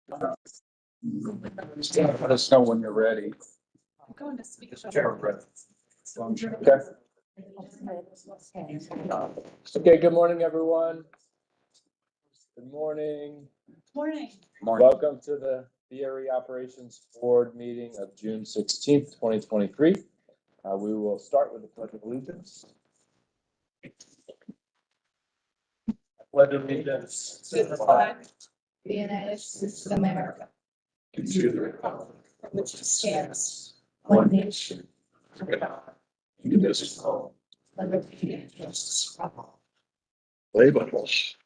Let us know when you're ready. I'm going to speak. Okay. Okay, good morning, everyone. Good morning. Morning. Welcome to the VRE Operations Board meeting of June 16th, 2023. We will start with the Pledge of Allegiance. I pledge allegiance To the flag of the United States of America, and to the republic for which it stands, one nation, under God, indivisible, with liberty and justice for all. labels.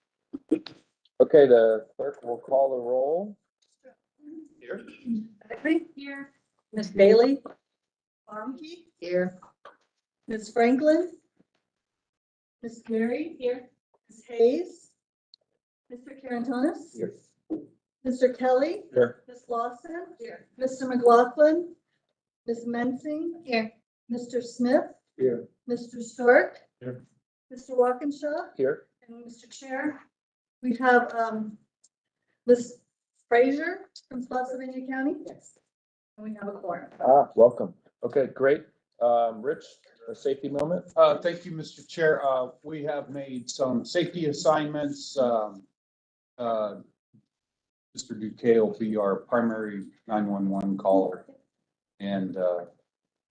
Okay, the clerk will call the roll. Here. Beckley? Here. Ms. Bailey? Marmkey? Here. Ms. Franklin? Ms. Mary? Here. Ms. Hayes? Mr. Carantonis? Here. Mr. Kelly? Here. Ms. Lawson? Here. Mr. McLaughlin? Ms. Mensing? Here. Mr. Smith? Here. Mr. Stark? Here. Mr. Walkinshaw? Here. And Mr. Chair, we have Ms. Frazier from Spotsylvania County. Yes. And we have a quorum. Welcome. Okay, great. Rich, a safety moment. Thank you, Mr. Chair. We have made some safety assignments. Mr. Duque will be our primary 911 caller. And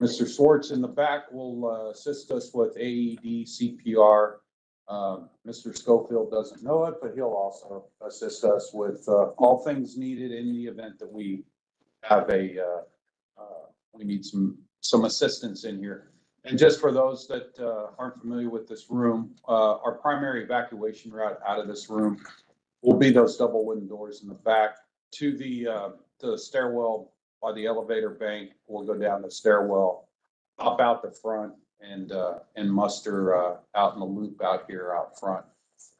Mr. Swartz in the back will assist us with AED, CPR. Mr. Schofield doesn't know it, but he'll also assist us with all things needed in the event that we have we need some assistance in here. And just for those that aren't familiar with this room, our primary evacuation route out of this room will be those double wooden doors in the back to the stairwell by the elevator bank. We'll go down the stairwell, hop out the front, and muster out in the loop out here out front.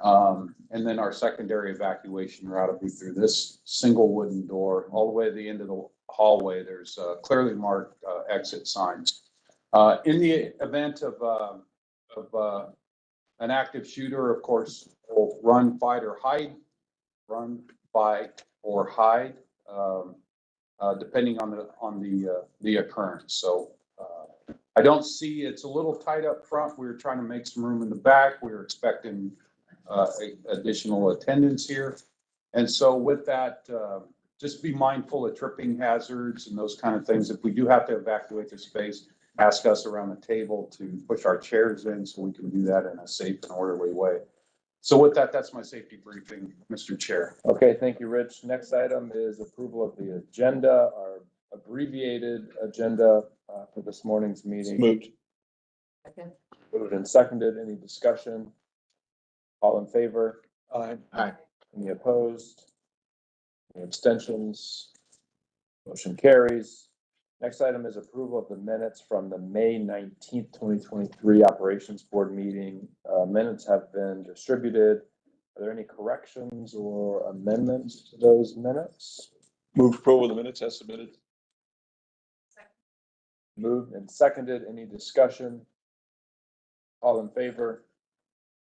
And then our secondary evacuation route will be through this single wooden door all the way to the end of the hallway. There's clearly marked exit signs. In the event of an active shooter, of course, we'll run, fight, or hide. Run, fight, or hide, depending on the occurrence. So I don't see, it's a little tight up front. We were trying to make some room in the back. We were expecting additional attendance here. And so with that, just be mindful of tripping hazards and those kind of things. If we do have to evacuate the space, ask us around the table to push our chairs in so we can do that in a safe and orderly way. So with that, that's my safety briefing, Mr. Chair. Okay, thank you, Rich. Next item is approval of the agenda, our abbreviated agenda for this morning's meeting. Moved. Second. Moved and seconded. Any discussion? All in favor? Aye. Any opposed? Any abstentions? Motion carries. Next item is approval of the minutes from the May 19th, 2023 Operations Board meeting. Minutes have been distributed. Are there any corrections or amendments to those minutes? Move approval of the minutes as submitted. Moved and seconded. Any discussion? All in favor?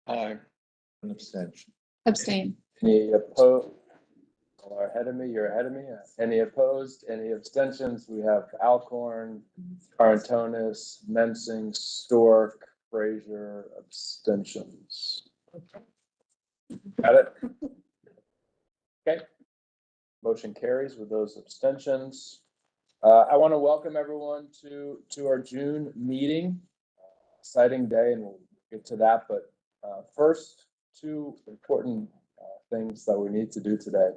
Aye. An abstention. Abstain. Any opposed? Are ahead of me, you're ahead of me. Any opposed, any abstentions? We have Alcorn, Carantonis, Mensing, Stork, Frazier, abstentions. Got it? Okay. Motion carries with those abstentions. I want to welcome everyone to our June meeting. Exciting day, and we'll get to that. But first, two important things that we need to do today.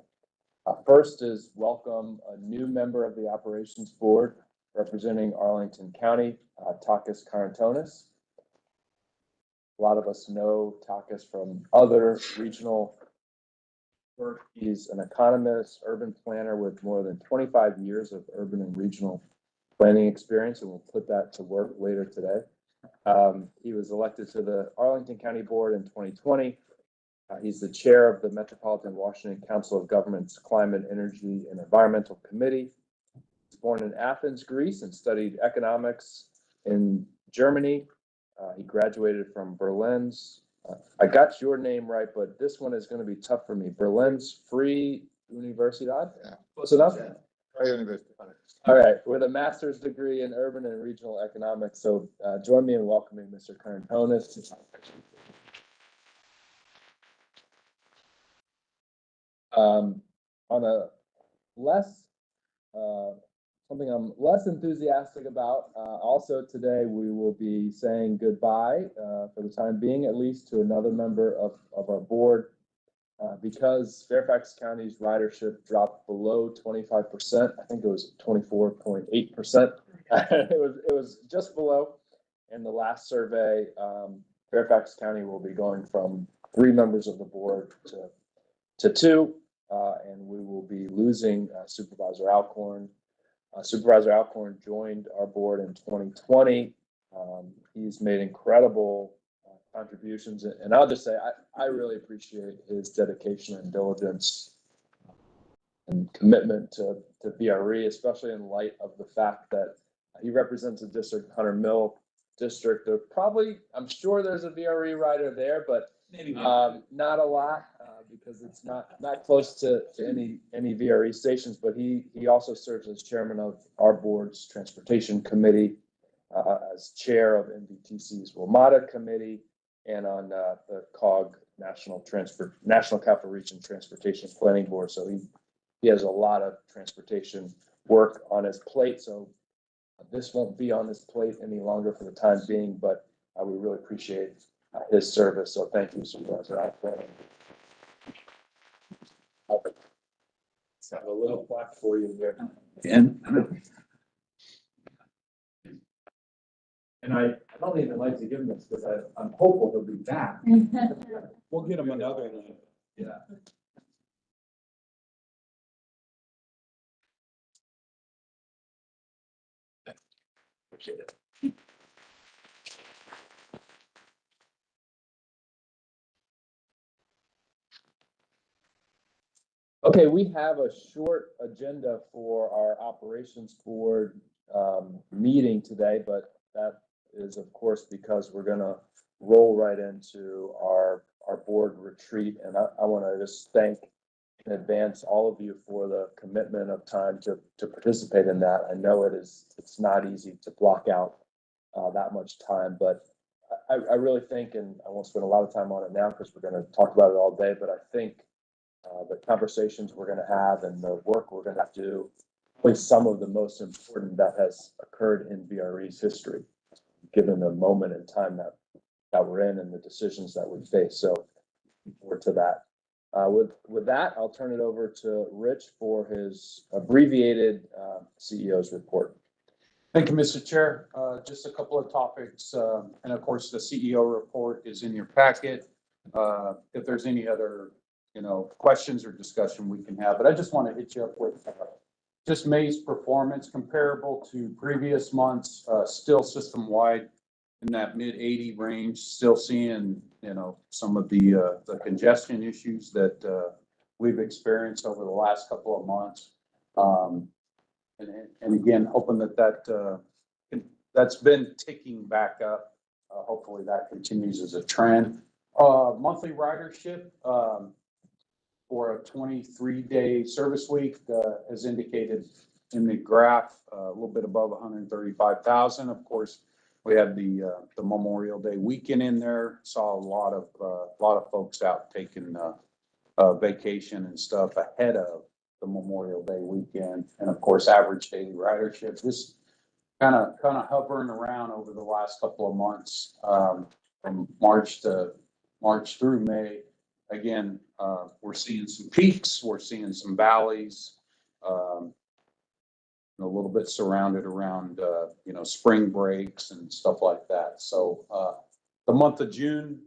First is welcome a new member of the Operations Board representing Arlington County, Takis Carantonis. A lot of us know Takis from other regional work. He's an economist, urban planner with more than 25 years of urban and regional planning experience, and we'll put that to work later today. He was elected to the Arlington County Board in 2020. He's the chair of the Metropolitan Washington Council of Governments Climate, Energy, and Environmental Committee. He was born in Athens, Greece, and studied economics in Germany. He graduated from Berlin's, I got your name right, but this one is going to be tough for me. Berlin's Free Universidad. Yeah. Close enough? University. All right, with a master's degree in urban and regional economics. So join me in welcoming Mr. Karantonis. On a less, something I'm less enthusiastic about, also today we will be saying goodbye for the time being, at least, to another member of our board. Because Fairfax County's ridership dropped below 25%, I think it was 24.8%. It was just below. In the last survey, Fairfax County will be going from 3 members of the board to 2, and we will be losing Supervisor Alcorn. Supervisor Alcorn joined our board in 2020. He's made incredible contributions, and I'll just say I really appreciate his dedication and diligence and commitment to VRE, especially in light of the fact that he represents a district, Hunter Mill district. I'm sure there's a VRE rider there, but not a lot, because it's not close to any VRE stations. But he also serves as chairman of our board's transportation committee, as chair of NVTC's WMATA committee, and on the COG National Capital Region Transportation Planning Board. So he has a lot of transportation work on his plate. So this won't be on his plate any longer for the time being, but we really appreciate his service. So thank you, Supervisor Alcorn. Got a little plaque for you there. And I don't even like to give him this because I'm hopeful he'll be back. We'll get him another. Yeah. Appreciate it. Okay, we have a short agenda for our operations board meeting today, but that is, of course, because we're gonna roll right into our board retreat. And I want to just thank in advance all of you for the commitment of time to participate in that. I know it's not easy to block out that much time, but I really think, and I won't spend a lot of time on it now because we're going to talk about it all day, but I think the conversations we're going to have and the work we're going to do is some of the most important that has occurred in VRE's history, given the moment in time that we're in and the decisions that we face. So looking forward to that. With that, I'll turn it over to Rich for his abbreviated CEO's report. Thank you, Mr. Chair. Just a couple of topics, and of course, the CEO report is in your packet. If there's any other, questions or discussion we can have, but I just want to hit you up with just May's performance comparable to previous months, still system-wide in that mid-80 range, still seeing, some of the congestion issues that we've experienced over the last couple of months. And again, hoping that's been ticking back up. Hopefully that continues as a trend. Monthly ridership for a 23-day service week, as indicated in the graph, a little bit above 135,000. Of course, we had the Memorial Day weekend in there. Saw a lot of folks out taking vacation and stuff ahead of the Memorial Day weekend, and of course, average daily ridership just kind of hovering around over the last couple of months, from March through May. Again, we're seeing some peaks, we're seeing some valleys, a little bit surrounded around, spring breaks and stuff like that. So the month of June,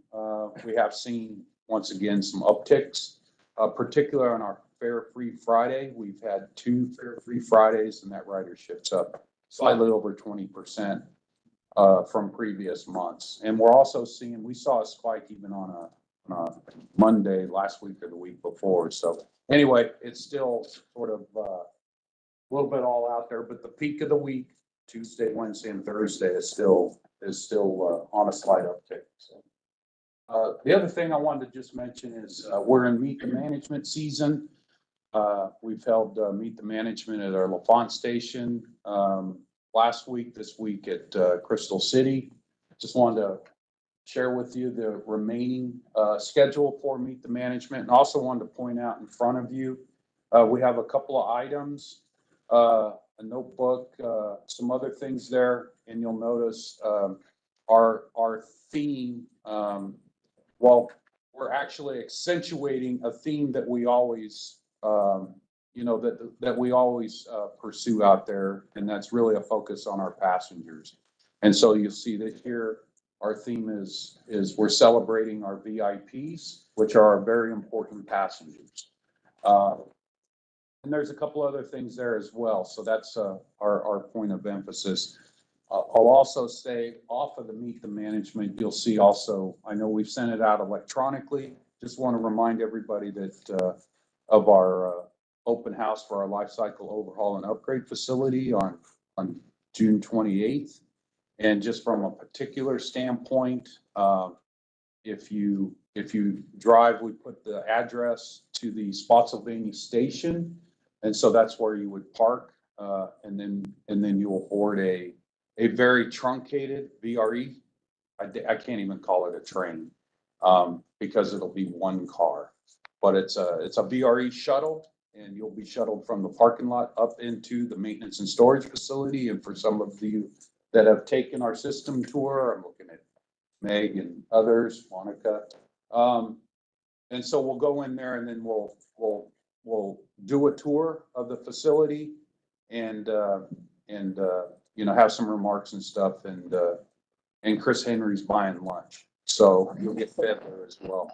we have seen, once again, some upticks, particularly on our Fare Free Friday. We've had 2 Fare Free Fridays, and that ridership's up slightly over 20% from previous months. And we're also seeing, we saw a spike even on a Monday last week or the week before. So anyway, it's still sort of a little bit all out there, but the peak of the week, Tuesday, Wednesday, and Thursday is still on a slight uptick. So the other thing I wanted to just mention is we're in meet the management season. We've held Meet the Management at our LaFont station last week, this week at Crystal City. Just wanted to share with you the remaining schedule for Meet the Management, and also wanted to point out in front of you, we have a couple of items, a notebook, some other things there, and you'll notice our theme, well, we're actually accentuating a theme that we always, that we always pursue out there, and that's really a focus on our passengers. And so you'll see that here, our theme is we're celebrating our VIPs, which are our very important passengers. And there's a couple other things there as well. So that's our point of emphasis. I'll also say off of the Meet the Management, you'll see also, I know we've sent it out electronically. Just want to remind everybody that of our open house for our life cycle overhaul and upgrade facility on June 28th. And just from a particular standpoint, if you drive, we put the address to the Spotsylvania station. And so that's where you would park, and then you will board a very truncated VRE. I can't even call it a train, because it'll be one car, but it's a VRE shuttle, and you'll be shuttled from the parking lot up into the maintenance and storage facility. And for some of you that have taken our system tour, I'm looking at Meg and others, Monica. And so we'll go in there, and then we'll do a tour of the facility, and have some remarks and stuff. And Chris Henry's buying lunch, so you'll get fed there as well.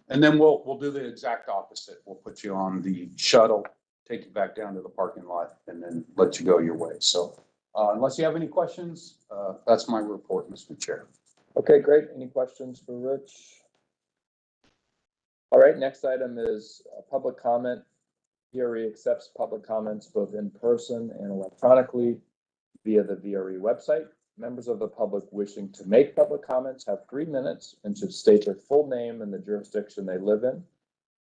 And then we'll do the exact opposite. We'll put you on the shuttle, take you back down to the parking lot, and then let you go your way. So unless you have any questions, that's my report, Mr. Chair. Okay, great. Any questions for Rich? All right, next item is public comment. VRE accepts public comments both in person and electronically via the VRE website. Members of the public wishing to make public comments have 3 minutes and should state their full name and the jurisdiction they live in.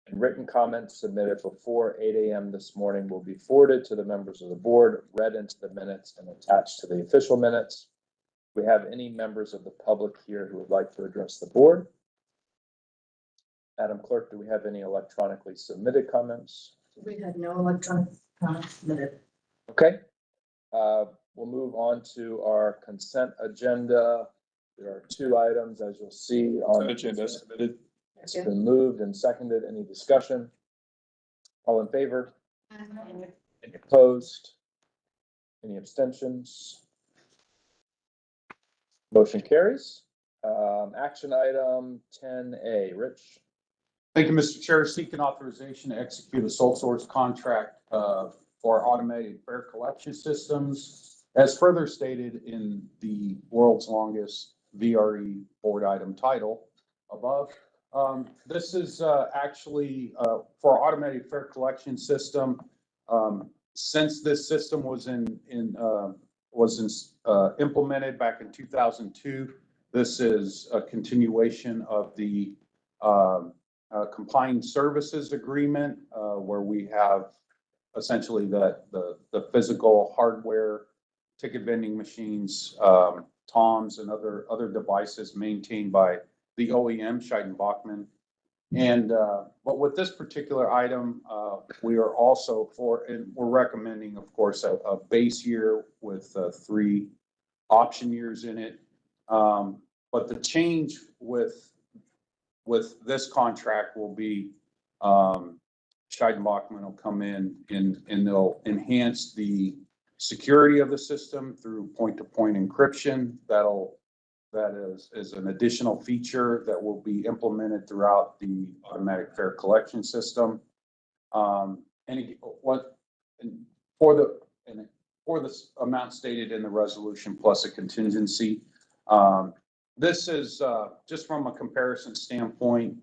And written comments submitted before 8 a.m. this morning will be forwarded to the members of the board, read into the minutes, and attached to the official minutes. Do we have any members of the public here who would like to address the board? Madam Clerk, do we have any electronically submitted comments? We had no electronic comments submitted. Okay. We'll move on to our consent agenda. There are 2 items, as you'll see on the Agenda submitted. It's been moved and seconded. Any discussion? All in favor? Any opposed? Any abstentions? Motion carries. Action item 10A, Rich. Thank you, Mr. Chair. Seeking authorization to execute a sole source contract for automated fare collection systems, as further stated in the world's longest VRE board item title above. This is actually for automated fare collection system. Since this system was implemented back in 2002, this is a continuation of the combined services agreement, where we have essentially the physical hardware, ticket vending machines, TOMs, and other devices maintained by the OEM, Scheidenbachmann. And but with this particular item, we are also and we're recommending, of course, a base year with 3 option years in it. But the change with this contract will be Scheidenbachmann will come in and they'll enhance the security of the system through point-to-point encryption. That is an additional feature that will be implemented throughout the automatic fare collection system. For the amount stated in the resolution plus a contingency, this is just from a comparison standpoint.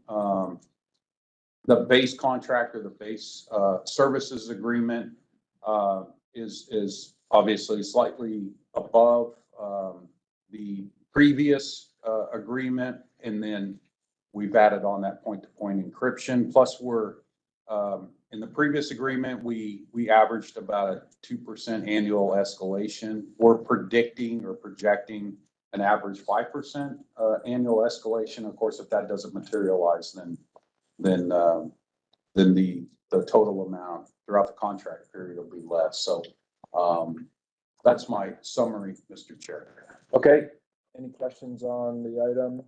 The base contract or the base services agreement is obviously slightly above the previous agreement, and then we've added on that point-to-point encryption. Plus, we're In the previous agreement, we averaged about a 2% annual escalation. We're predicting or projecting an average 5% annual escalation. Of course, if that doesn't materialize, then the total amount throughout the contract period will be less. So that's my summary, Mr. Chair. Okay, any questions on the item?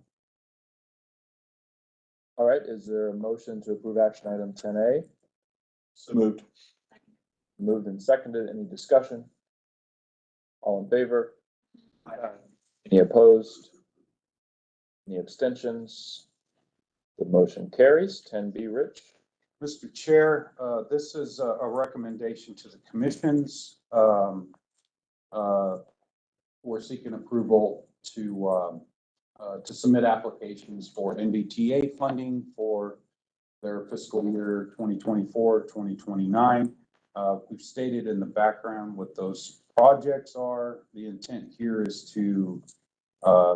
All right, is there a motion to approve action item 10A? So moved. Moved and seconded. Any discussion? All in favor? Any opposed? Any abstentions? The motion carries. 10B, Rich. Mr. Chair, this is a recommendation to the commissions. We're seeking approval to submit applications for NBTA funding for their fiscal year 2024, 2029. We've stated in the background what those projects are. The intent here is to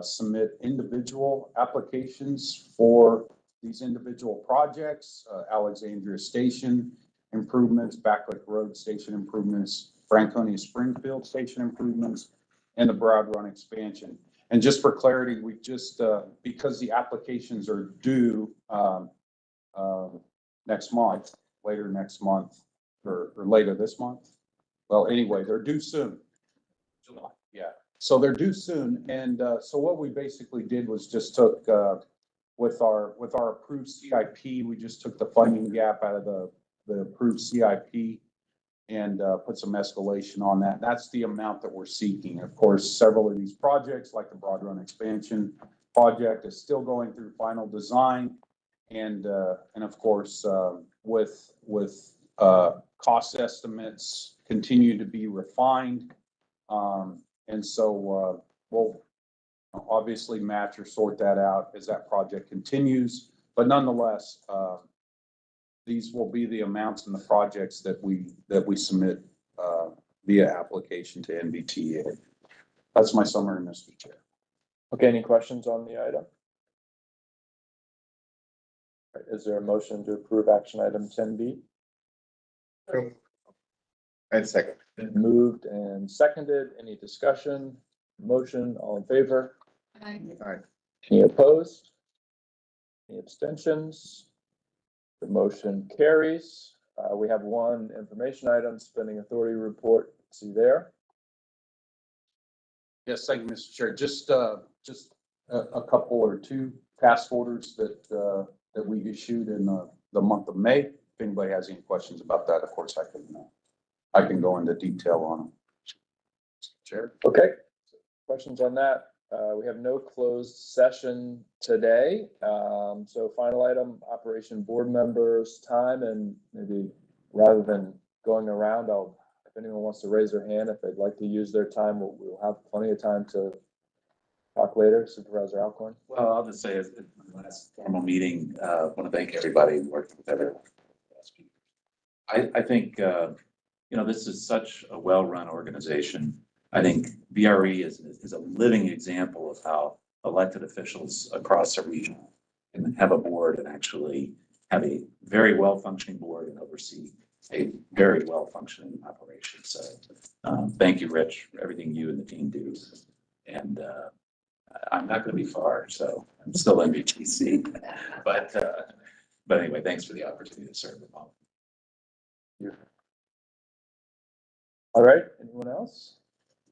submit individual applications for these individual projects, Alexandria Station improvements, Backlick Road Station improvements, Franconia Springfield Station improvements, and the Broad Run expansion. And just for clarity, we just, because the applications are due next month, later next month, or later this month. Well, anyway, they're due soon. July, yeah. So they're due soon. And so what we basically did was just took, with our approved CIP, we just took the funding gap out of the approved CIP and put some escalation on that. That's the amount that we're seeking. Of course, several of these projects, like the Broad Run expansion project, is still going through final design. And of course, with cost estimates continue to be refined. And so we'll obviously match or sort that out as that project continues. But nonetheless, these will be the amounts in the projects that we submit via application to NBTA. That's my summary, Mr. Chair. Okay, any questions on the item? All right, is there a motion to approve action item 10B? And second. Moved and seconded. Any discussion? Motion, all in favor? Aye. Any opposed? Any abstentions? The motion carries. We have one information item, spending authority report. See there? Yes, thank you, Mr. Chair. Just a couple or two task orders that we issued in the month of May. If anybody has any questions about that, of course, I can go into detail on them. Chair. Okay. Questions on that? We have no closed session today. So final item, operation board members time, and maybe rather than going around, if anyone wants to raise their hand, if they'd like to use their time, we'll have plenty of time to talk later. Supervisor Alcorn. Well, I'll just say, as the last formal meeting, I want to thank everybody who worked with everyone. I think, this is such a well-run organization. I think VRE is a living example of how elected officials across the region can have a board and actually have a very well-functioning board and oversee a very well-functioning operation. So thank you, Rich, for everything you and the team do. And I'm not going to be far, so I'm still MVTC. But anyway, thanks for the opportunity to serve them all. All right, anyone else?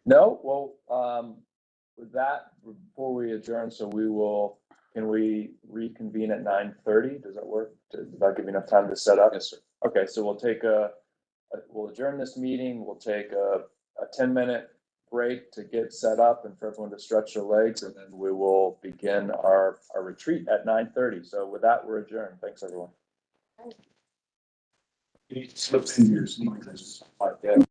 No? Well, with that, before we adjourn, can we reconvene at 9:30? Does that work? Does that give you enough time to set up? Yes, sir. Okay, so we'll adjourn this meeting. We'll take a 10-minute break to get set up and for everyone to stretch their legs, and then we will begin our retreat at 9:30. So with that, we're adjourned. Thanks, everyone. It slips in your sneakers like that.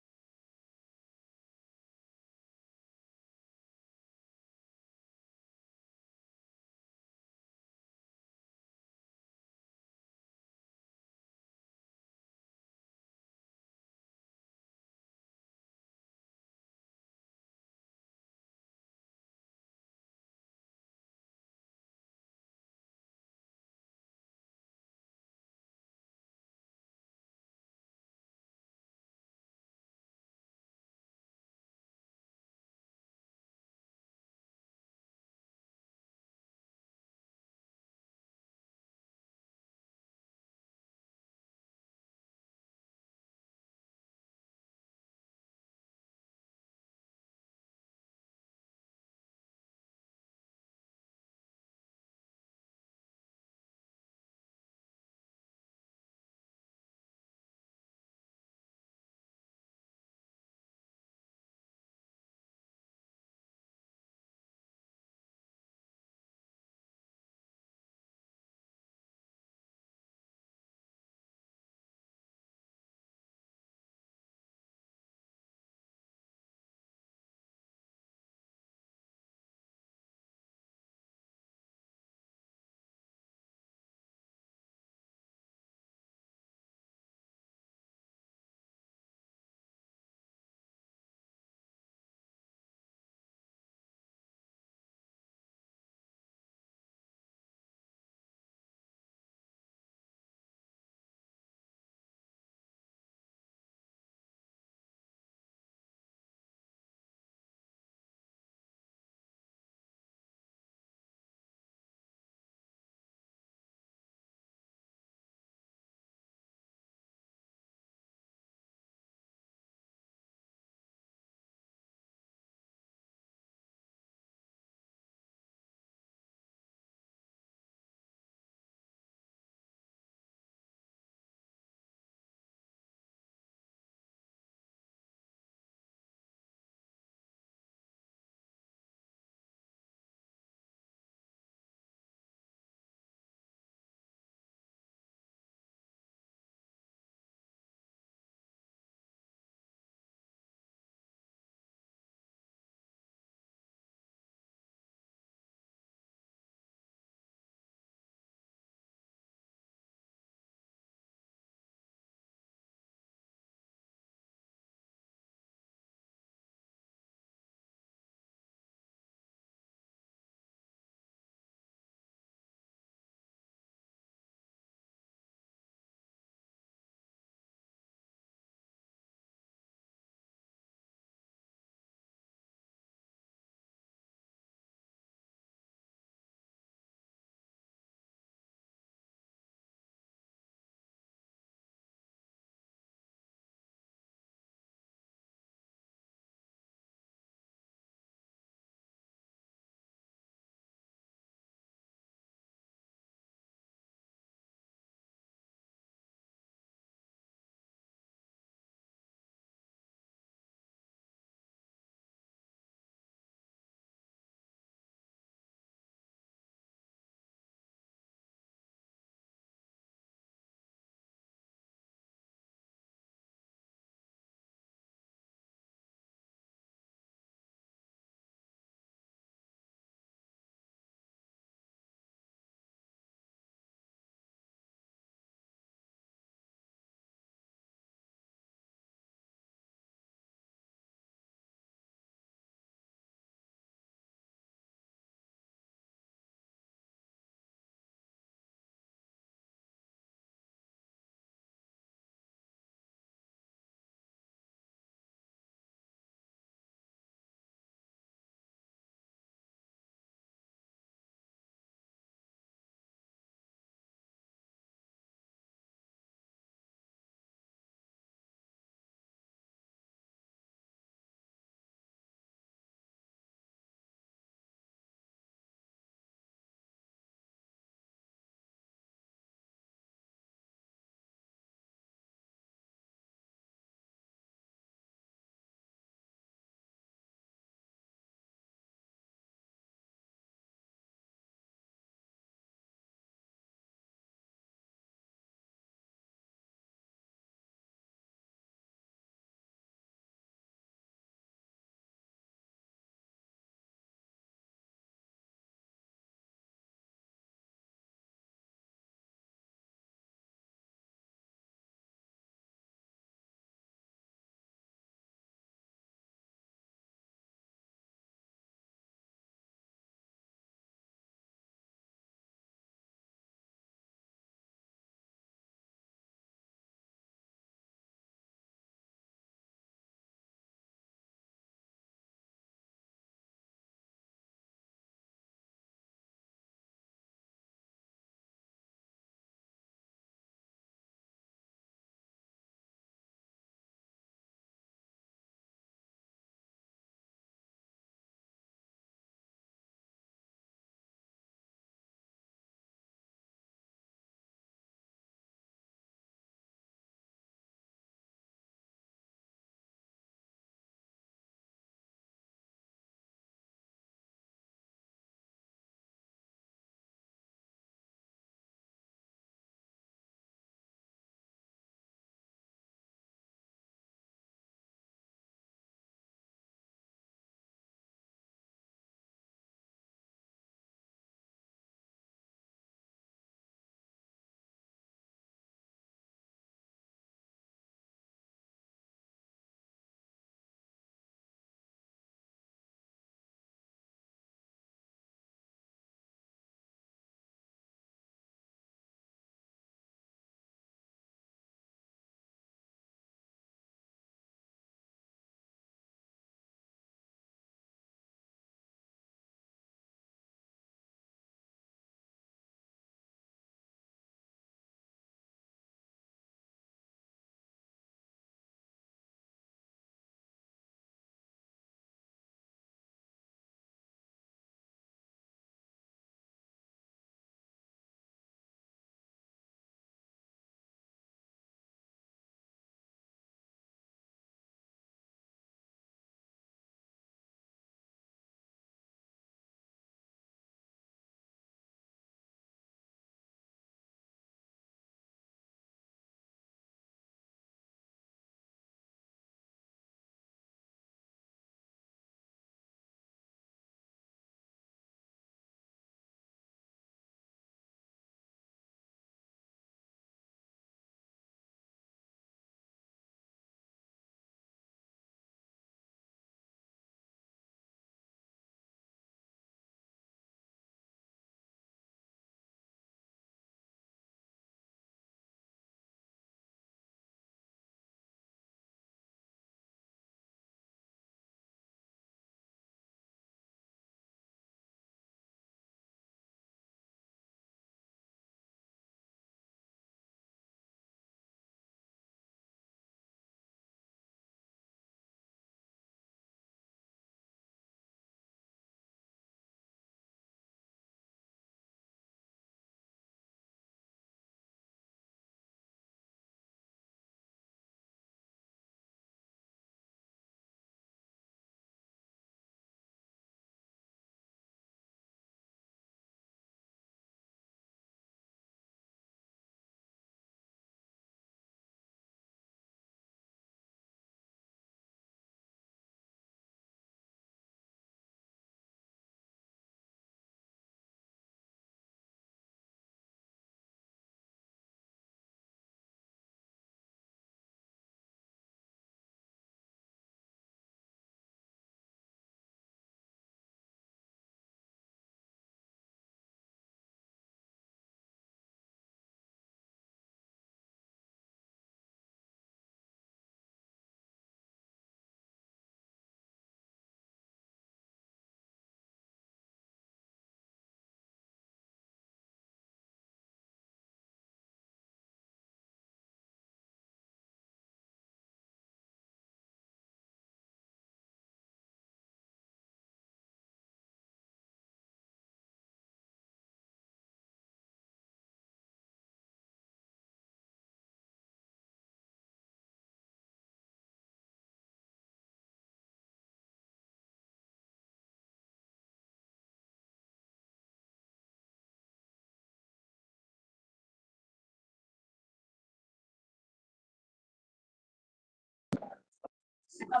So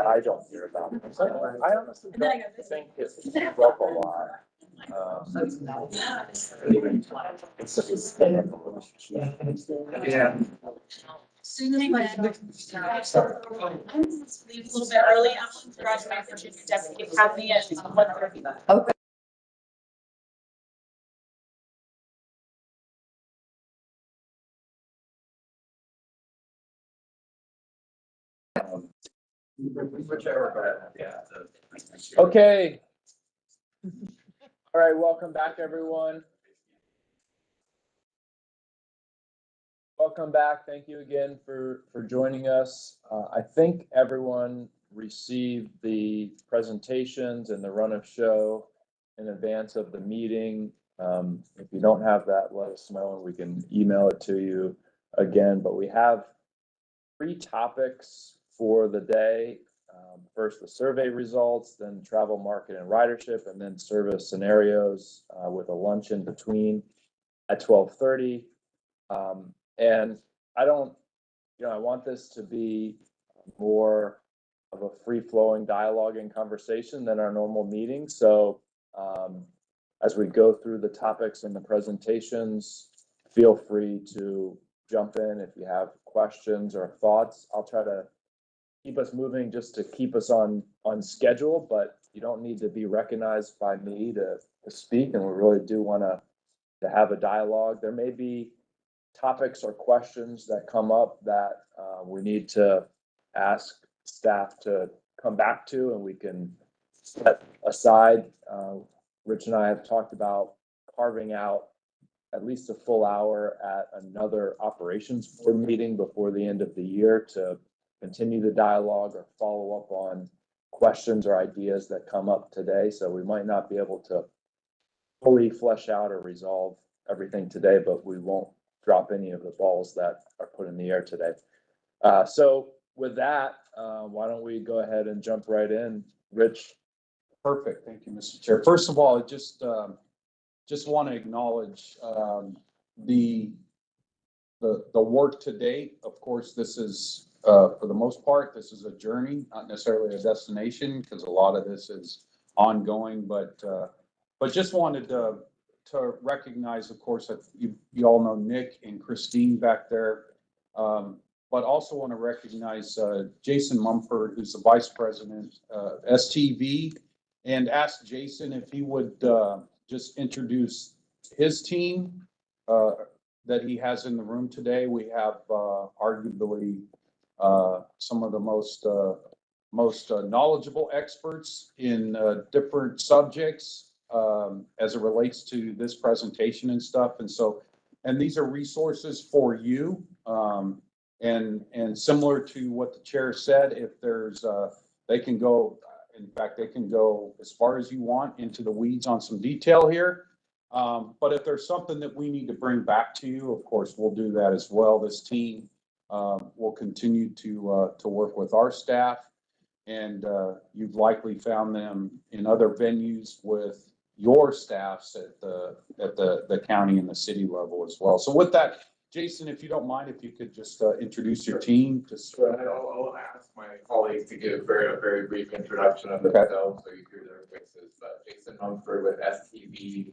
I don't hear about it. So I honestly don't think it's up a lot. Yeah. Soon as my leave a little bit early, I'm graduating for junior deputy academy at 1:30. Okay. Whichever, but yeah. Okay. All right, welcome back, everyone. Welcome back. Thank you again for joining us. I think everyone received the presentations and the run of show in advance of the meeting. If you don't have that, let us know and we can email it to you again. But we have 3 topics for the day. First, the survey results, then travel market and ridership, and then service scenarios with a lunch in between at 12:30. And I don't, I want this to be more of a free-flowing dialogue and conversation than our normal meeting. So as we go through the topics and the presentations, feel free to jump in if you have questions or thoughts. I'll try to keep us moving just to keep us on schedule, but you don't need to be recognized by me to speak, and we really do want to have a dialogue. There may be topics or questions that come up that we need to ask staff to come back to, and we can set aside. Rich and I have talked about carving out at least a full hour at another operations board meeting before the end of the year to continue the dialogue or follow up on questions or ideas that come up today. So we might not be able to fully flesh out or resolve everything today, but we won't drop any of the balls that are put in the air today. So with that, why don't we go ahead and jump right in? Rich. Perfect. Thank you, Mr. Chair. First of all, I just want to acknowledge the work to date. Of course, this is for the most part, this is a journey, not necessarily a destination, because a lot of this is ongoing. But just wanted to recognize, of course, that you all know Nick and Christine back there. But also want to recognize Jason Mumford, who's the vice president STV, and ask Jason if he would just introduce his team that he has in the room today. We have arguably some of the most knowledgeable experts in different subjects as it relates to this presentation and stuff. And these are resources for you. And similar to what the chair said, if there's, they can go, in fact, they can go as far as you want into the weeds on some detail here. But if there's something that we need to bring back to you, of course, we'll do that as well. This team will continue to work with our staff, and you've likely found them in other venues with your staffs at the county and the city level as well. So with that, Jason, if you don't mind, if you could just introduce your team. I'll ask my colleagues to give a very brief introduction of themselves, so you hear their voices. Jason Mumford with STV,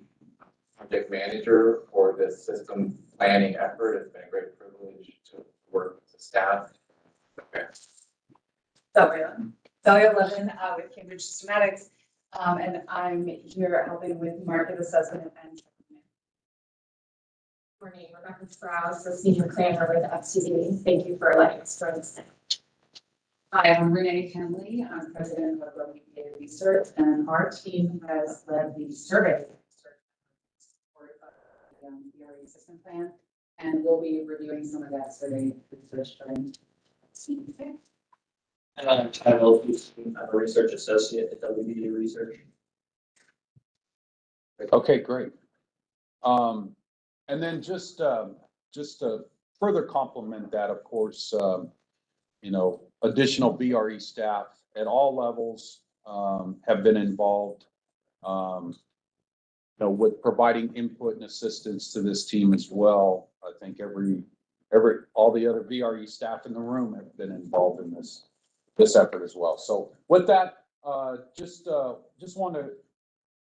project manager for this system planning effort. It's been a great privilege to work with the staff. Okay. Dahlia Levin with Cambridge Systematics, and I'm here helping with market assessment and. Morning, Rebecca Strauss, the senior planner with FCD. Thank you for letting us join us. Hi, I'm Renee Henley. I'm president of Global Data Research, and our team has led the survey supported by the VRE system plan, and we'll be reviewing some of that survey research during. And I'm Ty Wilkie. I'm a research associate at WBD Research. Okay, great. And then just to further complement that, of course, additional VRE staff at all levels have been involved, with providing input and assistance to this team as well. I think all the other VRE staff in the room have been involved in this this effort as well. So with that, just want to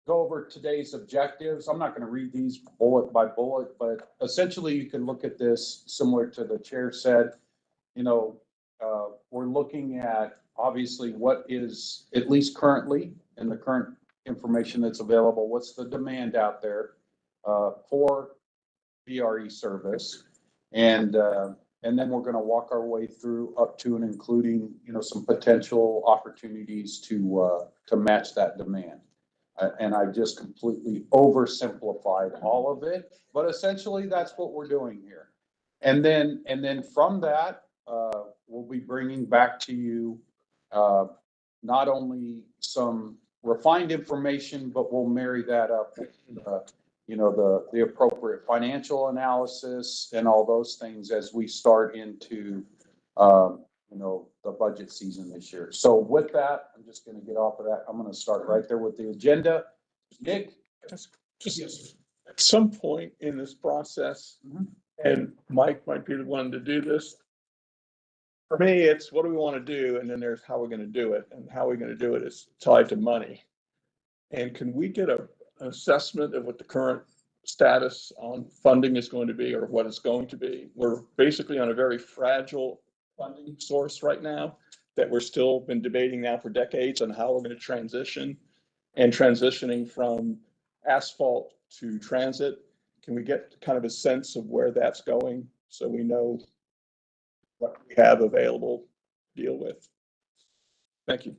go over today's objectives. I'm not going to read these bullet by bullet, but essentially you can look at this similar to the chair said. You know, we're looking at obviously what is at least currently in the current information that's available, what's the demand out there for VRE service, and then we're going to walk our way through up to and including, you know, some potential opportunities to match that demand. And I just completely oversimplified all of it, but essentially that's what we're doing here. And then from that, we'll be bringing back to you not only some refined information, but we'll marry that up with you know, the appropriate financial analysis and all those things as we start into you know, the budget season this year. So with that, I'm just going to get off of that. I'm going to start right there with the agenda. Nick? Just at some point in this process, and Mike might be the one to do this. For me, it's what do we want to do? And then there's how we're going to do it. And how we're going to do it is tied to money. And can we get an assessment of what the current status on funding is going to be or what it's going to be? We're basically on a very fragile funding source right now that we're still been debating now for decades on how we're going to transition, and transitioning from asphalt to transit. Can we get kind of a sense of where that's going so we know what we have available to deal with? Thank you.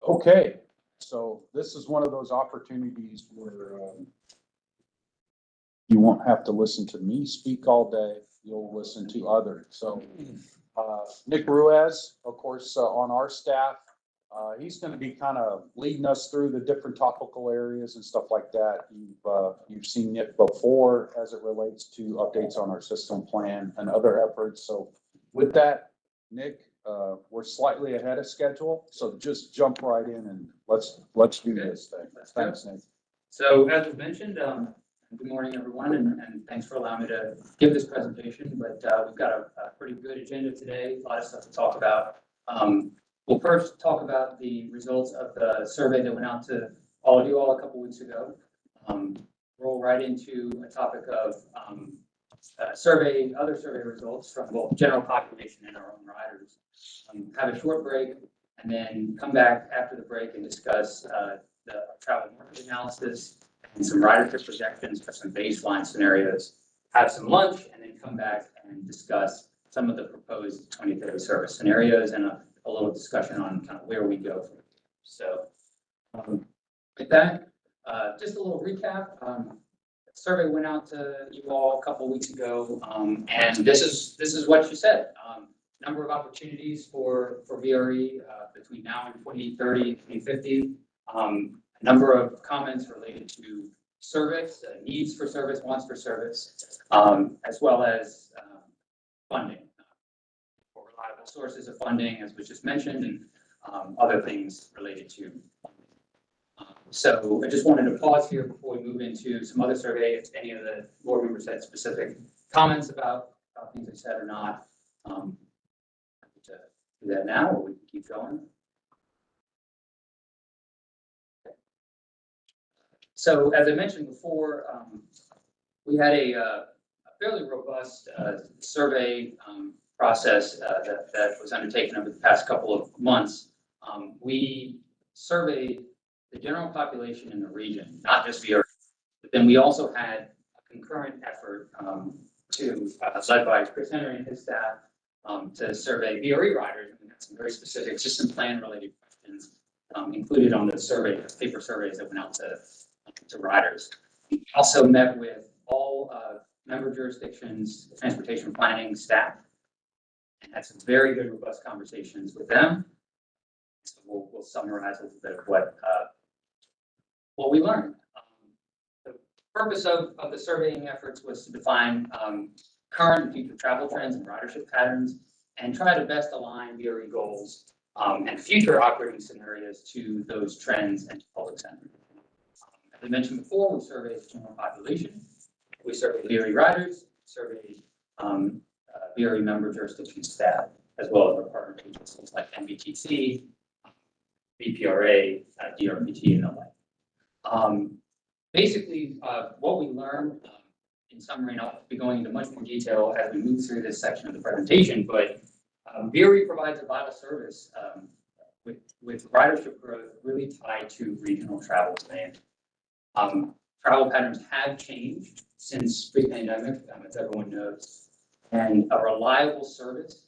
Okay, so this is one of those opportunities where you won't have to listen to me speak all day. You'll listen to others. So Nick Ruiz, of course, on our staff, he's going to be kind of leading us through the different topical areas and stuff like that. You've seen it before as it relates to updates on our system plan and other efforts. So with that, Nick, we're slightly ahead of schedule, so just jump right in and let's do this thing. Thanks, Nick. So as was mentioned, good morning, everyone, and thanks for allowing me to give this presentation. But we've got a pretty good agenda today, a lot of stuff to talk about. We'll first talk about the results of the survey that went out to all of you all a couple weeks ago. Roll right into a topic of other survey results from both general population and our own riders. Have a short break and then come back after the break and discuss the travel market analysis and some ridership projections for some baseline scenarios. Have some lunch and then come back and discuss some of the proposed 2030 service scenarios and a little discussion on kind of where we go from here. So with that, just a little recap. The survey went out to you all a couple weeks ago, and this is what you said. Number of opportunities for VRE between now and 2030, 2050. A number of comments related to service, needs for service, wants for service, as well as funding. Reliable sources of funding, as was just mentioned, and other things related to funding. So I just wanted to pause here before we move into some other survey. If any of the board members had specific comments about things I said or not, happy to do that now, or we can keep going. So as I mentioned before, we had a fairly robust survey process that was undertaken over the past couple of months. We surveyed the general population in the region, not just VRE, but then we also had a concurrent effort led by Chris Henry and his staff to survey VRE riders. And we had some very specific system plan related questions included on the survey, the paper surveys that went out to riders. We also met with all member jurisdictions, transportation planning staff, and had some very good, robust conversations with them. So we'll summarize a little bit of what we learned. The purpose of the surveying efforts was to define current and future travel trends and ridership patterns, and try to best align VRE goals and future operating scenarios to those trends and to public sentiment. As I mentioned before, we surveyed the general population. We surveyed VRE riders, surveyed VRE member jurisdiction staff, as well as our partner agencies like MBTC, VPRA, DRPT, and the like. Basically, what we learned, in summary, and I'll be going into much more detail as we move through this section of the presentation, but VRE provides a vital service with ridership growth really tied to regional travel demand. Travel patterns have changed since pre-pandemic, as everyone knows, and a reliable service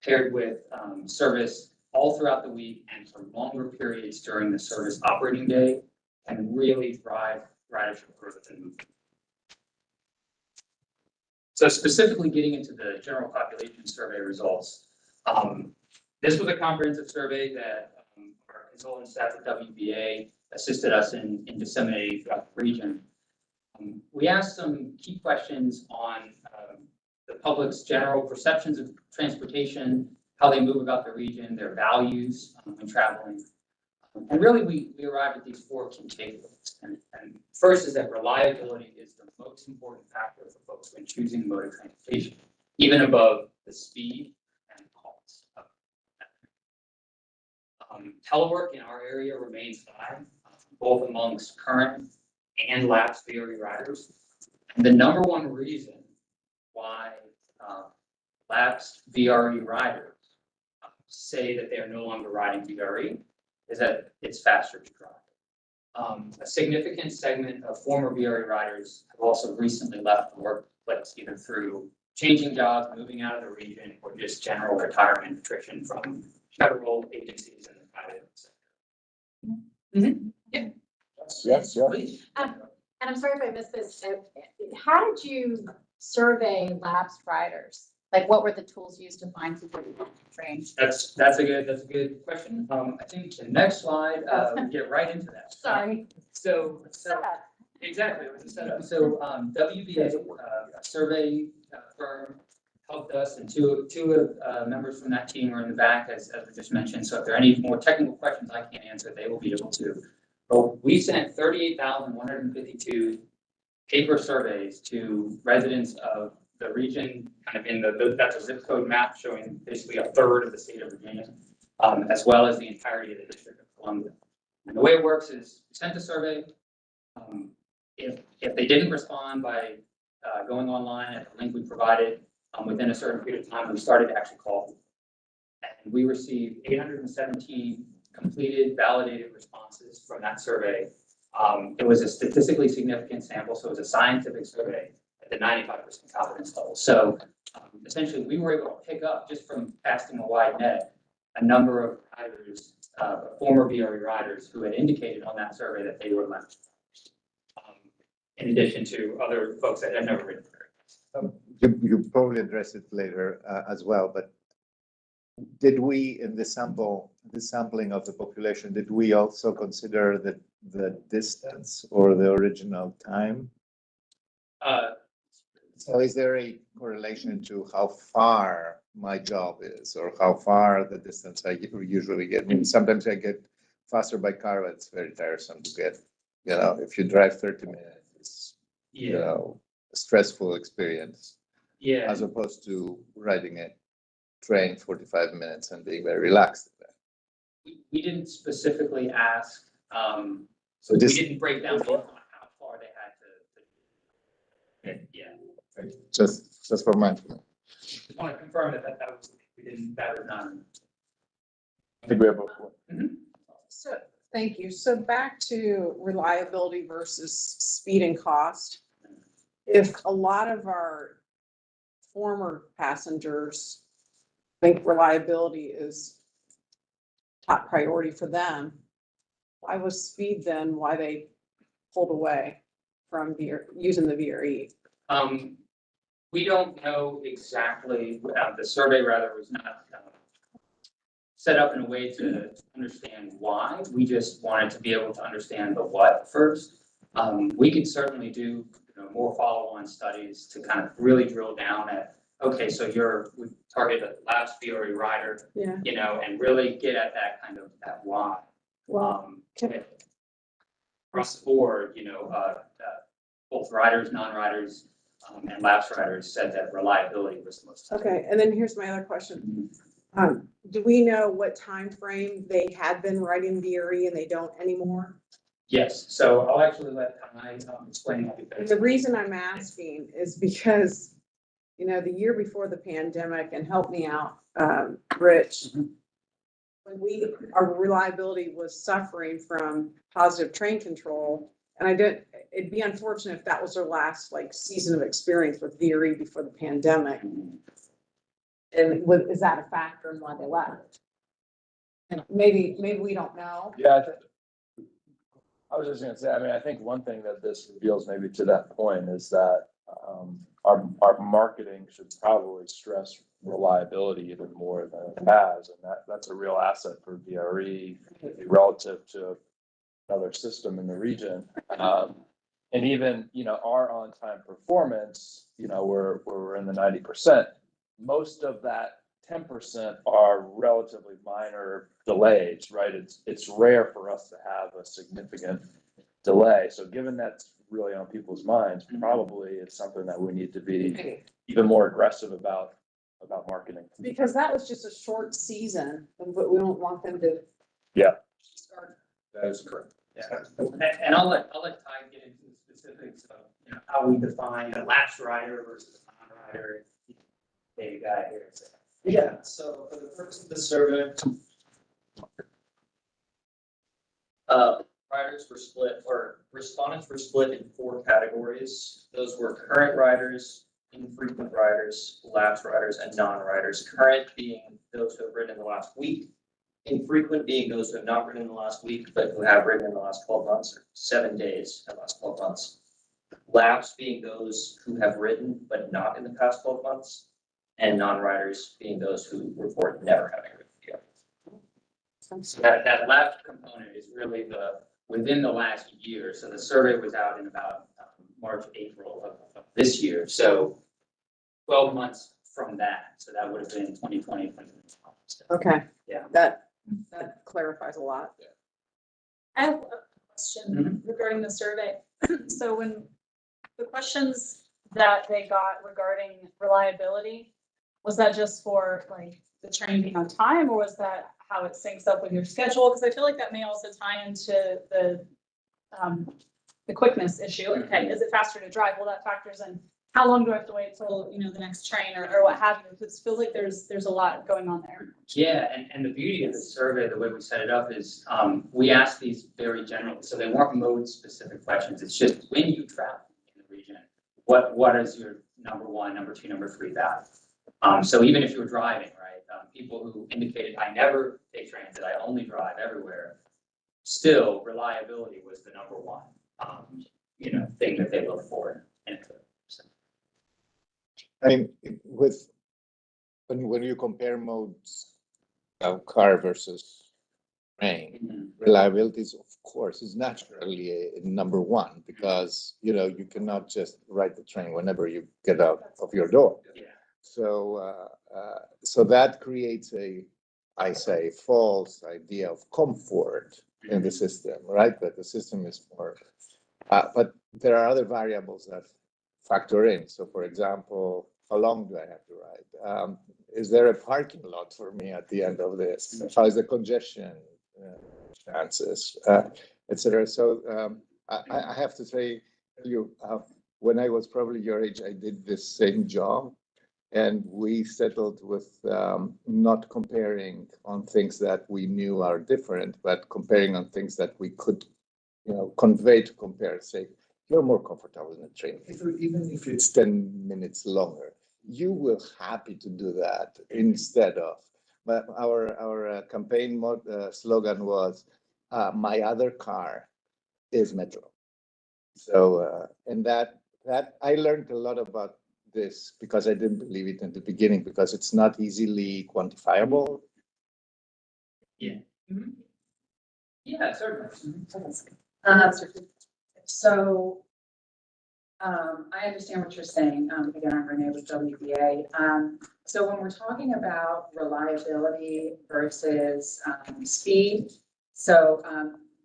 paired with service all throughout the week and for longer periods during the service operating day can really drive ridership growth and movement. So specifically getting into the general population survey results, this was a comprehensive survey that our consultant staff at WBA assisted us in disseminating throughout the region. We asked some key questions on the public's general perceptions of transportation, how they move about the region, their values when traveling. And really, we arrived at these four key takeaways. And first is that reliability is the most important factor for folks when choosing mode of transportation, even above the speed and cost. Telework in our area remains high, both amongst current and lapsed VRE riders. And the number one reason why lapsed VRE riders say that they are no longer riding VRE is that it's faster to drive. A significant segment of former VRE riders have also recently left the workplace, either through changing jobs, moving out of the region, or just general retirement attrition from federal agencies and the private sector. Mm-hmm. Yeah. Yes, yeah. Please. And I'm sorry if I missed this. How did you survey lapsed riders? Like, what were the tools used to find people who were trained? That's a good question. I think the next slide, we get right into that. Sorry. So exactly, it was a setup. So WBA, a survey firm, helped us, and two members from that team are in the back, as we just mentioned. So if there are any more technical questions I can't answer, they will be able to. But we sent 38,152 paper surveys to residents of the region, kind of in that's a zip code map showing basically a third of the state of Virginia, as well as the entirety of the District of Columbia. And the way it works is we sent a survey. If they didn't respond by going online at the link we provided within a certain period of time, we started to actually call them. And we received 817 completed, validated responses from that survey. It was a statistically significant sample, so it was a scientific survey at the 95% confidence level. So essentially, we were able to pick up, just from casting a wide net, a number of riders, former VRE riders, who had indicated on that survey that they were lapsed. In addition to other folks that had never ridden VRE. You probably address it later as well, but did we, in the sampling of the population, did we also consider the distance or the original time? So is there a correlation to how far my job is, or how far the distance I usually get? I mean, sometimes I get faster by car, but it's very tiresome to get. You know, if you drive 30 minutes, it's, you know, a stressful experience. Yeah. As opposed to riding a train 45 minutes and being very relaxed. We didn't specifically ask. So we didn't break down on how far they had to. Yeah. Just for mindfulness. Just want to confirm that was not. I think we have a. Mm-hmm. So, thank you. So back to reliability versus speed and cost. If a lot of our former passengers think reliability is top priority for them, why was speed then why they pulled away from using the VRE? We don't know exactly. The survey rather was not set up in a way to understand why. We just wanted to be able to understand the what first. We could certainly do more follow-on studies to kind of really drill down at, okay, so we target a lapsed VRE rider, and really get at that kind of that why. Across the board, both riders, non-riders, And lapsed riders said that reliability was the most. Okay, and then here's my other question. Do we know what time frame they had been writing VRE and they don't anymore? Yes, so I'll actually let Kai explain. And the reason I'm asking is because, you know, the year before the pandemic, and help me out, Rich, when our reliability was suffering from positive train control, and it'd be unfortunate if that was our last like season of experience with VRE before the pandemic. And is that a factor in why they left? And maybe we don't know. Yeah, I was just gonna say, I mean, I think one thing that this reveals maybe to that point is that, our marketing should probably stress reliability even more than it has, and that's a real asset for VRE relative to another system in the region. And even, you know, our on-time performance, you know, we're in the 90%. Most of that 10% are relatively minor delays, right? It's rare for us to have a significant delay. So given that's really on people's minds, probably it's something that we need to be even more aggressive about marketing. Because that was just a short season, but we don't want them to. Yeah. Start. That is correct. Yeah, and I'll let Ty get into the specifics of, you know, how we define a lapsed rider versus a non-rider. There you got it here. Yeah, so for the purpose of the survey, riders were split, or respondents were split in 4 categories. Those were current riders, infrequent riders, lapsed riders, and non-riders. Current being those who have ridden in the last week, infrequent being those who have not ridden in the last week, but who have ridden in the last 12 months, or 7 days in the last 12 months. Lapsed being those who have ridden, but not in the past 12 months. And non-riders being those who report never having ridden yet. So that last component is really within the last year. So the survey was out in about March, April of this year. So 12 months from that. So that would have been 2020. Okay. Yeah. That clarifies a lot. I have a question regarding the survey. So when the questions that they got regarding reliability, was that just for like the train being on time, or was that how it syncs up with your schedule? Because I feel like that may also tie into the quickness issue. Okay, is it faster to drive? Well, that factors in how long do I have to wait till, you know, the next train or what have you? It feels like there's a lot going on there. Yeah, and the beauty of the survey, the way we set it up is we asked these very general, so they weren't mode specific questions. It's just when you travel in the region, what is your number 1, number 2, number 3 value? So even if you were driving, right, people who indicated I never take transit, I only drive everywhere, still reliability was the number 1, you know, thing that they look for. I mean, when you compare modes of car versus train, reliability is, of course, is naturally a number 1 because, you know, you cannot just ride the train whenever you get out of your door. Yeah. So that creates I say, false idea of comfort in the system, right? That the system is more, but there are other variables that factor in. So for example, how long do I have to ride? Is there a parking lot for me at the end of this? How is the congestion chances, etc. So I have to say, when I was probably your age, I did this same job. And we settled with not comparing on things that we knew are different, but comparing on things that we could, you know, convey to compare. Say, you're more comfortable in a train, even if it's 10 minutes longer. You will happy to do that instead of. But our campaign slogan was, "My other car is Metro." So and that I learned a lot about this because I didn't believe it in the beginning because it's not easily quantifiable. Yeah. Yeah, certainly. So I understand what you're saying. Again, I'm Renee with WBA. So when we're talking about reliability versus speed, so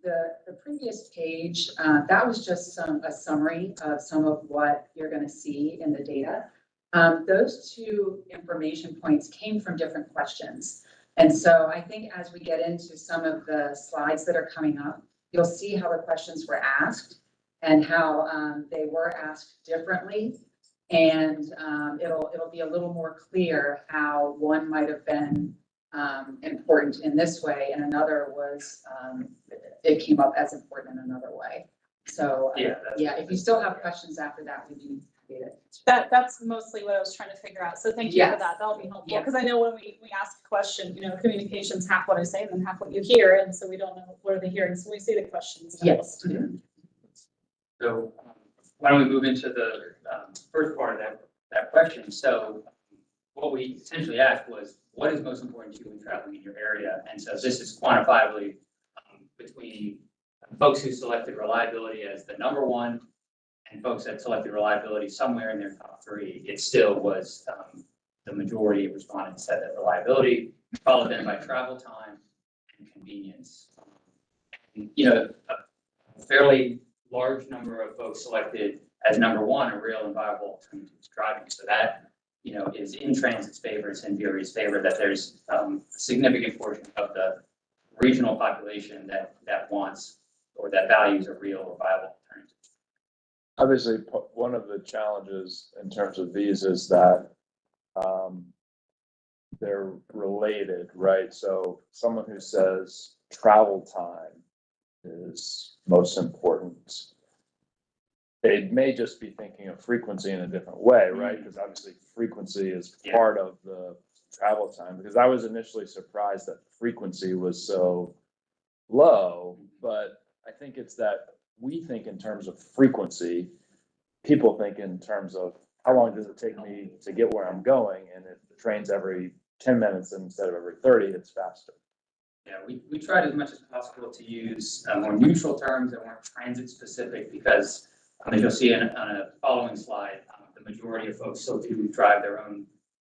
the previous page, that was just a summary of some of what you're gonna see in the data. Those two information points came from different questions. And so I think as we get into some of the slides that are coming up, you'll see how the questions were asked and how they were asked differently. And it'll be a little more clear how one might have been important in this way and another was, it came up as important in another way. So, yeah, if you still have questions after that, we do get it. That's mostly what I was trying to figure out. So thank you for Yes. that. That'll be helpful. Yes. Because I know when we ask a question, communication's half what I say and then half what you hear. And so we don't know what are they hearing. So we see the questions. Yes. So why don't we move into the first part of that question? So what we essentially asked was, what is most important to you when traveling in your area? And so this is quantifiably between folks who selected reliability as the number one and folks that selected reliability somewhere in their top three. It still was the majority of respondents said that reliability, followed then by travel time and convenience. A fairly large number of folks selected as number one a real and viable alternative to driving. So that, is in transit's favor, it's in VRE's favor, that there's a significant portion of the regional population that wants or that values a real or viable alternative. Obviously, one of the challenges in terms of these is that they're related, right? So someone who says travel time is most important, they may just be thinking of frequency in a different way, right? Because obviously frequency is part of the travel time, because I was initially surprised that frequency was so low, but I think it's that we think in terms of frequency, people think in terms of how long does it take me to get where I'm going, and if the train's every 10 minutes instead of every 30, it's faster. Yeah, we tried as much as possible to use more neutral terms that weren't transit specific because, as you'll see on a following slide, the majority of folks still do drive their own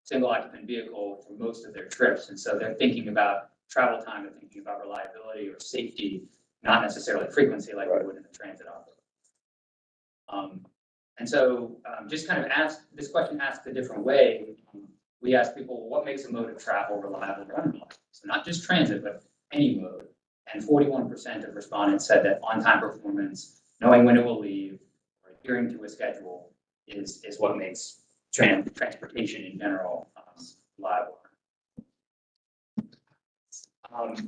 single occupant vehicle for most of their trips. And so they're thinking about travel time, they're thinking about reliability or safety, not necessarily frequency like we would in the transit office. And so just kind of this question asked a different way. We asked people, what makes a mode of travel reliable and unreliable? So not just transit, but any mode. And 41% of respondents said that on-time performance, knowing when it will leave, or adhering to a schedule is what makes transportation in general reliable.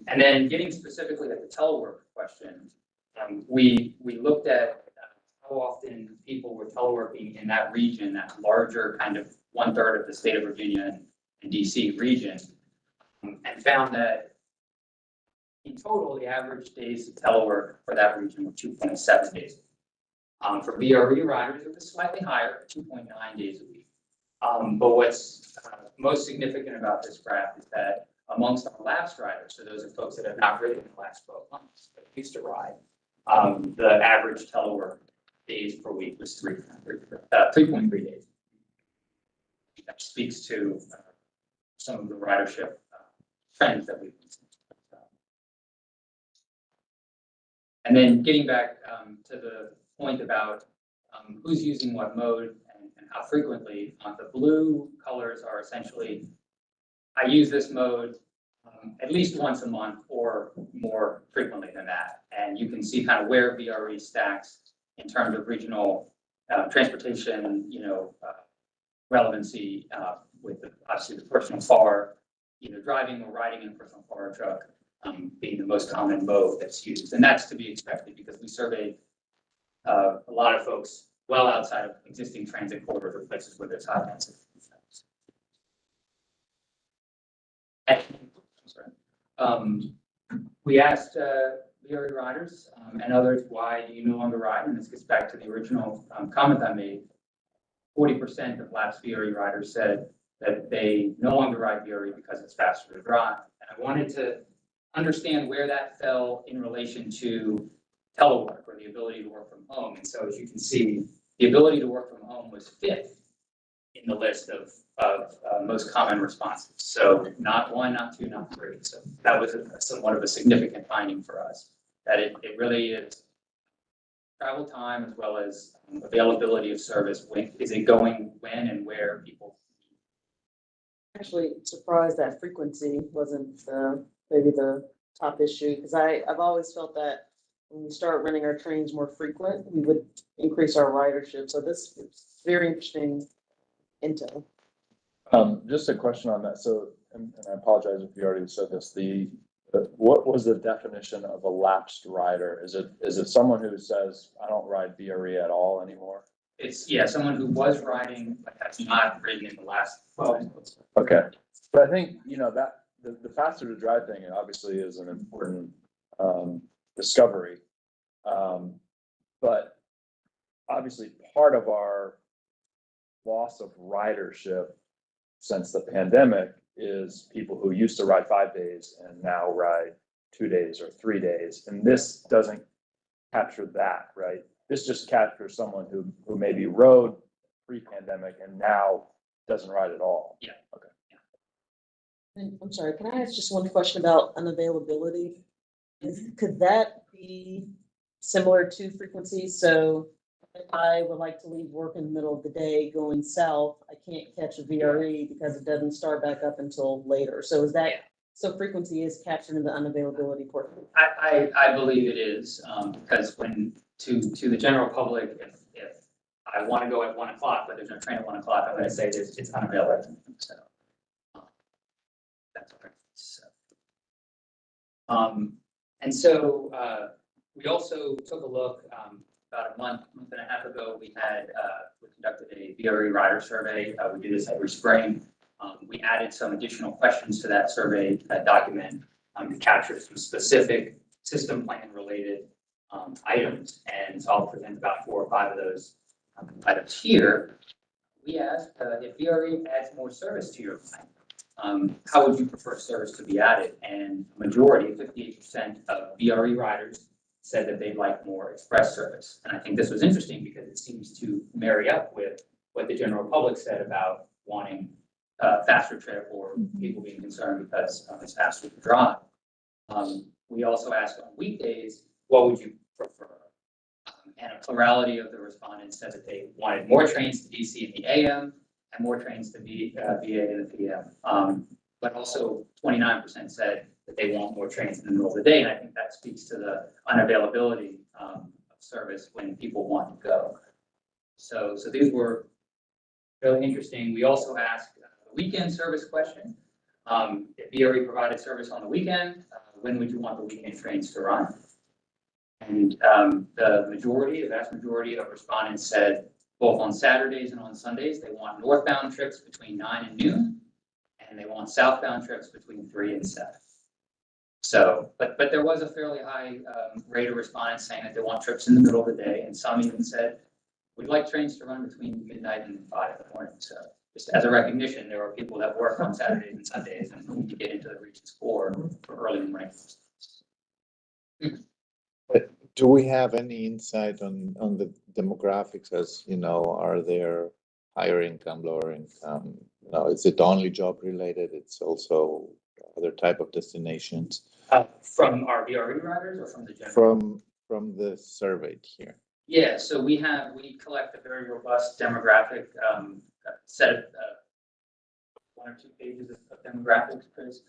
And then getting specifically at the telework question, we looked at how often people were teleworking in that region, that larger kind of 1/3 of the state of Virginia and DC region, and found that in total, the average days of telework for that region were 2.7 days. For VRE riders, it was slightly higher, 2.9 days a week. But what's most significant about this graph is that amongst our lapsed riders, so those are folks that have not ridden in the last 12 months, but used to ride, the average telework days per week was 3.3 days. That speaks to some of the ridership trends that we've seen. And then getting back to the point about who's using what mode and how frequently, the blue colors are essentially, I use this mode at least once a month or more frequently than that. And you can see kind of where VRE stacks in terms of regional transportation, relevancy with obviously the personal car, either driving or riding in a personal car or truck being the most common mode that's used. And that's to be expected because we surveyed a lot of folks well outside of existing transit corridors or places where there's high density. We asked VRE riders and others, why do you no longer ride? And this gets back to the original comment I made. 40% of lapsed VRE riders said that they no longer ride VRE because it's faster to drive. And I wanted to understand where that fell in relation to telework or the ability to work from home. And so as you can see, the ability to work from home was 5th in the list of most common responses. So not 1, not 2, not 3. So that was somewhat of a significant finding for us. that it really is travel time as well as availability of service. When is it going, when and where people. Actually surprised that frequency wasn't maybe the top issue, because I've always felt that when we start running our trains more frequent, we would increase our ridership. So this is very interesting intel. Just a question on that. So, and I apologize if you already said this, what was the definition of a lapsed rider? Is it someone who says, I don't ride VRE at all anymore? It's, yeah, someone who was riding, but has not ridden in the last 12 months. Okay, but I think, that the faster to drive thing obviously is an important, discovery. But obviously part of our loss of ridership since the pandemic is people who used to ride 5 days and now ride 2 days or 3 days. And this doesn't capture that, right? This just captures someone who maybe rode pre-pandemic and now doesn't ride at all. Yeah. Okay. And I'm sorry, can I ask just one question about unavailability? Could that be similar to frequency? So if I would like to leave work in the middle of the day going south, I can't catch a VRE because it doesn't start back up until later. So is that, so frequency is captured in the unavailability portion? I believe it is, because when, to the general public, if I want to go at 1 o'clock, but there's no train at 1 o'clock, I'm going to say it's unavailable. So that's what so. And so we also took a look about a month and a half ago. We conducted a VRE rider survey. We do this every spring. We added some additional questions to that survey document to capture some specific system plan related items. And so I'll present about 4 or 5 of those items here. We asked if VRE adds more service to your line, how would you prefer service to be added? And majority, 58% of VRE riders said that they'd like more express service. And I think this was interesting because it seems to marry up with what the general public said about wanting faster trip or people being concerned because it's faster to drive. We also asked on weekdays, what would you prefer? And a plurality of the respondents said that they wanted more trains to DC in the AM and more trains to VA in the PM. But also 29% said that they want more trains in the middle of the day. And I think that speaks to the unavailability of service when people want to go. So these were really interesting. We also asked the weekend service question. If VRE provided service on the weekend, when would you want the weekend trains to run? And the vast majority of respondents said both on Saturdays and on Sundays, they want northbound trips between 9 and noon, and they want southbound trips between 3 and 7. So, but there was a fairly high rate of respondents saying that they want trips in the middle of the day, and some even said, we'd like trains to run between midnight and 5 in the morning. So just as a recognition, there are people that work on Saturdays and Sundays and need to get into the regions for early morning. Do we have any insight on the demographics as, are there higher income, lower income? Is it only job related? It's also other type of destinations? From our VRE riders or from the general? From the survey here. Yeah, so we collect a very robust demographic set of 1 or 2 pages of demographics, Chris.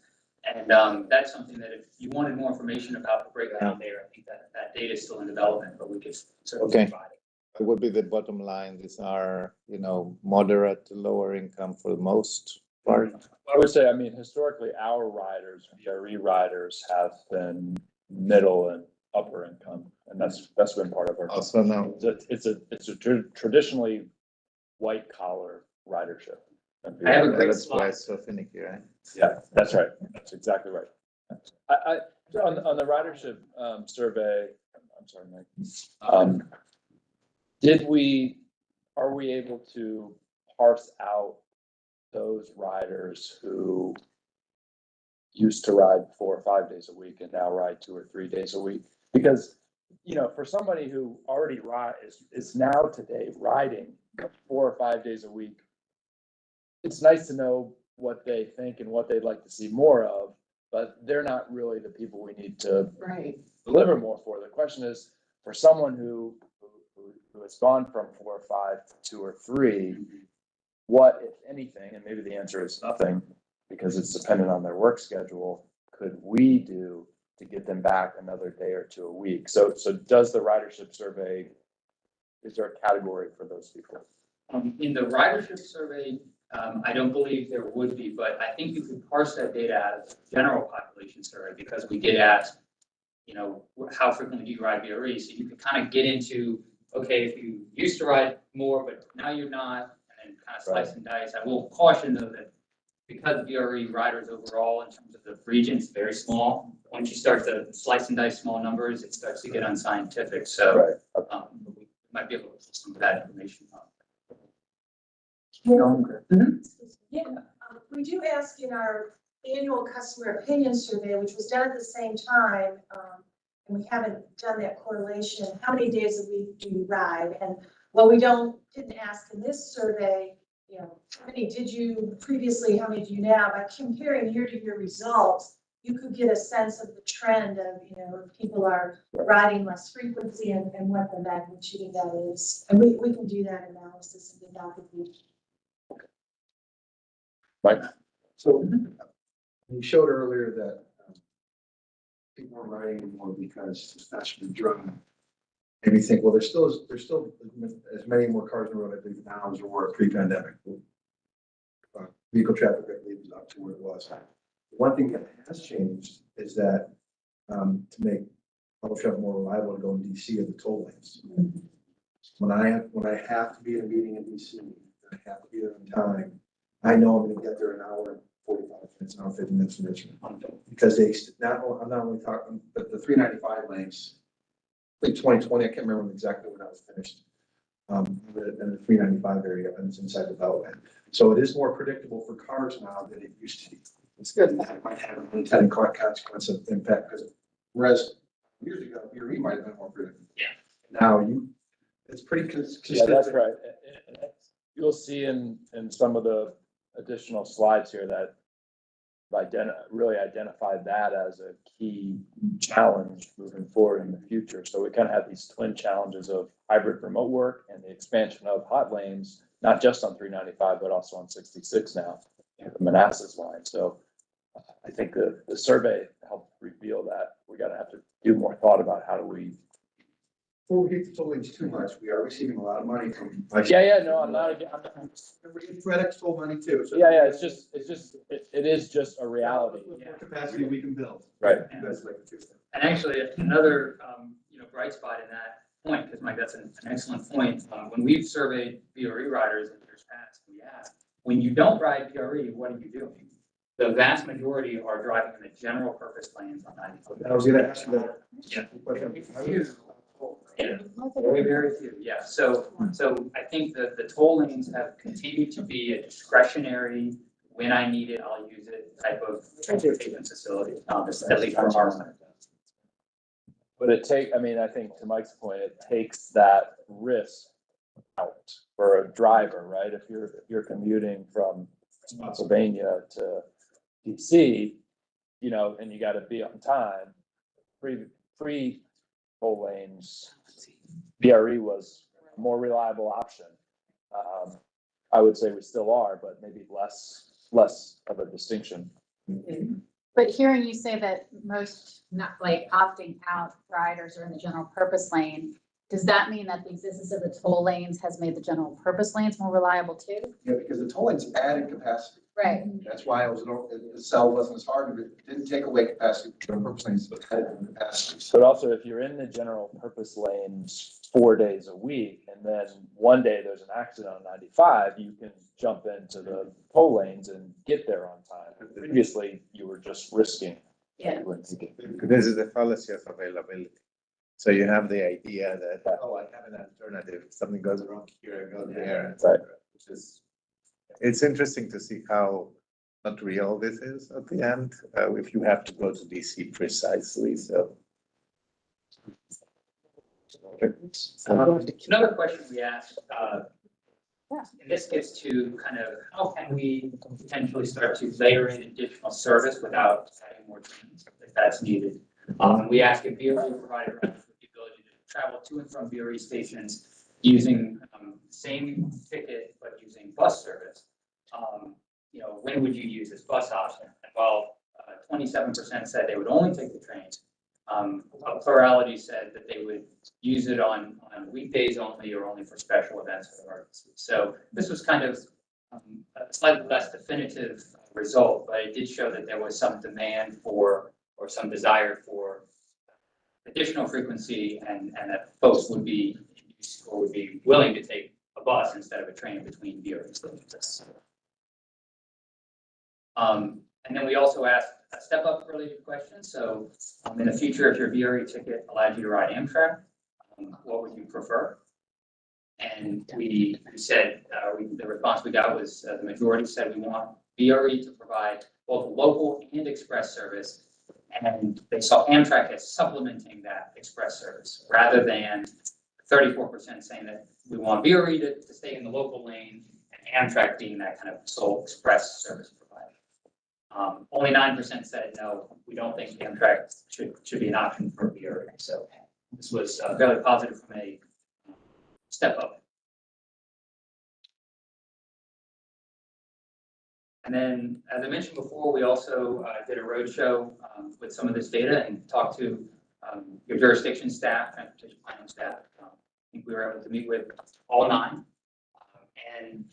And that's something that if you wanted more information about the breakdown there, I think that data is still in development, but we could certainly provide it. It would be the bottom line. These are, moderate to lower income for the most part. I would say, historically, our riders, VRE riders, have been middle and upper income, and that's been part of our. Also, no. It's a traditionally white collar ridership. I have a great That's why slide. it's so finicky, right? Yeah, that's right. That's exactly right. On the ridership survey, I'm sorry, Mike. Are we able to parse out those riders who used to ride 4 or 5 days a week and now ride 2 or 3 days a week? Because, for somebody who already is now today riding 4 or 5 days a week, it's nice to know what they think and what they'd like to see more of. but they're not really the people we need to Right. deliver more for. The question is, for someone who has gone from 4 or 5 to 2 or 3, what, if anything, and maybe the answer is nothing, because it's dependent on their work schedule, could we do to get them back another day or 2 a week? So does the ridership survey, is there a category for those people? In the ridership survey, I don't believe there would be, but I think you could parse that data out of the general population survey, because we did ask, you know, how frequently do you ride VRE? So you could kind of get into, okay, if you used to ride more, but now you're not, and then kind of slice and dice. I will caution though that because VRE riders overall in terms of the region is very small, once you start to slice and dice small numbers, it starts to get unscientific. So we might be able to put some of that information on. Yeah, we do ask in our annual customer opinion survey, which was done at the same time, and we haven't done that correlation, how many days a week do you ride? And while we didn't ask in this survey, you know, how many did you previously, how many do you now? By comparing year-to-year results, you could get a sense of the trend of, you know, if people are riding less frequency and what the magnitude of that is. And we can do that analysis and get back with you. Mike? So you showed earlier that people are riding more because it's faster to drive. And you think, well, there's still as many more cars on the road, I think, now as there were pre-pandemic. Vehicle traffic, I believe, is up to where it was. One thing that has changed is that to make public traffic more reliable to go in DC are the toll lanes. When I have to be at a meeting in DC, I have to be there on time. I know I'm gonna get there an hour and 45 minutes, an hour, 50 minutes from Richmond. Because I'm not only talking, but the 395 lanes, I think 2020, I can't remember exactly when that was finished. In the 395 area, and it's inside the Beltway. So it is more predictable for cars now than it used to be. It's good, and that might have an unintended consequence of impact, because whereas years ago, VRE might have been more predictable. Yeah. Now it's pretty consistent. Yeah, that's right. You'll see in some of the additional slides here that really identified that as a key challenge moving forward in the future. So we kind of have these twin challenges of hybrid remote work and the expansion of hot lanes, not just on 395, but also on 66 now, the Manassas line. So I think the survey helped reveal that we got to have to do more thought about how do we. Before we hit the toll lanes too much, we are receiving a lot of money from. No, I'm not. FedEx toll money too. So It is just a reality. More capacity we can build. Right. You guys like to do that. And actually, another, bright spot in that point, because Mike, that's an excellent point. When we've surveyed VRE riders in years past, we asked, when you don't ride VRE, what are you doing? The vast majority are driving in the general purpose lanes on 95. I was gonna ask you that. Yeah. Yeah, very, very few, yeah. So I think that the toll lanes have continued to be a discretionary, when I need it, I'll use it type of transportation facility, at least from our side. But I think to Mike's point, it takes that risk out for a driver, right? If you're commuting from Pennsylvania to DC, and you gotta be on time, pre toll lanes, VRE was a more reliable option. I would say we still are, but maybe less of a distinction. But hearing you say that most not like opting out riders are in the general purpose lane, does that mean that the existence of the toll lanes has made the general purpose lanes more reliable too? Yeah, because the toll lanes added capacity. Right. That's why the cell wasn't as hard, but it didn't take away capacity. General purpose lanes, but added capacity. But also, if you're in the general purpose lanes 4 days a week, and then one day there's an accident on 95, you can jump into the toll lanes and get there on time. Previously, you were just risking. Yeah. This is the fallacy of availability. So you have the idea that, oh, I have an alternative. If something goes wrong here, I go there, etc. Which is, it's interesting to see how not real this is at the end, if you have to go to DC precisely. So. Another question we asked And this gets to kind of how can we potentially start to layer in additional service without adding more trains if that's needed. We ask if VRE provided riders with the ability to travel to and from VRE stations using same ticket but using bus service. When would you use this bus option? And while 27% said they would only take the train, a plurality said that they would use it on weekdays only or only for special events or emergencies. So this was kind of a slightly less definitive result, but it did show that there was some demand for or some desire for additional frequency and that folks would be or would be willing to take a bus instead of a train between VRE stations. And then we also asked a step-up related question. So in the future, if your VRE ticket allowed you to ride Amtrak, what would you prefer? And we said, the response we got was the majority said we want VRE to provide both local and express service. And they saw Amtrak as supplementing that express service rather than 34% saying that we want VRE to stay in the local lane and Amtrak being that kind of sole express service provider. Only 9% said no, we don't think Amtrak should be an option for VRE. So this was fairly positive from a step up. And then, as I mentioned before, we also did a roadshow with some of this data and talked to your jurisdiction staff, transportation planning staff. I think we were able to meet with all 9 and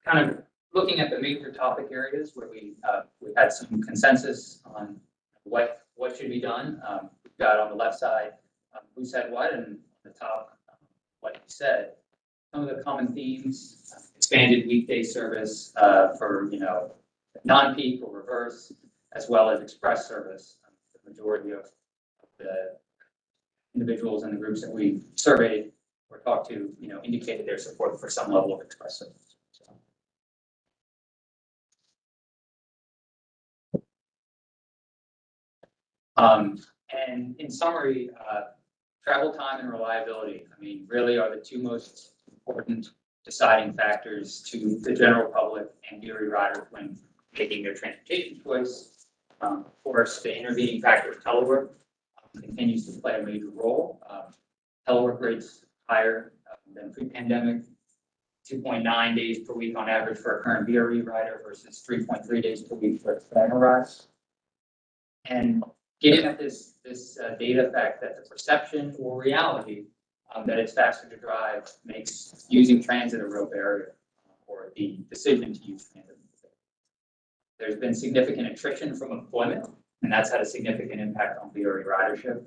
kind of looking at the major topic areas where we had some consensus on what should be done. We've got on the left side who said what, and on the top what he said. Some of the common themes: expanded weekday service for non-peak or reverse, as well as express service. The majority of the individuals and the groups that we surveyed or talked to, indicated their support for some level of express service. And in summary, travel time and reliability, really are the 2 most important deciding factors to the general public and VRE riders when making their transportation choice. Of course, the intervening factor of telework continues to play a major role. Telework rates higher than pre-pandemic, 2.9 days per week on average for a current VRE rider versus 3.3 days per week for a standard rider. And getting at this data fact that the perception or reality that it's faster to drive makes using transit a real barrier, or the decision to use transit. There's been significant attrition from employment, and that's had a significant impact on VRE ridership.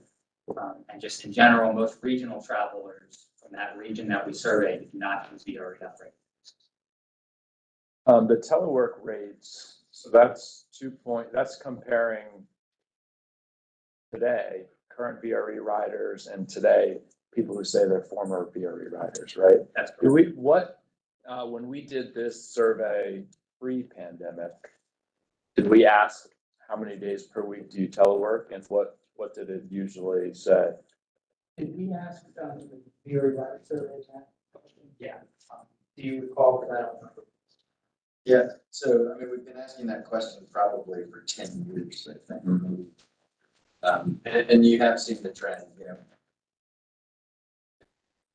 And just in general, most regional travelers from that region that we surveyed do not use VRE outright. The telework rates, so that's that's comparing today, current VRE riders, and today, people who say they're former VRE riders, right? That's correct. When we did this survey pre-pandemic, did we ask how many days per week do you telework, and what did it usually say? Did we ask the VRE rider survey that question? Yeah. Do you recall for that? Yeah, so we've been asking that question probably for 10 years, I think. And you have seen the trend,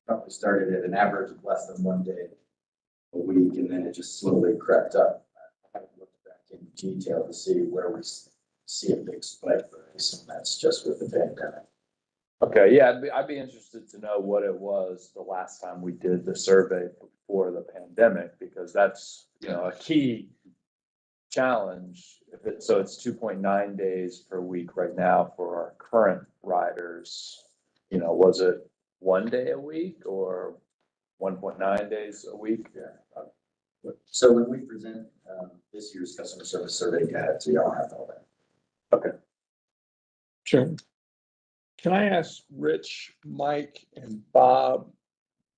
probably started at an average of less than 1 day a week, and then it just slowly crept up. I haven't looked back in detail to see where we see a big spike, but I assume that's just with the pandemic. Okay, yeah, I'd be interested to know what it was the last time we did the survey before the pandemic, because that's, a key challenge. So it's 2.9 days per week right now for our current riders. Was it 1 day a week or 1.9 days a week? Yeah. So when we present this year's customer service survey data, so y'all have all that. Okay. Sure. Can I ask Rich, Mike, and Bob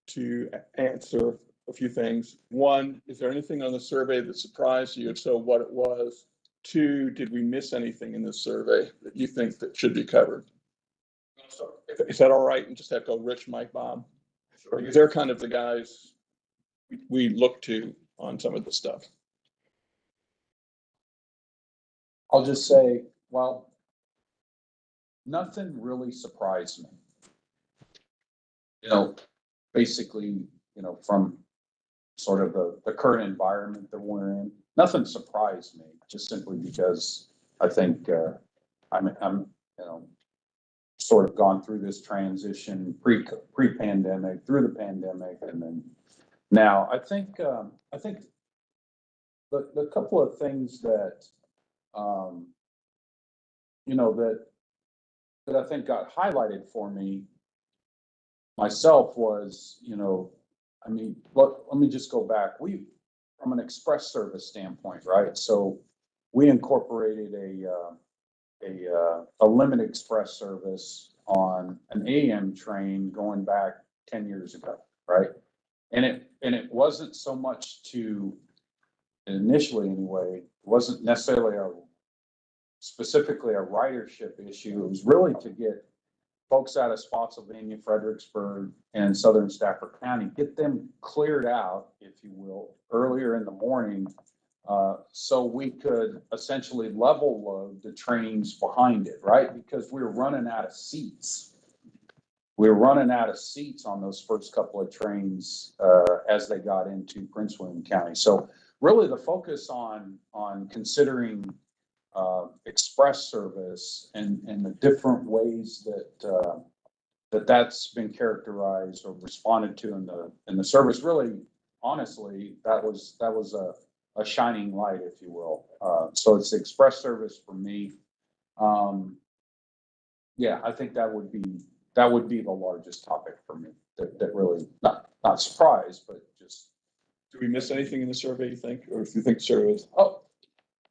to answer a few things? 1, is there anything on the survey that surprised you? If so, what it was? 2, did we miss anything in this survey that you think that should be covered? Is that all right? And just have to go Rich, Mike, Bob? Because they're kind of the guys we look to on some of the stuff. I'll just say, well, nothing really surprised me. You know, basically, you know, from sort of the current environment that we're in, nothing surprised me, just simply because I think, I'm, you know, sort of gone through this transition pre-pandemic, through the pandemic, and then now, I think the couple of things that, you know, that I think got highlighted for me myself was, you know, I mean, let me just go back. From an express service standpoint, right? So we incorporated a limited express service on an AM train going back 10 years ago, right? And it wasn't so much to, initially anyway, it wasn't necessarily specifically a ridership issue. It was really to get folks out of Spotsylvania, Fredericksburg, and Southern Stafford County, get them cleared out, if you will, earlier in the morning, so we could essentially level load the trains behind it, right? Because we were running out of seats. We were running out of seats on those first couple of trains as they got into Prince William County. So really the focus on considering express service and the different ways that's been characterized or responded to in the service, really, honestly, that was a shining light, if you will. So it's the express service for me. Yeah, I think that would be the largest topic for me. That really not surprised, but just. Do we miss anything in the survey, you think, or if you think surveys? Oh,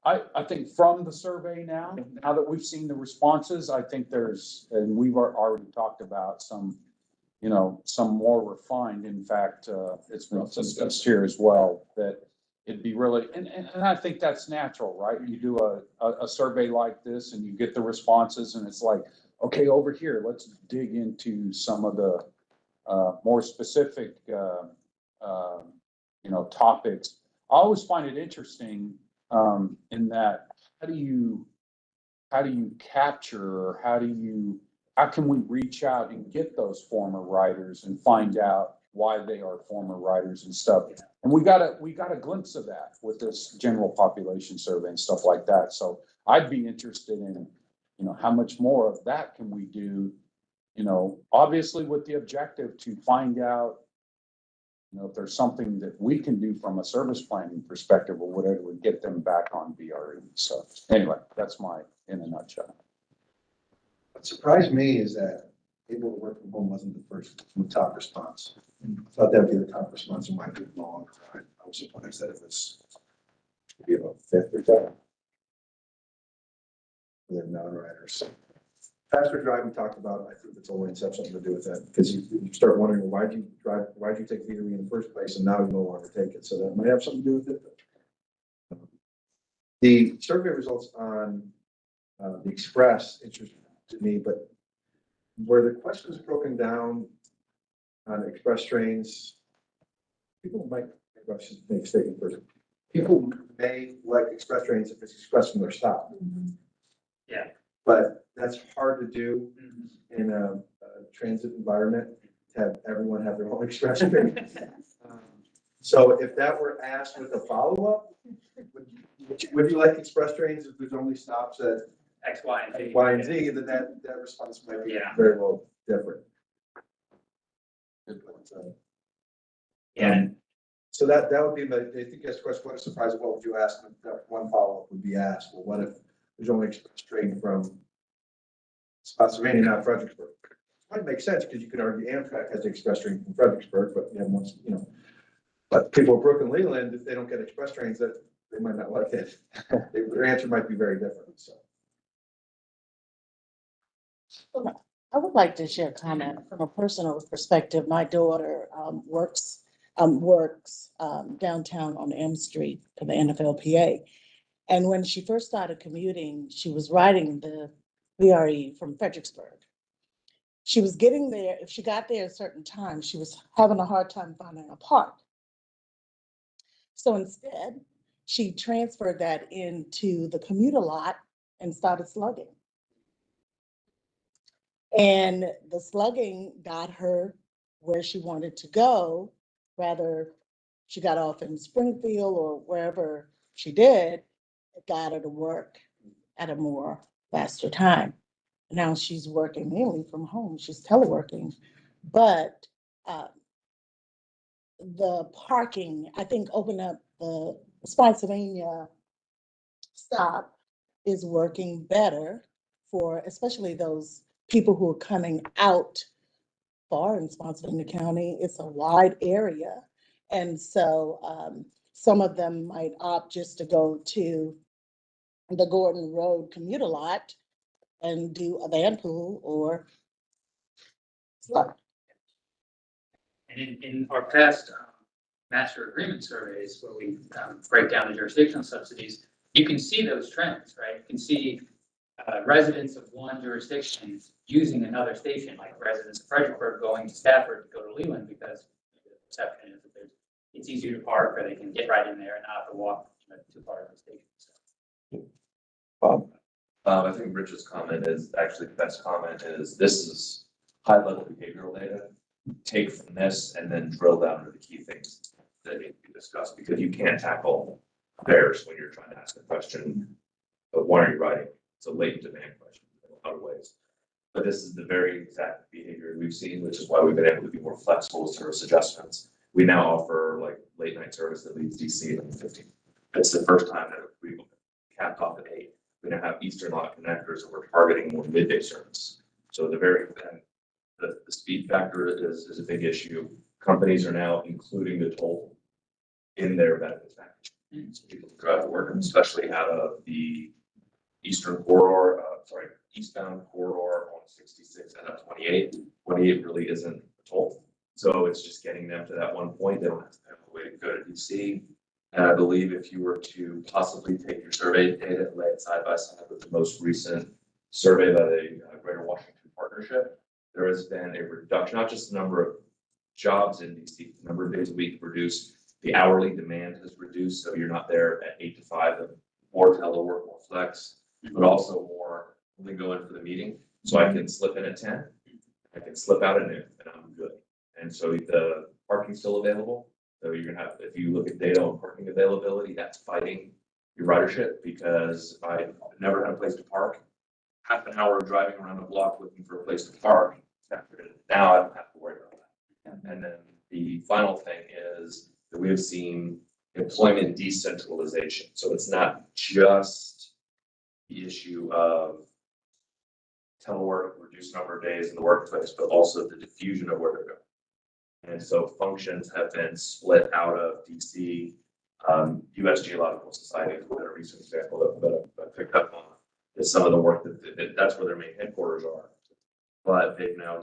I think from the survey now that we've seen the responses, I think and we've already talked about some, you know, some more refined. In fact, it's been discussed here as well, that it'd be really, and I think that's natural, right? You do a survey like this and you get the responses and it's like, okay, over here, let's dig into some of the more specific, you know, topics. I always find it interesting in that how do you capture, or how can we reach out and get those former riders and find out why they are former riders and stuff. And we got a glimpse of that with this general population survey and stuff like that. So I'd be interested in, you know, how much more of that can we do, you know, obviously with the objective to find out, you know, if there's something that we can do from a service planning perspective or whatever would get them back on VRE. So anyway, that's in a nutshell. What surprised me is that able to work from home wasn't the first top response. I thought that'd be the top response in my group long. I was surprised that it was maybe about fifth or top. The non-riders. Faster drive we talked about, I think the toll lanes have something to do with that, because you start wondering, well, why'd you take VRE in the first place, and now you no longer take it, so that might have something to do with it. The survey results on the Express interested me, but where the questions broken down on express trains, people might make a statement first. People may like express trains if it's express from their stop. Yeah. But that's hard to do in a transit environment, to have everyone have their own express train. So if that were asked with a follow-up, would you like express trains if there's only stops at X, Y, and Z. Y and Z, then that response might be very well different. Good point. Yeah. So that would be I think that's the question, what a surprise, what would you ask? That one follow-up would be asked, well, what if there's only express train from Spotsylvania, not Fredericksburg? Might make sense, because you could argue Amtrak has the express train from Fredericksburg, but you know, but people of Brooklyn, Leland, if they don't get express trains, that they might not like it. Their answer might be very different, so. I would like to share a comment from a personal perspective. My daughter works downtown on M Street in the NFLPA. And when she first started commuting, she was riding the VRE from Fredericksburg. She was getting there, if she got there at a certain time, she was having a hard time finding a park. So instead, she transferred that into the commuter lot and started slugging. And the slugging got her where she wanted to go, whether she got off in Springfield or wherever she did, it got her to work at a more faster time. Now she's working mainly from home, she's teleworking, but the parking, I think open up the Spotsylvania stop is working better for especially those people who are coming out far in Spotsylvania County. It's a wide area. And so some of them might opt just to go to the Gordon Road commuter lot and do a Vanpool or slug. And in our past master agreement surveys, where we break down the jurisdictional subsidies, you can see those trends, right? You can see residents of one jurisdiction using another station, like residents of Fredericksburg going to Stafford to go to Leland, because the perception is that it's easier to park, or they can get right in there and not have to walk too far to the station. So. Bob? I think Rich's comment is actually the best comment is this is high level behavioral data. Take from this and then drill down to the key things that need to be discussed, because you can't tackle fares when you're trying to ask a question of why are you riding? It's a latent demand question in a lot of ways. But this is the very exact behavior we've seen, which is why we've been able to be more flexible with service adjustments. We now offer like late night service that leaves DC at 15. It's the first time that we've capped off at 8. We now have Eastern lot connectors and we're targeting more midday service. So the speed factor is a big issue. Companies are now including the toll in their benefits package. So people can drive to work, especially out of the eastern corridor, eastbound corridor on 66 and up 28. 28 really isn't a toll. So it's just getting them to that one point. They don't have to have a way to go to DC. And I believe if you were to possibly take your survey data and lay it side by side with the most recent survey by the Greater Washington Partnership, there has been a reduction, not just the number of jobs in DC, the number of days a week reduced, the hourly demand has reduced, so you're not there at 8 to 5, and more telework, more flex, but also more, only go in for the meeting. So I can slip in at 10, I can slip out at noon, and I'm good. And so the parking's still available. So you're gonna have, if you look at data on parking availability, that's fighting your ridership, because if I never had a place to park, half an hour of driving around the block looking for a place to park, now I don't have to worry about that. And then the final thing is that we have seen employment decentralization. So it's not just the issue of telework, reduced number of days in the workplace, but also the diffusion of where they're going. And so functions have been split out of DC. US Geological Society is a recent example that I picked up on. Is some of the work that's where their main headquarters are. But they've now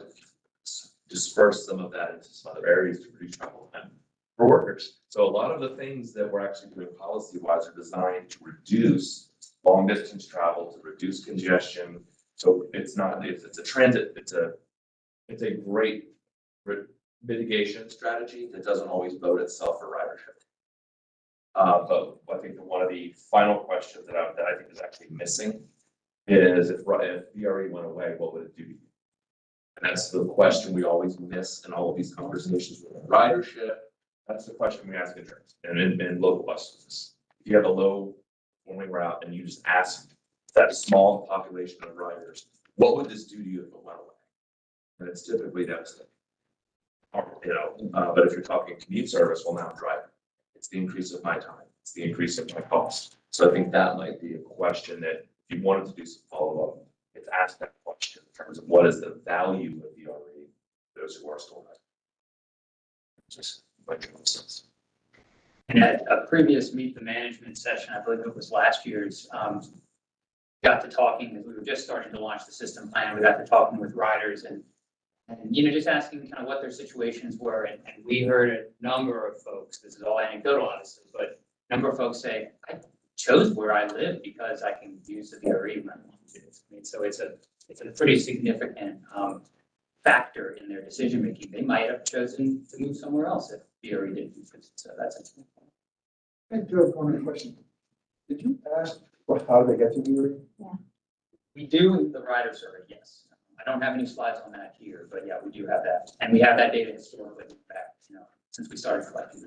dispersed some of that into some other areas to reduce travel time for workers. So a lot of the things that we're actually doing policy-wise are designed to reduce long distance travel, to reduce congestion. So it's a transit, it's a great mitigation strategy that doesn't always vote itself for ridership. But I think that one of the final questions that I think is actually missing is if VRE went away, what would it do? And that's the question we always miss in all of these conversations with ridership. That's the question we ask insurance and in local buses. If you have a low performing route and you just ask that small population of riders, what would this do to you if it went away? And it's typically devastating. But if you're talking commute service, well, now I'm driving. It's the increase of my time. It's the increase of my cost. So I think that might be a question that if you wanted to do some follow-up, it's ask that question in terms of what is the value of VRE, those who are still riding. Just like sense. And at a previous Meet the Management session, I believe it was last year's, got to talking, as we were just starting to launch the system plan, we got to talking with riders and just asking kind of what their situations were. And we heard a number of folks, this is all anecdotal obviously, but a number of folks say, I chose where I live because I can use the VRE when I want to. I mean, so it's a pretty significant factor in their decision making. They might have chosen to move somewhere else if VRE didn't exist. So that's it. Hey, Joe, one other question. Did you ask how they get to VRE? We do the rider survey, yes. I don't have any slides on that here, but yeah, we do have that. And we have that data historically back, since we started collecting.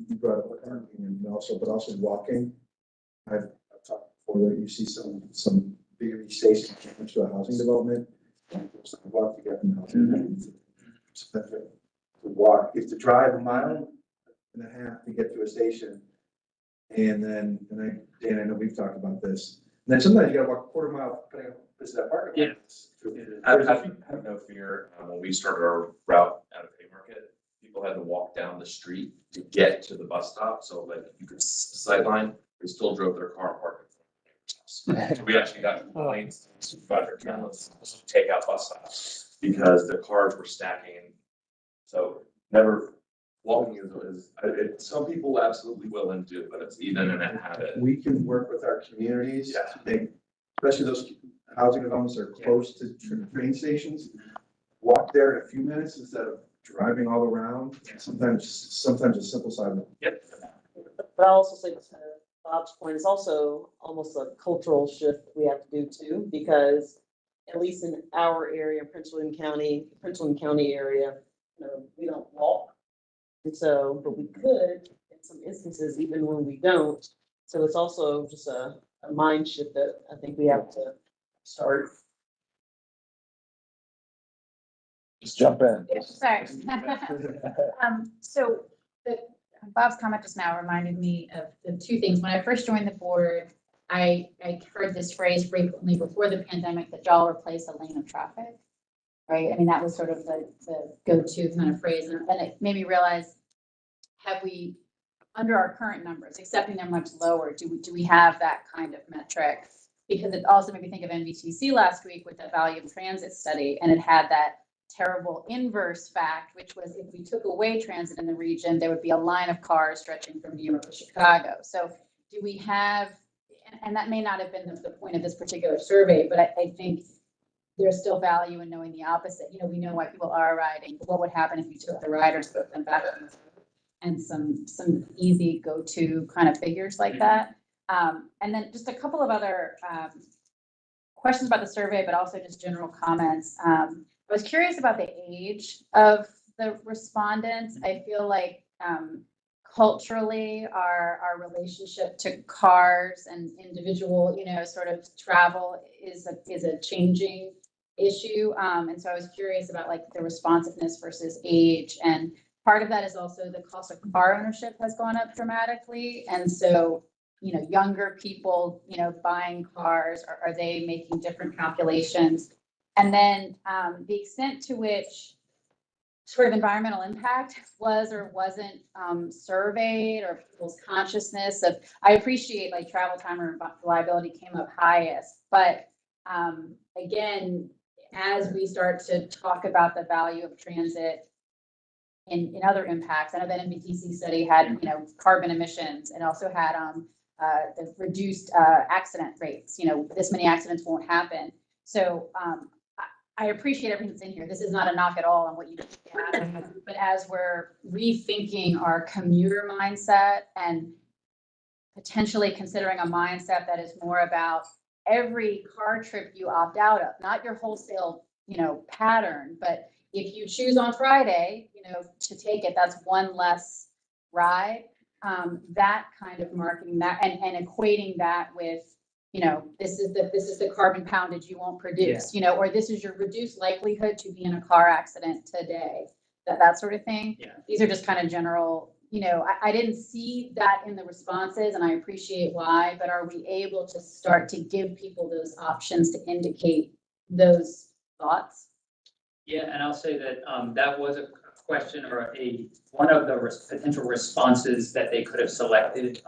You brought up and also, but also walking. I've talked before that you see some VRE stations next to a housing development. Walk to get from housing. To walk, if to drive a mile and a half to get to a station. And then, Dan, I know we've talked about this. And then sometimes you gotta walk a quarter mile, depending on this is that parking lot. I have no fear. When we started our route out of Haymarket, people had to walk down the street to get to the bus stop. So like you could sightline, they still drove their car and parked in front of the neighbor's house. So we actually got complaints to Supervisor Cameron's to take out bus stops because the cars were stacking. So never, walking is some people absolutely will and do, but it's even in a habit. We can work with our communities. To make, especially those housing developments that are close to train stations. Walk there in a few minutes instead of driving all around. Sometimes a simple sidewalk. Yep. But I'll also say, to Bob's point, it's also almost a cultural shift we have to do too, because at least in our area, Prince William County area, we don't walk. And so, but we could in some instances, even when we don't. So it's also just a mind shift that I think we have to start. Just jump in. Sorry. So Bob's comment just now reminded me of the two things. When I first joined the board, I heard this phrase frequently before the pandemic that y'all replace a lane of traffic. Right? I mean, that was sort of the go-to kind of phrase. And it made me realize, have we, under our current numbers, accepting they're much lower, do we have that kind of metric? Because it also made me think of NBTC last week with the value of transit study, and it had that terrible inverse fact, which was if we took away transit in the region, there would be a line of cars stretching from New York to Chicago. So do we have, and that may not have been the point of this particular survey, but I think there's still value in knowing the opposite. We know why people are riding, but what would happen if you took the riders, put them back on the road, and some easy go-to kind of figures like that. And then just a couple of other questions about the survey, but also just general comments. I was curious about the age of the respondents. I feel like culturally our relationship to cars and individual, sort of travel is a changing issue. And so I was curious about like the responsiveness versus age. And part of that is also the cost of car ownership has gone up dramatically. And so, younger people, buying cars, are they making different calculations? And then the extent to which sort of environmental impact was or wasn't surveyed, or people's consciousness of, I appreciate like travel time or reliability came up highest, but again, as we start to talk about the value of transit in other impacts, I know that NBTC study had, carbon emissions, and also had the reduced accident rates, this many accidents won't happen. So I appreciate everything that's in here. This is not a knock at all on what you do, but as we're rethinking our commuter mindset and potentially considering a mindset that is more about every car trip you opt out of, not your wholesale, pattern, but if you choose on Friday, to take it, that's one less ride. That kind of marketing that and equating that with, this is the carbon poundage you won't produce, or this is your reduced likelihood to be in a car accident today, that sort of thing. Yeah. These are just kind of general, I didn't see that in the responses, and I appreciate why, but are we able to start to give people those options to indicate those thoughts? Yeah, and I'll say that that was a question or one of the potential responses that they could have selected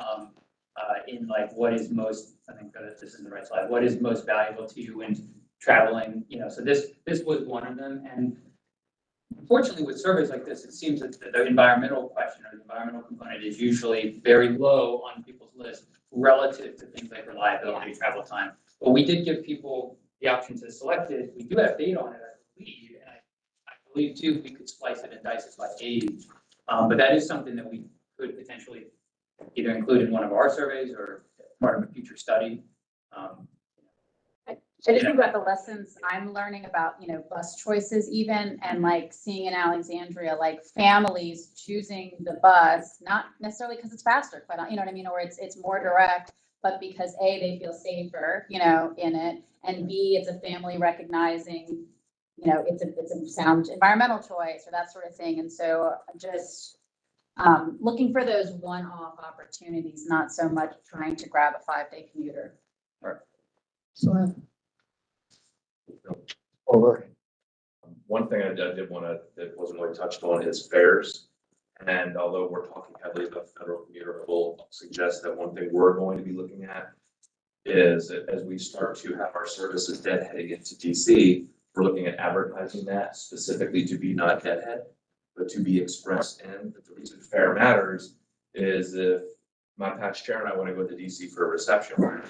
in like what is most, I think that this is the right slide, what is most valuable to you in traveling, so this was one of them. And unfortunately with surveys like this, it seems that the environmental question or the environmental component is usually very low on people's list relative to things like reliability, travel time. But we did give people the option to select it. We do have data on it, I believe, and I believe too, we could splice it and dice it by age. But that is something that we could potentially either included in one of our surveys or part of a future study. I just think about the lessons I'm learning about, bus choices even, and like seeing in Alexandria, like families choosing the bus, not necessarily because it's faster, but you know what I mean, or it's more direct, but because A, they feel safer, in it, and B, it's a family recognizing, it's a sound environmental choice or that sort of thing. And so just looking for those one-off opportunities, not so much trying to grab a 5-day commuter. So, Over. One thing I did want to, that wasn't really touched on is fares. And although we're talking heavily about federal commuter, I will suggest that one thing we're going to be looking at is that as we start to have our services deadheading into DC, we're looking at advertising that specifically to be not deadhead, but to be expressed in. But the reason fare matters is if my past chair and I want to go to DC for a reception, or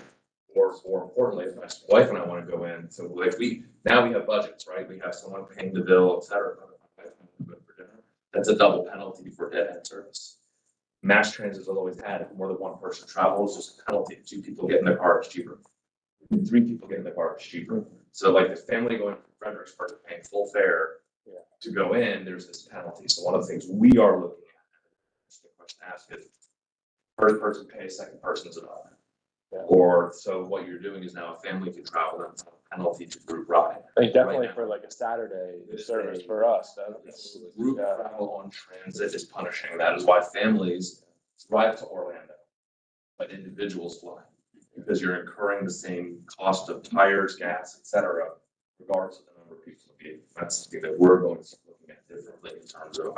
more importantly, if my wife and I want to go in, so like now we have budgets, right? We have someone paying the bill, et cetera. That's a double penalty for deadhead service. Mass transit has always had, if more than one person travels, just a penalty. If 2 people get in their car, it's cheaper. If 3 people get in the car, it's cheaper. So like the family going from Fredericksburg paying full fare to go in, there's this penalty. So one of the things we are looking at, the question asked is, first person pays, second person's about it. Or so what you're doing is now a family can travel and penalty to group ride. I think definitely for like a Saturday service for us. Group travel on transit is punishing. That is why families drive to Orlando, but individuals fly. Because you're incurring the same cost of tires, gas, et cetera, regardless of the number of people. That's something that we're going to be looking at differently in terms of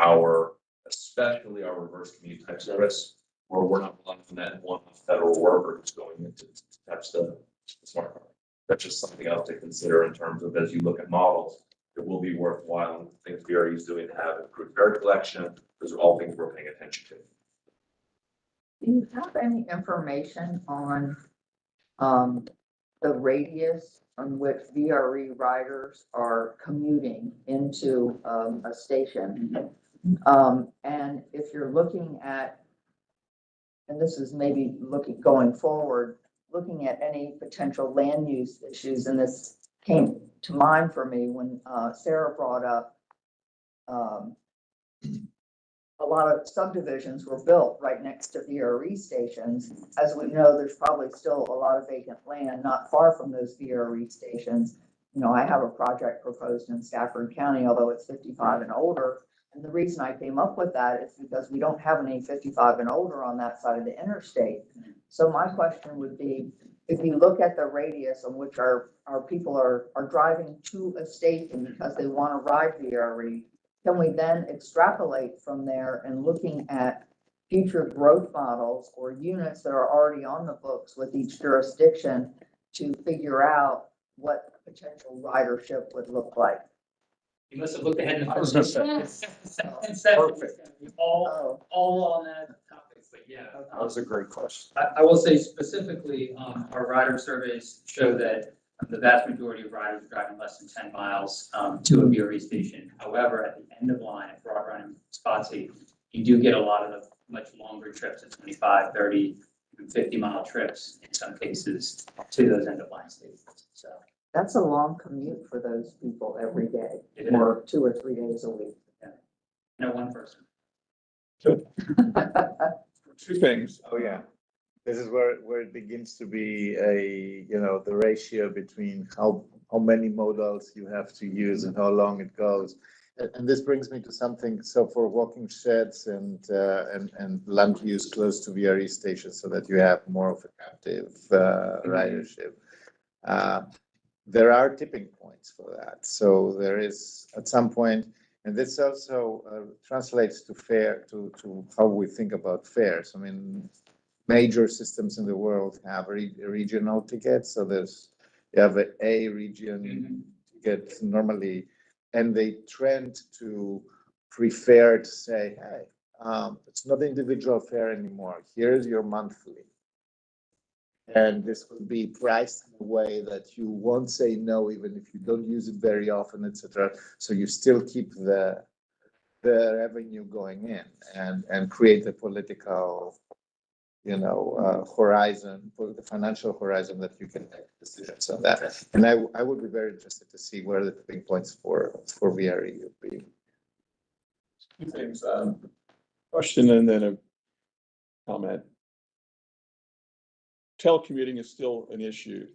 especially our reverse commute type service, where we're not relying on that one federal worker who's going in to touch the smart card. That's just something else to consider in terms of as you look at models, it will be worthwhile and things VRE is doing to have improved fare collection. Those are all things we're paying attention to. Do you have any information on the radius on which VRE riders are commuting into a station? And if you're looking at, and this is maybe going forward, looking at any potential land use issues, and this came to mind for me when Sarah brought up a lot of subdivisions were built right next to VRE stations. As we know, there's probably still a lot of vacant land not far from those VRE stations. I have a project proposed in Stafford County, although it's 55 and older. And the reason I came up with that is because we don't have any 55 and older on that side of the interstate. So my question would be, if you look at the radius on which our people are driving to a station because they want to ride VRE, can we then extrapolate from there and looking at future growth models or units that are already on the books with each jurisdiction to figure out what potential ridership would look like? You must have looked ahead in the. I was gonna say. Perfect. All on that topic, but yeah. That was a great question. I will say specifically, our rider surveys show that the vast majority of riders are driving less than 10 miles to a VRE station. However, at the end of line, at Broad Run and Spotsy, you do get a lot of the much longer trips of 25, 30, even 50-mile trips in some cases to those end of line stations. So that's a long commute for those people every day, or 2 or 3 days a week. Yeah. No one person. Two things. Oh, yeah. This is where it begins to be the ratio between how many modals you have to use and how long it goes. And this brings me to something, so for walking sheds and land use close to VRE stations so that you have more of a captive ridership. There are tipping points for that. So there is at some point, and this also translates to fare, to how we think about fares. I mean, major systems in the world have regional tickets. So you have a region ticket normally, and they trend to prefer to say, hey, it's not individual fare anymore. Here's your monthly. And this will be priced in a way that you won't say no, even if you don't use it very often, etc. So you still keep the revenue going in and create a political horizon, for the financial horizon that you can make decisions on that. And I would be very interested to see where the tipping points for VRE would be. Two things, question and then a comment. Telecommuting is still an issue.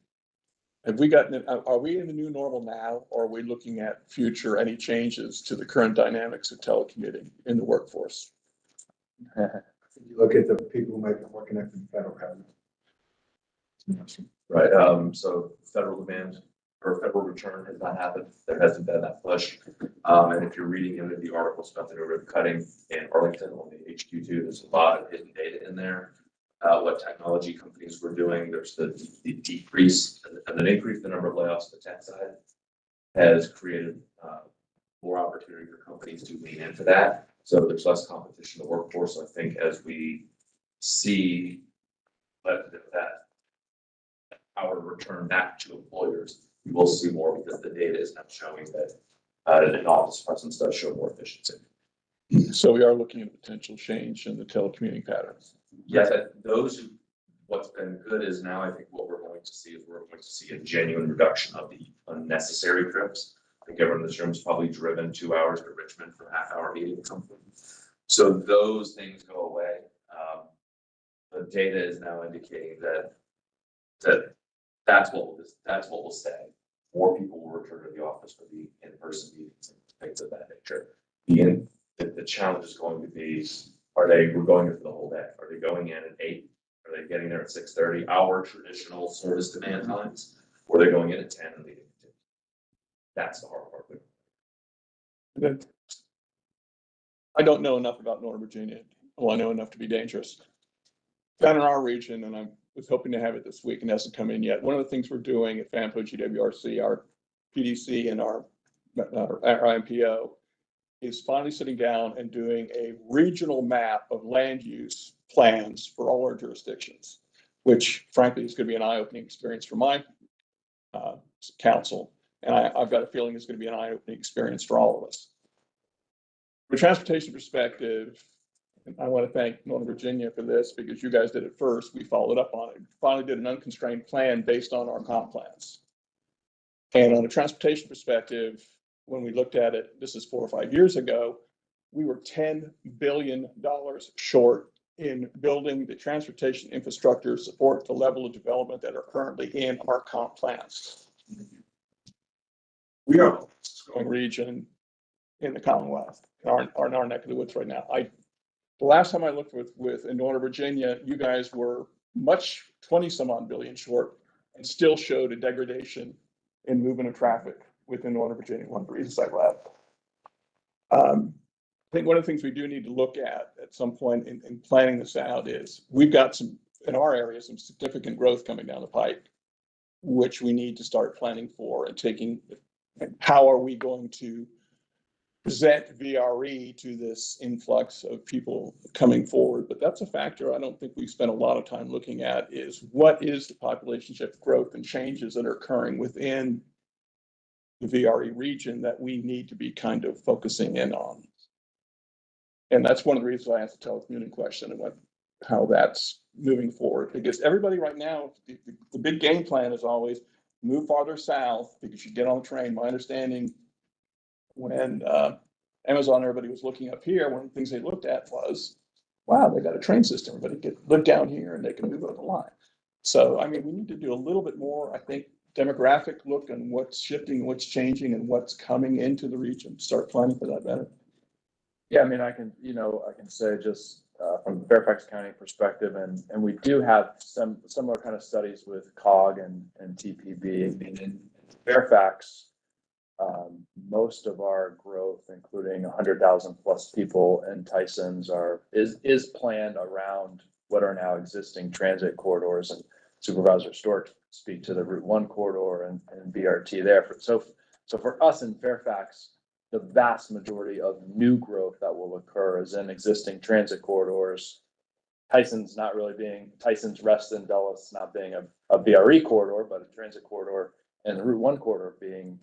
Have we gotten, are we in the new normal now, or are we looking at future, any changes to the current dynamics of telecommuting in the workforce? You look at the people who might be more connected to federal government. Right, so federal demand or federal return has not happened. There hasn't been that push. And if you're reading into the articles about the new ribbon cutting in Arlington on the HQ2, there's a lot of hidden data in there. What technology companies were doing, there's the decrease and the increase in the number of layoffs on the tech side has created more opportunity for companies to lean into that. So there's less competition in the workforce. I think as we see that our return back to employers, we will see more because the data is now showing that an office presence does show more efficiency. So we are looking at a potential change in the telecommuting patterns. Yes, what's been good is now I think what we're going to see is we're going to see a genuine reduction of the unnecessary trips. I think everyone in this room has probably driven 2 hours to Richmond for a half-hour meeting or something. So those things go away. The data is now indicating that's what will stay. More people will return to the office for the in-person meetings and things of that nature. The challenge is going to be, we're going in for the whole day. Are they going in at 8? Are they getting there at 6:30? Our traditional service demand times, or are they going in at 10 and leaving at 2? That's the hard part. I don't know enough about Northern Virginia. Well, I know enough to be dangerous. Down in our region, and I was hoping to have it this week and hasn't come in yet. One of the things we're doing at FAMPO GWRC, our PDC and our IMPO, is finally sitting down and doing a regional map of land use plans for all our jurisdictions, which frankly is going to be an eye-opening experience for my council. And I've got a feeling it's going to be an eye-opening experience for all of us. From a transportation perspective, I want to thank Northern Virginia for this because you guys did it first. We followed up on it. Finally did an unconstrained plan based on our comp plans. And on a transportation perspective, when we looked at it, this is 4 or 5 years ago, we were $10 billion short in building the transportation infrastructure support the level of development that are currently in our comp plans. We are the fastest growing region in the Commonwealth, in our neck of the woods right now. The last time I looked with in Northern Virginia, you guys were much 20 some odd billion short and still showed a degradation in movement of traffic within Northern Virginia, one of the reasons I left. I think one of the things we do need to look at some point in planning this out is we've got in our area, some significant growth coming down the pipe, which we need to start planning for and how are we going to present VRE to this influx of people coming forward. But that's a factor I don't think we've spent a lot of time looking at is what is the population shift growth and changes that are occurring within the VRE region that we need to be kind of focusing in on. And that's one of the reasons I asked the telecommuting question and how that's moving forward. Because everybody right now, the big game plan is always move farther south because you get on the train. My understanding when Amazon, everybody was looking up here, one of the things they looked at was, wow, they got a train system. Everybody can live down here and they can move over the line. So, I mean, we need to do a little bit more, I think, demographic look on what's shifting, what's changing, and what's coming into the region. Start planning for that better. Yeah, I mean, I can say just from the Fairfax County perspective, and we do have some similar kind of studies with COG and TPB. In Fairfax, most of our growth, including 100,000 plus people in Tyson's, is planned around what are now existing transit corridors. And Supervisor Stork speak to the Route 1 corridor and BRT there. So for us in Fairfax, the vast majority of new growth that will occur is in existing transit corridors. Tyson's Rest and Dulles not being a VRE corridor, but a transit corridor, and the Route 1 corridor being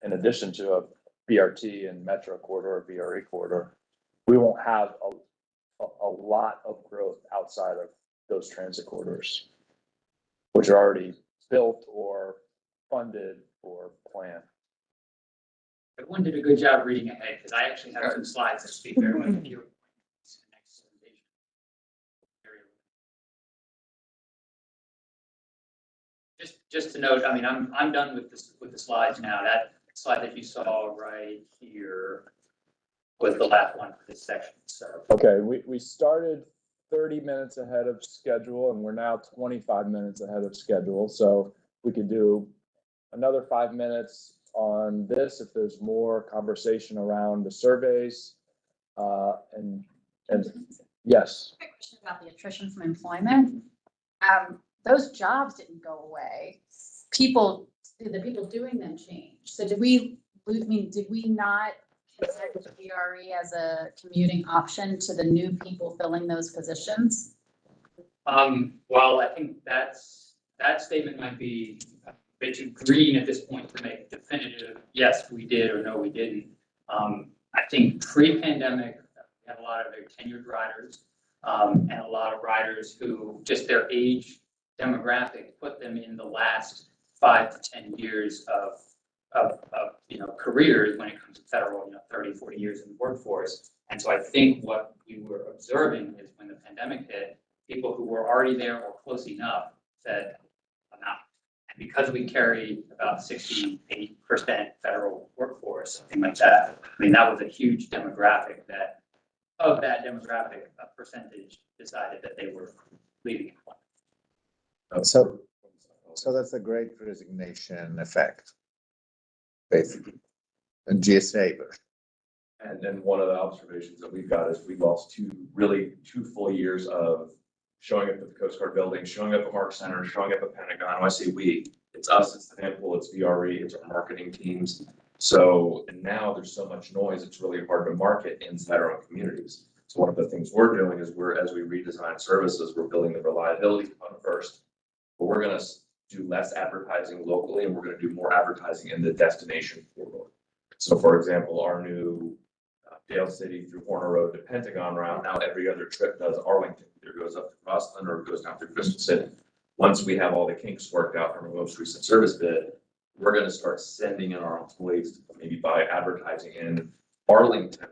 in addition to a BRT and Metro corridor, VRE corridor. We won't have a lot of growth outside of those transit corridors, which are already built or funded or planned. Everyone did a good job reading ahead, because I actually have some slides that speak very much to your point. Just to note, I mean, I'm done with this, with the slides now. That slide that you saw right here was the last one for this section, so. Okay, we started 30 minutes ahead of schedule and we're now 25 minutes ahead of schedule. So we could do another 5 minutes on this if there's more conversation around the surveys. And yes. Quick question about the attrition from employment. Those jobs didn't go away. The people doing them changed. So did we not consider VRE as a commuting option to the new people filling those positions? Well, I think that statement might be a bit too green at this point to make definitive, yes, we did, or no, we didn't. I think pre-pandemic, we had a lot of very tenured riders, and a lot of riders who just their age demographic put them in the last 5 to 10 years of careers when it comes to federal, 30, 40 years in the workforce. And so I think what we were observing is when the pandemic hit, people who were already there or close enough said, I'm not. And because we carry about 68% federal workforce, something like that, I mean, that was a huge demographic that, of that demographic, a percentage decided that they were leaving employment. So that's a great resignation effect, basically, and GSA. And then one of the observations that we've got is we lost two full years of showing up at the Coast Guard building, showing up at Mark Center, showing up at Pentagon. When I say we, it's us, it's the handful, it's VRE, it's our marketing teams. So, and now there's so much noise, it's really hard to market inside our own communities. So one of the things we're doing is as we redesign services, we're building the reliability component first. But we're going to do less advertising locally, and we're going to do more advertising in the destination corridor. So, for example, our new Dale City through Horner Road to Pentagon route, now every other trip does Arlington, either goes up to Roslyn or it goes down through Crystal City. Once we have all the kinks worked out from our most recent service bid, we're going to start sending in our employees maybe by advertising in Arlington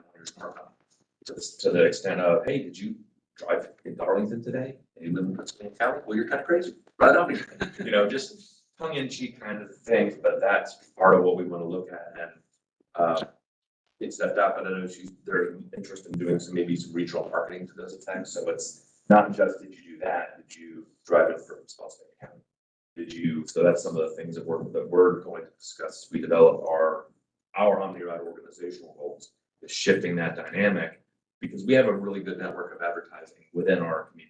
to the extent of, hey, did you drive into Arlington today? And you live in Pennsylvania County? Well, you're kind of crazy. Right on here. Just tongue-in-cheek kind of things, but that's part of what we want to look at. And it's that, but I know they're interested in doing some regional marketing to those effects. So it's not just, did you do that? Did you drive it from Pennsylvania County? So that's some of the things that we're going to discuss as we develop our OmniRide organizational goals, is shifting that dynamic, because we have a really good network of advertising within our communities.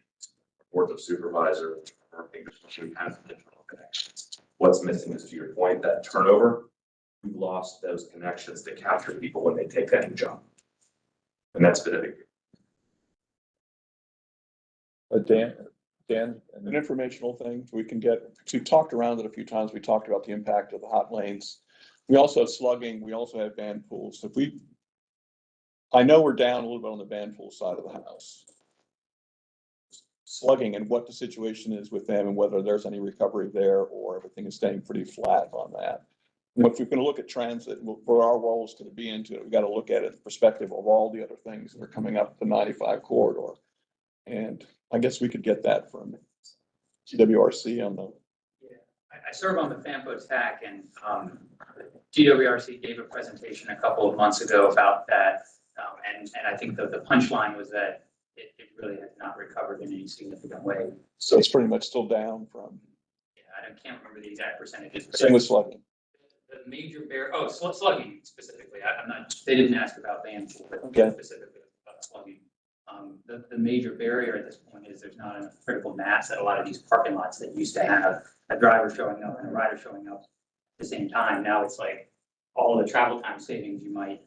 Boards of supervisors, especially kind of internal connections. What's missing is, to your point, that turnover. We've lost those connections to capture people when they take that new job. And that's been a big Dan? An informational thing we can get, we've talked around it a few times. We talked about the impact of the hot lanes. We also have slugging. We also have band pools. I know we're down a little bit on the band pool side of the house. Slugging and what the situation is with them and whether there's any recovery there or everything is staying pretty flat on that. And if we're going to look at transit, where our role is going to be into it, we've got to look at it in the perspective of all the other things that are coming up the 95 corridor. And I guess we could get that from GWRC on the. Yeah, I serve on the FAMPO TAC, and GWRC gave a presentation a couple of months ago about that. And I think the punchline was that it really has not recovered in any significant way. So it's pretty much still down from. Yeah, I can't remember the exact percentages. Same with slugging. The major slugging specifically. I'm not. They didn't ask about band pool, but okay. Specifically about slugging. The major barrier at this point is there's not enough critical mass at a lot of these parking lots that used to have a driver showing up and a rider showing up at the same time. Now it's like all the travel time savings you might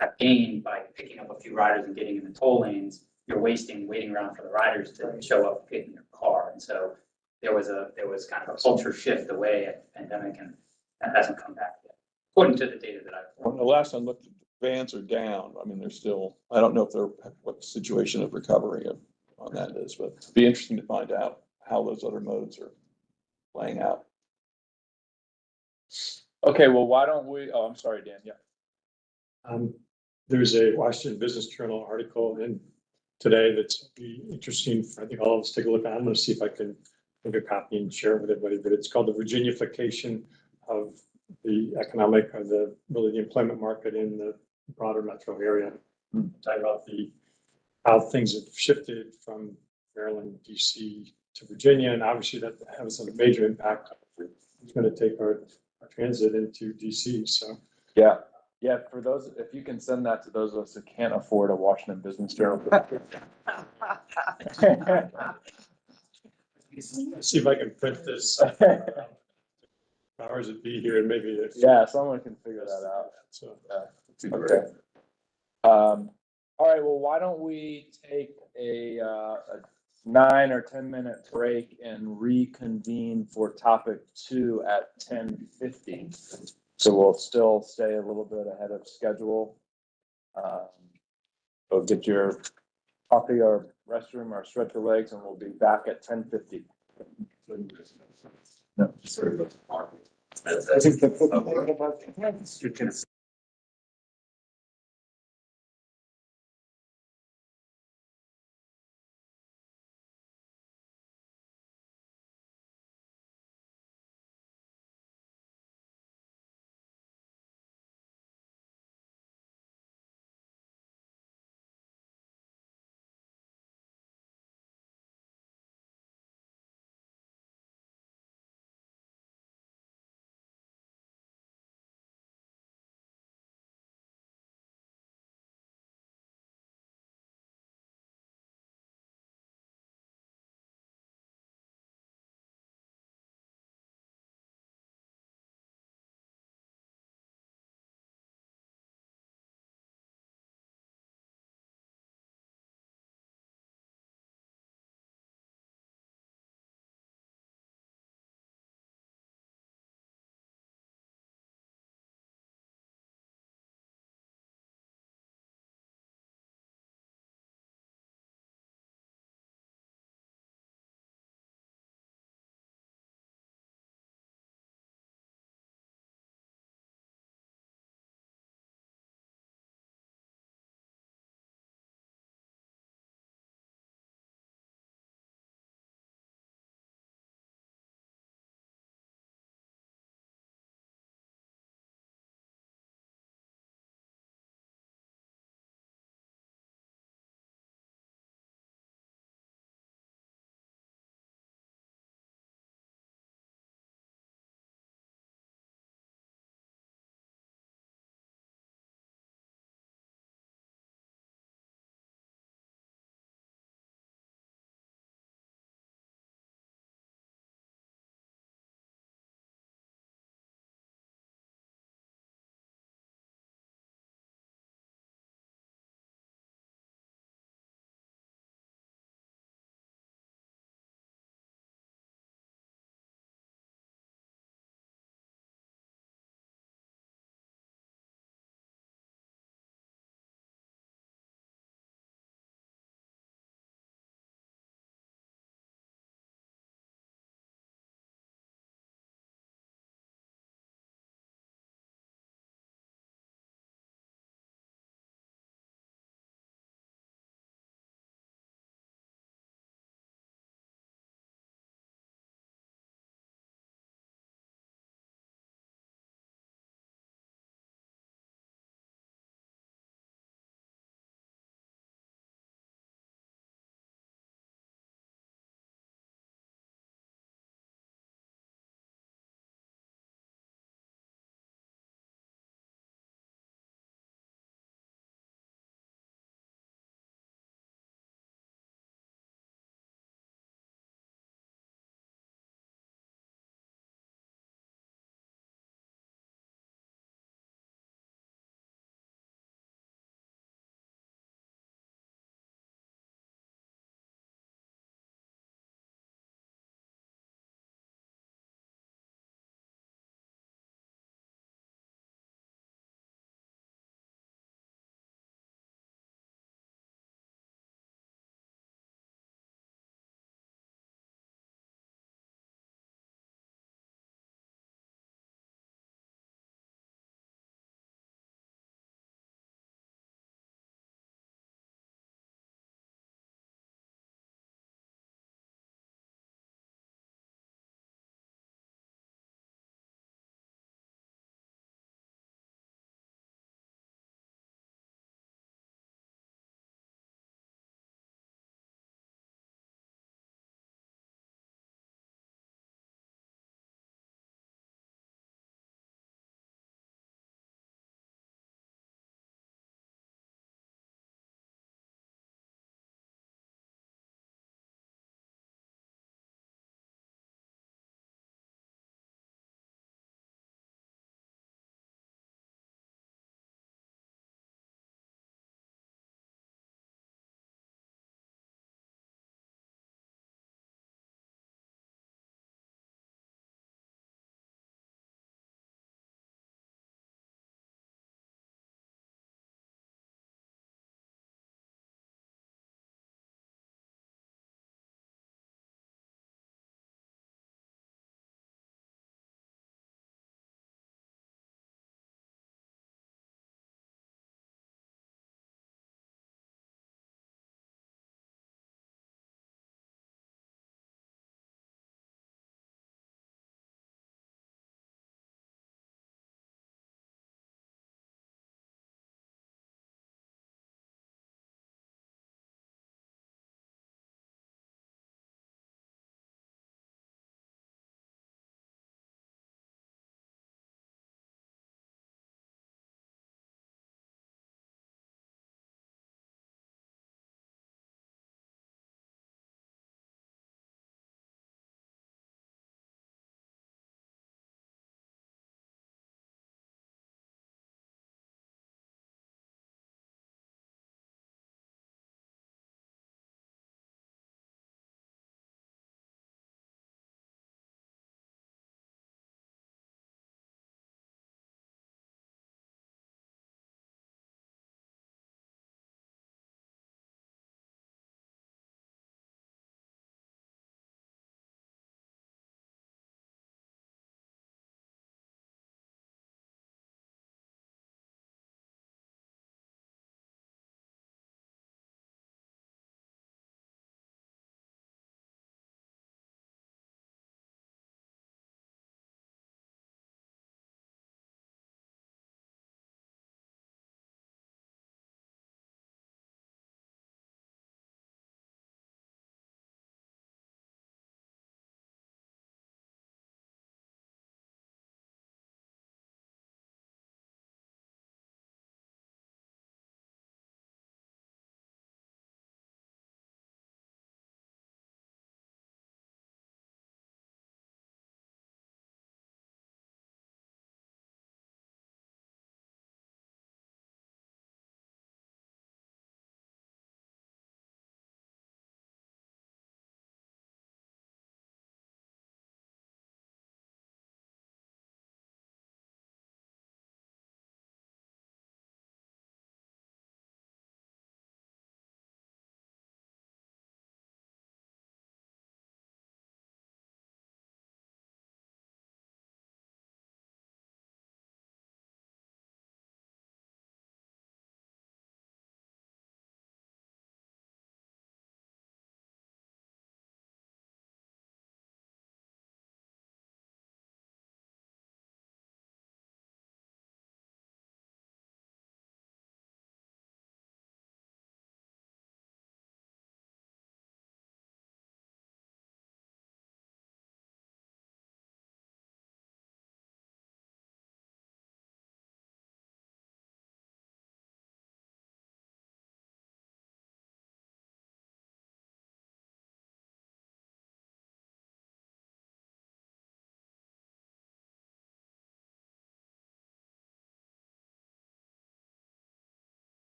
have gained by picking up a few riders and getting in the toll lanes, you're waiting around for the riders to show up and get in their car. And so there was kind of a culture shift away at the pandemic, and that hasn't come back yet, according to the data that I've. Well, the last I looked, vans are down. I mean, they're still. I don't know if they're what the situation of recovery of. on that is, but it'd be interesting to find out how those other modes are playing out. Okay, well, why don't we, oh, I'm sorry, Dan, yeah. There's a Washington Business Journal article in today that's be interesting for, I think, all of us to take a look at. I'm gonna see if I can make a copy and share it with everybody, but it's called The Virginiafication of the Economic, or really the employment market in the broader metro area. Talking about how things have shifted from Maryland, DC to Virginia, and obviously that has a major impact. It's gonna take our transit into DC, so. Yeah, yeah, for those, if you can send that to those of us who can't afford a Washington Business Journal. See if I can print this. Powers that be here, and maybe. Yeah, someone can figure that out. So. Okay. All right, well, why don't we take a 9 or 10 minute break and reconvene for topic 2 at 10:50. So we'll still stay a little bit ahead of schedule. So get your coffee or restroom or stretch your legs, and we'll be back at 10:50. No, sorry. That's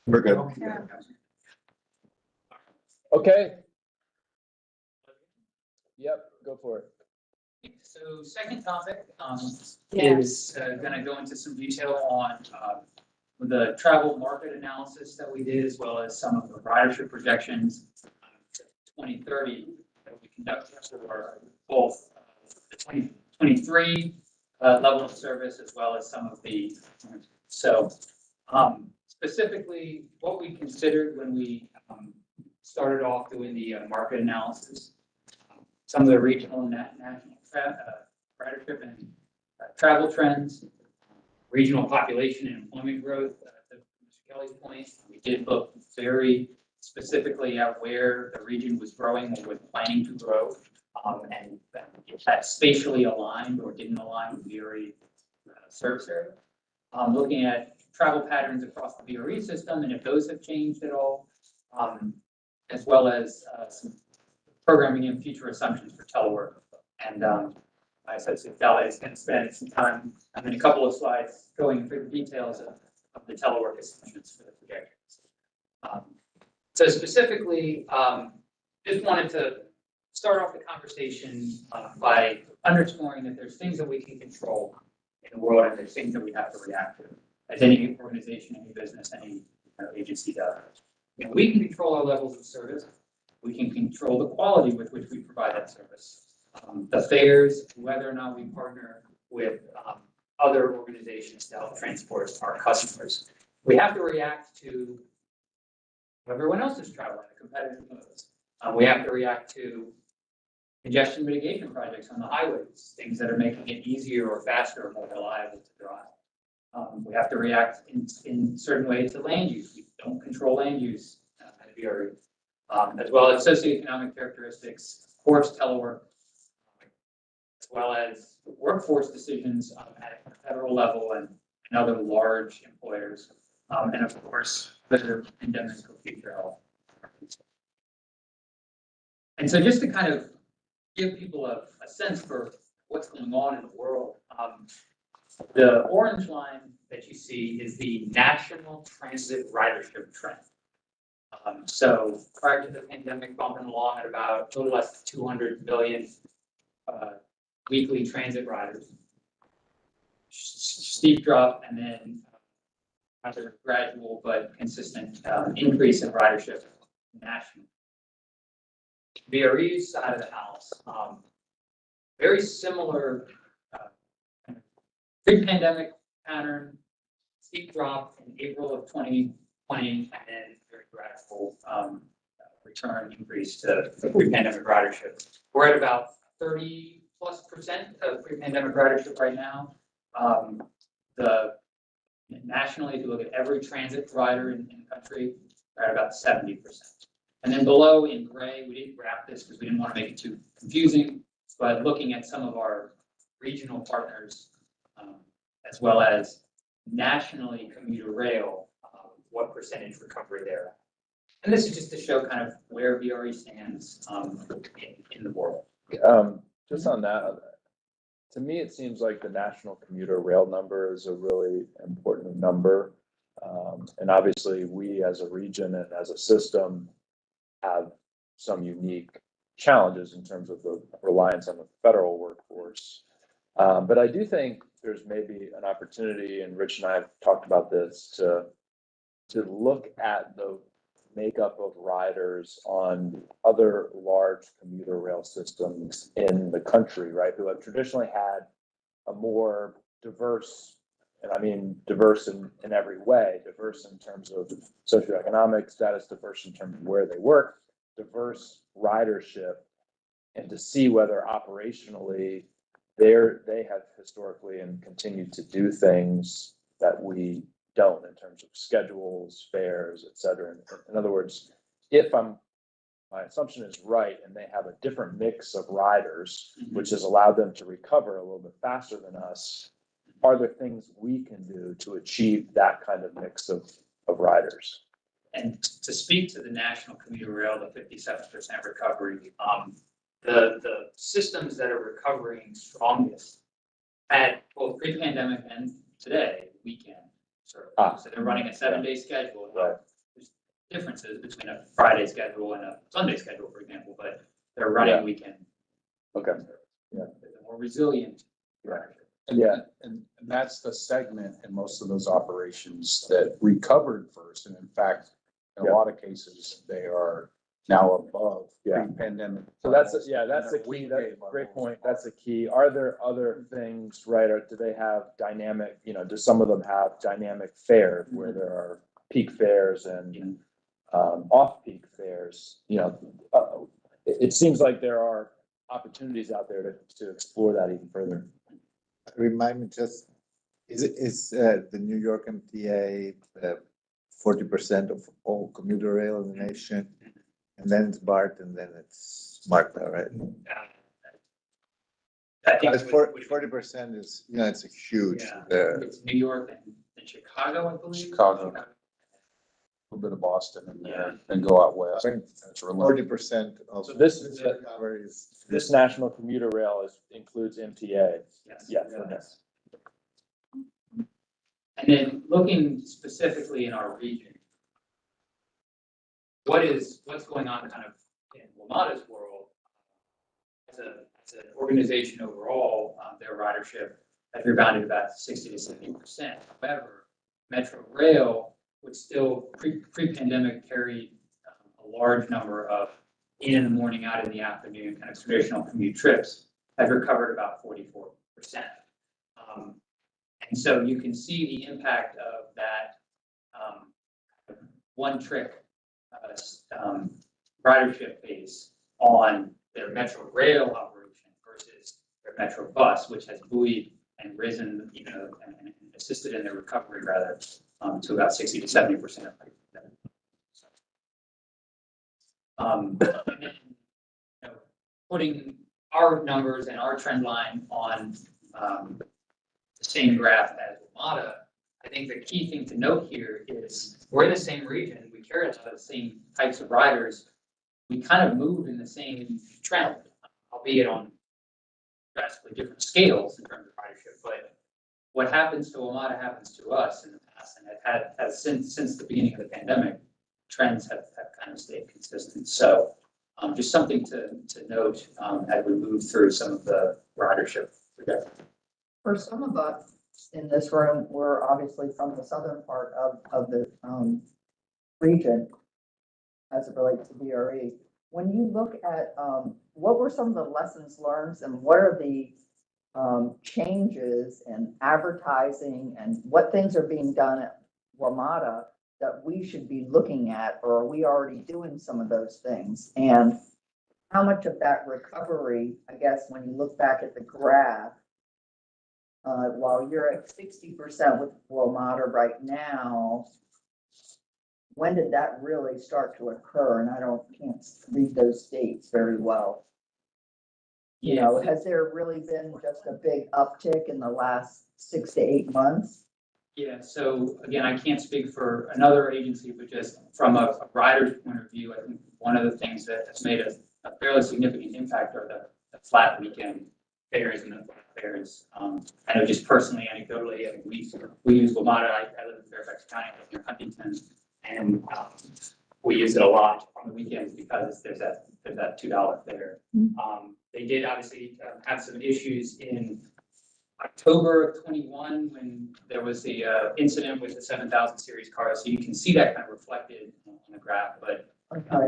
We're good. Okay. Yep, go for it. So second topic is gonna go into some detail on the travel market analysis that we did, as well as some of the ridership projections 2030 that we conducted for both the 2023 level of service, as well as some of the, so specifically what we considered when we started off doing the market analysis, some of the regional and national ridership and travel trends, regional population and employment growth. To Mr. Kelly's point, we did look very specifically at where the region was growing or was planning to grow, and if that spatially aligned or didn't align with VRE service area. Looking at travel patterns across the VRE system and if those have changed at all, as well as some programming and future assumptions for telework. And I said, so Dali is going to spend some time in a couple of slides going through the details of the telework assumptions for the projections. So specifically, just wanted to start off the conversation by underscoring that there's things that we can control in the world and there's things that we have to react to, as any organization, any business, any agency does. You know, we can control our levels of service. We can control the quality with which we provide that service. The fares, whether or not we partner with other organizations to help transport our customers. We have to react to everyone else is traveling, the competitive modes. We have to react to congestion mitigation projects on the highways, things that are making it easier or faster or more reliable to drive. We have to react in certain ways to land use. We don't control land use at VRE. As well as socioeconomic characteristics, of course, telework, as well as workforce decisions at the federal level and other large employers, and of course, the endemic of future health. And so just to kind of give people a sense for what's going on in the world, the orange line that you see is the national transit ridership trend. So prior to the pandemic, bumping along at about a little less than 200 million weekly transit riders. Steep drop and then another gradual but consistent increase in ridership nationally. VRE's side of the house, very similar pre-pandemic pattern, steep drop in April of 2020, and then very gradual return increase to pre-pandemic ridership. We're at about 30+% of pre-pandemic ridership right now. Nationally, if you look at every transit provider in the country, we're at about 70%. And then below in gray, we didn't graph this because we didn't want to make it too confusing, but looking at some of our regional partners, as well as nationally commuter rail, what percentage recovery they're at. And this is just to show kind of where VRE stands in the world. Just on that, to me, it seems like the national commuter rail number is a really important number. And obviously, we as a region and as a system have some unique challenges in terms of the reliance on the federal workforce. But I do think there's maybe an opportunity, and Rich and I have talked about this, to look at the makeup of riders on other large commuter rail systems in the country, right, who have traditionally had a more diverse, and I mean diverse in every way, diverse in terms of socioeconomic status, diverse in terms of where they work, diverse ridership, and to see whether operationally they have historically and continue to do things that we don't in terms of schedules, fares, et cetera. In other words, if my assumption is right and they have a different mix of riders, which has allowed them to recover a little bit faster than us, are there things we can do to achieve that kind of mix of riders? And to speak to the national commuter rail, the 57% recovery, the systems that are recovering strongest at both pre-pandemic and today, weekend. So they're running a 7-day schedule. Right. differences between a Friday schedule and a Sunday schedule, for example, but they're running Yeah. weekend. Okay. Yeah. They're more resilient. And that's the segment in most of those operations that recovered first. And in fact, in a lot of cases, they are now above Yeah. pre-pandemic. So that's, levels, yeah, that's the and key. they're That's way a great above point. That's the key. Are there other things, right? Or do they have dynamic, do some of them have dynamic fares where there are peak fares and off-peak fares? It seems like there are opportunities out there to explore that even further. Remind me just, is the New York MTA 40% of all commuter rail in the nation? And then it's BART and then it's MARTA, right? I think But 40% is, it's a huge. It's New York and Chicago, I believe. Chicago. A little bit of Boston and then go out west. That's 40% of. So this is is this national commuter rail includes MTA. Yes. Yeah. Okay. And then looking specifically in our region, what's going on kind of in WMATA's world as an organization overall, their ridership has rebounded about 60 to 70%. However, Metro Rail, which still pre-pandemic carried a large number of in the morning, out in the afternoon, kind of traditional commute trips, has recovered about 44%. And so you can see the impact of that one trick ridership base on their Metro Rail operation versus their Metro Bus, which has buoyed and risen, and assisted in their recovery rather to about 60 to 70%. And then, putting our numbers and our trend line on the same graph as WMATA, I think the key thing to note here is we're in the same region, we carry a lot of the same types of riders. We kind of move in the same trend, albeit on drastically different scales in terms of ridership. But what happens to WMATA happens to us in the past, and it has since the beginning of the pandemic. Trends have kind of stayed consistent. So just something to note as we move through some of the ridership projections. For some of us in this room, we're obviously from the southern part of the region as it relates to VRE. When you look at what were some of the lessons learned and what are the changes in advertising and what things are being done at WMATA that we should be looking at, or are we already doing some of those things? And how much of that recovery, I guess, when you look back at the graph, while you're at 60% with WMATA right now, when did that really start to occur? And I can't read those dates very well. Has there really been just a big uptick in the last 6 to 8 months? Yeah, so again, I can't speak for another agency, but just from a rider's point of view, I think one of the things that has made a fairly significant impact are the flat weekend fares and the flat fares. I know just personally, anecdotally, I mean, we use WMATA. I live in Fairfax County, I live near Huntington, and we use it a lot on the weekends because there's that $2 fare. They did obviously have some issues in October of 21 when there was the incident with the 7000 series cars. So you can see that kind of reflected on the graph. But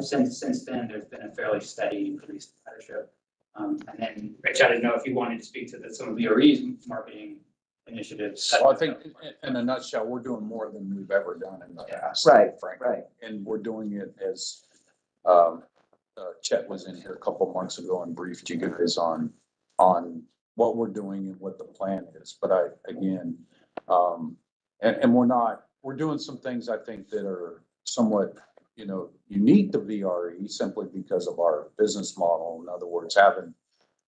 since then, there's been a fairly steady increase in ridership. And then, Rich, I didn't know if you wanted to speak to some of VRE's marketing initiatives. So I think in a nutshell, we're doing more than we've ever done in the past. Right, frankly. right. And we're doing it as Chet was in here a couple of months ago and briefed you guys on what we're doing and what the plan is. But again, we're doing some things I think that are somewhat, unique to VRE simply because of our business model. In other words, having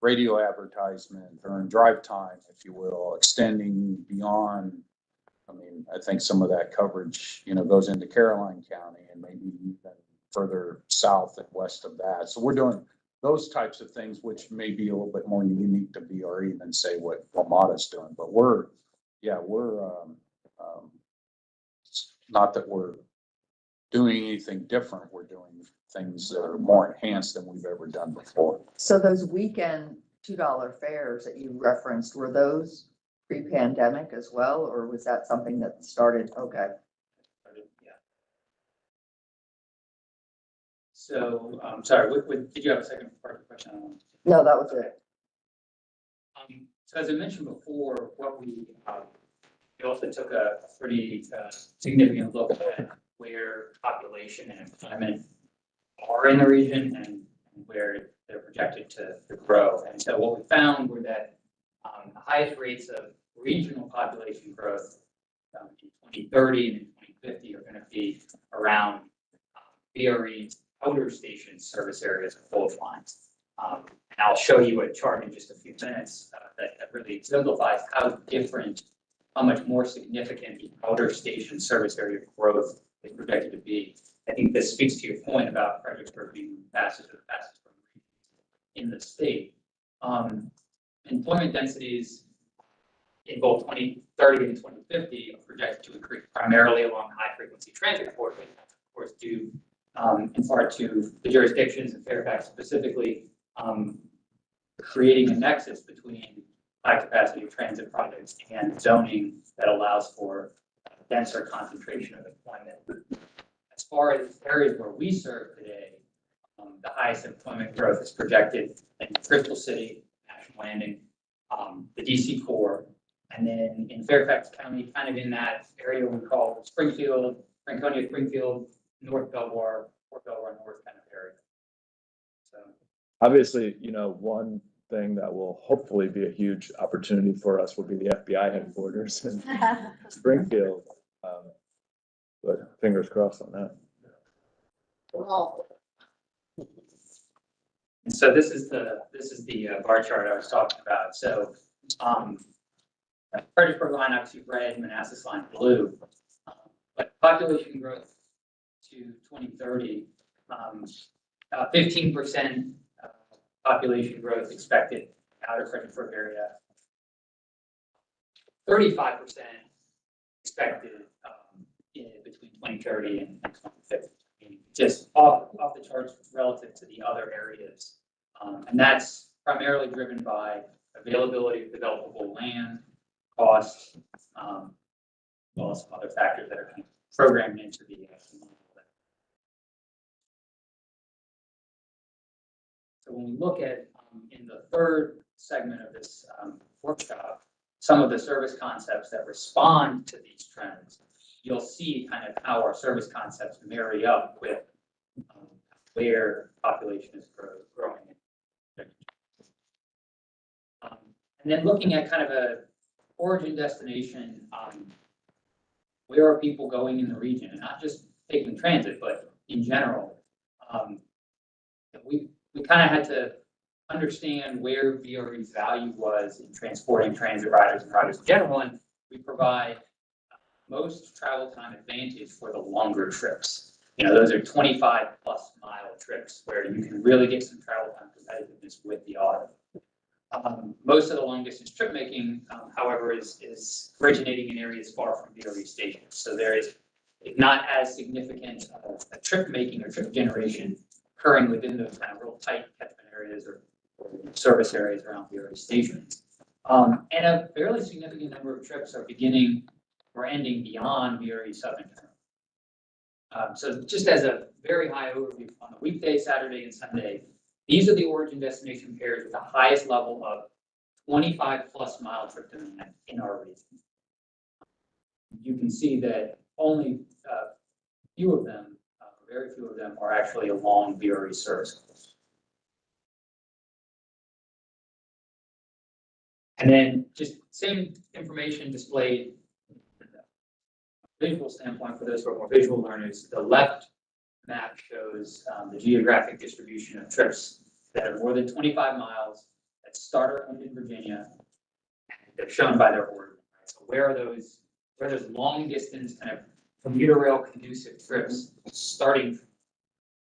radio advertisement during drive time, if you will, extending beyond. I mean, I think some of that coverage, goes into Caroline County and maybe even further south and west of that. So we're doing those types of things, which may be a little bit more unique to VRE than say what WMATA's doing. But we're not that we're doing anything different. We're doing things that are more enhanced than we've ever done before. So those weekend $2 fares that you referenced, were those pre-pandemic as well, or was that something that started? Okay. Yeah. So, sorry, did you have a second part of the question? No, that was it. So as I mentioned before, we also took a pretty significant look at where population and employment are in the region and where they're projected to grow. And so what we found were that the highest rates of regional population growth in 2030 and in 2050 are going to be around VRE outer station service areas of both lines. And I'll show you a chart in just a few minutes that really exemplifies how much more significant the outer station service area growth is projected to be. I think this speaks to your point about Fredericksburg being the fastest in the state. Employment densities in both 2030 and 2050 are projected to increase primarily along high-frequency transit corridors, of course, due in part to the jurisdictions in Fairfax specifically creating a nexus between high-capacity transit projects and zoning that allows for denser concentration of employment. As far as areas where we serve today, the highest employment growth is projected in Crystal City, National Landing, the DC core, and then in Fairfax County, kind of in that area we call Springfield, Franconia, Springfield, North Belvoir, Port Belvoir North kind of area. So obviously, one thing that will hopefully be a huge opportunity for us will be the FBI headquarters in Springfield. But fingers crossed on that. And so this is the bar chart I was talking about. So Fredericksburg line obviously red, Manassas line blue. But population growth to 2030, 15% population growth expected outer Fredericksburg area. 35% expected between 2030 and 2050. Just off the charts relative to the other areas. And that's primarily driven by availability of developable land, cost, well as some other factors that are kind of programmed into the model. So when we look at in the third segment of this workshop, some of the service concepts that respond to these trends, you'll see kind of how our service concepts marry up with where population is growing. And then looking at kind of a origin destination, where are people going in the region, and not just taking transit, but in general. We kind of had to understand where VRE's value was in transporting transit riders and riders in general, and we provide most travel time advantage for the longer trips. Those are 25+ mile trips where you can really get some travel time competitiveness with the auto. Most of the long distance trip making, however, is originating in areas far from VRE stations. So there is not as significant a trip making or trip generation occurring within those kind of real tight catchment areas or service areas around VRE stations. And a fairly significant number of trips are beginning or ending beyond VRE Southern Terminal. So just as a very high overview, on the weekday, Saturday, and Sunday, these are the origin destination pairs with the highest level of 25+ mile trip demand in our region. You can see that only few of them, very few of them, are actually along VRE service course. And then just same information displayed from a visual standpoint for those who are more visual learners. The left map shows the geographic distribution of trips that are more than 25 miles that start or end in Virginia. They're shown by their origin. Right? So where are those long distance kind of commuter rail conducive trips starting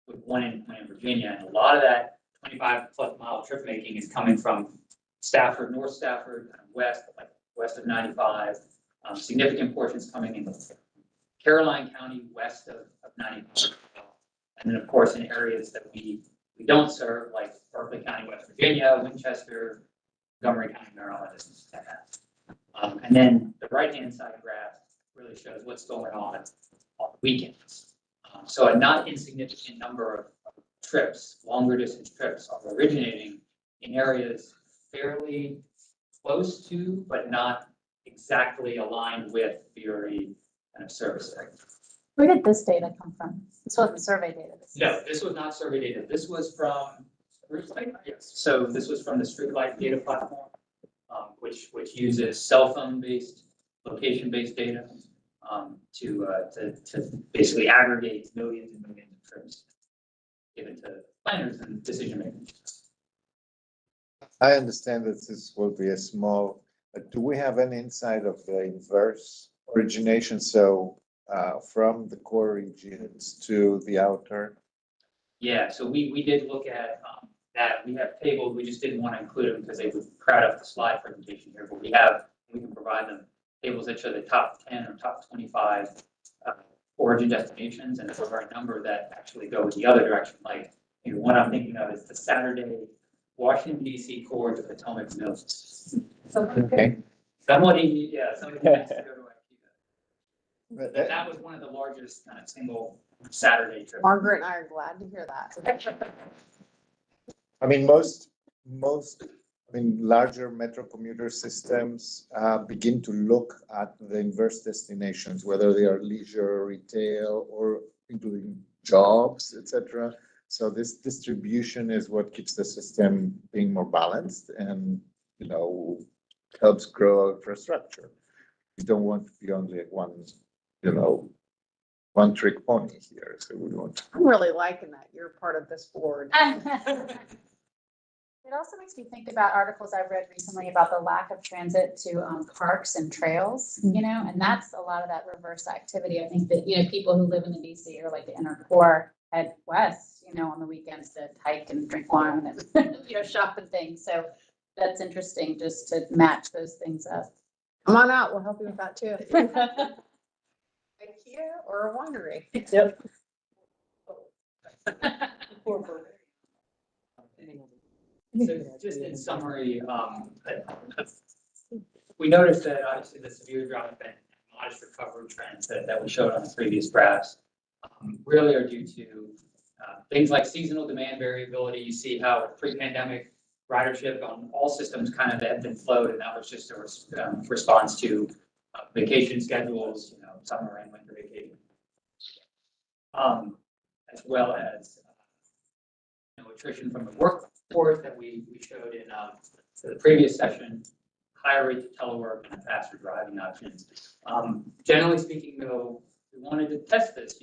with one endpoint in Virginia? And a lot of that 25+ mile trip making is coming from Stafford, North Stafford, kind of west of 95. Significant portions coming in Caroline County west of 95. And then, of course, in areas that we don't serve, like Berkeley County, West Virginia, Winchester, Montgomery County, Maryland, and then the right-hand side graph really shows what's going on weekends. So a not insignificant number of trips, longer distance trips, are originating in areas fairly close to, but not exactly aligned with VRE kind of service area. Where did this data come from? This wasn't survey data. No, this was not survey data. This was from Streetlight. Yes. So this was from the Streetlight data platform, which uses cell phone based, location based data to basically aggregate millions and millions of trips given to planners and decision makers. I understand that this will be a small, do we have any insight of the inverse origination? So from the core regions to the outer? Yeah, so we did look at that. We have tables. We just didn't want to include them because they would crowd up the slide presentation here. But we can provide them tables that show the top 10 or top 25 origin destinations, and there are a number that actually go the other direction. Like one I'm thinking of is the Saturday Washington D.C. core to Potomac Mills. Okay. Somebody needs to go to But that was one of the largest kind of single Saturday trips. Margaret and I are glad to hear that. I mean, larger metro commuter systems begin to look at the inverse destinations, whether they are leisure, retail, or including jobs, etc. So this distribution is what keeps the system being more balanced and, helps grow infrastructure. We don't want to be only one trick pony here. So we want. I'm really liking that. You're part of this board. It also makes me think about articles I've read recently about the lack of transit to parks and trails, and that's a lot of that reverse activity. I think that, people who live in the DC or like the inner core head west, on the weekends to hike and drink wine and, shop and things. So that's interesting just to match those things up. Come on out. We'll help you with that too. IKEA or a winery. Yep. So just in summary, we noticed that obviously the severe drop and modest recovery trends that we showed on the previous graphs really are due to things like seasonal demand variability. You see how pre-pandemic ridership on all systems kind of ebbed and flowed, and that was just a response to vacation schedules, summer and winter vacation, as well as attrition from the workforce that we showed in the previous session, higher rates of telework and faster driving options. Generally speaking, though, we wanted to test this.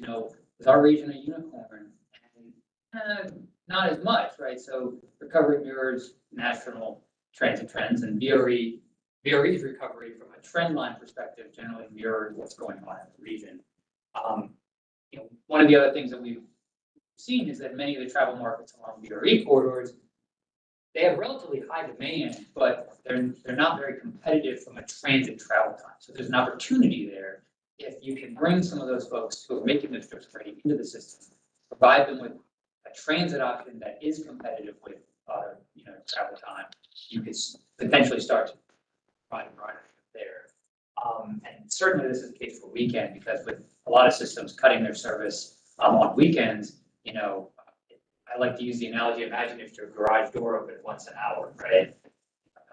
Is our region a unicorn? And not as much, right? So recovery mirrors national transit trends, and VRE's recovery from a trend line perspective generally mirrors what's going on in the region. One of the other things that we've seen is that many of the travel markets along VRE corridors, they have relatively high demand, but they're not very competitive from a transit travel time. So there's an opportunity there if you can bring some of those folks who are making those trips straight into the system, provide them with a transit option that is competitive with other travel time. You could potentially start to provide a ridership there. And certainly this is the case for weekend, because with a lot of systems cutting their service on weekends, I like to use the analogy, imagine if your garage door opened once an hour, right?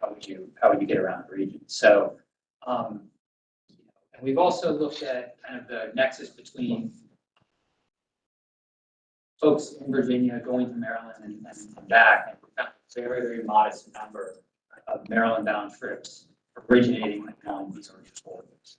How would you get around the region? So, and we've also looked at kind of the nexus between folks in Virginia going to Maryland and back, and we found a very, very modest number of Maryland-bound trips originating on these corridors.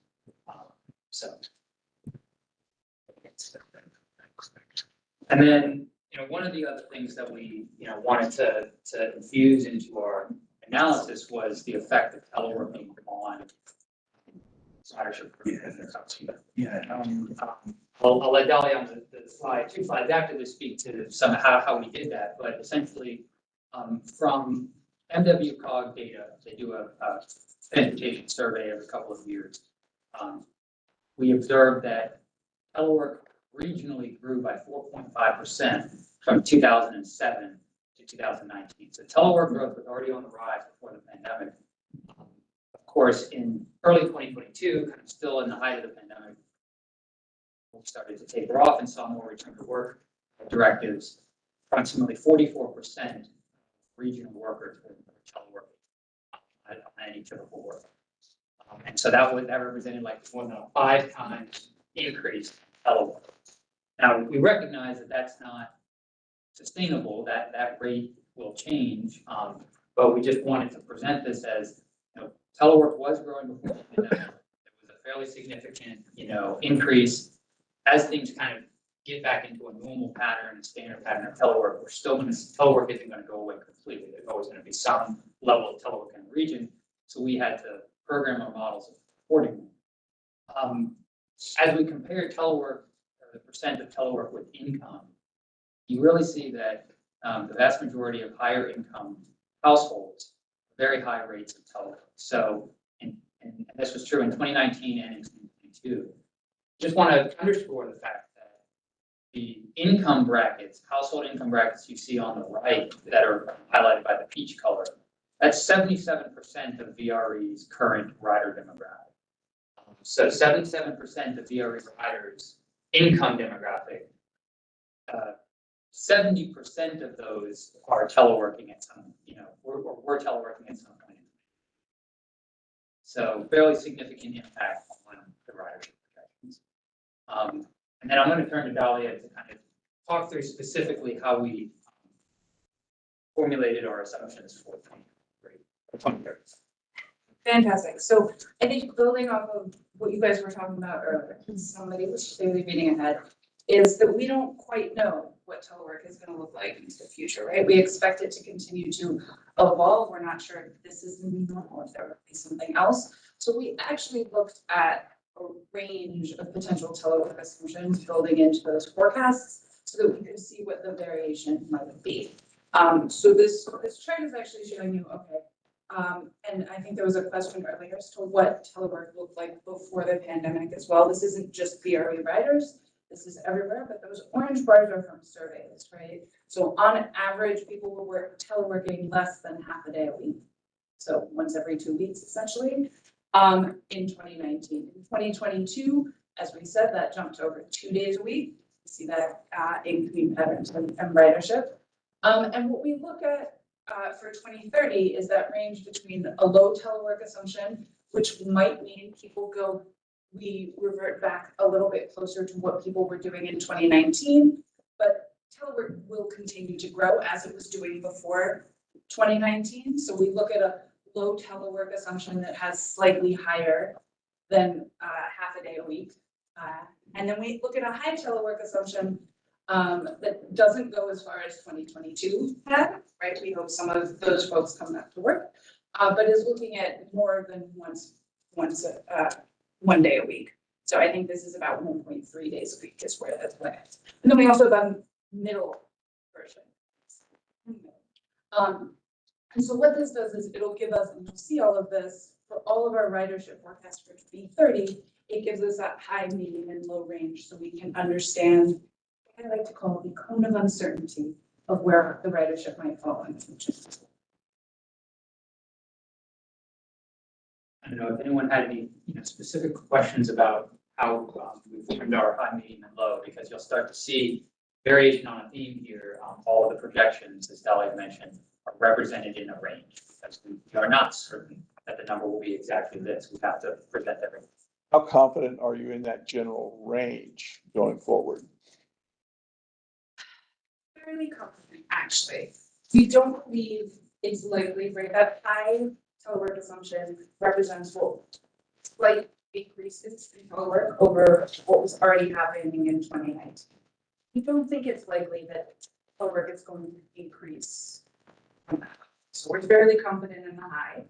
And then, one of the other things that we, wanted to infuse into our analysis was the effect of teleworking on ridership. I'll let Dolly on the slide, 2 slides after this speak to how we did that, but essentially from MWCOG data, they do a transportation survey every couple of years. We observed that telework regionally grew by 4.5% from 2007 to 2019. So telework growth was already on the rise before the pandemic. Of course, in early 2022, kind of still in the height of the pandemic, we started to taper off and saw more return to work directives. Approximately 44% regional workers were teleworking on any typical work. And so that represented like more than a 5 times increase in telework. Now, we recognize that that's not sustainable, that rate will change, but we just wanted to present this as, telework was growing before the pandemic. There was a fairly significant, increase. As things kind of get back into a normal pattern, standard pattern of telework, telework isn't going to go away completely. There's always going to be some level of telework in the region. So we had to program our models accordingly. As we compare telework, the percent of telework with income, you really see that the vast majority of higher income households, very high rates of telework. So, and this was true in 2019 and in 2022. Just want to underscore the fact that the income brackets, household income brackets you see on the right that are highlighted by the peach color, that's 77% of VRE's current rider demographic. So 77% of VRE riders, income demographic, 70% of those are teleworking at some, we're teleworking at some point. So fairly significant impact on the ridership projections. And then I'm going to turn to Dahlia to kind of talk through specifically how we formulated our assumptions for 2030. Fantastic. So I think building off of what you guys were talking about earlier, somebody was clearly reading ahead, is that we don't quite know what telework is going to look like into the future, right? We expect it to continue to evolve. We're not sure if this is the new normal, if there will be something else. So we actually looked at a range of potential telework assumptions building into those forecasts so that we could see what the variation might be. So this chart is actually showing you, and I think there was a question earlier as to what telework looked like before the pandemic as well. This isn't just VRE riders. This is everywhere, but those orange bars are from surveys, right? So on average, people were teleworking less than half a day a week. So once every 2 weeks, essentially, in 2019. In 2022, as we said, that jumped to over 2 days a week. You see that in between patterns and ridership. And what we look at for 2030 is that range between a low telework assumption, which might mean we revert back a little bit closer to what people were doing in 2019, but telework will continue to grow as it was doing before 2019. So we look at a low telework assumption that has slightly higher than half a day a week. And then we look at a high telework assumption that doesn't go as far as 2022 had, right? We hope some of those folks come back to work, but is looking at more than one day a week. So I think this is about 1.3 days a week is where that's at. And then we also have a middle version. And so what this does is it'll give us, and you'll see all of this for all of our ridership forecasts for 2030, it gives us that high, medium, and low range so we can understand what I like to call the cone of uncertainty of where the ridership might fall in the future. I don't know if anyone had any specific questions about how we formed our high, medium, and low, because you'll start to see variation on a theme here. All of the projections, as Dahlia mentioned, are represented in a range, because we are not certain that the number will be exactly this. We have to present everything. How confident are you in that general range going forward? Fairly confident, actually. We don't believe it's likely, right? That high telework assumption represents slight increases in telework over what was already happening in 2019. We don't think it's likely that telework is going to increase. So we're fairly confident in the high.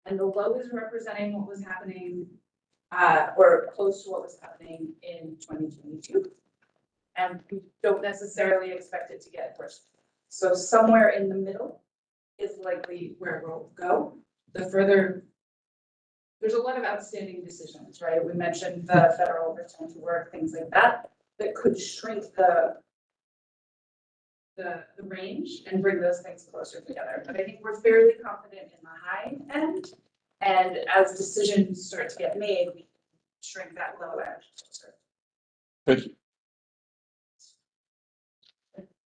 And the low is representing what was happening or close to what was happening in 2022. And we don't necessarily expect it to get worse. So somewhere in the middle is likely where we'll go. The further there's a lot of outstanding decisions, right? We mentioned the federal return to work, things like that, that could shrink the range and bring those things closer together. But I think we're fairly confident in the high end. And as decisions start to get made, we can shrink that low end closer. Thank you.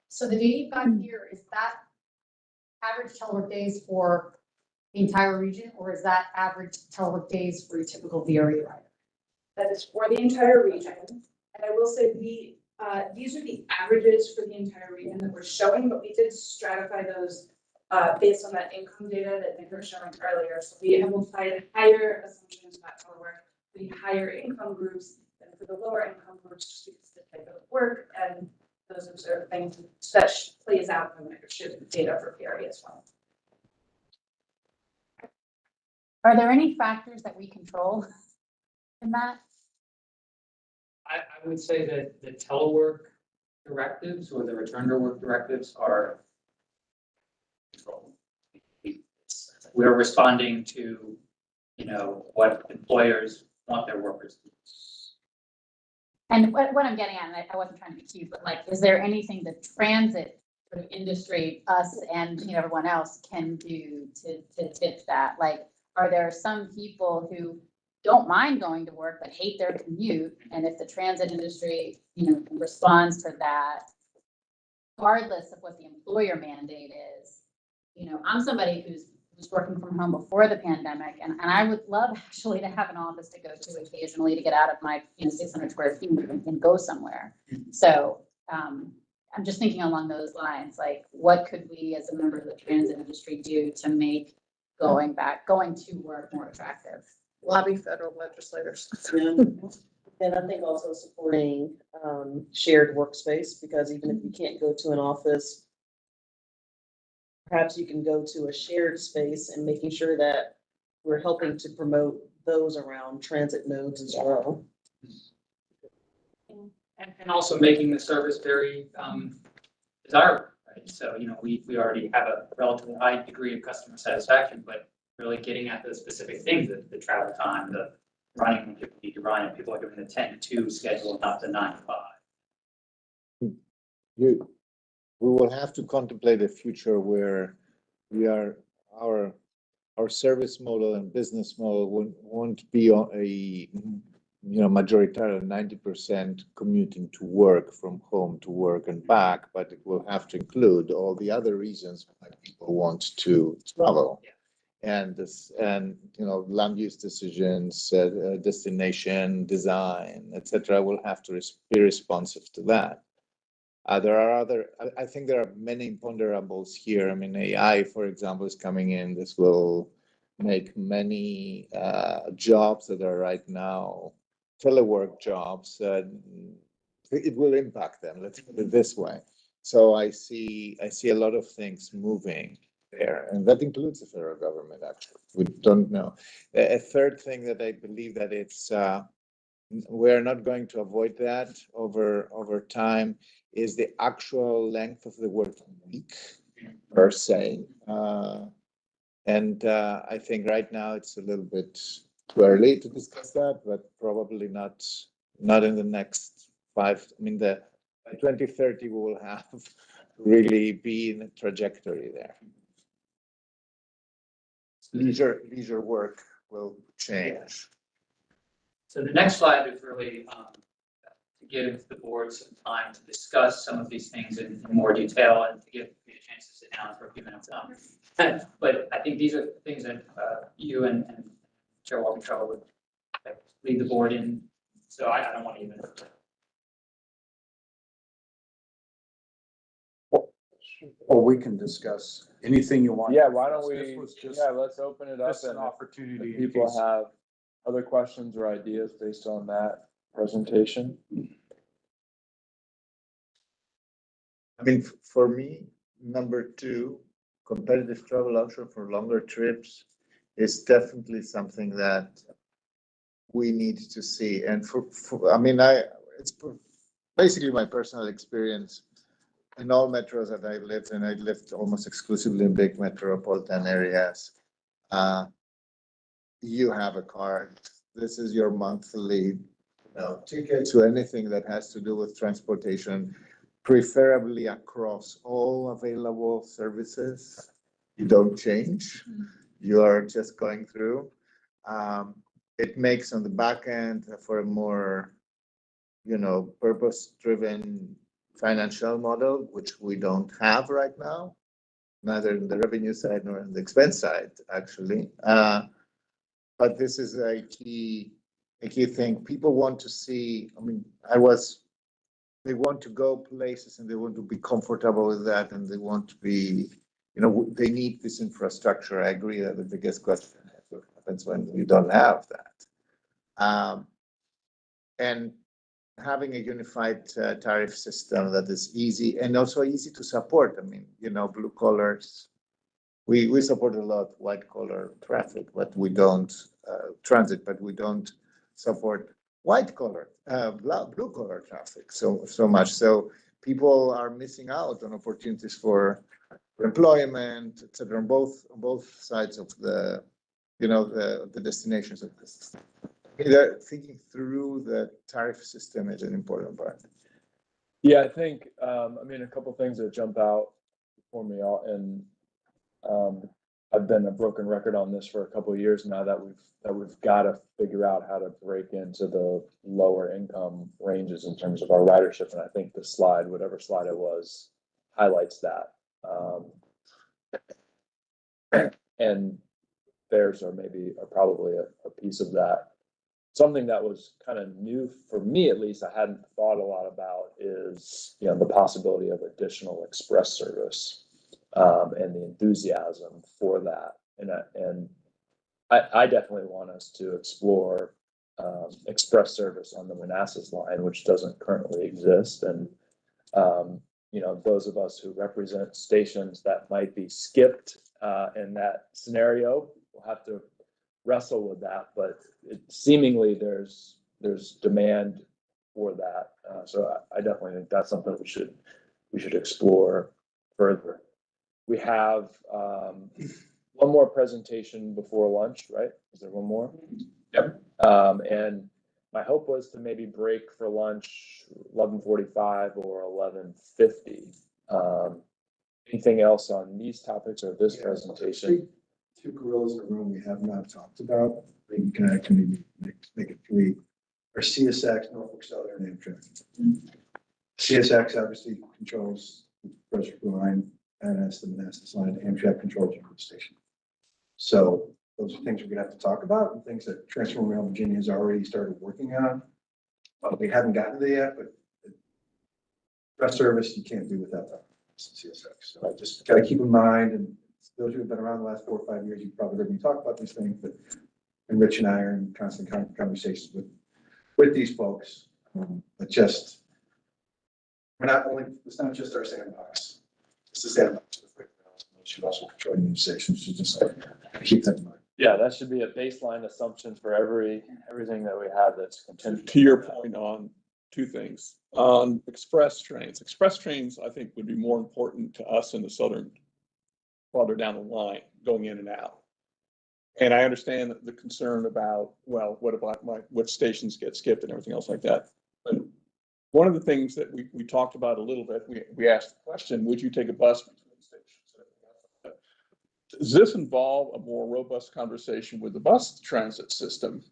So the data you've got here, is that average telework days for the entire region, or is that average telework days for your typical VRE rider? That is for the entire region. And I will say these are the averages for the entire region that we're showing, but we did stratify those based on that income data that Nick was showing earlier. So we have applied higher assumptions about telework for the higher income groups than for the lower income groups, just because of the type of work and those observed things. So that plays out in the membership data for VRE as well. Are there any factors that we control in that? I would say that the telework directives or the return to work directives are controlled. We're responding to, what employers want their workers to do. And what I'm getting at, and I wasn't trying to be cute, but like, is there anything the transit sort of industry, us and everyone else can do to tip that? Like, are there some people who don't mind going to work but hate their commute? And if the transit industry, responds to that, regardless of what the employer mandate is, I'm somebody who's working from home before the pandemic, and I would love actually to have an office to go to occasionally to get out of my 600 square feet and go somewhere. So I'm just thinking along those lines, like what could we as a member of the transit industry do to make going to work more attractive? Lobby federal legislators. Yeah. And I think also supporting shared workspace, because even if you can't go to an office, perhaps you can go to a shared space, and making sure that we're helping to promote those around transit nodes as well. And also making the service very desirable, right? So, we already have a relatively high degree of customer satisfaction, but really getting at those specific things, the travel time, the running when people need to run, and people are doing the 10-2 schedule, not the 9-5. We will have to contemplate a future where our service model and business model won't be on a majoritarian 90% commuting to work from home to work and back, but it will have to include all the other reasons why people want to travel. And land use decisions, destination, design, etc., will have to be responsive to that. I think there are many imponderables here. I mean, AI, for example, is coming in. This will make many jobs that are right now telework jobs. It will impact them. Let's put it this way. So I see a lot of things moving there, and that includes the federal government. Actually, we don't know. A third thing that I believe that we're not going to avoid that over time is the actual length of the working week per se. And I think right now it's a little bit too early to discuss that, but probably not in the next 5. I mean, by 2030 we will have really be in a trajectory there. Leisure work will change. So the next slide is really to give the board some time to discuss some of these things in more detail, and to give me a chance to sit down for a few minutes. But I think these are things that you and Chair Walker would lead the board in. So I don't want to even. Or we can discuss anything you want. Yeah, why don't we, This was just- let's open it up just an and opportunity if in people case- have other questions or ideas based on that presentation. I mean, for me, number 2, competitive travel option for longer trips is definitely something that we need to see. And it's basically my personal experience in all metros that I lived in. I lived almost exclusively in big metropolitan areas. you have a card. This is your monthly, ticket to anything that has to do with transportation, preferably across all available services. You don't change. You are just going through. It makes on the back end for a more, purpose-driven financial model, which we don't have right now, neither in the revenue side nor in the expense side, actually. But this is a key thing. People want to see, they want to go places and they want to be comfortable with that, and they want to be, they need this infrastructure. I agree that the biggest question is what happens when you don't have that. And having a unified tariff system that is easy and also easy to support. Blue collars, we support a lot white collar traffic, but we don't transit, but we don't support white collar, blue collar traffic so much. So people are missing out on opportunities for employment, etc. On both sides of the destinations of this. Thinking through the tariff system is an important part. Yeah, I think, a couple things that jump out for me, and I've been a broken record on this for a couple of years now, that we've got to figure out how to break into the lower income ranges in terms of our ridership. And I think the slide, whatever slide it was, highlights that. And fares are probably a piece of that. Something that was kind of new for me, at least, I hadn't thought a lot about, is the possibility of additional express service, and the enthusiasm for that. And I definitely want us to explore express service on the Manassas line, which doesn't currently exist. And those of us who represent stations that might be skipped in that scenario will have to wrestle with that, but seemingly there's demand for that. So I definitely think that's something we should explore further. We have one more presentation before lunch, right? Is there one more? Yep. And my hope was to maybe break for lunch 11:45 or 11:50. Anything else on these topics or this presentation? Two gorillas in the room we have not talked about. I think you can actually make it three. Our CSX, Norfolk Southern, Amtrak. CSX obviously controls the Brunswick line, and that's the Manassas line. Amtrak controls Union Station. So those are things we're gonna have to talk about, and things that Transform Rail Virginia has already started working on. We haven't gotten there yet, but express service you can't do without that. CSX. So I just got to keep in mind, and those who have been around the last 4 or 5 years, you've probably heard me talk about these things, but and Rich and I are in constant conversations with these folks. But just, it's not just our sandbox. It's the sandbox of the freight rails. We should also control Union Stations. So just keep that in mind. Yeah, that should be a baseline assumption for everything that we have that's contingent. To your point on two things. On express trains, I think would be more important to us in the southern, farther down the line, going in and out. And I understand the concern about, well, what about what stations get skipped and everything else like that. But one of the things that we talked about a little bit, we asked the question, would you take a bus between stations? Does this involve a more robust conversation with the bus transit system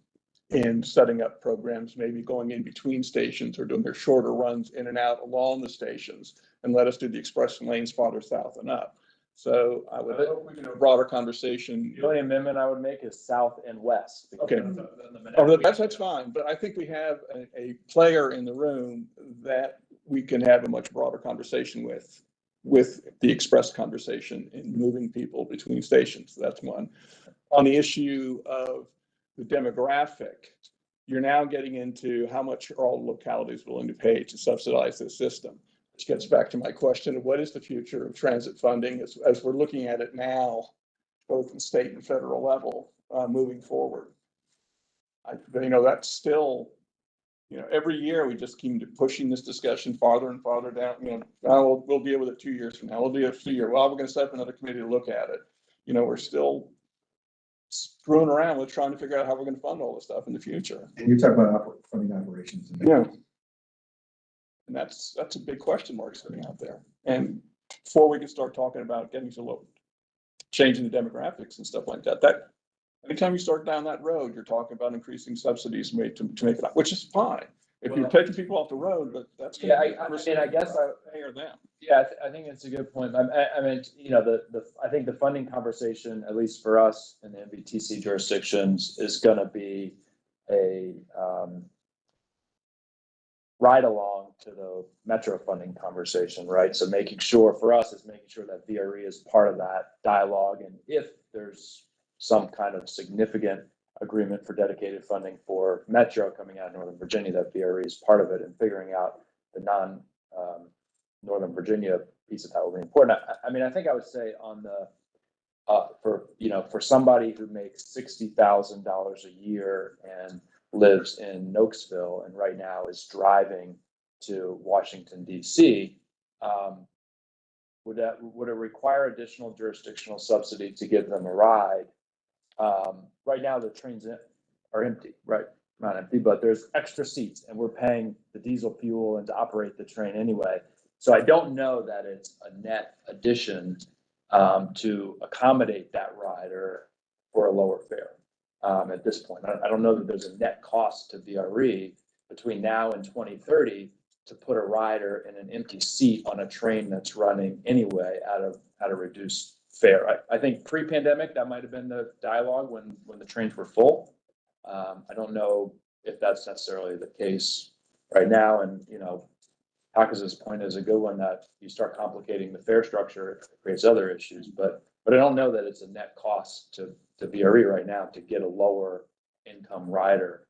in setting up programs, maybe going in between stations or doing their shorter runs in and out along the stations, and let us do the express lanes farther south and up? So I would hope we can have a broader conversation. The only amendment I would make is south and west. Okay, that's fine, but I think we have a player in the room that we can have a much broader conversation with the express conversation in moving people between stations. That's one. On the issue of the demographic, you're now getting into how much are all localities willing to pay to subsidize this system, which gets back to my question of what is the future of transit funding as we're looking at it now, both in state and federal level, moving forward. That's still, every year we just keep pushing this discussion farther and farther down. We'll deal with it 2 years from now. We'll deal with it 2 years. Well, we're going to set up another committee to look at it. We're still screwing around with trying to figure out how we're gonna fund all this stuff in the future. And you're talking about funding operations. Yeah. And that's a big question mark sitting out there. And before we can start talking about getting to low, changing the demographics and stuff like that, anytime you start down that road, you're talking about increasing subsidies made to make it up, which is fine. If you're taking people off the road, but that's. Yeah, I mean, I guess pay or them. Yeah, I think it's a good point. I mean, you know, I think the funding conversation, at least for us in the MVTC jurisdictions, is gonna be a ride along to the metro funding conversation, right? So making sure, for us, is making sure that VRE is part of that dialogue. And if there's some kind of significant agreement for dedicated funding for metro coming out of Northern Virginia, that VRE is part of it, and figuring out the Northern Virginia piece of that will be important. I mean, I think I would say on the, for somebody who makes $60,000 a year and lives in Nokesville and right now is driving to Washington, DC, would it require additional jurisdictional subsidy to give them a ride? Right now the trains are empty, right? Not empty, but there's extra seats and we're paying the diesel fuel and to operate the train anyway. So I don't know that it's a net addition to accommodate that rider for a lower fare at this point. I don't know that there's a net cost to VRE between now and 2030 to put a rider in an empty seat on a train that's running anyway at a reduced fare. I think pre-pandemic, that might have been the dialogue when the trains were full. I don't know if that's necessarily the case right now. And, you know, Taka's point is a good one, that you start complicating the fare structure, it creates other issues, but I don't know that it's a net cost to VRE right now to get a lower income rider.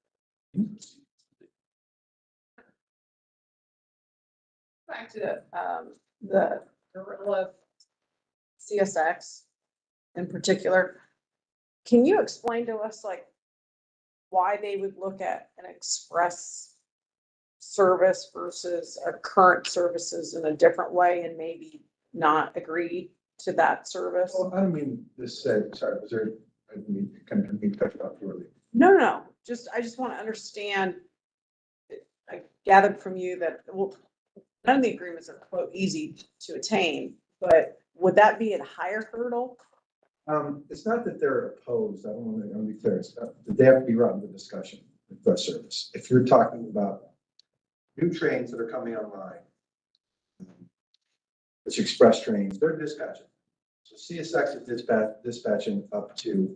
Back to the gorilla CSX in particular. Can you explain to us like why they would look at an express service versus a current services in a different way and maybe not agree to that service? Well, I don't mean this said, sorry, was there, I didn't mean to cut you off early. No, I just want to understand. I gathered from you that, well, none of the agreements are quote easy to attain, but would that be a higher hurdle? It's not that they're opposed. I want to be clear. It's not that they have to be run the discussion with bus service. If you're talking about new trains that are coming online, it's express trains, they're dispatching. So CSX is dispatching up to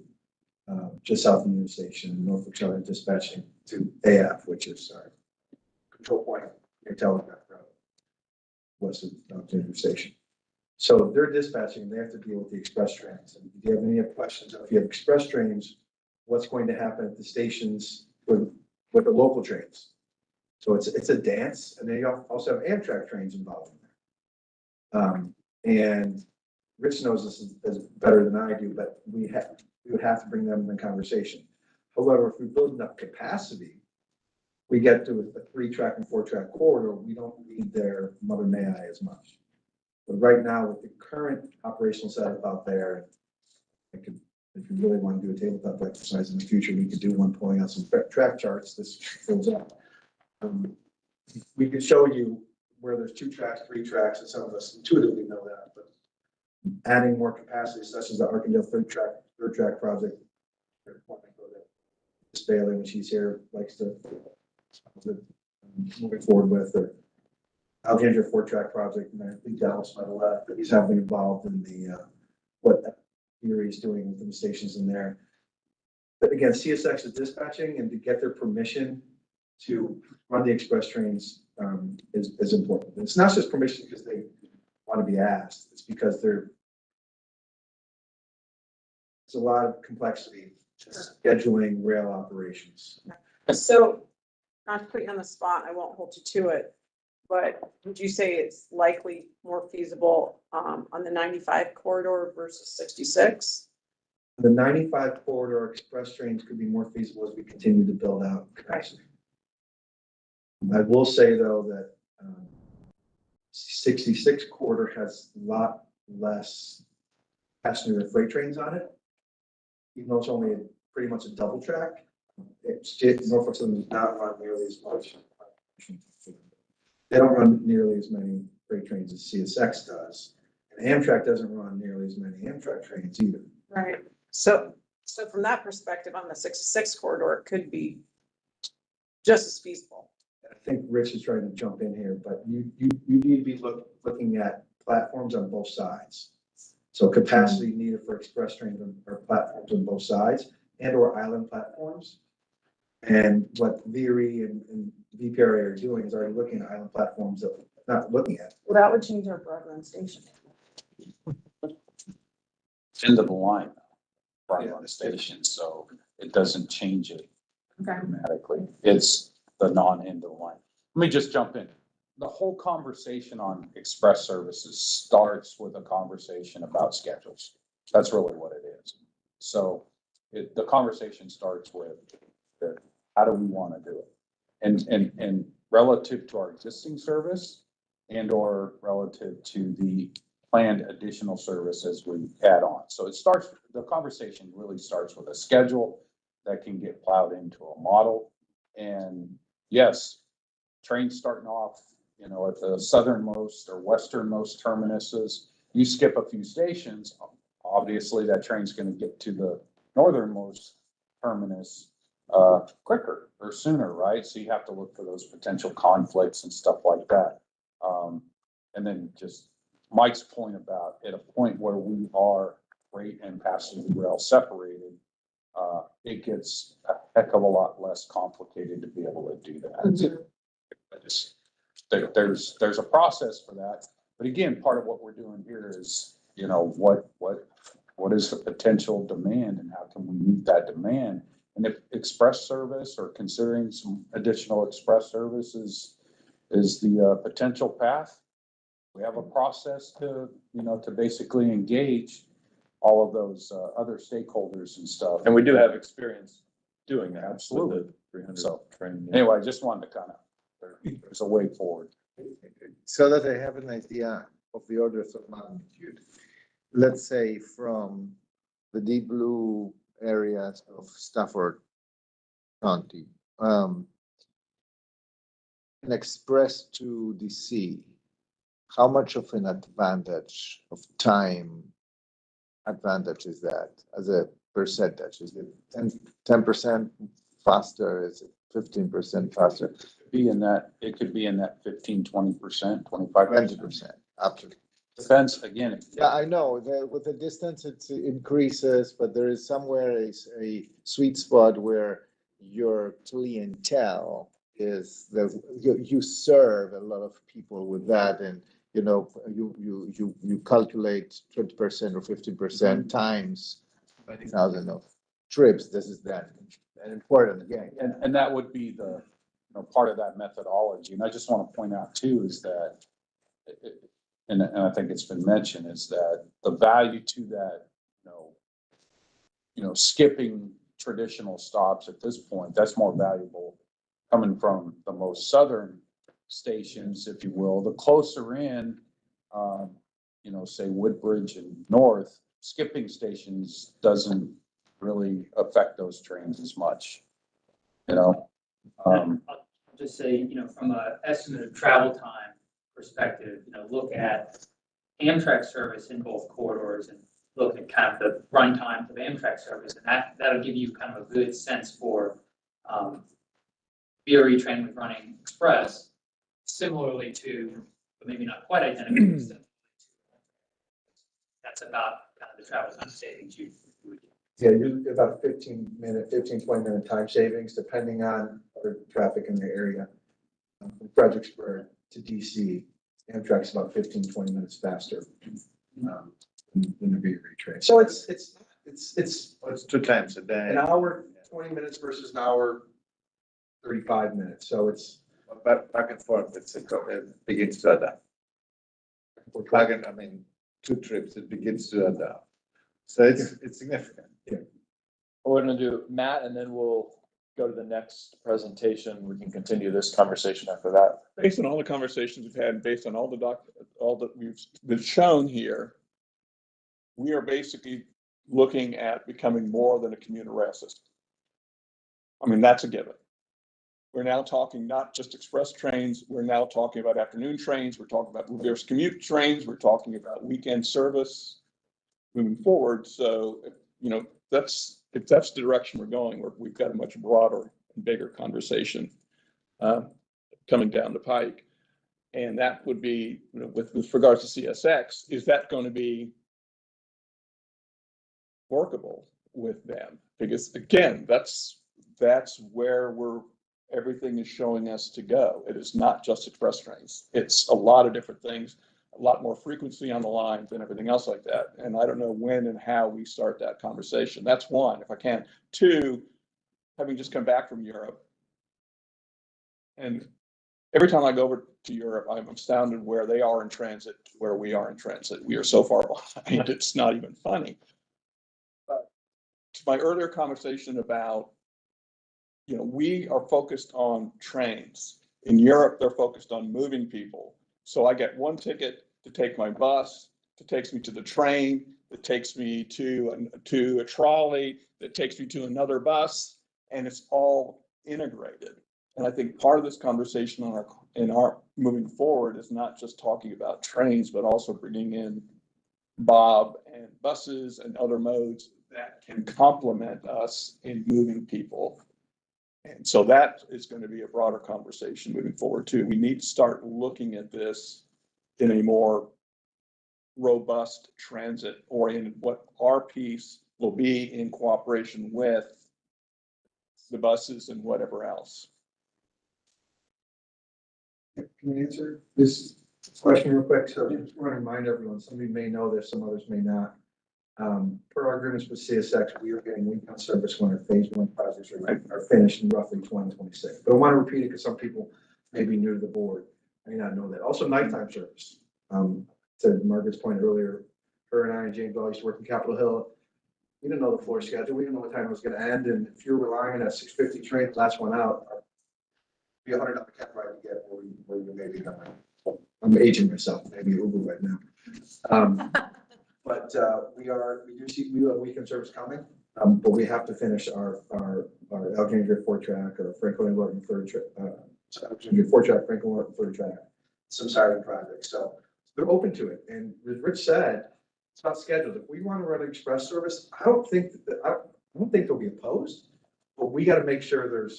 just south of Union Station, Norfolk Southern dispatching to AF, which is our control point near Telegraph Road, west of Union Station. So they're dispatching, and they have to deal with the express trains. And if you have any questions, if you have express trains, what's going to happen at the stations with the local trains? So it's a dance, and they also have Amtrak trains involved in there. And Rich knows this is better than I do, but we would have to bring them in the conversation. However, if we build enough capacity, we get to a 3-track and 4-track corridor, we don't need their mother may I as much. But right now, with the current operational setup out there, if you really want to do a tabletop exercise in the future, we could do one pulling out some track charts. This fills up. We could show you where there's 2 tracks, 3 tracks, and some of us intuitively know that. But adding more capacity, such as the Arkansas third track project, Miss Bailey, when she's here, likes to moving forward with, or Alexandria 4-track project, and I think Dallas might have left, but he's heavily involved in the what VRE is doing with the stations in there. But again, CSX is dispatching, and to get their permission to run the express trains is important. And it's not just permission because they want to be asked; it's because there's a lot of complexity to scheduling rail operations. So, not to put you on the spot, I won't hold you to it, but would you say it's likely more feasible on the 95 corridor versus 66? The 95 corridor express trains could be more feasible as we continue to build out capacity. I will say though that 66 corridor has a lot less passenger freight trains on it. Even though it's only pretty much a double track. Norfolk Southern does not run nearly as much. They don't run nearly as many freight trains as CSX does. And Amtrak doesn't run nearly as many Amtrak trains either. Right. So from that perspective, on the 66 corridor, it could be just as feasible. I think Rich is trying to jump in here, but you need to be looking at platforms on both sides. So capacity needed for express trains or platforms on both sides and or island platforms. And what VRE and VPRA are doing is already looking at island platforms that we're not looking at. Well, that would change our broadband station. End of the line, right on the station, so it doesn't change it Okay. dramatically. It's the non-end of the line. Let me just jump in. The whole conversation on express services starts with a conversation about schedules. That's really what it is. So the conversation starts with how do we want to do it? And relative to our existing service and or relative to the planned additional services we add on. So the conversation really starts with a schedule that can get plowed into a model. And yes, trains starting off, at the southernmost or westernmost terminuses, you skip a few stations, obviously that train's going to get to the northernmost terminus quicker or sooner, right? So you have to look for those potential conflicts and stuff like that. And then just Mike's point about at a point where we are freight and passenger rail separated, it gets a heck of a lot less complicated to be able to do that. There's a process for that. But again, part of what we're doing here is, what is the potential demand and how can we meet that demand? And if express service or considering some additional express services is the potential path, we have a process to basically engage all of those other stakeholders and stuff. And we do have experience doing that. Absolutely. With the 300 So train. anyway, I just wanted to there's a way forward. So that I have an idea of the orders of magnitude. Let's say from the deep blue areas of Stafford County, an express to DC, how much of an advantage of time advantage is that as a percentage? Is it 10% faster? Is it 15% faster? It could be in that 15, 20%, 25%. 20%, absolutely. Depends, again. Yeah, I know, with the distance it increases, but there is somewhere a sweet spot where your clientele is you serve a lot of people with that, and you calculate 20% or 15% times 20,000 of trips. This is that an important game. And that would be the part of that methodology. And I just want to point out too is that and I think it's been mentioned, is that the value to that, skipping traditional stops at this point, that's more valuable coming from the most southern stations, if you will. The closer in, say Woodbridge and North, skipping stations doesn't really affect those trains as much, I'll just say, from a estimate of travel time perspective, look at Amtrak service in both corridors and look at kind of the run times of Amtrak service, and that'll give you kind of a good sense for VRE train with running express, similarly to, but maybe not quite identical. That's about kind of the travel time savings you would get. Yeah, you about 15, 20 minute time savings, depending on other traffic in the area. From Fredericksburg to DC, Amtrak's about 15, 20 minutes faster than the VRE train. So it's 2 times a day. an hour, 20 minutes versus an hour, 35 minutes. So it's back and forth. It begins to add up. I mean, 2 trips, it begins to add up. So it's significant. Yeah. We're gonna do Matt, and then we'll go to the next presentation. We can continue this conversation after that. Based on all the conversations we've had, based on all that we've been shown here, we are basically looking at becoming more than a commuter rail system. I mean, that's a given. We're now talking not just express trains, we're now talking about afternoon trains, we're talking about reverse commute trains, we're talking about weekend service moving forward. So, you know, if that's the direction we're going, we've got a much broader and bigger conversation coming down the pike. And that would be, you know, with regards to CSX, is that going to be workable with them? Because again, that's where everything is showing us to go. It is not just express trains. It's a lot of different things, a lot more frequency on the lines and everything else like that. And I don't know when and how we start that conversation. That's one, if I can. Two, having just come back from Europe, and every time I go over to Europe, I'm astounded where they are in transit, where we are in transit. We are so far behind, it's not even funny. But to my earlier conversation about, you know, we are focused on trains. In Europe, they're focused on moving people. So I get one ticket to take my bus, that takes me to the train, that takes me to a trolley, that takes me to another bus, and it's all integrated. And I think part of this conversation in our moving forward is not just talking about trains, but also bringing in Bob and buses and other modes that can complement us in moving people. And so that is going to be a broader conversation moving forward too. We need to start looking at this in a more robust transit oriented, what our piece will be in cooperation with the buses and whatever else. Can we answer this question real quick? So I just want to remind everyone, somebody may know this, some others may not. Per our agreements with CSX, we are getting weekend service when our phase one projects are finished in roughly 2026. But I want to repeat it because some people may be new to the board, may not know that. Also nighttime service. To Margaret's point earlier, her and I and James all used to work in Capitol Hill. We didn't know the floor schedule. We didn't know what time it was going to end. And if you're relying on that 6:50 train, last one out, be $100 cab ride to get where you may be going. I'm aging myself, maybe Uber right now. But we have weekend service coming, but we have to finish our Alexandria 4-track or Franklin Norton 3rd track, Alexandria 4-track, Franklin Norton 3rd track, some siren projects. So they're open to it. And as Rich said, it's not scheduled. If we want to run an express service, I don't think they'll be opposed, but we got to make sure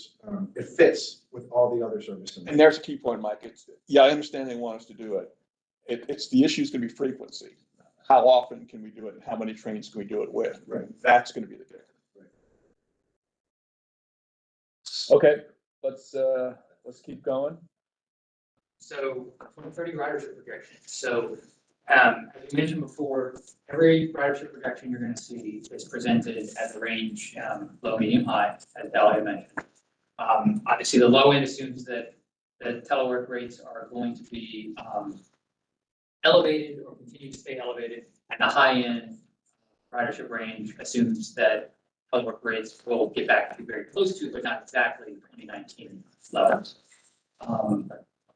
it fits with all the other services. And there's a key point, Mike. I understand they want us to do it. It's the issue is going to be frequency. How often can we do it and how many trains can we do it with? Right. That's going to be the kicker. Right. Okay, let's keep going. So 2030 ridership projection. So as you mentioned before, every ridership projection you're going to see is presented as a range, low, medium, high, as Dahlia mentioned. Obviously, the low end assumes that the telework rates are going to be elevated or continue to stay elevated, and the high end ridership range assumes that telework rates will get back to very close to, but not exactly 2019 levels.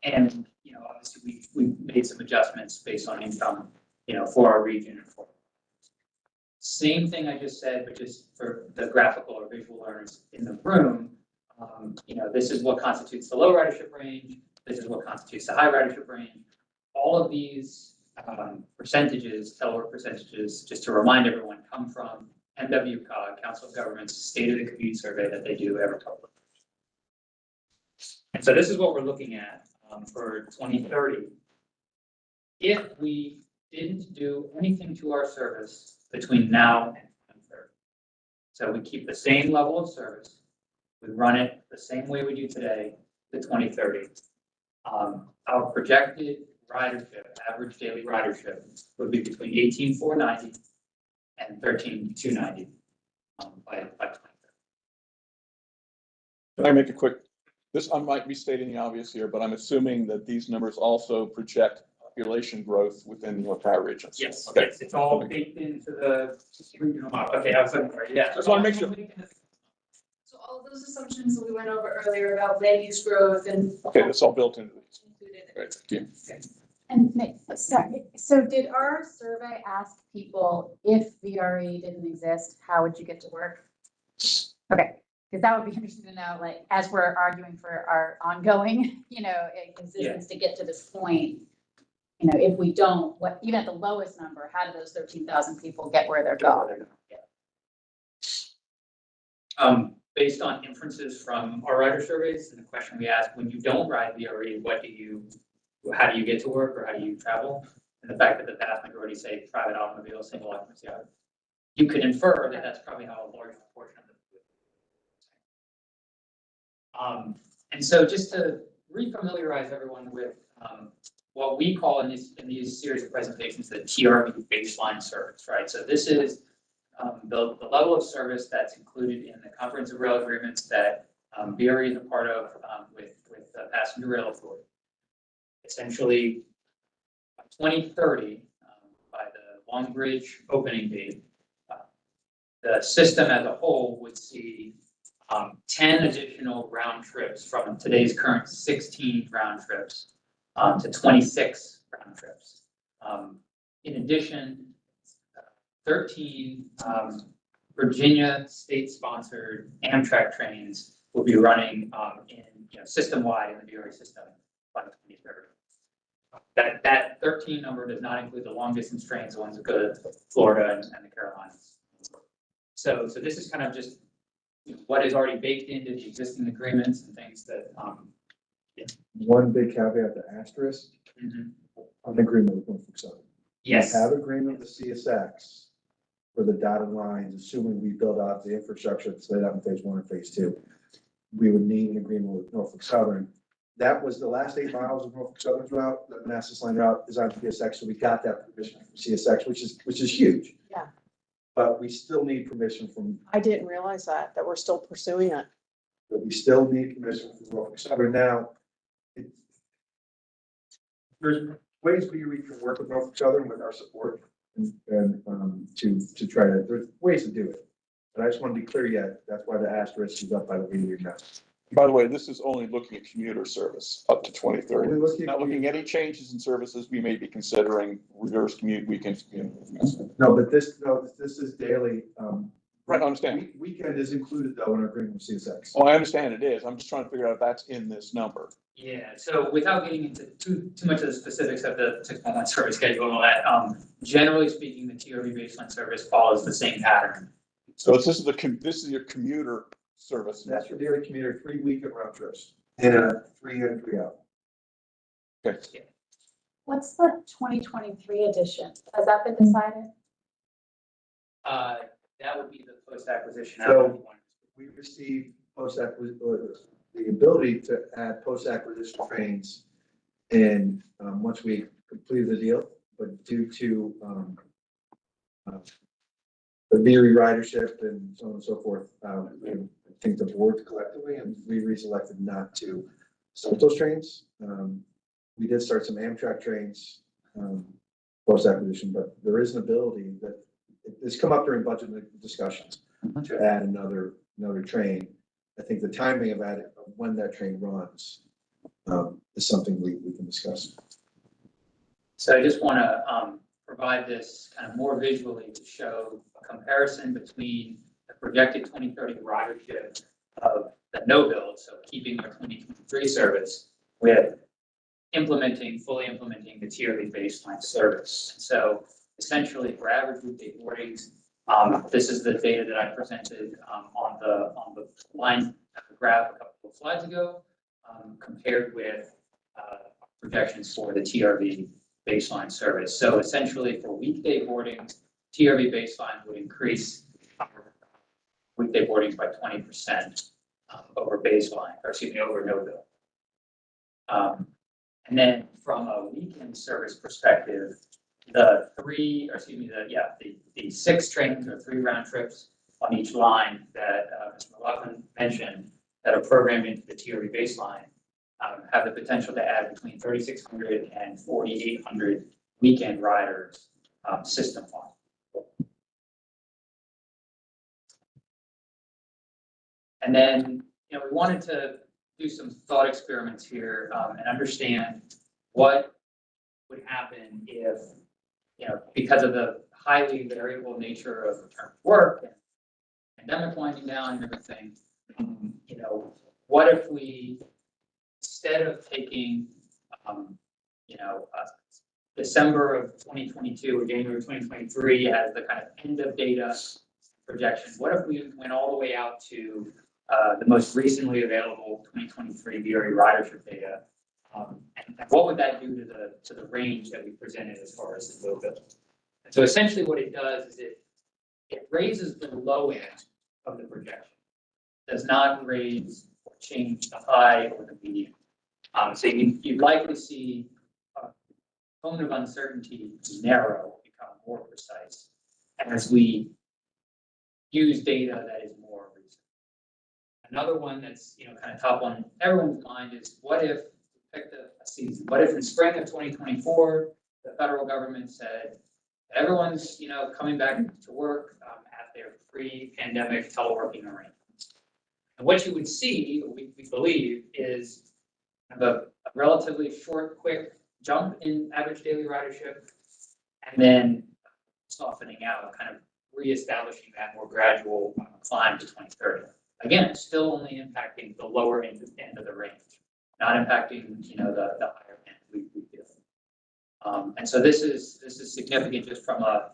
And obviously we've made some adjustments based on income, for our region. Same thing I just said, but just for the graphical or visual learners in the room. This is what constitutes the low ridership range. This is what constitutes the high ridership range. All of these percentages, telework percentages, just to remind everyone, come from MWCOG, Council of Governments State of the Commute Survey that they do every couple of years. And so this is what we're looking at for 2030. If we didn't do anything to our service between now and 2030, so we keep the same level of service, we run it the same way we do today to 2030. Our projected ridership, average daily ridership, would be between 18,490 and 13,290 by 2030. Can I make a quick, I might be stating the obvious here, but I'm assuming that these numbers also project population growth within the entire region. Yes, okay. Yes, it's all baked into the regional model. Okay, I was looking for it, yeah. Just want to make sure. So all of those assumptions that we went over earlier about land use growth and. Okay, that's all built into these. Included. Right, thank you. Okay. And sorry, so did our survey ask people if VRE didn't exist, how would you get to work? Okay, because that would be interesting to know, like, as we're arguing for our ongoing, existence to get to this point. If we don't, even at the lowest number, how do those 13,000 people get where they're going? Based on inferences from our rider surveys and the question we asked, when you don't ride VRE, how do you get to work or how do you travel? And the fact that the vast majority say private automobile, single occupancy, you could infer that that's probably how a large proportion of the. And so just to refamiliarize everyone with what we call in these series of presentations the TRV baseline service, right? So this is the level of service that's included in the comprehensive rail agreements that VRE is a part of with Passenger Rail Authority. Essentially, by 2030, by the Long Bridge opening date, the system as a whole would see 10 additional round trips from today's current 16 round trips to 26 round trips. In addition, 13 Virginia state-sponsored Amtrak trains will be running system-wide in the VRE system by 2030. That 13 number does not include the long-distance trains, the ones that go to Florida and the Carolinas. So this is kind of just what is already baked into the existing agreements and things that. One big caveat to asterisk, on agreement with Norfolk Southern. Yes. We have agreement with CSX for the dotted lines, assuming we build out the infrastructure that's laid out in phase 1 and phase 2. We would need an agreement with Norfolk Southern. That was the last 8 miles of Norfolk Southern's route, the Manassas Line route is on CSX, so we got that permission from CSX, which is huge. Yeah. But we still need permission from, I didn't realize that we're still pursuing it. but we still need permission from Norfolk Southern. Now, there's ways we can work with Norfolk Southern with our support and to try to, there's ways to do it. But I just want to be clear yet, that's why the asterisk is up by the way you're not. By the way, this is only looking at commuter service up to 2030. Only looking at Not looking at any changes in services we may be considering, reverse commute, weekend commute. No, but this is daily. Right, I understand. Weekend is included though in our agreement with CSX. Oh, I understand it is. I'm just trying to figure out if that's in this number. Yeah, so without getting into too much of the specifics of the 6.1 service schedule and all that, generally speaking, the TRV baseline service follows the same pattern. So this is your commuter service. That's your daily commuter, 3 weekend round trips, and 3 in, 3 out. Okay. What's the 2023 edition? Has that been decided? That would be the post-acquisition. So we received the ability to add post-acquisition trains, and once we completed the deal, but due to the VRE ridership and so on and so forth, I think the board collectively and we reselected not to start those trains. We did start some Amtrak trains post-acquisition, but there is an ability that it's come up during budget discussions to add another train. I think the timing of when that train runs is something we can discuss. So I just want to provide this kind of more visually to show a comparison between the projected 2030 ridership of the no build, so keeping our 2023 service, with fully implementing the TRV baseline service. So essentially for average weekday boardings, this is the data that I presented on the line graph a couple of slides ago, compared with projections for the TRV baseline service. So essentially for weekday boardings, TRV baseline would increase weekday boardings by 20% over baseline, or excuse me, over no bill. And then from a weekend service perspective, the 6 trains or 3 round trips on each line that Mr. McLaughlin mentioned that are programmed into the TRV baseline have the potential to add between 3,600 and 4,800 weekend riders system-wide. And then, we wanted to do some thought experiments here and understand what would happen if, because of the highly variable nature of return to work and pandemic winding down and everything, what if we, instead of taking, December of 2022 or January 2023 as the kind of end of data projection, what if we went all the way out to the most recently available 2023 VRE ridership data? And what would that do to the range that we presented as far as the low? And so essentially what it does is it raises the low end of the projection, does not raise or change the high or the median. So you'd likely see a cone of uncertainty narrow, become more precise as we use data that is more recent. Another one that's kind of top on everyone's mind is what if, pick a season, what if in spring of 2024, the federal government said everyone's coming back to work at their pre-pandemic teleworking arrangements. And what you would see, we believe, is kind of a relatively short, quick jump in average daily ridership, and then softening out, kind of reestablishing that more gradual climb to 2030. Again, still only impacting the lower end of the range, not impacting the higher end. We feel. And so this is significant just from a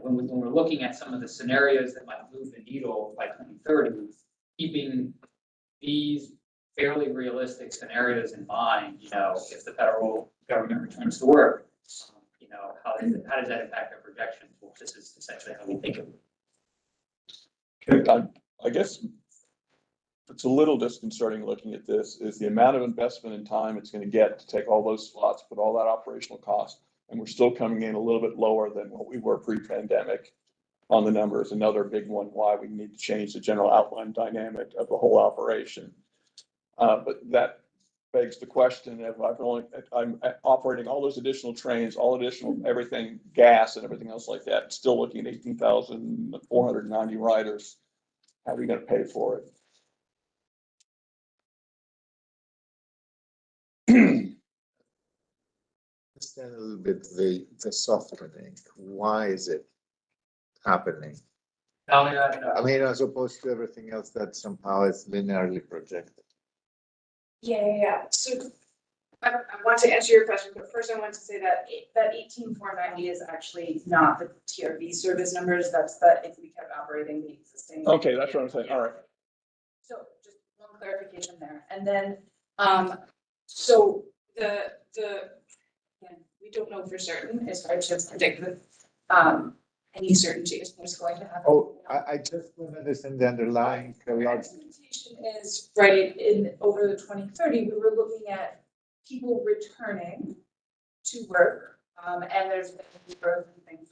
when we're looking at some of the scenarios that might move the needle by 2030, keeping these fairly realistic scenarios in mind. If the federal government returns to work, how does that impact our projections? Well, this is essentially how we think of it. Okay, I guess it's a little disconcerting looking at this is the amount of investment and time it's going to get to take all those slots, put all that operational cost, and we're still coming in a little bit lower than what we were pre-pandemic on the numbers. Another big one why we need to change the general outline dynamic of the whole operation. But that begs the question of I'm operating all those additional trains, all additional everything, gas and everything else like that, still looking at 18,490 riders. How are we going to pay for it? Understand a little bit the softening. Why is it happening? I mean, as opposed to everything else that somehow is linearly projected. Yeah. So I want to answer your question, but first I want to say that that 18,490 is actually not the TRV service numbers. That's if we kept operating the existing. Okay, that's what I'm saying. All right. So just one clarification there, and then so the again, we don't know for certain. It's hard to predict with any certainty as what's going to happen. Oh, I just want to understand the underlying. Our expectation is right in over the 2030. We were looking at people returning to work, and there's been growth and things.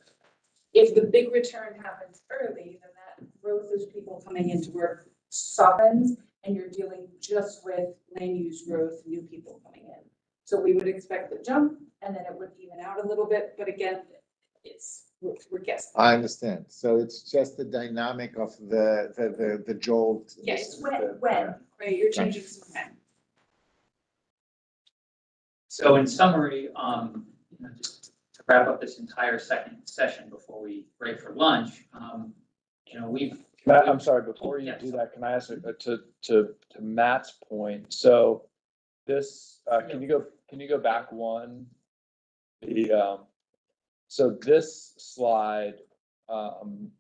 If the big return happens early, then that growth of people coming into work softens, and you're dealing just with land use growth, new people coming in. So we would expect the jump, and then it would even out a little bit. But again, we're guessing. I understand. So it's just the dynamic of the jolt. Yes, when, right? You're changing some when. So in summary, just to wrap up this entire second session before we break for lunch, I'm sorry, before you do that, can I ask to Matt's point? So this, can you go back one? So this slide,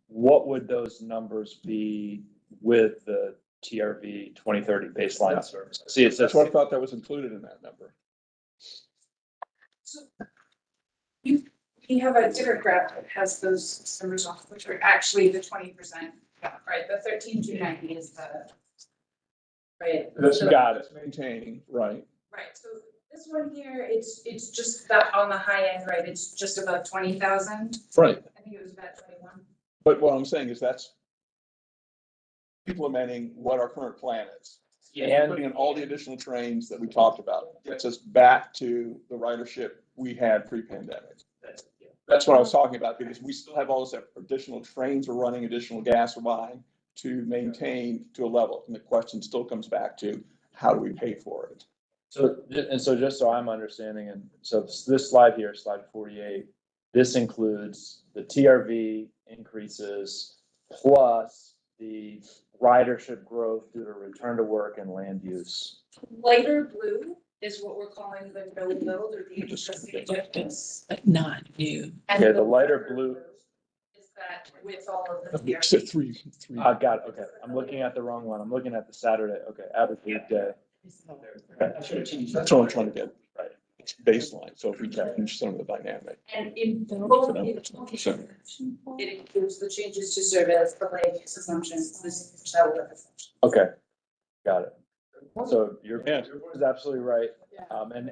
what would those numbers be with the TRV 2030 baseline service? See, it says. That's what I thought that was included in that number. So you have a different graph that has those numbers off, which are actually the 20%. Right, the 13,290 is the right. Got it. Maintaining, right. Right. So this one here, it's just that on the high end, right? It's just about 20,000. Right. I think it was about 21. But what I'm saying is that's implementing what our current plan is. Yeah. And putting in all the additional trains that we talked about gets us back to the ridership we had pre-pandemic. That's what I was talking about, because we still have all those additional trains we're running, additional gas we're buying to maintain to a level. And the question still comes back to how do we pay for it? So, and so just so I'm understanding, and so this slide here, slide 48, this includes the TRV increases plus the ridership growth due to return to work and land use. Lighter blue is what we're calling the no load or the interesting injections. Not new. Okay, the lighter blue. Is that with all of the. It's a three. I got it, okay. I'm looking at the wrong one. I'm looking at the Saturday, okay, average weekday. I should have changed. That's what I'm trying to get, right? It's baseline, so if we change some of the dynamic. And in both, it includes the changes to service, the land use assumptions, this is how we're. Okay, got it. So your point is absolutely right. And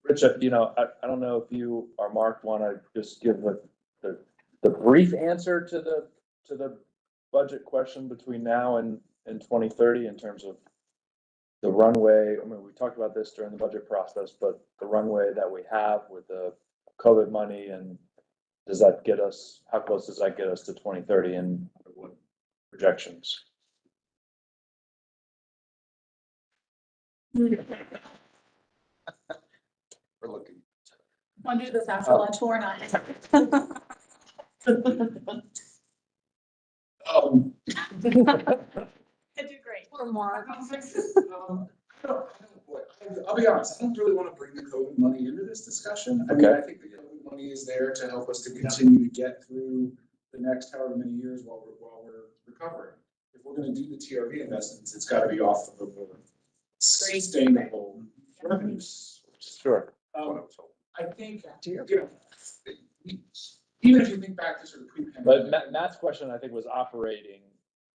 Richard, you know, I don't know if you or Mark want to just give the brief answer to the budget question between now and 2030 in terms of the runway. I mean, we talked about this during the budget process, but the runway that we have with the COVID money, and does that get us, how close does that get us to 2030 and what projections? We're looking. Want to do this after lunch or not? I do great. Or more. I'll be honest, I don't really want to bring the COVID money into this discussion. I mean, I think the COVID money is there to help us to continue to get through the next however many years while we're recovering. If we're going to do the TRV investments, it's got to be off of the sustainable revenues. Sure. I think, you know, even if you think back to sort of pre-pandemic. But Matt's question, I think, was operating,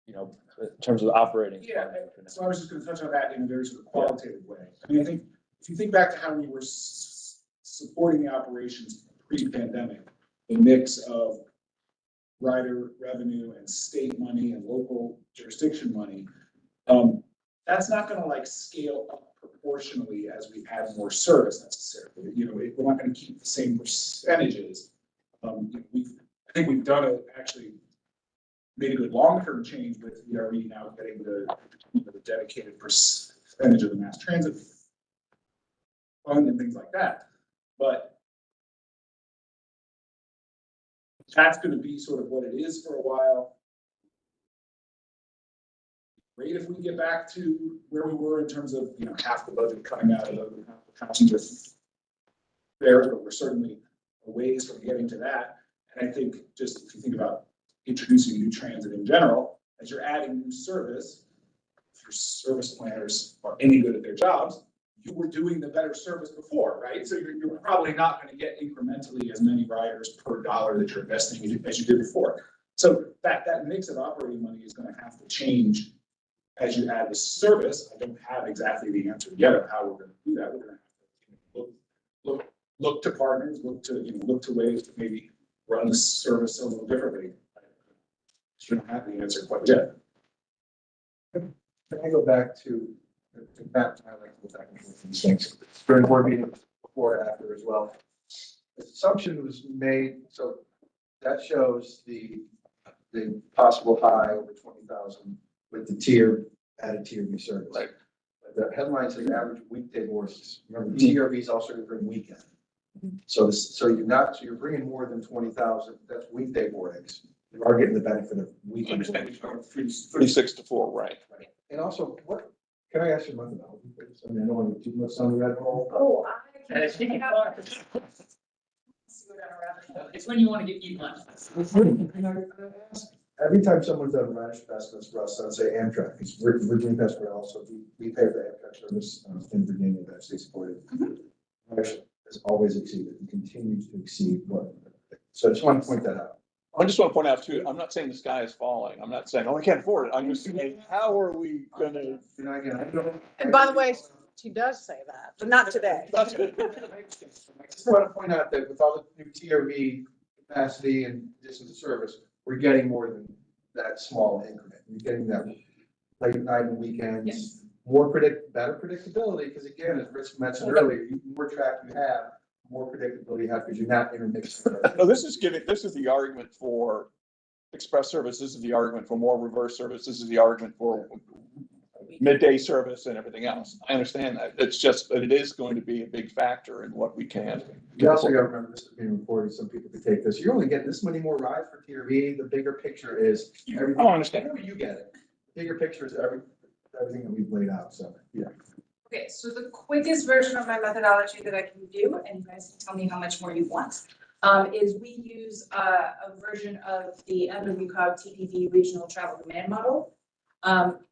you know, in terms of operating. Yeah, so I was just going to touch on that in a very sort of qualitative way. I mean, I think if you think back to how we were supporting the operations pre-pandemic, the mix of rider revenue and state money and local jurisdiction money, that's not going to like scale up proportionally as we add more service necessarily. You know, we're not going to keep the same percentages. I think we've done it actually. Made a good long-term change with VRE now getting the dedicated percentage of the mass transit fund and things like that. But that's going to be sort of what it is for a while. Great if we get back to where we were in terms of, you know, half the budget coming out of the passenger fares, but we're certainly a ways from getting to that. And I think just if you think about introducing new transit in general, as you're adding new service, if your service planners are any good at their jobs, you were doing the better service before, right? So you're probably not going to get incrementally as many riders per dollar that you're investing as you did before. So that mix of operating money is going to have to change as you add the service. I don't have exactly the answer yet of how we're going to do that. We're going to have to look to partners, look to ways to maybe run the service a little differently. Shouldn't have the answer quite yet. Can I go back to Matt? I like to go back and forth these things during board meetings before and after as well. The assumption was made, so that shows the possible high over 20,000 with the added tier B service. Right. The headline says average weekday boardings. Remember, the TRV is also going to bring weekend. So you're bringing more than 20,000. That's weekday boardings. You are getting the benefit of weekend. 36 to 4, right? Right. And also, what can I ask you about? I mean, I don't want to do much on the red hole. Oh, it's when you want to get eat lunch. Every time someone's done radish investments for us, I'd say Amtrak, because Virginia Pest Rail also, we pay for the Amtrak service in Virginia that they supported. Actually, has always exceeded and continues to exceed what. So I just want to point that out. I just want to point out too, I'm not saying the sky is falling. I'm not saying, oh, I can't afford it. I'm just saying, how are we gonna? You know, again, I don't. And by the way, she does say that, but not today. I just want to point out that with all the new TRV capacity and distance of service, we're getting more than that small increment. We're getting that late night and weekends, yes. Better predictability, because again, as Rich mentioned earlier, the more track you have, more predictability you have because you're not intermixing. No, this is the argument for express service. This is the argument for more reverse service. This is the argument for midday service and everything else. I understand that. It's just that it is going to be a big factor in what we can. You also gotta remember, this is being recorded, some people could take this, you're only getting this many more rides for TRV, the bigger picture is everything. Oh, I understand. You get it, bigger picture is everything that we've laid out, so, yeah. Okay, so the quickest version of my methodology that I can do, and you guys can tell me how much more you want, is we use a version of the MWCOG TPV regional travel demand model,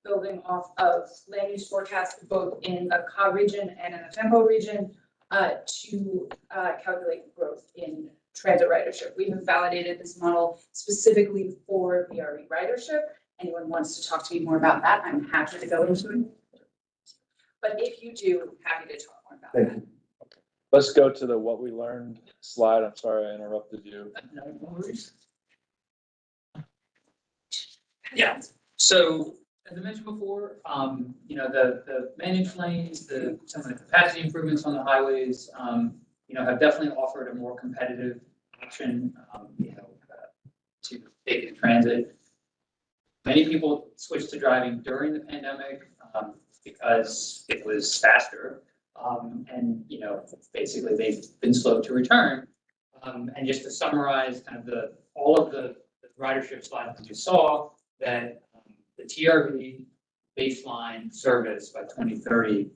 building off of land use forecast both in a COG region and in a tempo region, to calculate growth in transit ridership. We have validated this model specifically for VRE ridership. Anyone wants to talk to me more about that, I'm happy to go into it. But if you do, happy to talk more about that. Thank you. Let's go to the what we learned slide. I'm sorry I interrupted you. No worries. Yeah, so as I mentioned before, the managed lanes, some of the capacity improvements on the highways, have definitely offered a more competitive option, to take transit. Many people switched to driving during the pandemic, because it was faster. Basically they've been slow to return. And just to summarize kind of all of the ridership slides that you saw, that the TRV baseline service by 2030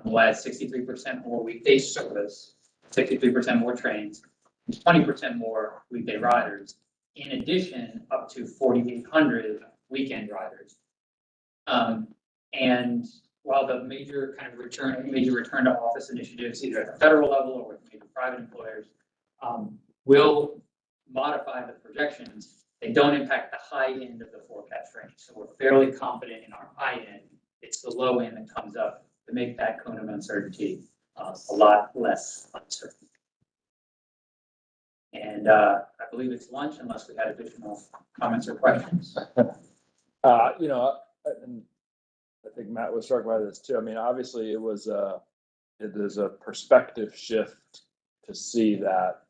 will add 63% more weekday service, 63% more trains, 20% more weekday riders, in addition, up to 4,800 weekend riders. And while the major return to office initiatives, either at the federal level or with major private employers, will modify the projections, they don't impact the high end of the forecast range. So we're fairly confident in our high end. It's the low end that comes up to make that cone of uncertainty a lot less uncertain. And I believe it's lunch unless we had additional comments or questions. And I think Matt was talking about this too. I mean, obviously it is a perspective shift to see that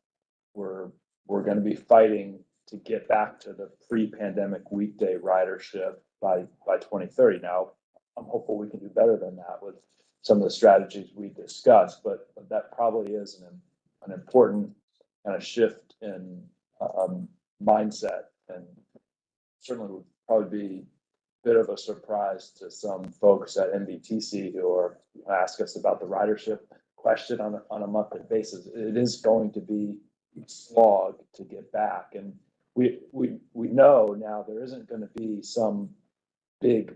we're going to be fighting to get back to the pre-pandemic weekday ridership by 2030. Now, I'm hopeful we can do better than that with some of the strategies we discussed, but that probably is an important kind of shift in mindset, and certainly would probably be bit of a surprise to some folks at NBTC who ask us about the ridership question on a monthly basis. It is going to be a slog to get back, and we know now there isn't going to be some big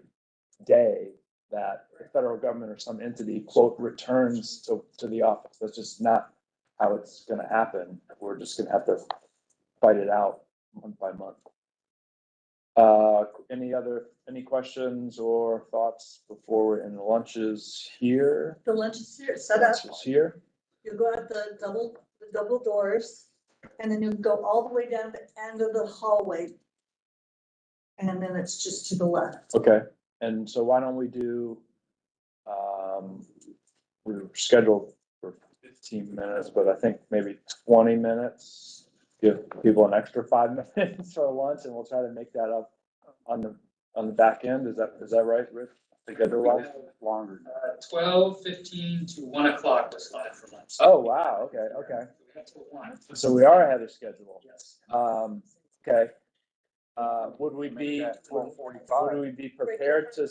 day that the federal government or some entity quote returns to the office. That's just not how it's going to happen. We're just going to have to fight it out month by month. Any questions or thoughts before we're in the lunches here? The lunch is here, set up. Lunch is here. You go out the double doors, and then you go all the way down to the end of the hallway. And then it's just to the left. Okay, and so why don't we do, we were scheduled for 15 minutes, but I think maybe 20 minutes. Give people an extra 5 minutes for lunch, and we'll try to make that up on the back end. Is that right, Rich? Together longer. 12:15 to 1 o'clock was slotted for lunch. Oh, wow, okay. So we are ahead of schedule. Yes. Okay. Would we be prepared to,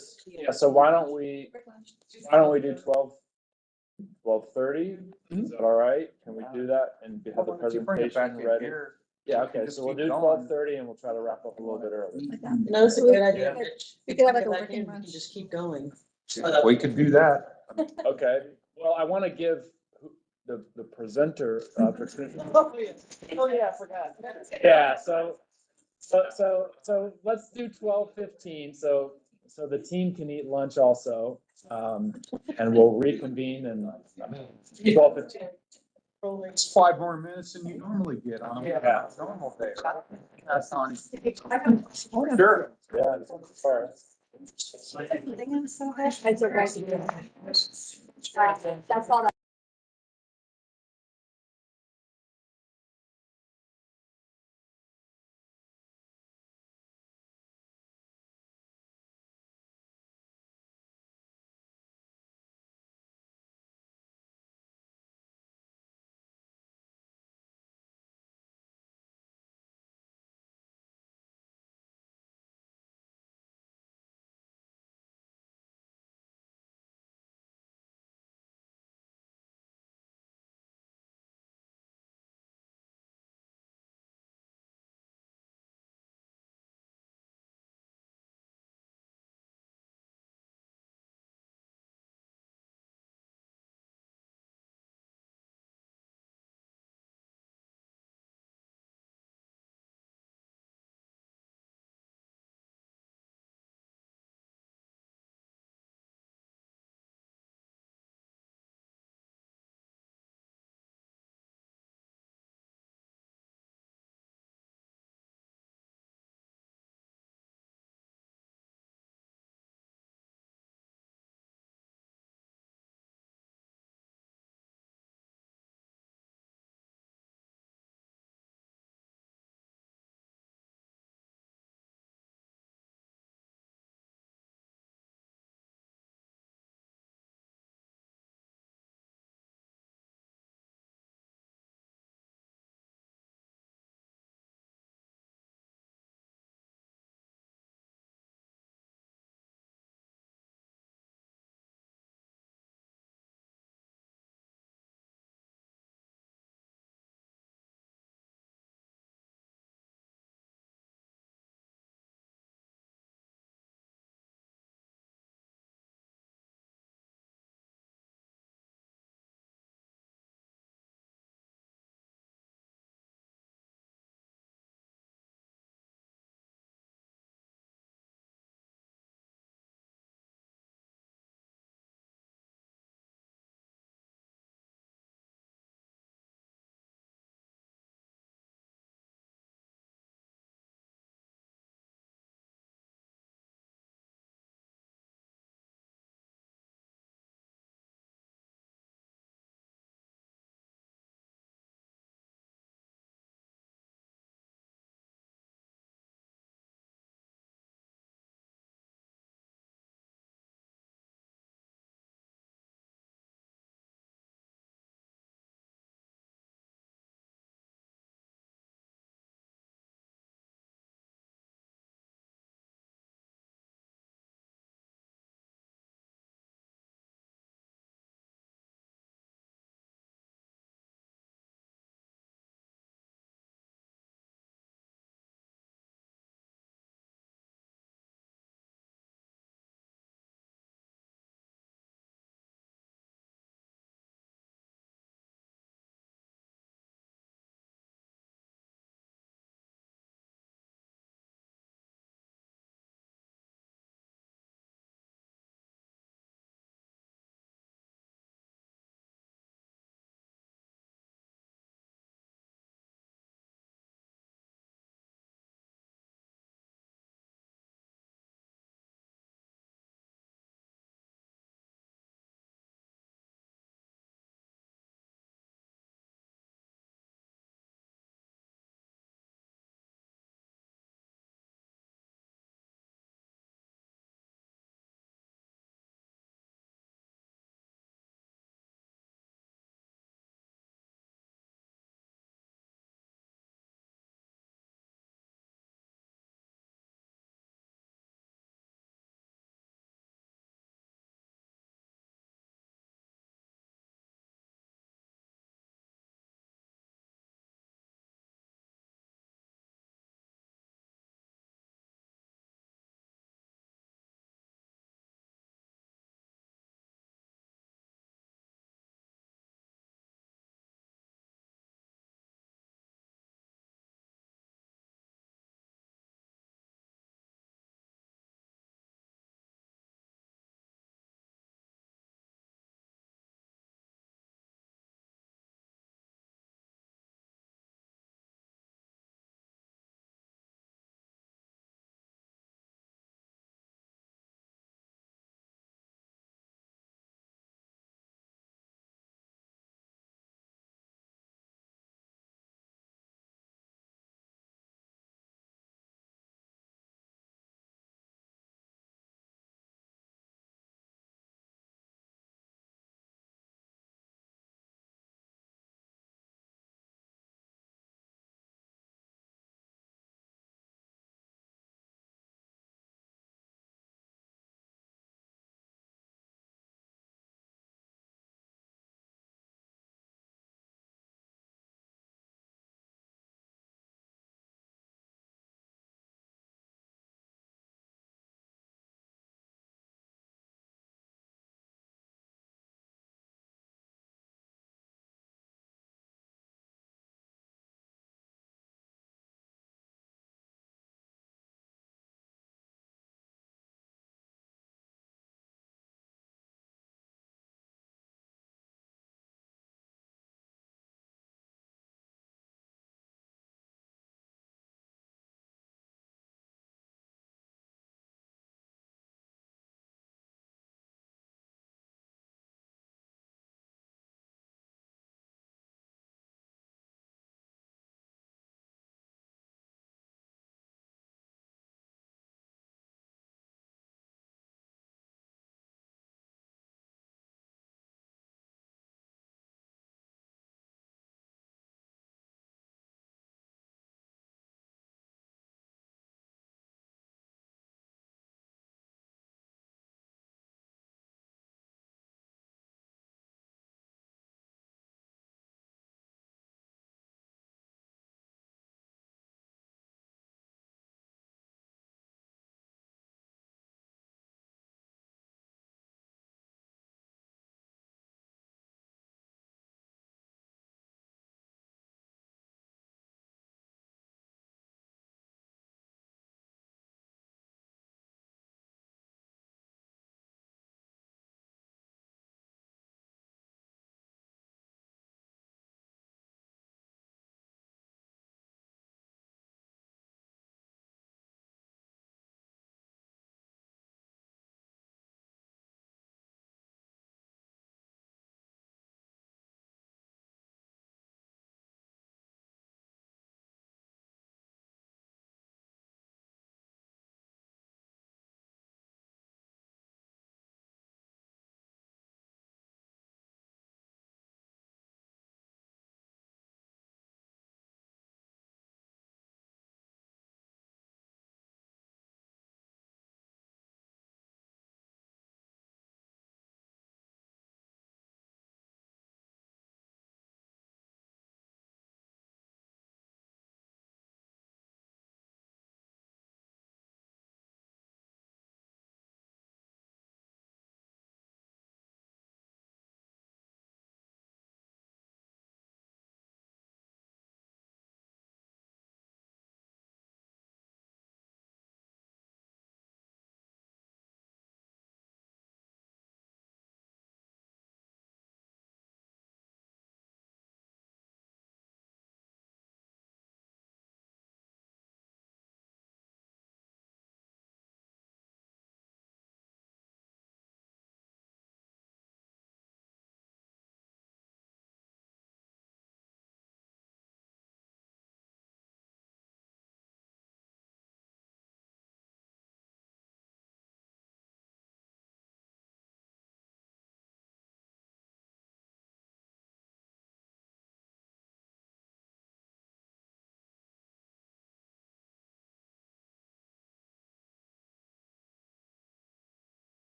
so why don't we do 12:30? Is that all right? Can we do that and have the presentation ready? Yeah, okay, so we'll do 12:30 and we'll try to wrap up a little bit early. No, it's a great idea. We could have like a Back working in, we can lunch. just keep going. We could do that. Okay, well, I want to give the presenter, Oh, yeah, I forgot. yeah, so let's do 12:15, so the team can eat lunch also. And we'll reconvene in 12:15. It's 5 more minutes than you normally get on a Yeah. normal day. That's on. Sure. Yeah. Sorry. That's all.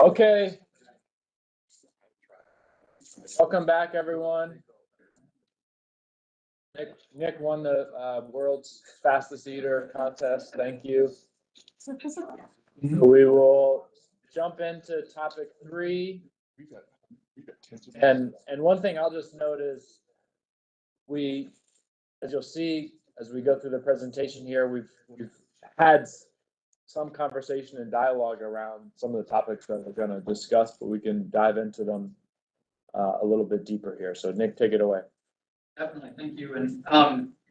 Okay. Welcome back, everyone. Nick won the world's fastest eater contest. Thank you. We will jump into topic 3. And one thing I'll just note is as you'll see, as we go through the presentation here, we've had some conversation and dialogue around some of the topics that we're going to discuss, but we can dive into them a little bit deeper here. So Nick, take it away. Definitely, thank you. And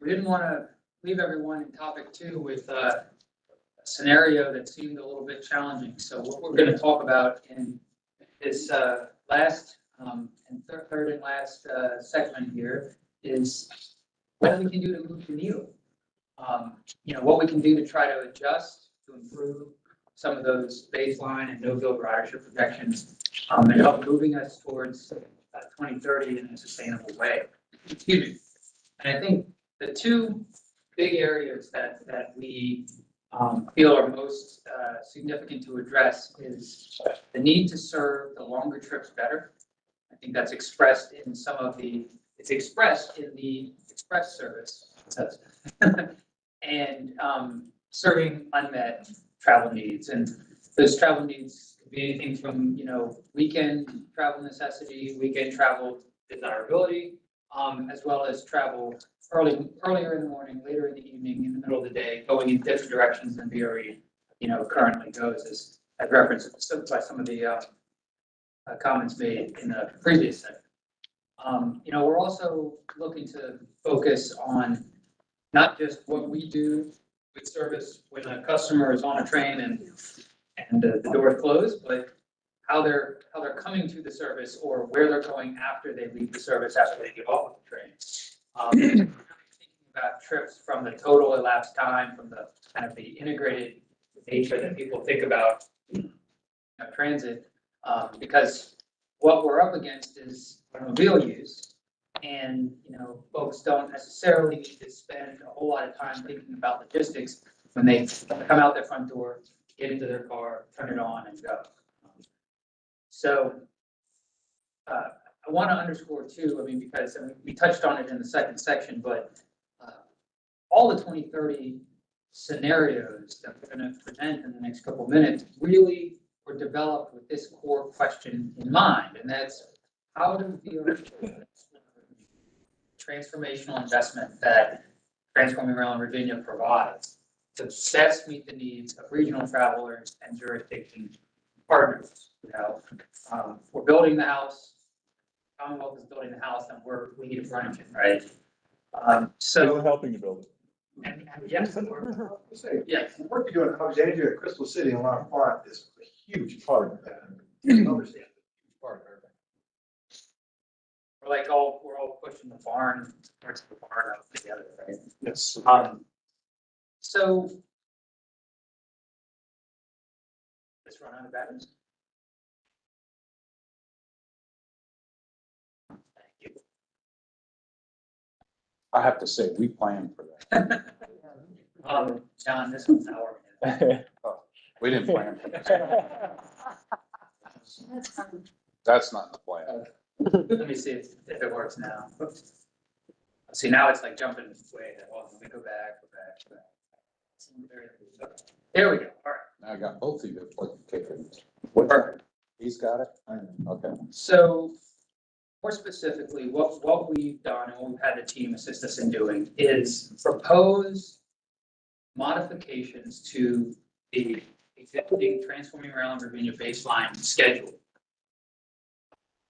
we didn't want to leave everyone in topic 2 with a scenario that seemed a little bit challenging. So what we're going to talk about in this last and third and last segment here is what we can do to move the needle. What we can do to try to adjust, to improve some of those baseline and no-build ridership projections, and help moving us towards 2030 in a sustainable way. Excuse me. And I think the 2 big areas that we feel are most significant to address is the need to serve the longer trips better. I think that's expressed in it's expressed in the express service. And serving unmet travel needs. And those travel needs could be anything from, weekend travel necessity, weekend travel desirability, as well as travel earlier in the morning, later in the evening, in the middle of the day, going in different directions than VRE, currently goes, as referenced by some of the comments made in the previous segment. We're also looking to focus on not just what we do with service when a customer is on a train and the door is closed, but how they're coming to the service or where they're going after they leave the service after they get off of the train. Thinking about trips from the total elapsed time, from the kind of the integrated nature that people think about transit, because what we're up against is automobile use. And, folks don't necessarily need to spend a whole lot of time thinking about logistics when they come out their front door, get into their car, turn it on and go. So I want to underscore too, because we touched on it in the second section, but all the 2030 scenarios that we're going to present in the next couple of minutes really were developed with this core question in mind. And that's, how do the transformational investment that Transforming Maryland, Virginia provides to best meet the needs of regional travelers and jurisdiction partners? We're building the house, Commonwealth is building the house, and we need a furniture, right? So we're helping you build it. And yes, yes. The work you do in Alexandria, Crystal City, and Lamar Farm is a huge part of that. Understand, a huge part of everything. We're all pushing the barn, parts of the barn out together, right? Yes. So let's run out of batteries. Thank you. I have to say, we planned for that. John, this one's our. We didn't plan for this. That's not the plan. Let me see if it works now. See, now it's like jumping way ahead. Well, let me go back. There we go. All right. Now I got both of you kicking. Perfect. He's got it? Okay. So more specifically, what we've done and what we've had the team assist us in doing is propose modifications to the existing Transforming Maryland, Virginia baseline schedule,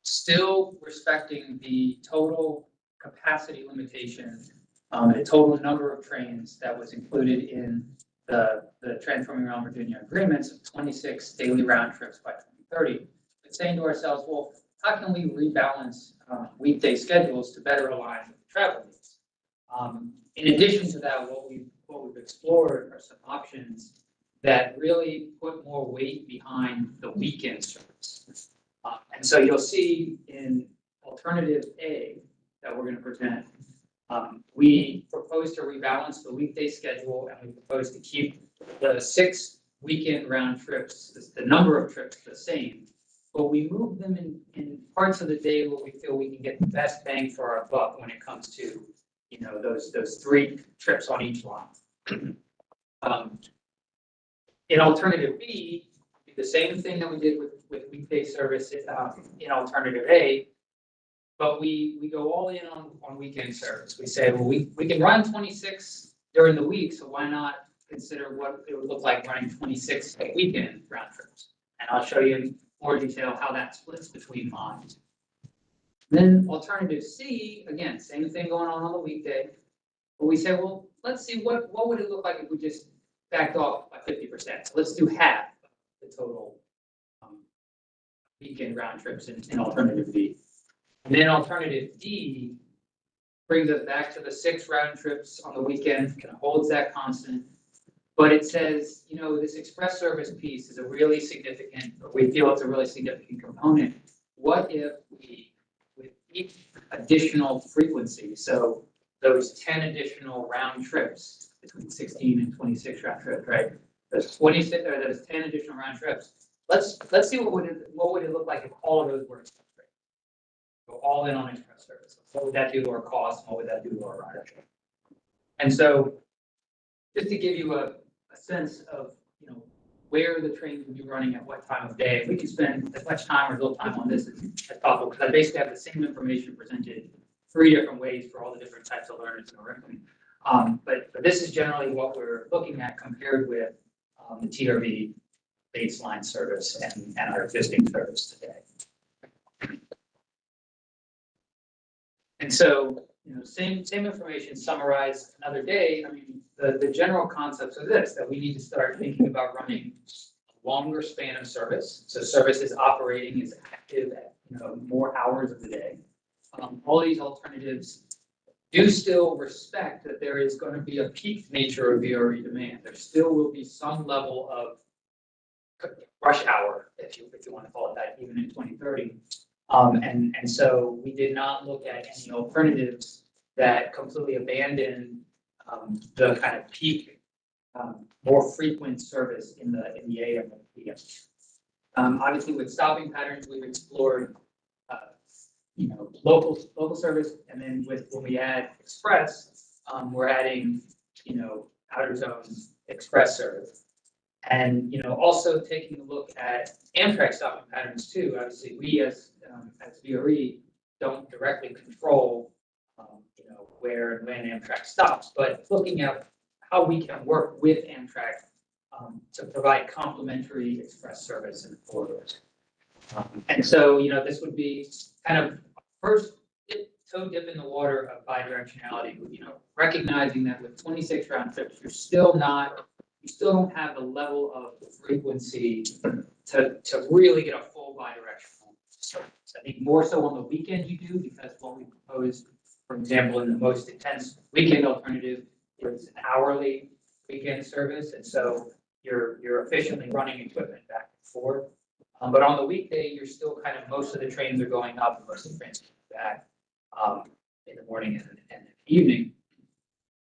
still respecting the total capacity limitation, the total number of trains that was included in the Transforming Maryland, Virginia agreements of 26 daily round trips by 2030. But saying to ourselves, well, how can we rebalance weekday schedules to better align with the travel needs? In addition to that, what we've explored are some options that really put more weight behind the weekend service. And so you'll see in alternative A that we're going to present, we propose to rebalance the weekday schedule, and we propose to keep the 6 weekend round trips, the number of trips the same. But we move them in parts of the day where we feel we can get the best bang for our buck when it comes to, you know, those 3 trips on each line. In alternative B, the same thing that we did with weekday service in alternative A, but we go all in on weekend service. We say, well, we can run 26 during the week, so why not consider what it would look like running 26 weekend round trips? And I'll show you in more detail how that splits between lines. Then alternative C, again, same thing going on the weekday. But we say, well, let's see what would it look like if we just backed off by 50%. So let's do half the total weekend round trips in alternative B. And then alternative D brings us back to the 6 round trips on the weekend, kind of holds that constant. But it says, you know, this express service piece is a really significant, or we feel it's a really significant component. What if we, with each additional frequency, so those 10 additional round trips between 16 and 26 round trips, right? Those 26 or those 10 additional round trips. Let's see what would it look like if all of those were express rates. Go all in on express service. What would that do to our cost? And what would that do to our ridership? And so, just to give you a sense of, you know, where the trains would be running at what time of day, we can spend as much time or little time on this as possible, because I basically have the same information presented 3 different ways for all the different types of learners in Oregon. But this is generally what we're looking at compared with the TRV baseline service and our existing service today. And so, you know, same information summarized another day. I mean, the general concepts are this, that we need to start thinking about running a longer span of service. So service is operating, is active at, you know, more hours of the day. All these alternatives do still respect that there is going to be a peak nature of VRE demand. There still will be some level of rush hour, if you want to call it that, even in 2030. And so we did not look at any alternatives that completely abandon the kind of peak, more frequent service in the AM and PM. Obviously, with stopping patterns, we've explored you know, local service, and then when we add express, we're adding, you know, outer zone express service. And, you know, also taking a look at Amtrak stopping patterns too. Obviously, we as VRE don't directly control, you know, where and when Amtrak stops, but looking at how we can work with Amtrak to provide complementary express service in the corridors. And so, you know, this would be kind of first toe dip in the water of bidirectionality, you know, recognizing that with 26 round trips, you still don't have the level of frequency to really get a full bidirectional service. I think more so on the weekend you do, because what we propose, for example, in the most intense weekend alternative is an hourly weekend service. And so you're efficiently running equipment back and forth. But on the weekday, you're still kind of, most of the trains are going up and most of the trains are back in the morning and the evening.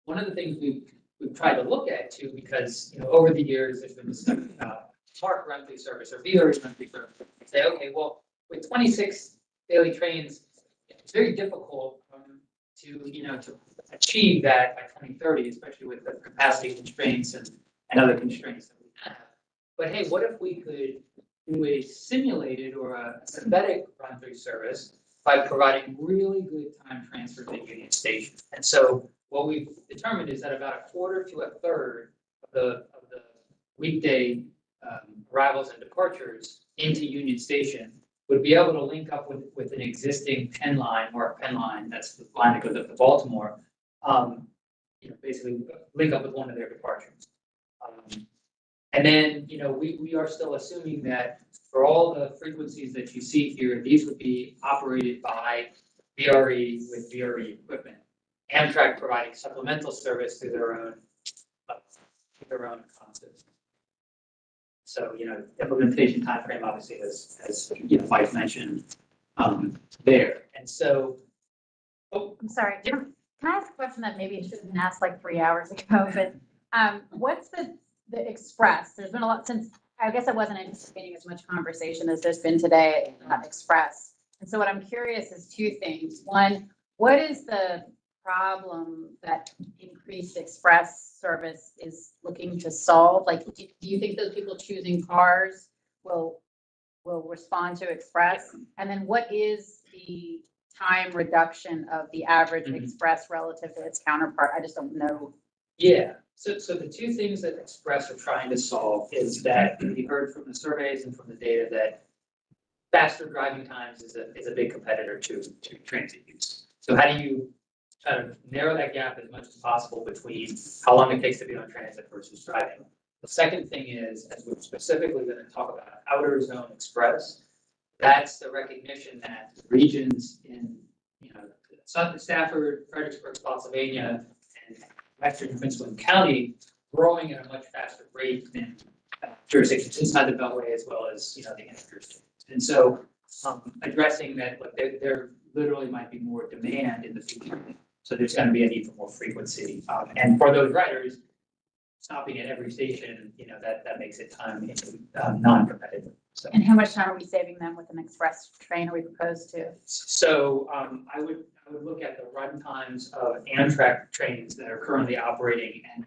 One of the things we've tried to look at too, because, you know, over the years, there's been discussion about park monthly service or VRE monthly service. Say, okay, well, with 26 daily trains, it's very difficult to, you know, to achieve that by 2030, especially with the capacity constraints and other constraints that we have. But hey, what if we could do a simulated or a synthetic run-through service by providing really good time transfers at Union Station? And so what we've determined is that about a quarter to a third of the weekday arrivals and departures into Union Station would be able to link up with an existing Penn line, or a Penn line, that's the line that goes up to Baltimore, you know, basically link up with one of their departures. And then, you know, we are still assuming that for all the frequencies that you see here, these would be operated by VRE with VRE equipment. Amtrak providing supplemental service through their own concepts. So, you know, implementation timeframe obviously as you know, Mike mentioned there. And so, I'm sorry, can I ask a question that maybe should have been asked like 3 hours ago, but what's the the Express, there's been a lot since, I guess I wasn't anticipating as much conversation as there's been today about Express. And so what I'm curious is two things. One, what is the problem that increased Express service is looking to solve? Like, do you think those people choosing cars will respond to Express? And then what is the time reduction of the average Express relative to its counterpart? I just don't know. Yeah, so the two things that Express are trying to solve is that we heard from the surveys and from the data that faster driving times is a big competitor to transit use. So how do you try to narrow that gap as much as possible between how long it takes to be on transit versus driving? The second thing is, as we're specifically going to talk about outer zone express, that's the recognition that regions in, Southern Stafford, Fredericksburg, Spotsylvania, and Western Prince William County growing at a much faster rate than jurisdictions inside the Beltway as well as, the interjurisdictions. And so addressing that, like, there literally might be more demand in the future. So there's going to be a need for more frequency. And for those riders, stopping at every station, that makes it time non-competitive. So. And how much time are we saving them with an express train are we proposed to? So I would look at the run times of Amtrak trains that are currently operating, and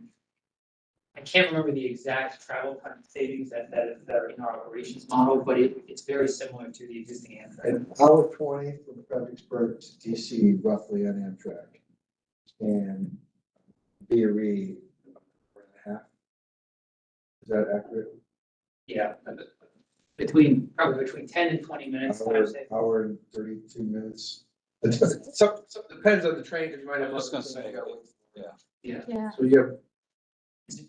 I can't remember the exact travel time savings that are in our operations model, but it's very similar to the existing Amtrak. An hour 20 from Fredericksburg to DC roughly on Amtrak. And VRE, hour and a half. Is that accurate? Yeah, probably between 10 and 20 minutes. Hour and 32 minutes. So depends on the train, because you might have. I was gonna say, Yeah. So you have.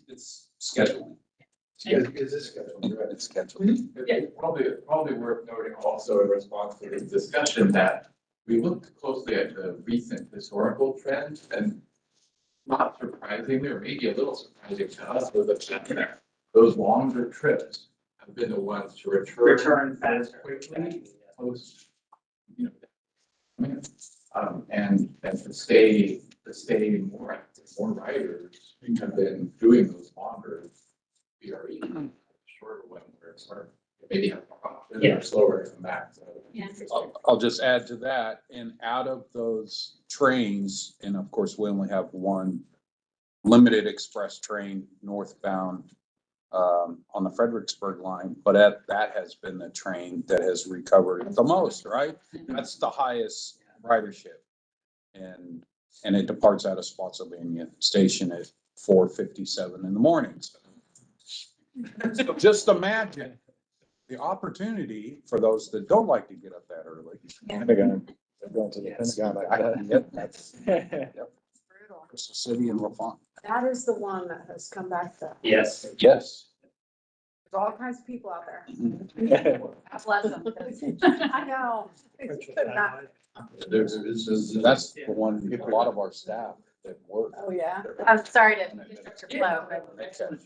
It's scheduling. Is this scheduled? Right. It's scheduled. Yeah. Probably worth noting also in response to this discussion that we looked closely at the recent historical trends, and not surprisingly, or maybe a little surprising to us, was the fact that those longer trips have been the ones to return faster. quickly, post, and to stay more active, more riders have been doing those longer VRE, shorter one where it's sort of maybe have more options or slower to come back. So. Yeah. I'll just add to that, and out of those trains, and of course, we only have one limited express train northbound on the Fredericksburg line, but that has been the train that has recovered the most, right? That's the highest ridership. And it departs out of Spotsylvania Station at 4:57 in the morning. So just imagine the opportunity for those that don't like to get up that early. They're going to the Pentagon like that. Yep, that's, yep. Crystal City and LaFont. That is the one that has come back to. Yes. Yes. There's all kinds of people out there. God bless them. I know. It's good not- That's the one, a lot of our staff that work. Oh, yeah. I'm sorry to disrupt your flow, but. Excellent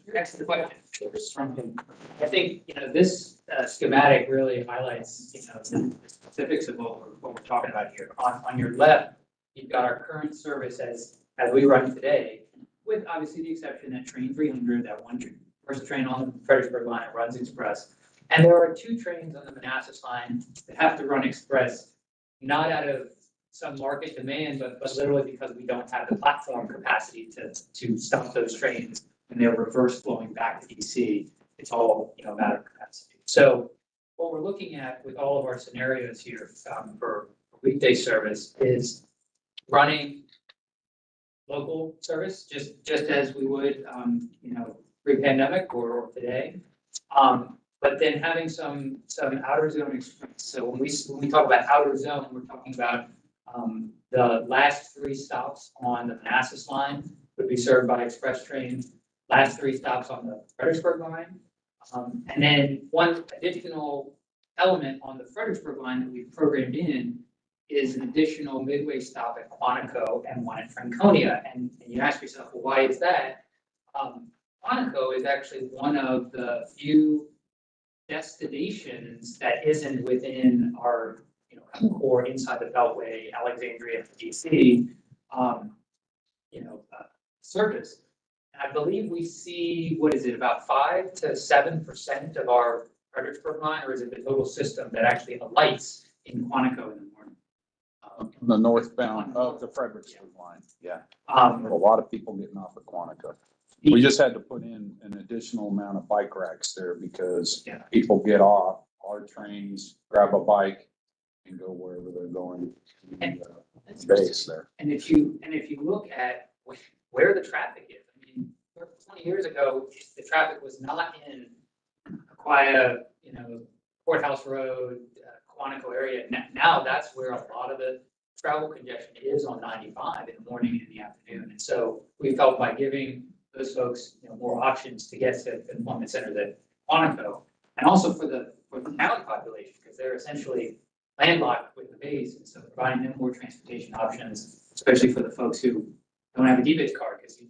question. I think, this schematic really highlights, the specifics of what we're talking about here. On your left, you've got our current service as we run today, with obviously the exception that train 300, that one first train on the Fredericksburg line that runs express. And there are two trains on the Manassas line that have to run express, not out of some market demand, but literally because we don't have the platform capacity to stop those trains when they're reverse flowing back to DC. It's all, a matter of capacity. So what we're looking at with all of our scenarios here for weekday service is running local service, just as we would, pre-pandemic or today. But then having some outer zone experience. So when we talk about outer zone, we're talking about the last 3 stops on the Manassas line would be served by express train. Last 3 stops on the Fredericksburg line. And then one additional element on the Fredericksburg line that we've programmed in is an additional midway stop at Quantico and one at Franconia. And you ask yourself, well, why is that? Quantico is actually one of the few destinations that isn't within our core inside the Beltway, Alexandria, DC, service. And I believe we see, what is it, about 5 to 7% of our Fredericksburg line, or is it the total system that actually alights in Quantico in the morning? On the northbound of the Fredericksburg line, yeah. A lot of people getting off at Quantico. We just had to put in an additional amount of bike racks there because people get off our trains, grab a bike and go wherever they're going. Base there. And if you look at where the traffic is, I mean, 20 years ago, the traffic was not in Aquia, Courthouse Road, Quantico area. Now that's where a lot of the travel congestion is on 95 in the morning and in the afternoon. And so we felt by giving those folks, more options to get to employment centers at Quantico, and also for the county population, because they're essentially landlocked with the base, and so providing them more transportation options, especially for the folks who don't have a D-base card, because you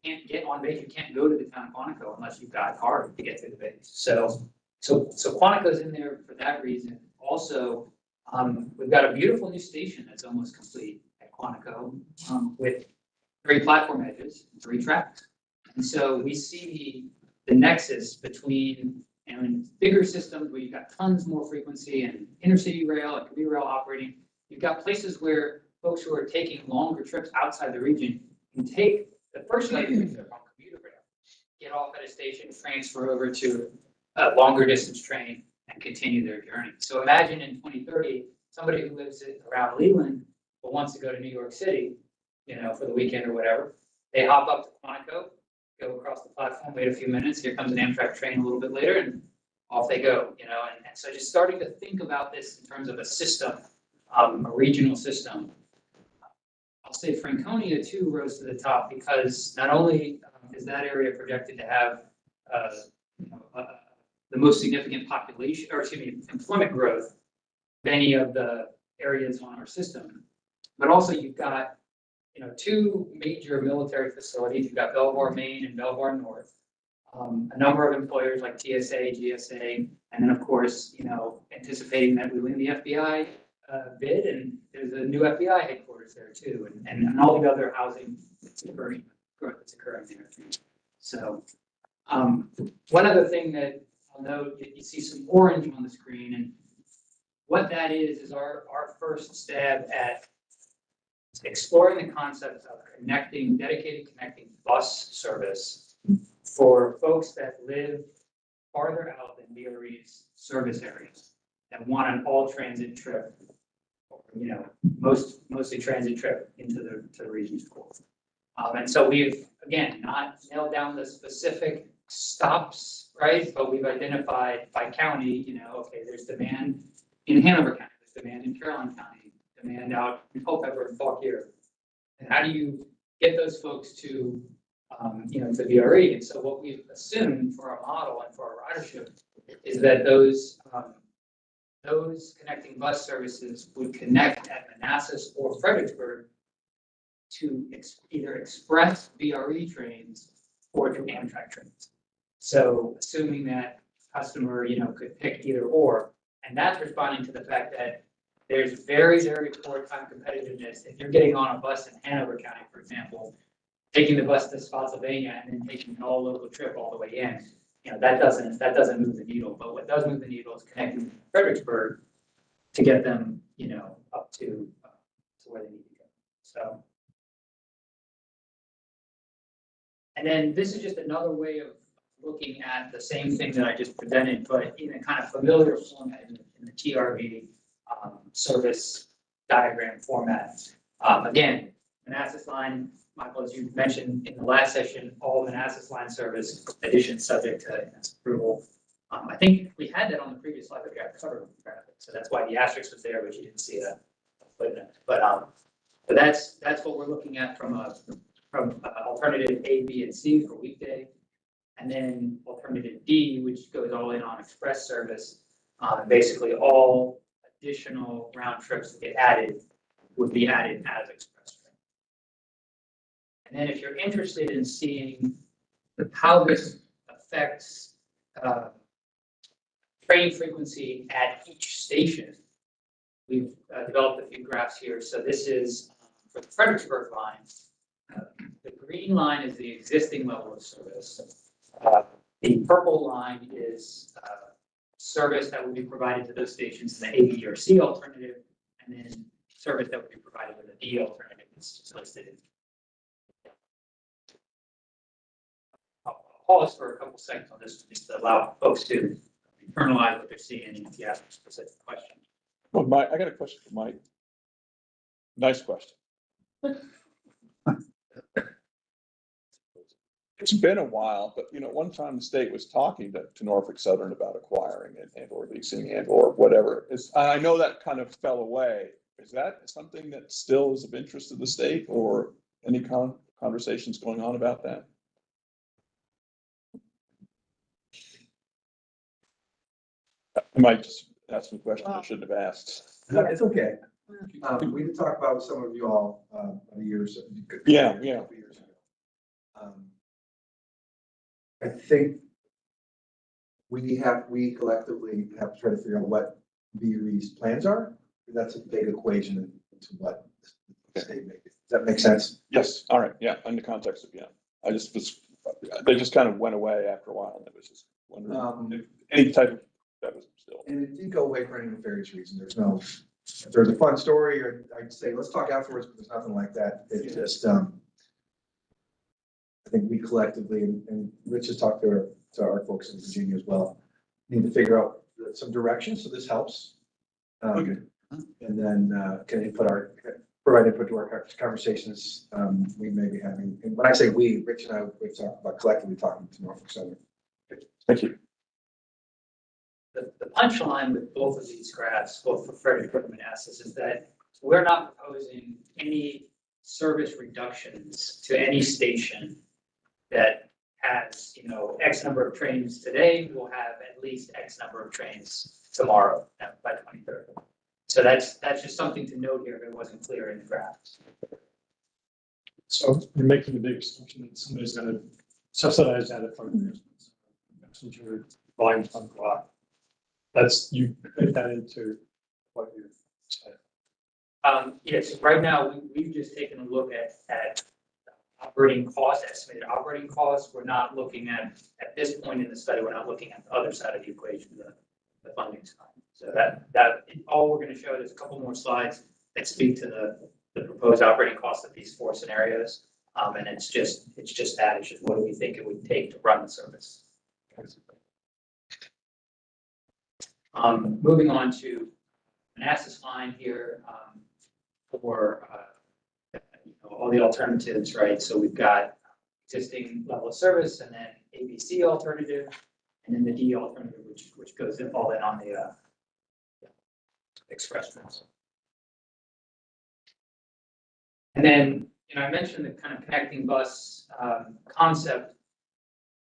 can't get on base, you can't go to the town of Quantico unless you've got a card to get to the base. So Quantico's in there for that reason. Also, we've got a beautiful new station that's almost complete at Quantico, with 3 platform edges, 3 tracks. And so we see the nexus between bigger systems where you've got tons more frequency and intercity rail and commuter rail operating. You've got places where folks who are taking longer trips outside the region can take the first leg of the trip on commuter rail, get off at a station, transfer over to a longer distance train, and continue their journey. So imagine in 2030, somebody who lives around Leland but wants to go to New York City, for the weekend or whatever. They hop up to Quantico, go across the platform, wait a few minutes. Here comes an Amtrak train a little bit later, and off they go. And so just starting to think about this in terms of a system, a regional system. I'll say Franconia too rose to the top because not only is that area projected to have the most significant population, or employment growth of any of the areas on our system, but also you've got 2 major military facilities. You've got Belvoir, Maine and Belvoir North. A number of employers like TSA, GSA, and then of course, anticipating that we win the FBI bid, and there's a new FBI headquarters there too, and all the other housing growth that's occurring there. So one other thing that I'll note, you see some orange on the screen, and what that is our first stab at exploring the concept of dedicated connecting bus service for folks that live farther out than VRE's service areas that want an all transit trip, mostly transit trip into the region school. And so we've, again, not nailed down the specific stops, right? But we've identified by county, okay, there's demand in Hanover County, there's demand in Caroline County, demand out in Culpeper and Fauquier. And how do you get those folks to, to VRE? And so what we've assumed for our model and for our ridership is that those connecting bus services would connect at Manassas or Fredericksburg to either express VRE trains or to Amtrak trains. So assuming that customer, could pick either or, and that's responding to the fact that there's very, very poor time competitiveness. If you're getting on a bus in Hanover County, for example, taking the bus to Spotsylvania and then taking an all local trip all the way in, that doesn't move the needle. But what does move the needle is connecting Fredericksburg to get them, up to where they need to go. So, and then this is just another way of looking at the same thing that I just presented, but in a kind of familiar format in the TRV service diagram format. Again, Manassas line, Michael, as you mentioned in the last session, all Manassas line service additions subject to approval. I think we had that on the previous slide that we got covered with traffic, so that's why the asterisk was there, but you didn't see that footnote. But that's what we're looking at from alternative A, B, and C for weekday, and then alternative D, which goes all in on express service. Basically, all additional round trips that get added would be added as express train. And then if you're interested in seeing how this affects train frequency at each station, we've developed a few graphs here. So this is for the Fredericksburg line, the green line is the existing level of service. The purple line is service that will be provided to those stations in the A, B, or C alternative, and then service that would be provided with a D alternative is listed. I'll pause for a couple seconds on this just to allow folks to internalize what they're seeing and if you ask a specific question. Well, Mike, I got a question for Mike. Nice question. It's been a while, but one time the state was talking to Norfolk Southern about acquiring it and or leasing it or whatever. I know that kind of fell away. Is that something that still is of interest to the state or any conversations going on about that? I might just ask some questions I shouldn't have asked. No, it's okay. We did talk about with some of you all, years. Yeah. Couple years ago. I think we collectively have to try to figure out what VRE's plans are. That's a big equation into what the state makes. Does that make sense? Yes. All right. Yeah. In the context of, they just kind of went away after a while. And it was just wondering if any type of, that was still. And it did go away for any nefarious reason. If there's a fun story, or I'd say, let's talk afterwards, but there's nothing like that. It just, I think we collectively, and Rich has talked to our folks in Virginia as well, need to figure out some direction, so this helps. Okay. And then can provide input to our conversations we may be having. And when I say we, Rich and I, we've talked about collectively talking to Norfolk Southern. Thank you. The punchline with both of these graphs, both for Frederick and Manassas, is that we're not proposing any service reductions to any station that has, X number of trains today, we'll have at least X number of trains tomorrow by 2030. So that's just something to note here if it wasn't clear in the graphs. So you're making a big assumption that somebody's gonna subsidize that if our passenger volumes don't go up. You put that into what you're saying. Yes, right now, we've just taken a look at operating costs, estimated operating costs. We're not looking at this point in the study, we're not looking at the other side of the equation, the funding side. So that all we're gonna show is a couple more slides that speak to the proposed operating costs of these four scenarios. And it's just that, it's just what do we think it would take to run the service. Moving on to Manassas line here, for all the alternatives, right? So we've got existing level of service and then ABC alternative, and then the D alternative, which goes all in on the express trains. And then, I mentioned the kind of connecting bus concept.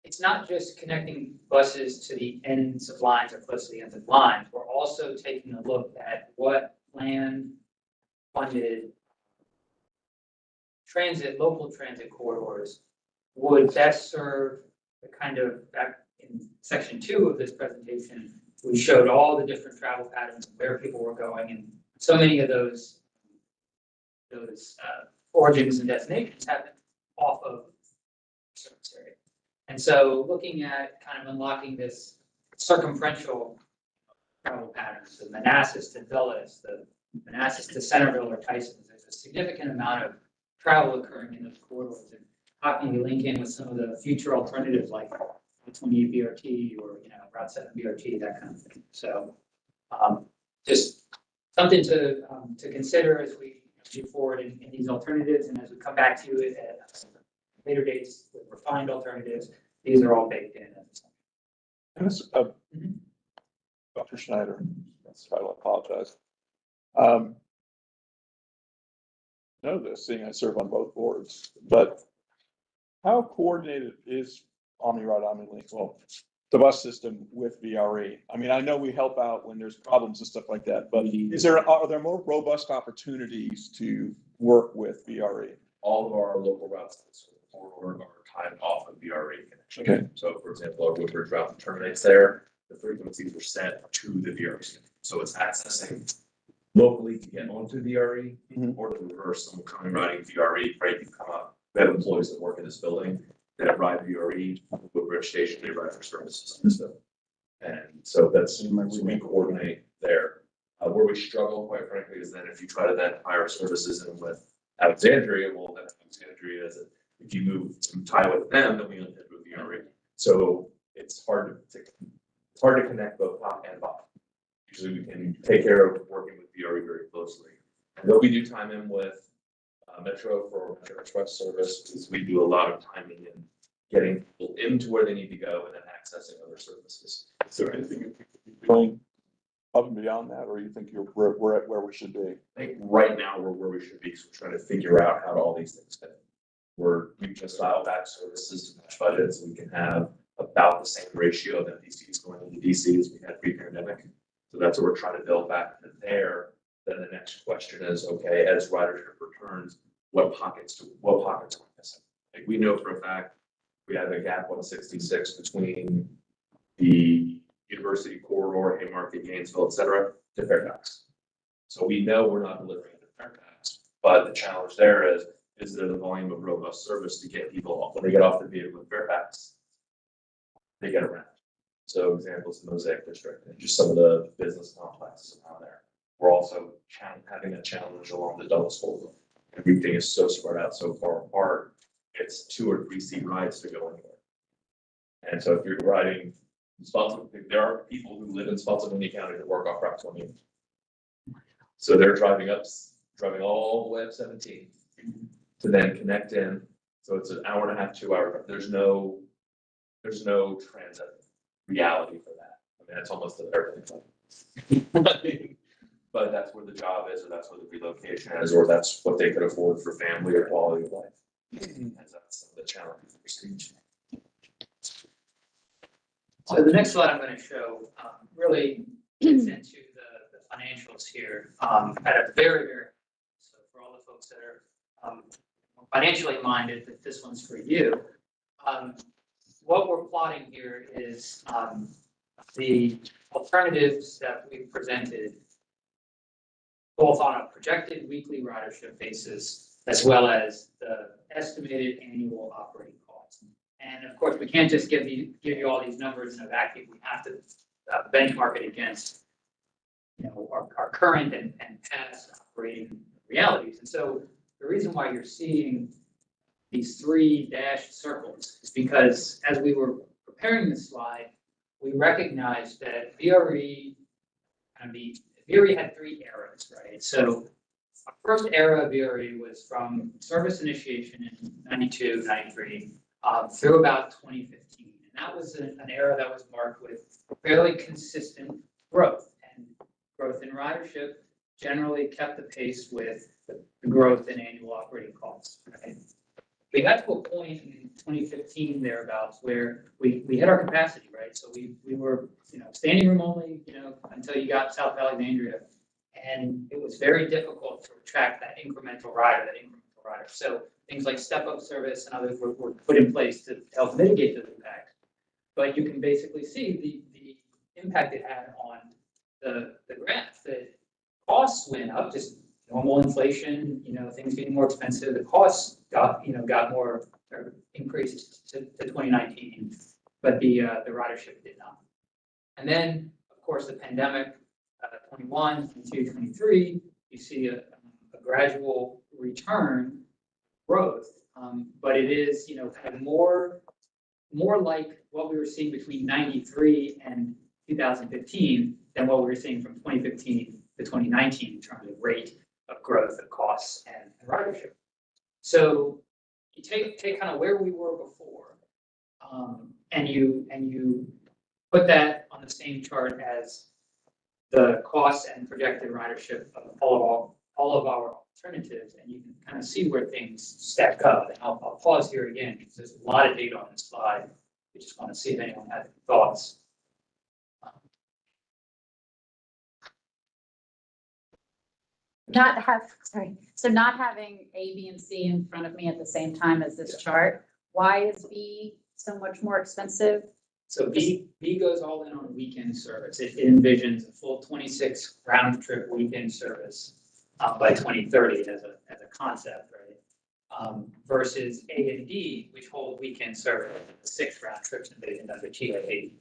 It's not just connecting buses to the ends of lines or close to the ends of lines. We're also taking a look at what land-funded local transit corridors would best serve the kind of, back in section 2 of this presentation, we showed all the different travel patterns and where people were going, and so many of those origins and destinations happen off of service area. And so looking at kind of unlocking this circumferential travel patterns, the Manassas to Dulles, the Manassas to Centerville or Tysons, there's a significant amount of travel occurring in those corridors. And how can we link in with some of the future alternatives like 28 BRT or Route 7 BRT, that kind of thing. So just something to consider as we move forward in these alternatives, and as we come back to it at later dates with refined alternatives, these are all baked in. Dr. Schneider, I apologize. Know this, seeing I serve on both boards, but how coordinated is OmniRide, well, the bus system with VRE? I mean, I know we help out when there's problems and stuff like that, but are there more robust opportunities to work with VRE? All of our local routes are timed off of VRE connection. Okay. So for example, our Woodbridge route that terminates there, the frequencies are set to the VRE. So it's accessing locally to get onto VRE or the reverse. Someone coming riding VRE, right, you come up We have employees that work in this building that ride VRE, Woodbridge Station, they ride for services in this building. And so that's, so we coordinate there. Where we struggle, quite frankly, is then if you try to then hire services in with Alexandria, well, then Alexandria is, if you move to tie with them, then we only have to move VRE. So it's hard to connect both top and bottom. Usually we can take care of working with VRE very closely. And though we do time in with Metro for Metro Express service, because we do a lot of timing and getting people into where they need to go and then accessing other services. Is there anything you think you're doing up and beyond that, or you think we're at where we should be? I think right now we're where we should be, because we're trying to figure out how all these things fit. We just dialed back services to match budgets. We can have about the same ratio of MPCs going into DC as we had pre-pandemic. So that's what we're trying to build back to there. Then the next question is, okay, as ridership returns, what pockets are we missing? Like, we know for a fact we have a gap 166 between the University Corridor, Haymarket, Gainesville, et cetera, to Fairfax. So we know we're not delivering to Fairfax, but the challenge there is there the volume of robust service to get people off when they get off the vehicle in Fairfax, they get around. So examples, the Mosaic District and just some of the business complexes around there. We're also having a challenge along the double spool. Everything is so spread out so far apart. It's 2 or 3 seat rides to go anywhere. And so if you're riding there are people who live in Spotsylvania County that work off Route 20. So they're driving all the way up 17 to then connect in. So it's an hour and a half, 2 hours. There's no transit reality for that. I mean, that's almost the everything. But that's where the job is, or that's where the relocation is, or that's what they could afford for family or quality of life. And that's some of the challenges we're seeing. So the next slide I'm going to show really gets into the financials here at a very, very, so for all the folks that are financially minded, that this one's for you. What we're plotting here is the alternatives that we've presented, both on a projected weekly ridership basis, as well as the estimated annual operating costs. And of course, we can't just give you all these numbers in a vacuum. We have to benchmark it against, our current and past operating realities. And so the reason why you're seeing these 3 dashed circles is because as we were preparing this slide, we recognized that VRE had 3 eras, right? So our first era of VRE was from service initiation in 92, 93, through about 2015. And that was an era that was marked with fairly consistent growth. And growth in ridership generally kept the pace with the growth in annual operating costs, right? We got to a point in 2015 thereabouts where we hit our capacity, right? So we were, standing room only, until you got South Alexandria. And it was very difficult to attract that incremental rider. So things like step-up service and others were put in place to help mitigate the impact. But you can basically see the impact it had on the graph. The costs went up, just normal inflation, things getting more expensive. The costs got more, or increased to 2019, but the ridership did not. And then, of course, the pandemic, 21, 22, 23, you see a gradual return growth, but it is, kind of more like what we were seeing between 93 and 2015 than what we were seeing from 2015 to 2019 in terms of rate of growth of costs and ridership. So you take kind of where we were before, and you put that on the same chart as the costs and projected ridership of all of our alternatives, and you can kind of see where things stack up. And I'll pause here again because there's a lot of data on this slide. We just want to see if anyone has any thoughts. Not having A, B, and C in front of me at the same time as this chart, why is B so much more expensive? So B goes all in on weekend service. It envisions a full 26 round trip weekend service by 2030 as a concept, right? versus A and D, which hold weekend service, 6 round trips a day, and that's a TRV.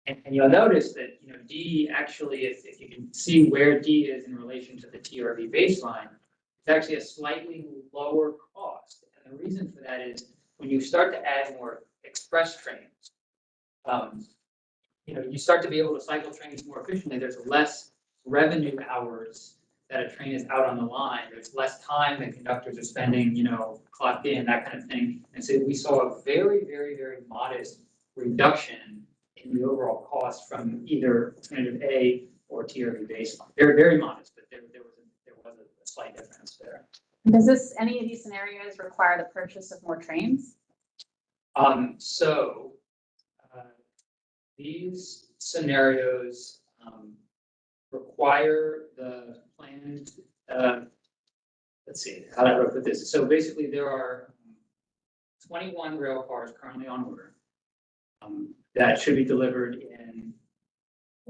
And you'll notice that, you know, D actually, if you can see where D is in relation to the TRV baseline, it's actually a slightly lower cost. And the reason for that is when you start to add more express trains, you know, you start to be able to cycle trains more efficiently. There's less revenue hours that a train is out on the line. There's less time that conductors are spending, you know, clocked in, that kind of thing. And so we saw a very, very, very modest reduction in the overall cost from either alternative A or TRV baseline. Very, very modest, but there was a slight difference there. Does any of these scenarios require the purchase of more trains? These scenarios require the planned, let's see, how do I put this? So basically there are 21 rail cars currently on order that should be delivered in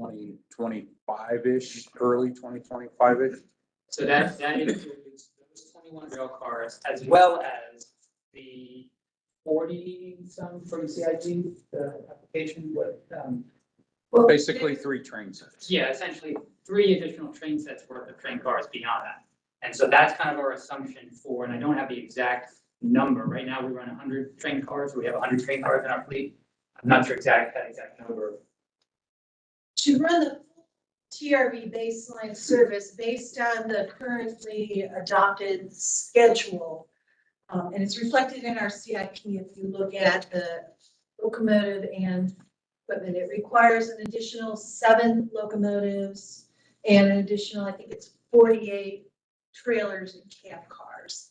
2025-ish, early 2025-ish. So that includes those 21 rail cars as well as the 40 some from CIG, the application, Well, basically 3 train sets. yeah, essentially 3 additional train sets worth of train cars beyond that. And so that's kind of our assumption for, and I don't have the exact number. Right now, we run 100 train cars. We have 100 train cars in our fleet. I'm not sure that exact number. To run the TRV baseline service based on the currently adopted schedule, and it's reflected in our CIP if you look at the locomotive and equipment, it requires an additional 7 locomotives and an additional, I think it's 48 trailers and cab cars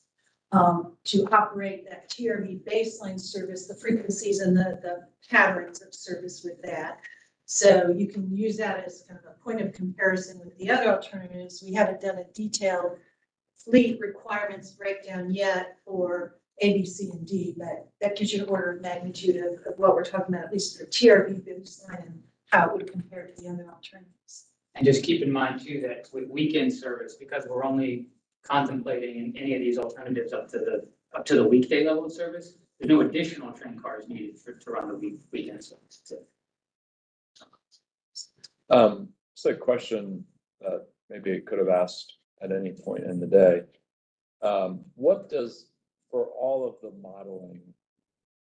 to operate that TRV baseline service, the frequencies and the patterns of service with that. So you can use that as kind of a point of comparison with the other alternatives. We haven't done a detailed fleet requirements breakdown yet for A, B, C, and D, but that gives you an order of magnitude of what we're talking about, at least for TRV baseline and how it would compare to the other alternatives. And just keep in mind too, that with weekend service, because we're only contemplating any of these alternatives up to the weekday level of service, there's no additional train cars needed to run the weekend service. It's a question that maybe it could have asked at any point in the day. What does, for all of the modeling,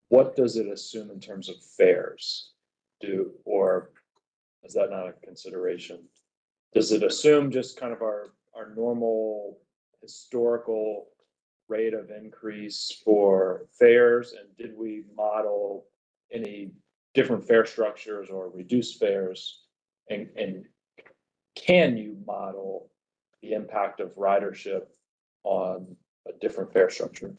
what does it assume in terms of fares? Or is that not a consideration? Does it assume just kind of our normal historical rate of increase for fares? And did we model any different fare structures or reduced fares? And can you model the impact of ridership on a different fare structure?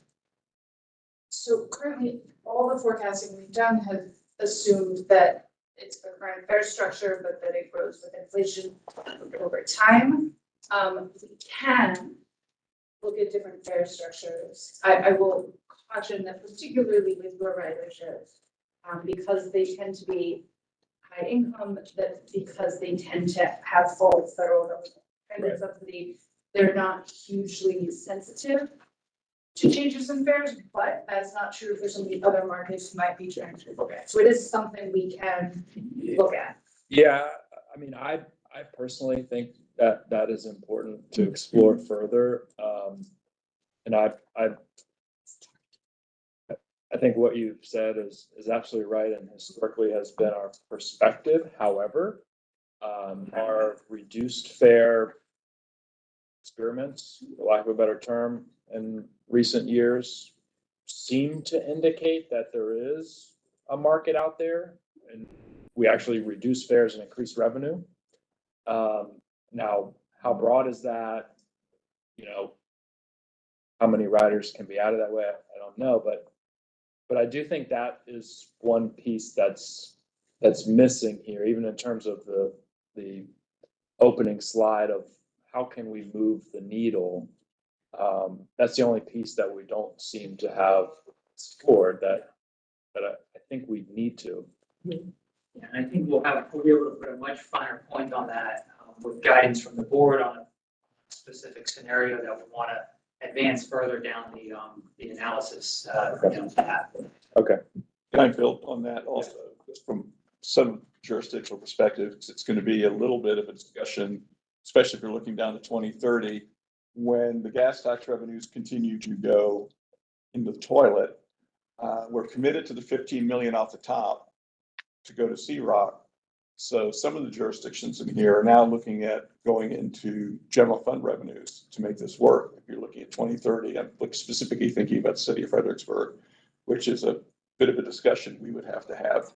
So currently, all the forecasting we've done has assumed that it's the current fare structure, but that it grows with inflation over time. We can look at different fare structures. I will caution that particularly with your ridership, because they tend to be high income, that because they tend to have full federal government credit subsidy, they're not hugely sensitive to changes in fares, but that's not true for some of the other markets who might be trying to look at. So it is something we can look at. Yeah, I mean, I personally think that is important to explore further. And I think what you've said is absolutely right and historically has been our perspective. However, our reduced fare experiments, for lack of a better term, in recent years seem to indicate that there is a market out there and we actually reduce fares and increase revenue. Now, how broad is that? You know, how many riders can be added that way? I don't know, but I do think that is one piece that's missing here, even in terms of the opening slide of how can we move the needle. That's the only piece that we don't seem to have explored that I think we need to. And I think we'll be able to put a much finer point on that with guidance from the board on a specific scenario that we want to advance further down the analysis, path. Okay. Can I build on that also, just from some jurisdictional perspective, 'cause it's gonna be a little bit of a discussion, especially if you're looking down to 2030, when the gas tax revenues continue to go in the toilet. We're committed to the 15 million off the top to go to C-Rock. So some of the jurisdictions in here are now looking at going into general fund revenues to make this work. If you're looking at 2030, I'm specifically thinking about the city of Fredericksburg, which is a bit of a discussion we would have to have.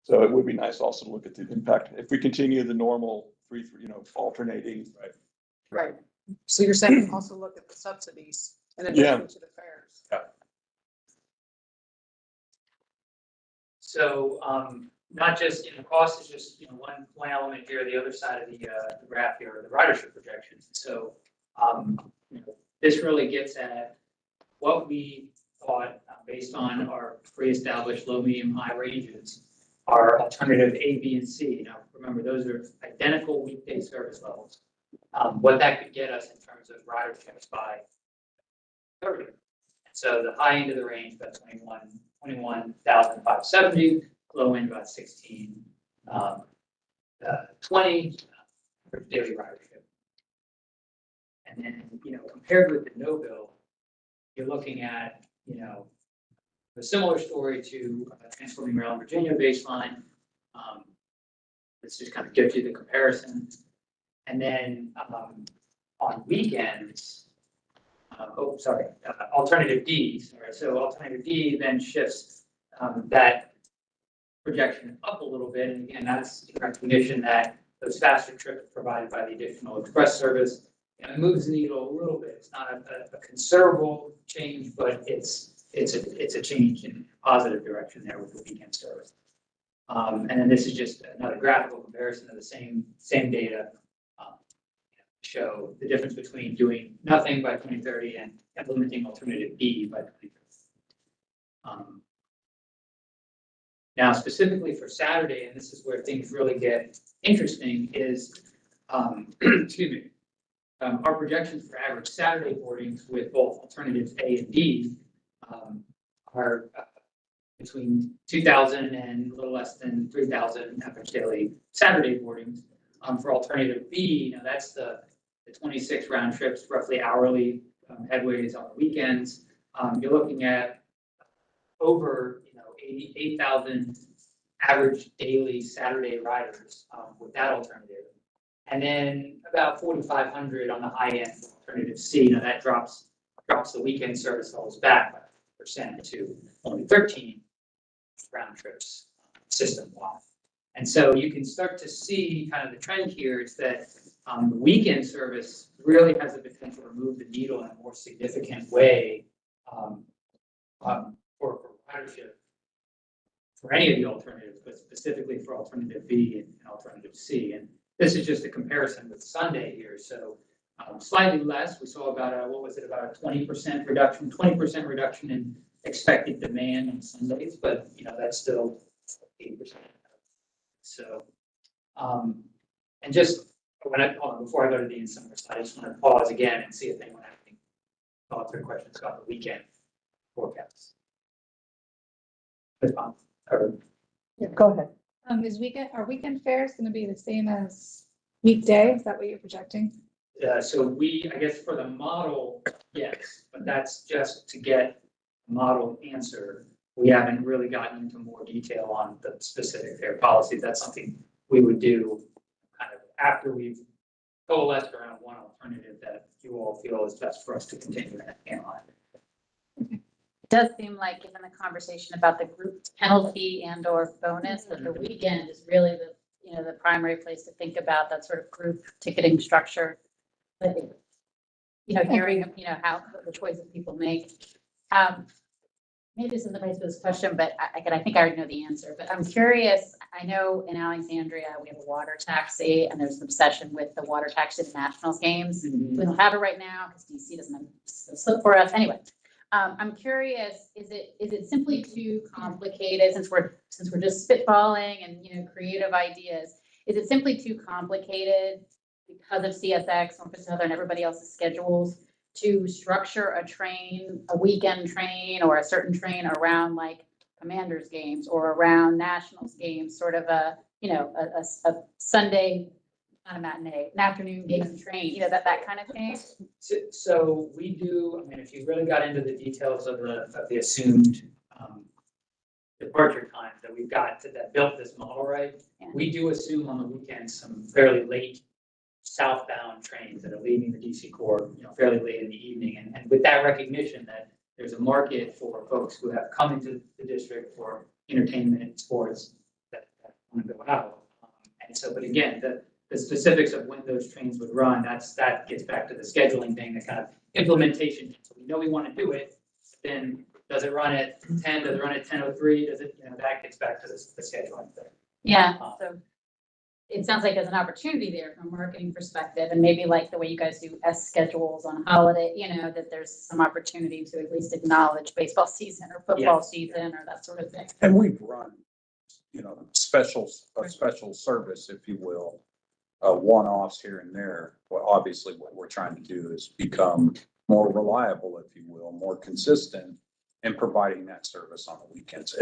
So it would be nice also to look at the impact. If we continue the normal alternating. Right. Right. So you're saying also look at the subsidies in addition to the fares. Yeah. So, not just, cost is just, one element here, the other side of the graph here are the ridership projections. So, this really gets at what we thought, based on our pre-established low, medium, high ranges, our alternative A, B, and C. Now, remember, those are identical weekday service levels. What that could get us in terms of riderships by 30. So the high end of the range, about 21,570, low end about 1620 for daily ridership. And then, compared with the no bill, you're looking at, a similar story to Transforming Maryland, Virginia baseline. This just kind of gives you the comparison. And then on weekends, alternative D. Sorry. So alternative D then shifts that projection up a little bit. And again, that's in recognition that those faster trips provided by the additional express service, it moves the needle a little bit. It's not a considerable change, but it's a change in a positive direction there with the weekend service. And then this is just another graphical comparison of the same data. Show the difference between doing nothing by 2030 and implementing alternative B by 2030. Now, specifically for Saturday, and this is where things really get interesting, is excuse me, our projections for average Saturday boardings with both alternatives A and D are between 2,000 and a little less than 3,000 average daily Saturday boardings. For alternative B, that's the 26 round trips, roughly hourly headways on the weekends. You're looking at over 8,000 average daily Saturday riders with that alternative, and then about 4,500 on the high end for alternative C. Now that drops the weekend service levels back by 1% to only 13 round trips system-wide. And so you can start to see kind of the trend here is that the weekend service really has the potential to move the needle in a more significant way for ridership for any of the alternatives, but specifically for alternative B and alternative C. And this is just a comparison with Sunday here. So slightly less, we saw about a 20% reduction, 20% reduction in expected demand on Sundays, but that's still 8%. So, and just before I go to the in-summer slide, I just want to pause again and see if anyone has any thoughts or questions about the weekend forecasts. Yeah, go ahead. Are weekend fares going to be the same as weekday? Is that what you're projecting? So I guess for the model, yes, but that's just to get a model answer. We haven't really gotten into more detail on the specific fare policies. That's something we would do kind of after we've coalesced around one alternative that you all feel is best for us to continue to analyze. It does seem like, given the conversation about the group penalty and or bonus, that the weekend is really the primary place to think about that sort of group ticketing structure. But hearing how the choices people make. Maybe this isn't the place for this question, but I think I already know the answer. But I'm curious. I know in Alexandria we have a water taxi, and there's an obsession with the water taxi at Nationals games. Mm-hmm. We don't have it right now because DC doesn't slip for us. Anyway, I'm curious. Is it simply too complicated since we're just spitballing and creative ideas? Is it simply too complicated because of CSX or and everybody else's schedules to structure a train, a weekend train or a certain train around like Commanders games or around Nationals games, sort of a, a Sunday, not a matinee, an afternoon game train, that kind of thing? So we do, I mean, if you really got into the details of the assumed departure times that we've got that built this model, right? Yeah. We do assume on the weekends some fairly late southbound trains that are leaving the DC Core, fairly late in the evening. And with that recognition that there's a market for folks who have come into the district for entertainment and sports that want to go out. And so, but again, the specifics of when those trains would run, that gets back to the scheduling thing, the kind of implementation. So we know we want to do it, then does it run at 10? Does it run at 10:03? Does it, that gets back to the scheduling thing. Yeah, so it sounds like there's an opportunity there from a marketing perspective, and maybe like the way you guys do S schedules on holiday, that there's some opportunity to at least acknowledge baseball season or football season or that sort of thing. And we've run, a special service, if you will, one-offs here and there. Well, obviously what we're trying to do is become more reliable, if you will, more consistent in providing that service on the weekends.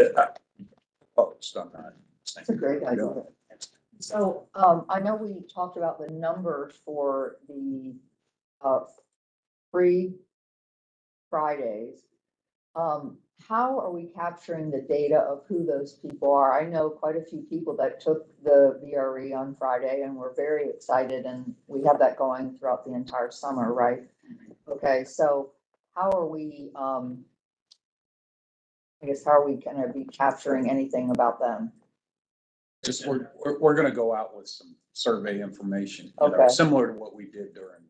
That's a great idea. So, I know we talked about the numbers for the, free Fridays. How are we capturing the data of who those people are? I know quite a few people that took the VRE on Friday and were very excited, and we have that going throughout the entire summer, right? Okay, so how are we, how are we gonna be capturing anything about them? Just, we're gonna go out with some survey information, Okay. similar to what we did during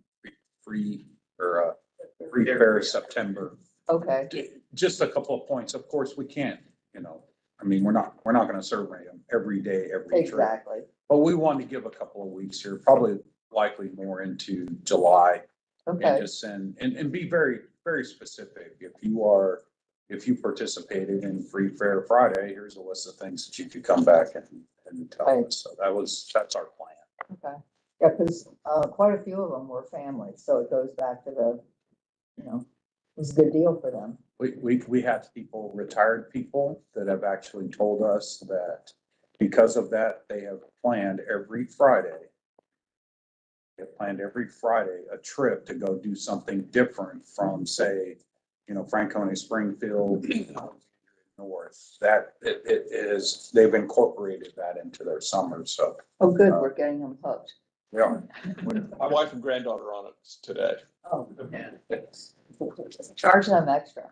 free fair September. Okay, Just a couple of points. Of course, we can't, we're not gonna survey them every day, every trip. exactly. But we want to give a couple of weeks here, probably likely more into July. Okay. And just send, and be very, very specific. If you participated in Free Fair Friday, here's a list of things that you could come back and tell us. So that's our plan. Okay, yeah, because, quite a few of them were families, so it goes back to the, it was a good deal for them. We have people, retired people that have actually told us that because of that, they have planned every Friday. They have planned every Friday a trip to go do something different from, say, Franconia, Springfield, North. That it is, they've incorporated that into their summer. So. Oh, good, we're getting them hooked. Yeah. My wife and granddaughter on it today. Oh, charge them extra.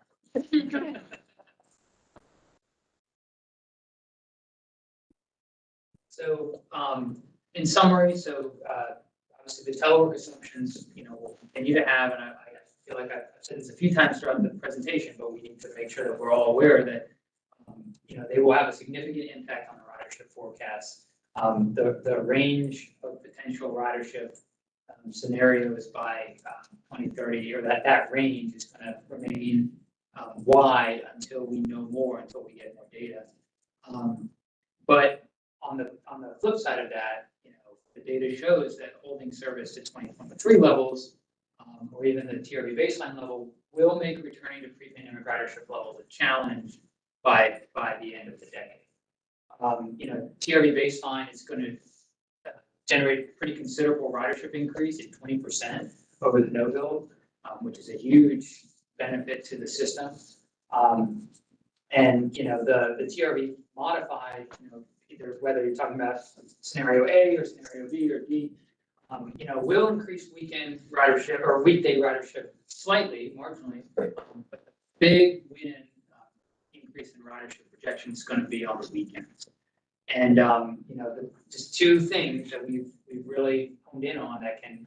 So, in summary, obviously the telework assumptions, we'll continue to have, and I feel like I've said this a few times throughout the presentation, but we need to make sure that we're all aware that, they will have a significant impact on the ridership forecast. The range of potential ridership scenarios by 2030, or that range is going to remain wide until we know more, until we get more data. But on the flip side of that, the data shows that holding service to 2023 levels, or even the TRV baseline level, will make returning to pre-pandemic ridership levels a challenge by the end of the decade. TRV baseline is going to generate a pretty considerable ridership increase at 20% over the no build, which is a huge benefit to the system. And the TRV modified, either whether you're talking about scenario A or scenario B or D, will increase weekend ridership or weekday ridership slightly, marginally, but the big win increase in ridership projection is going to be on the weekends. And just two things that we've really honed in on that can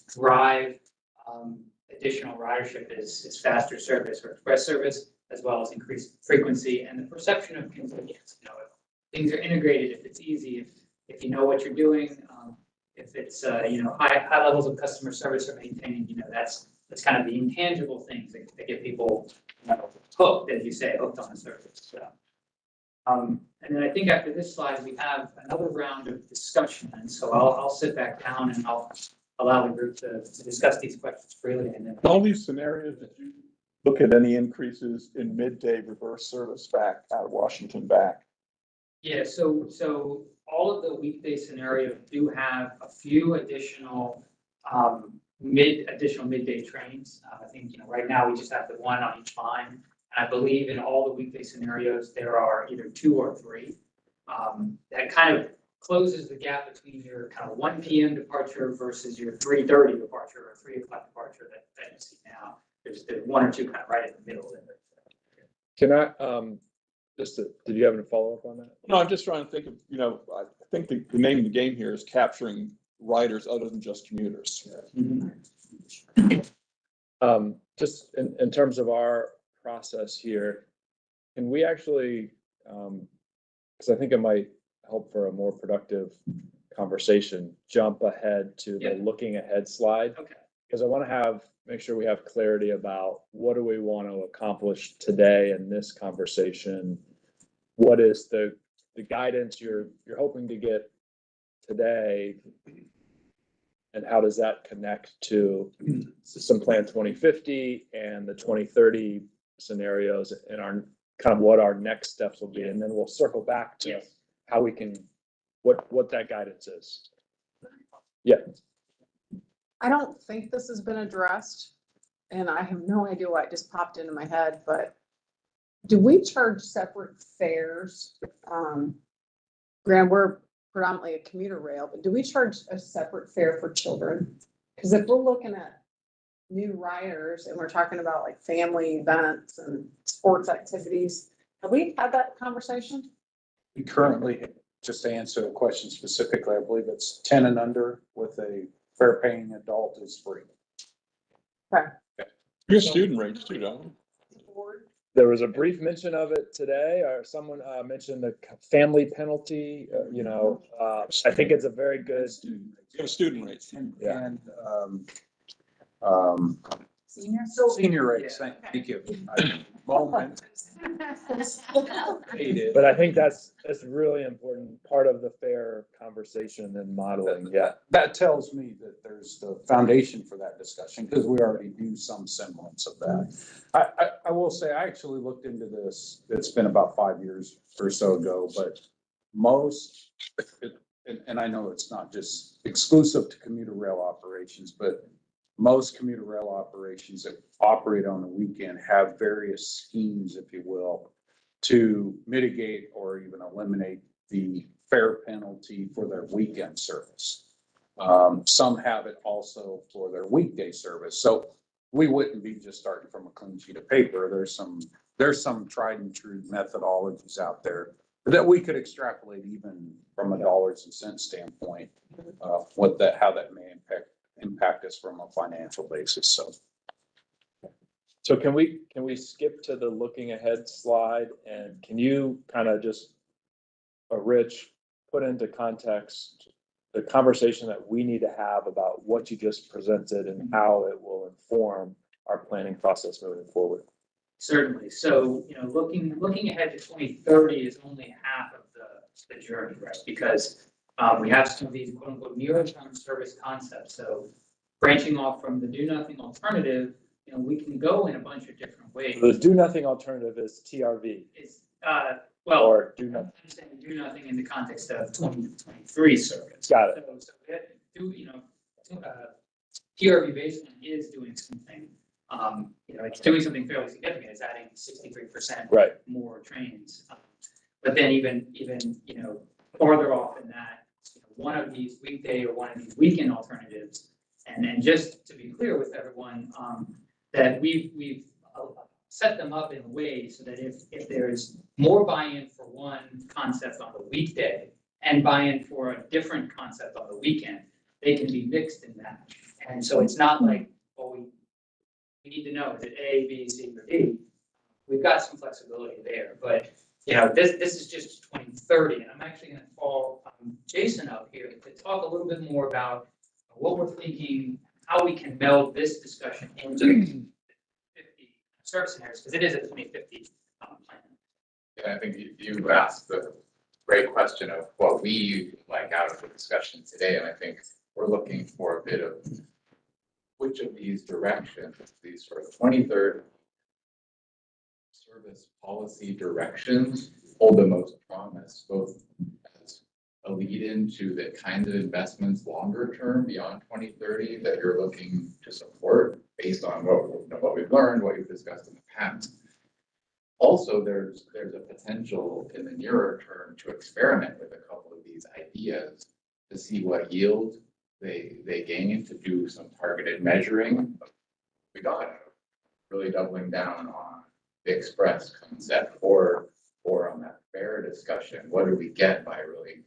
drive additional ridership is faster service or express service, as well as increased frequency and the perception of convenience. If things are integrated, if it's easy, if you know what you're doing, if it's high levels of customer service are maintained, that's kind of the intangible things that get people hooked, as you say, hooked on the service. So, and then I think after this slide we have another round of discussion, and so I'll sit back down and I'll allow the group to discuss these questions freely and then. All these scenarios, did you look at any increases in midday reverse service back out of Washington back? Yeah, so all of the weekday scenarios do have a few additional midday trains. I think, right now we just have the one on each line. And I believe in all the weekday scenarios, there are either 2 or 3. That kind of closes the gap between your kind of 1 p.m. departure versus your 3:30 departure or 3 o'clock departure that you see now. There's 1 or 2 kind of right in the middle of it. Can I, did you have any follow-up on that? No, I'm just trying to think of, I think the name of the game here is capturing riders other than just commuters. Just in terms of our process here, can we actually, because I think it might help for a more productive conversation, jump ahead to the looking ahead slide? Okay. Because I want to make sure we have clarity about what do we want to accomplish today in this conversation? What is the guidance you're hoping to get today? And how does that connect to System Plan 2050 and the 2030 scenarios and our kind of what our next steps will be? And then we'll circle back to how we can, what that guidance is. Yeah. I don't think this has been addressed, and I have no idea why it just popped into my head, but do we charge separate fares? Graham, we're predominantly a commuter rail, but do we charge a separate fare for children? Because if we're looking at new riders and we're talking about like family events and sports activities, have we had that conversation? We currently, just to answer the question specifically, I believe it's 10 and under with a fare paying adult is free. Okay. Your student rates too, don't you? There was a brief mention of it today, or someone mentioned the family penalty. I think it's a very good. Student rates. And Senior? senior rates, thank you. Moment. But I think that's really important part of the fair conversation and modeling. Yeah. That tells me that there's the foundation for that discussion because we already do some semblance of that. I will say, I actually looked into this. It's been about 5 years or so ago, but most, and I know it's not just exclusive to commuter rail operations, but most commuter rail operations that operate on the weekend have various schemes, if you will, to mitigate or even eliminate the fare penalty for their weekend service. Some have it also for their weekday service. So we wouldn't be just starting from a clean sheet of paper. There's some tried and true methodologies out there that we could extrapolate even from a dollars and cents standpoint, how that may impact us from a financial basis. So can we skip to the looking ahead slide, and can you kind of just, Rich, put into context the conversation that we need to have about what you just presented and how it will inform our planning process moving forward? Certainly. So, looking ahead to 2030 is only half of the journey, right? Because we have some of these quote unquote near-term service concepts. So branching off from the do nothing alternative, we can go in a bunch of different ways. The do nothing alternative is TRV. Or do nothing. I'm saying do nothing in the context of 2023 service. Got it. So TRV baseline is doing something. It's doing something fairly significant. It's adding 63% more trains. But then even farther off than that, one of these weekday or one of these weekend alternatives. And then just to be clear with everyone, that we've set them up in a way so that if there's more buy-in for one concept on the weekday and buy-in for a different concept on the weekend, they can be mixed in that. And so it's not like, well, we need to know, is it A, B, C, or D? We've got some flexibility there, but this is just 2030, and I'm actually going to call Jason up here to talk a little bit more about what we're thinking, how we can meld this discussion into 50 service scenarios, because it is a 2050 plan. Yeah, I think you asked the great question of what we like out of the discussion today, and I think we're looking for a bit of which of these directions, these sort of 23rd service policy directions hold the most promise, both as a lead into the kinds of investments longer term beyond 2030 that you're looking to support based on what we've learned, what you've discussed in the past. Also, there's a potential in the nearer term to experiment with a couple of these ideas to see what yield they gain, to do some targeted measuring. We got really doubling down on the express concept or on that fair discussion. What do we get by really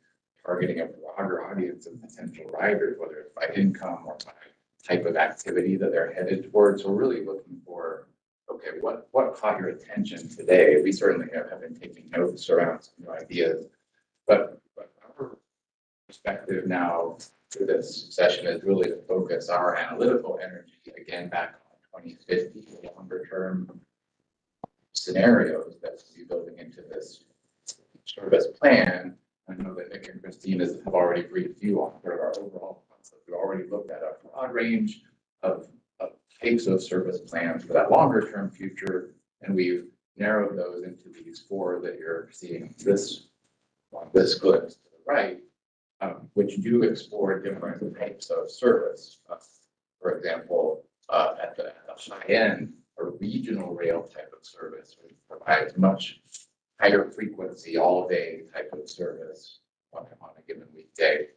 targeting a broader audience of potential riders, whether it's by income or by type of activity that they're headed towards? We're really looking for, okay, what caught your attention today? We certainly have been taking notes around some new ideas, but our perspective now for this session is really to focus our analytical energy again back on 2050, longer term scenarios that we'll be building into this service plan. I know that Nick and Christine have already briefed you on sort of our overall concept. We've already looked at a broad range of types of service plans for that longer term future, and we've narrowed those into these 4 that you're seeing this glimpse to the right, which do explore different types of service. For example, at the high end, a regional rail type of service, which provides much higher frequency, all day type of service on a given weekday,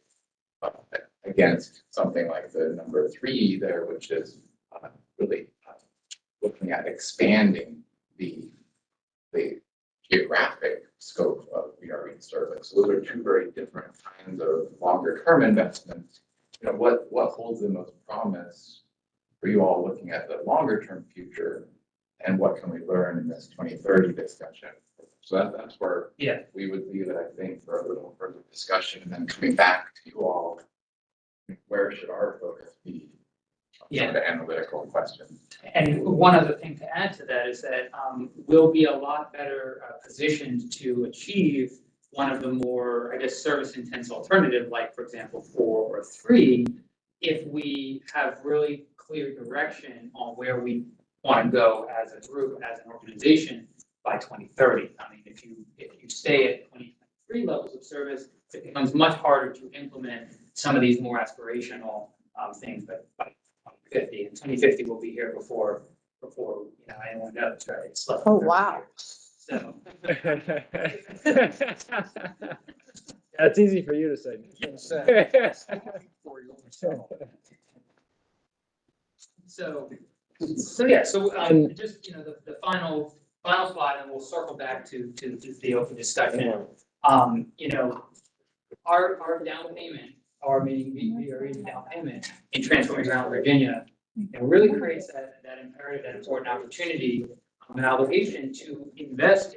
against something like the number 3 there, which is really looking at expanding the geographic scope of VRE service. Those are 2 very different kinds of longer term investments. You know, what holds the most promise for you all looking at the longer term future, and what can we learn in this 2030 discussion? So that's where we would leave it, I think, for a little further discussion, and then coming back to you all, where should our focus be? Some of the analytical questions. And one other thing to add to that is that we'll be a lot better positioned to achieve one of the more, I guess, service intense alternative, like for example, 4 or 3, if we have really clear direction on where we want to go as a group, as an organization by 2030. I mean, if you stay at 2023 levels of service, it becomes much harder to implement some of these more aspirational things. But by 2050, and 2050 will be here before anyone knows, right? It's less than Oh, 30 wow. years. So. That's easy for you to say. So just, the final slide, and we'll circle back to the open discussion. Our down payment, or meaning VRE's down payment in transforming around Virginia, it really creates that imperative, that important opportunity, an obligation to invest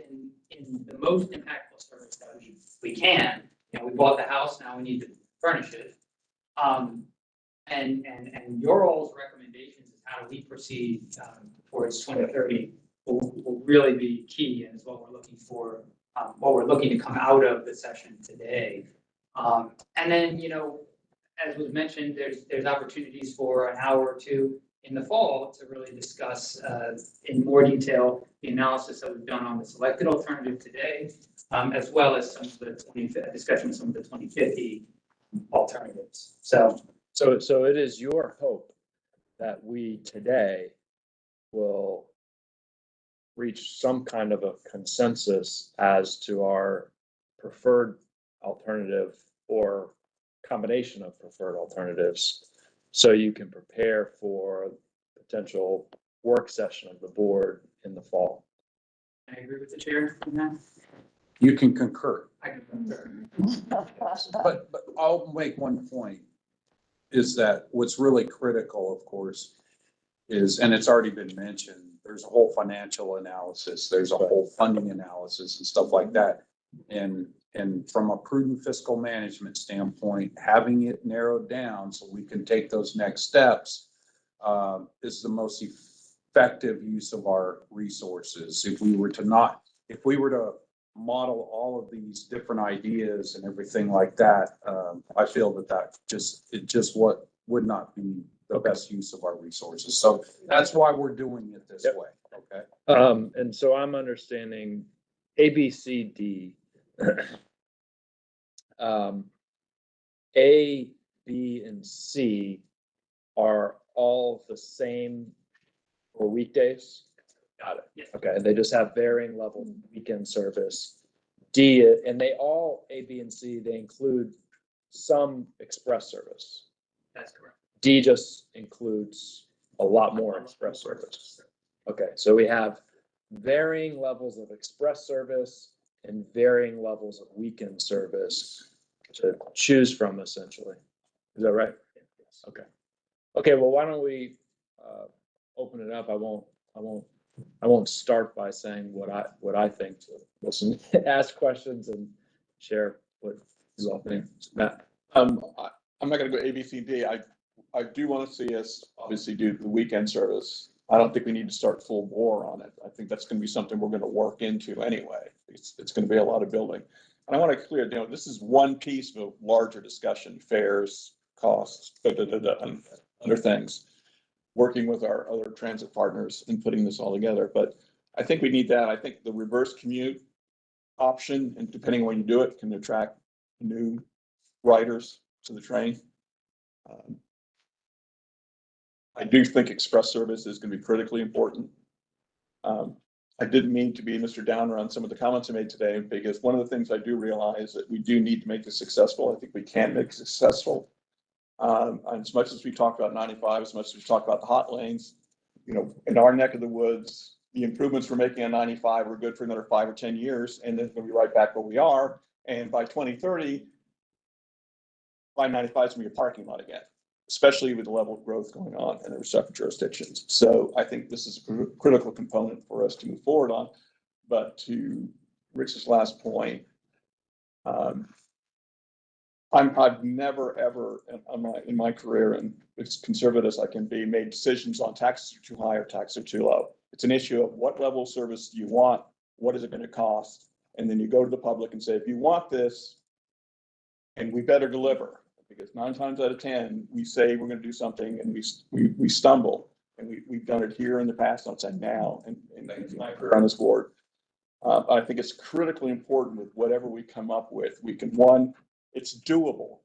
in the most impactful service that we can. We bought the house, now we need to furnish it. And your all's recommendations is how do we proceed towards 2030 will really be key, and is what we're looking for, what we're looking to come out of the session today. And then, as was mentioned, there's opportunities for an hour or 2 in the fall to really discuss in more detail the analysis that we've done on the selected alternative today, as well as some of the discussion of some of the 2050 alternatives. So it is your hope that we today will reach some kind of a consensus as to our preferred alternative or combination of preferred alternatives, so you can prepare for potential work session of the board in the fall. I agree with the chair on that. You can concur. I can concur. But I'll make one point, is that what's really critical, of course, is, and it's already been mentioned, there's a whole financial analysis, there's a whole funding analysis and stuff like that. And from a prudent fiscal management standpoint, having it narrowed down so we can take those next steps is the most effective use of our resources. If we were to model all of these different ideas and everything like that, I feel it just would not be the best use of our resources. So that's why we're doing it this way, okay? And so I'm understanding A, B, C, D. A, B, and C are all the same for weekdays? Got it. Okay, they just have varying levels of weekend service. D, and they all, A, B, and C, they include some express service. That's correct. D just includes a lot more express service. Okay, so we have varying levels of express service and varying levels of weekend service to choose from, essentially. Is that right? Yes. Okay. Okay, well, why don't we open it up? I won't start by saying what I think. So listen, ask questions and share what you all think. Matt? I'm not gonna go A, B, C, D. I do want to see us obviously do the weekend service. I don't think we need to start full bore on it. I think that's gonna be something we're gonna work into anyway. It's gonna be a lot of building. And I want to clear, this is one piece of a larger discussion, fares, costs, and other things. Working with our other transit partners and putting this all together. But I think we need that. I think the reverse commute option, and depending on when you do it, can attract new riders to the train. I do think express service is going to be critically important. I didn't mean to be Mr. Downer on some of the comments I made today, because one of the things I do realize that we do need to make this successful. I think we can make it successful. As much as we talk about 95, as much as we talk about the hot lanes, in our neck of the woods, the improvements we're making on 95 are good for another 5 or 10 years, and then we'll be right back where we are. And by 2030, Line 95 is going to be a parking lot again, especially with the level of growth going on in the separate jurisdictions. So I think this is a critical component for us to move forward on. But to Rich's last point, I've never, ever in my career, and as conservative as I can be, made decisions on taxes are too high or taxes are too low. It's an issue of what level of service do you want? What is it going to cost? And then you go to the public and say, if you want this, and we better deliver, because 9 times out of 10, we say we're going to do something and we stumble. And we've done it here in the past, not saying now, and my career on this board. I think it's critically important with whatever we come up with. We can, one, it's doable,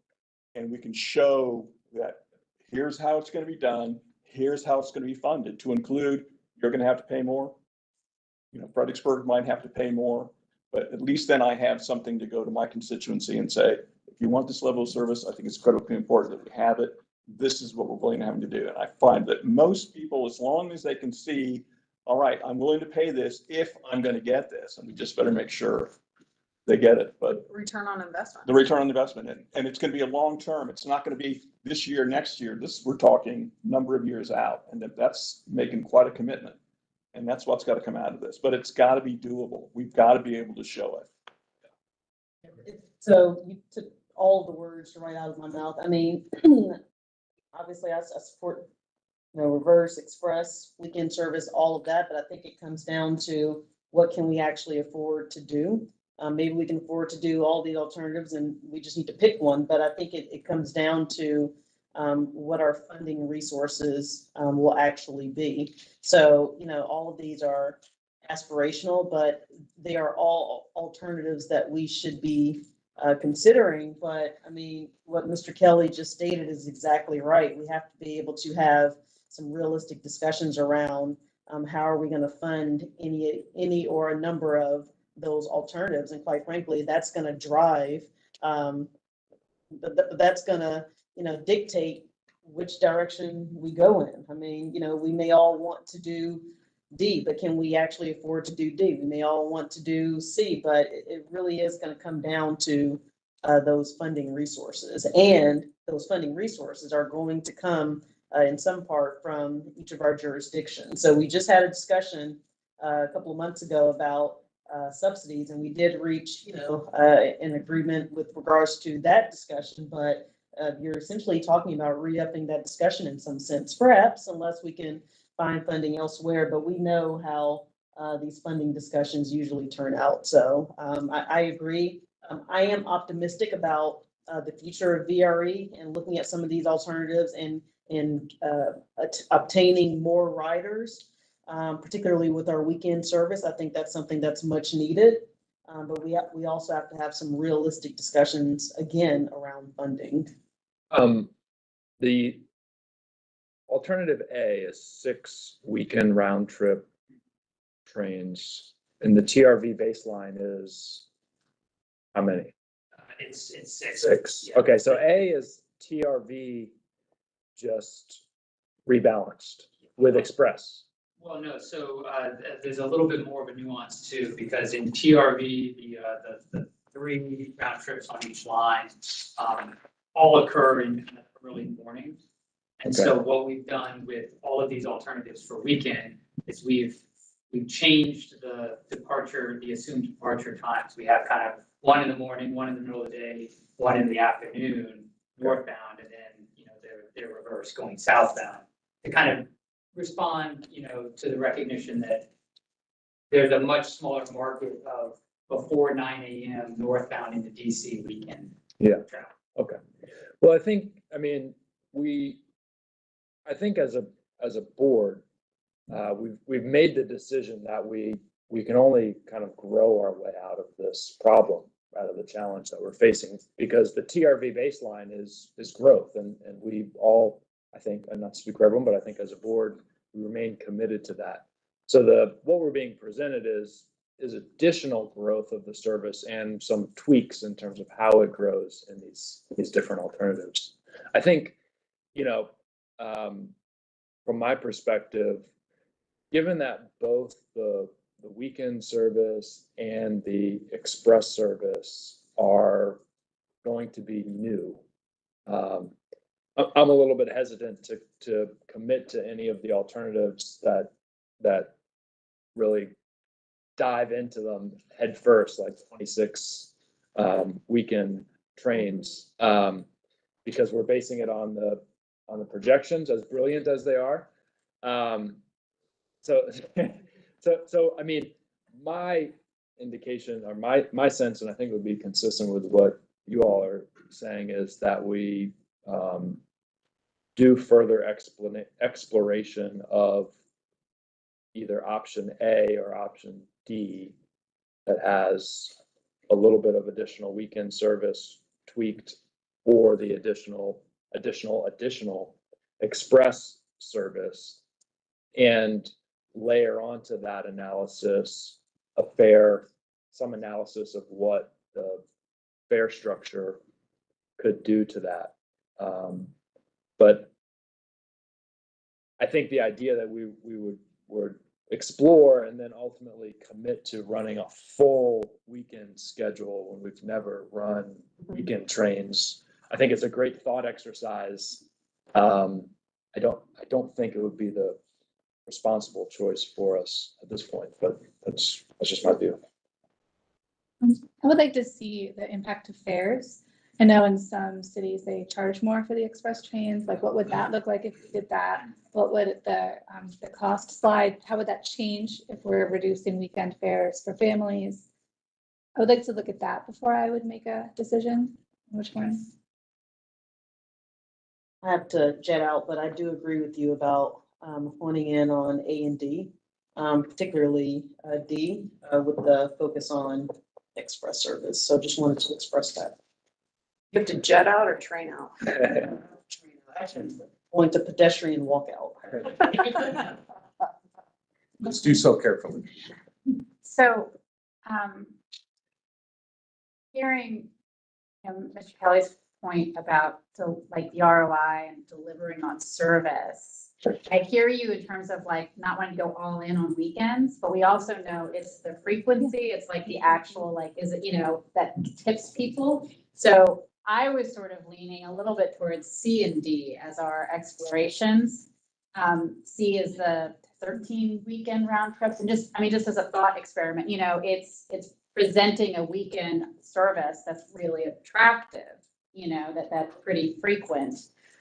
and we can show that here's how it's going to be done. Here's how it's going to be funded, to include you're going to have to pay more. Fredericksburg might have to pay more, but at least then I have something to go to my constituency and say, if you want this level of service, I think it's critically important that we have it. This is what we're willing to have to do. And I find that most people, as long as they can see, all right, I'm willing to pay this if I'm going to get this, and we just better make sure they get it. But Return on investment. the return on investment, and it's going to be a long term. It's not going to be this year, next year. We're talking number of years out, and that's making quite a commitment. And that's what's got to come out of this. But it's got to be doable. We've got to be able to show it. So you took all the words right out of my mouth. I mean, obviously I support, reverse, express, weekend service, all of that, but I think it comes down to what can we actually afford to do? Maybe we can afford to do all the alternatives and we just need to pick one, but I think it comes down to what our funding resources will actually be. So, all of these are aspirational, but they are all alternatives that we should be considering. But I mean, what Mr. Kelly just stated is exactly right. We have to be able to have some realistic discussions around how are we going to fund any or a number of those alternatives. And quite frankly, that's going to drive, that's going to, dictate which direction we go in. I mean, we may all want to do D, but can we actually afford to do D? We may all want to do C, but it really is going to come down to those funding resources. And those funding resources are going to come in some part from each of our jurisdictions. So we just had a discussion a couple of months ago about subsidies, and we did reach, an agreement with regards to that discussion, but you're essentially talking about re-upping that discussion in some sense, perhaps, unless we can find funding elsewhere. But we know how these funding discussions usually turn out. So I agree. I am optimistic about the future of VRE and looking at some of these alternatives and obtaining more riders, particularly with our weekend service. I think that's something that's much needed. But we also have to have some realistic discussions again around funding. The alternative A is 6 weekend round trip trains, and the TRV baseline is how many? It's six. 6. Yeah. Okay, so A is TRV just rebalanced with Express. Well, no, so there's a little bit more of a nuance too, because in TRV, the 3 round trips on each line all occur in early morning. And so what we've done with all of these alternatives for weekend is we've changed the assumed departure times. We have kind of 1 in the morning, 1 in the middle of the day, 1 in the afternoon, northbound, and then, they're reverse going southbound to kind of respond, to the recognition that there's a much smaller market of before 9 a.m. northbound into DC weekend. Yeah. Okay. Well, I think as a board, we've made the decision that we can only kind of grow our way out of this problem, out of the challenge that we're facing, because the TRV baseline is growth, and we all, I think, and not to speak for everyone, but I think as a board, we remain committed to that. So what we're being presented is additional growth of the service and some tweaks in terms of how it grows in these different alternatives. I think, from my perspective, given that both the weekend service and the express service are going to be new, I'm a little bit hesitant to commit to any of the alternatives that really dive into them head first, like 26 weekend trains, because we're basing it on the projections, as brilliant as they are. So I mean, my indication or my sense, and I think it would be consistent with what you all are saying, is that we do further exploration of either option A or option D that has a little bit of additional weekend service tweaked, or the additional express service, and layer onto that analysis some analysis of what the fare structure could do to that. But I think the idea that we would explore and then ultimately commit to running a full weekend schedule when we've never run weekend trains, I think it's a great thought exercise. I don't think it would be the responsible choice for us at this point, but that's just my view. I would like to see the impact of fares. I know in some cities they charge more for the express trains. Like, what would that look like if we did that? What would the cost slide? How would that change if we're reducing weekend fares for families? I would like to look at that before I would make a decision on which one. I have to jet out, but I do agree with you about honing in on A and D, particularly D, with the focus on express service. So just wanted to express that. You have to jet out or train out? Going to pedestrian walkout. Let's do so carefully. So, hearing Mr. Kelly's point about the ROI and delivering on service, I hear you in terms of not wanting to go all in on weekends, but we also know it's the frequency, it's the actual, is it, that tips people. So I was sort of leaning a little bit towards C and D as our explorations. C is the 13 weekend round trips, and just as a thought experiment, it's presenting a weekend service that's really attractive, that's pretty frequent,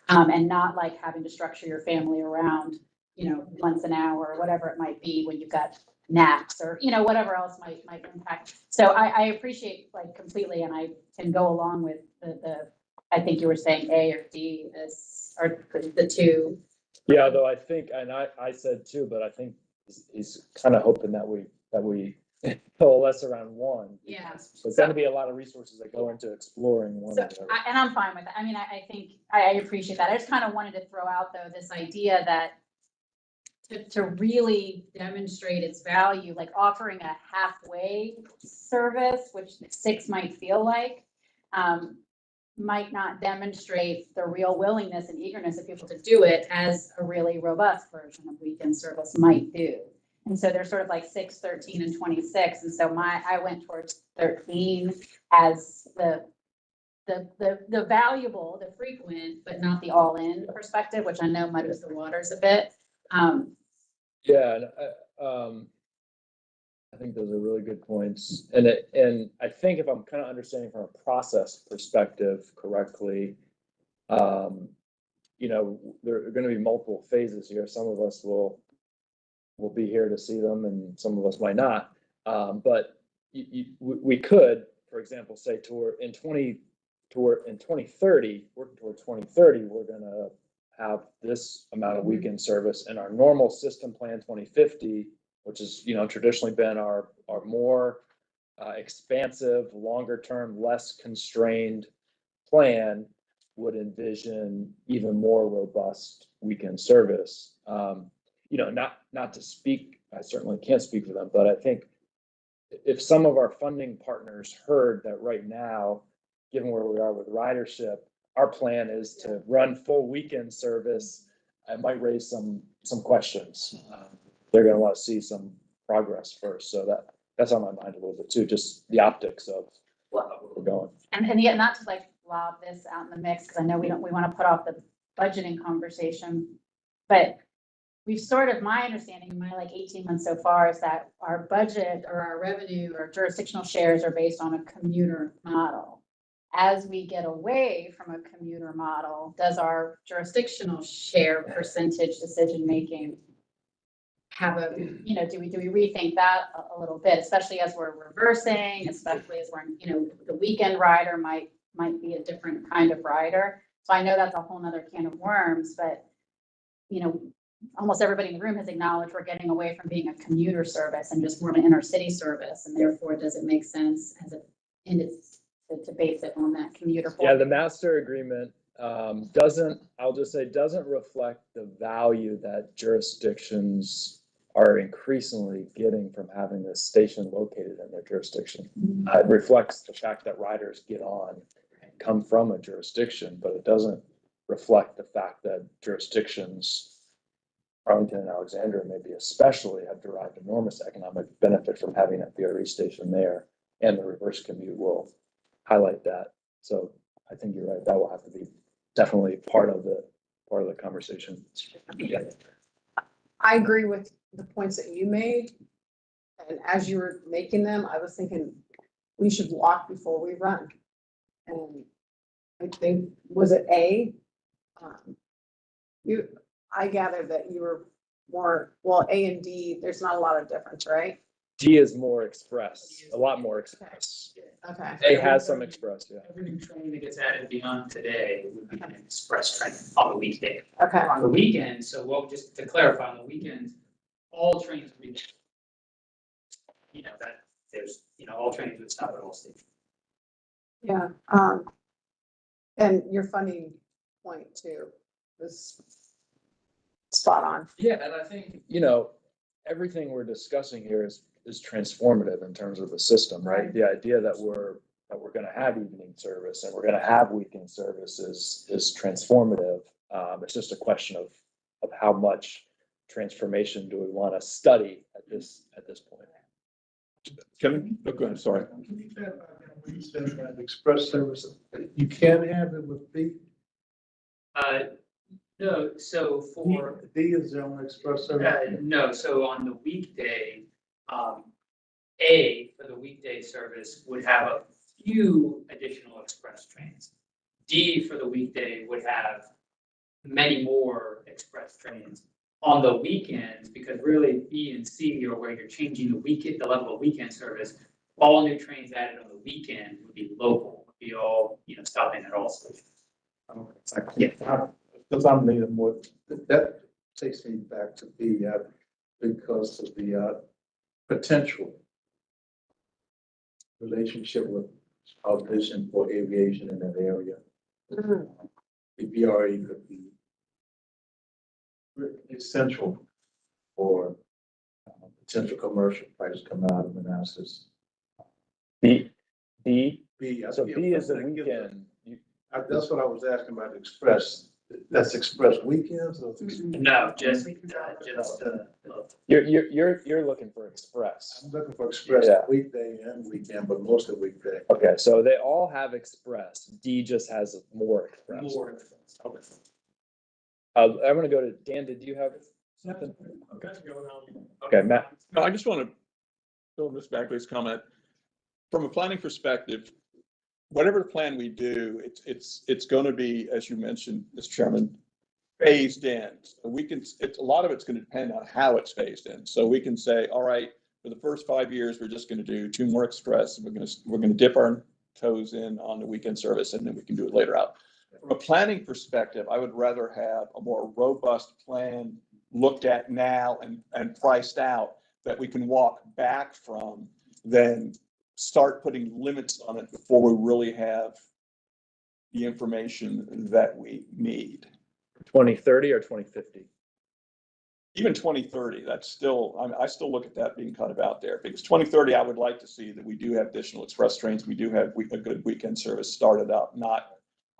and not having to structure your family around, once an hour or whatever it might be when you've got NACS or, whatever else might impact. So I appreciate like completely, and I can go along with I think you were saying A or D are the two. Yeah, though I think, and I said two, but I think he's kind of hoping that we coalesce around one. Yeah. There's gonna be a lot of resources that go into exploring one So, or the other. and I'm fine with that. I mean, I think, I appreciate that. I just kind of wanted to throw out though, this idea that to really demonstrate its value, like offering a halfway service, which 6 might feel like, might not demonstrate the real willingness and eagerness of people to do it as a really robust version of weekend service might do. And so they're sort of like 6, 13, and 26. And so I went towards 13 as the valuable, the frequent, but not the all-in perspective, which I know muddies the waters a bit. Yeah, and I think those are really good points. And I think if I'm kind of understanding from a process perspective correctly, there are going to be multiple phases here. Some of us will be here to see them, and some of us might not. But we could, for example, say in 2030, working toward 2030, we're going to have this amount of weekend service, and our normal system plan 2050, which is traditionally been our more expansive, longer term, less constrained plan, would envision even more robust weekend service. Not to speak, I certainly can't speak for them, but I think if some of our funding partners heard that right now, given where we are with ridership, our plan is to run full weekend service, it might raise some questions. They're going to want to see some progress first. So that's on my mind a little bit too, just the optics of where we're going. And yet not to like lob this out in the mix, because I know we want to put off the budgeting conversation, but we've sort of, my understanding in my like 18 months so far is that our budget or our revenue or jurisdictional shares are based on a commuter model. As we get away from a commuter model, does our jurisdictional share percentage decision-making have do we rethink that a little bit, especially as we're reversing, especially as we're, the weekend rider might be a different kind of rider. So I know that's a whole nother can of worms, but, almost everybody in the room has acknowledged we're getting away from being a commuter service and just more of an inner city service. And therefore, does it make sense to base it on that commuter point? Yeah, the master agreement doesn't reflect the value that jurisdictions are increasingly getting from having this station located in their jurisdiction. It reflects the fact that riders get on and come from a jurisdiction, but it doesn't reflect the fact that jurisdictions, Arlington and Alexandria maybe especially, have derived enormous economic benefit from having that VRE station there, and the reverse commute will highlight that. So I think you're right. That will have to be definitely part of the conversation. Yeah. I agree with the points that you made. And as you were making them, I was thinking we should walk before we run. And I think, was it A? I gathered that you were more, well, A and D, there's not a lot of difference, right? D is more express, a lot more express. Okay. A has some express, yeah. Every new train that gets added beyond today would be an express train on the weekday. Okay. On the weekend, just to clarify, on the weekends, all trains would be, all trains would stop at all stations. Yeah. And your funding point too was spot on. Yeah, and I think, everything we're discussing here is transformative in terms of the system, right? The idea that we're going to have evening service and we're going to have weekend service is transformative. It's just a question of how much transformation do we want to study at this point. Kevin, go ahead, sorry. Can you clarify when you said that express service, you can have it with B? No, so for. D is the only express service? No, so on the weekday, A for the weekday service would have a few additional express trains. D for the weekday would have many more express trains. on the weekends, because really B and C are where you're changing the level of weekend service. All new trains added on the weekend would be local, would be all, stopping at all stations. Yeah. Because I'm leaning more, that takes me back to B, because of the potential relationship with our vision for aviation in that area. The VRE could be essential for potential commercial flights coming out of Manassas. B, So B is the weekend. That's what I was asking about Express. That's Express weekends or? No, just. You're looking for Express. I'm looking for Express Yeah. weekday and weekend, but mostly weekday. Okay, so they all have Express. D just has more Express. Okay. I'm gonna go to Dan. Did you have something? Okay, Matt. No, I just want to fill Ms. Bagley's comment. From a planning perspective, whatever plan we do, it's going to be, as you mentioned, Mr. Chairman, phased in. So a lot of it's going to depend on how it's phased in. So we can say, all right, for the first 5 years, we're just going to do 2 more Express. We're going to dip our toes in on the weekend service, and then we can do it later out. From a planning perspective, I would rather have a more robust plan looked at now and priced out that we can walk back from than start putting limits on it before we really have the information that we need. 2030 or 2050? Even 2030, that's still, I still look at that being kind of out there, because 2030, I would like to see that we do have additional express trains. We do have a good weekend service started up.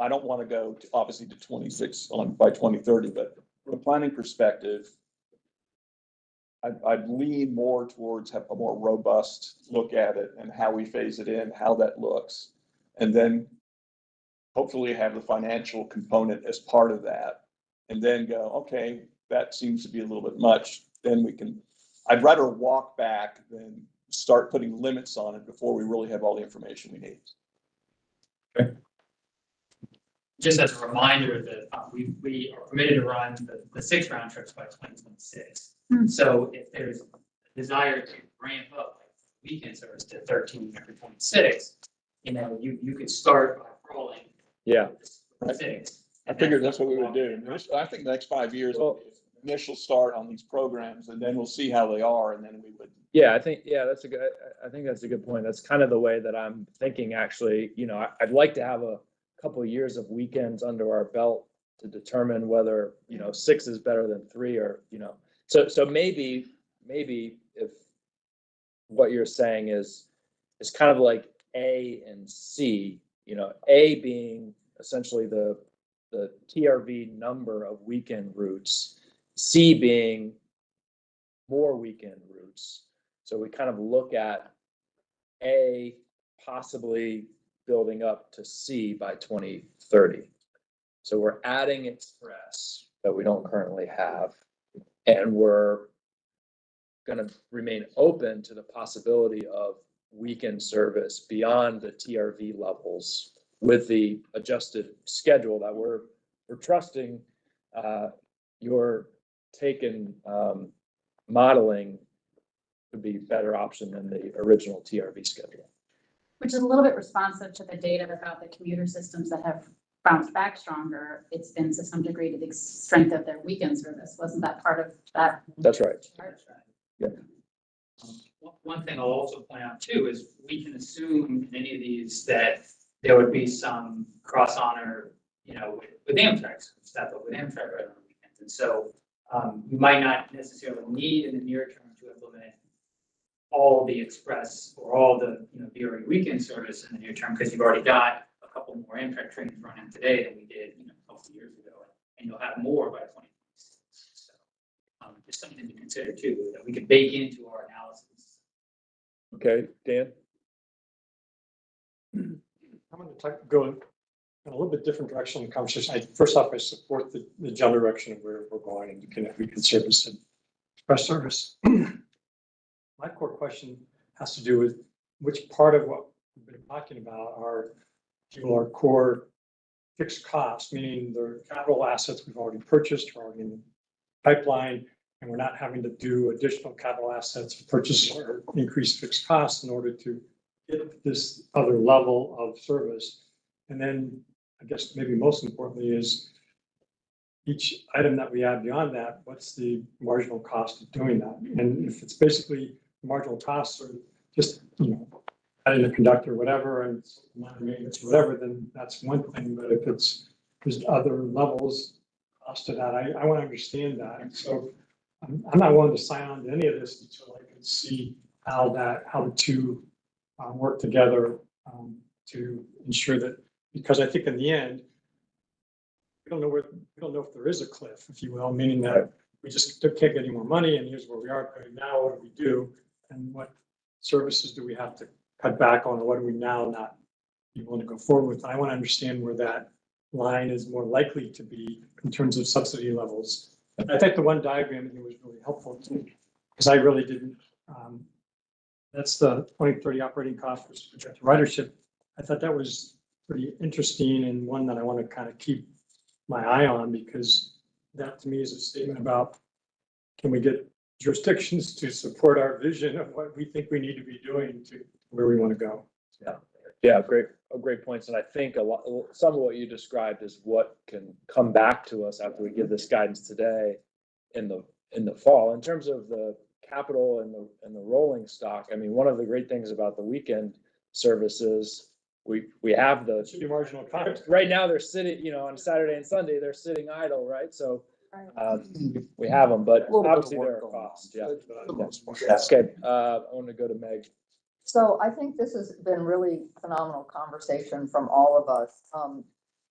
I don't want to go to, obviously, to 26 by 2030, but from a planning perspective, I'd lean more towards have a more robust look at it and how we phase it in, how that looks. And then hopefully have the financial component as part of that. And then go, okay, that seems to be a little bit much. Then I'd rather walk back than start putting limits on it before we really have all the information we need. Okay. Just as a reminder that we are permitted to run the 6 round trips by 2026. So if there's a desire to ramp up weekend service to 13 after 26, you could start by crawling. Yeah. 6. I figured that's what we would do. I think the next 5 years, initial start on these programs, and then we'll see how they are, and then we would. Yeah, I think that's a good point. That's kind of the way that I'm thinking, actually. I'd like to have a couple of years of weekends under our belt to determine whether 6 is better than 3, or so maybe if what you're saying is kind of like A and C, A being essentially the TRV number of weekend routes, C being more weekend routes. So we kind of look at A possibly building up to C by 2030. So we're adding Express that we don't currently have, and we're going to remain open to the possibility of weekend service beyond the TRV levels with the adjusted schedule that we're trusting your take and modeling would be a better option than the original TRV schedule. Which is a little bit responsive to the data about the commuter systems that have bounced back stronger. It's been to some degree to the strength of their weekend service. Wasn't that part of that? That's right. Yeah. One thing I'll also point out too is we can assume in any of these that there would be some cross honor, with Amtrak stuff, but with Amtrak right on the weekends. And so you might not necessarily need in the near term to implement all the express or all the VRE weekend service in the near term, because you've already got a couple more Amtrak trains running today than we did a couple of years ago, and you'll have more by 2026. So just something to consider too that we can bake into our analysis. Okay, Dan. I'm going to go in a little bit different direction in the conversation. First off, I support the general direction of where we're going and connect weekend service and express service. My core question has to do with which part of what we've been talking about are our core fixed costs, meaning the capital assets we've already purchased, are already in pipeline, and we're not having to do additional capital assets, purchase or increase fixed costs in order to get this other level of service. And then I guess maybe most importantly is each item that we add beyond that, what's the marginal cost of doing that? And if it's basically marginal costs or just, adding a conductor, whatever, and minor maintenance, whatever, then that's one thing. But if there's other levels cost to that, I want to understand that. And so I'm not willing to sign on to any of this until I can see how the two work together to ensure that, because I think in the end, we don't know if there is a cliff, if you will, meaning that we just can't get any more money and here's where we are. But now what do we do? And what services do we have to cut back on, or what do we now not be willing to go forward with? I want to understand where that line is more likely to be in terms of subsidy levels. I think the one diagram here was really helpful too, because I really didn't. That's the 2030 operating cost for projected ridership. I thought that was pretty interesting and one that I want to kind of keep my eye on, because that to me is a statement about, can we get jurisdictions to support our vision of what we think we need to be doing to where we want to go? Yeah, great points. And I think some of what you described is what can come back to us after we give this guidance today in the fall. In terms of the capital and the rolling stock, I mean, one of the great things about the weekend services, we have the marginal cost. Right now they're sitting, on Saturday and Sunday, they're sitting idle, right? So we have them, but obviously there are costs. Yeah. Okay, I want to go to Meg. So I think this has been really phenomenal conversation from all of us.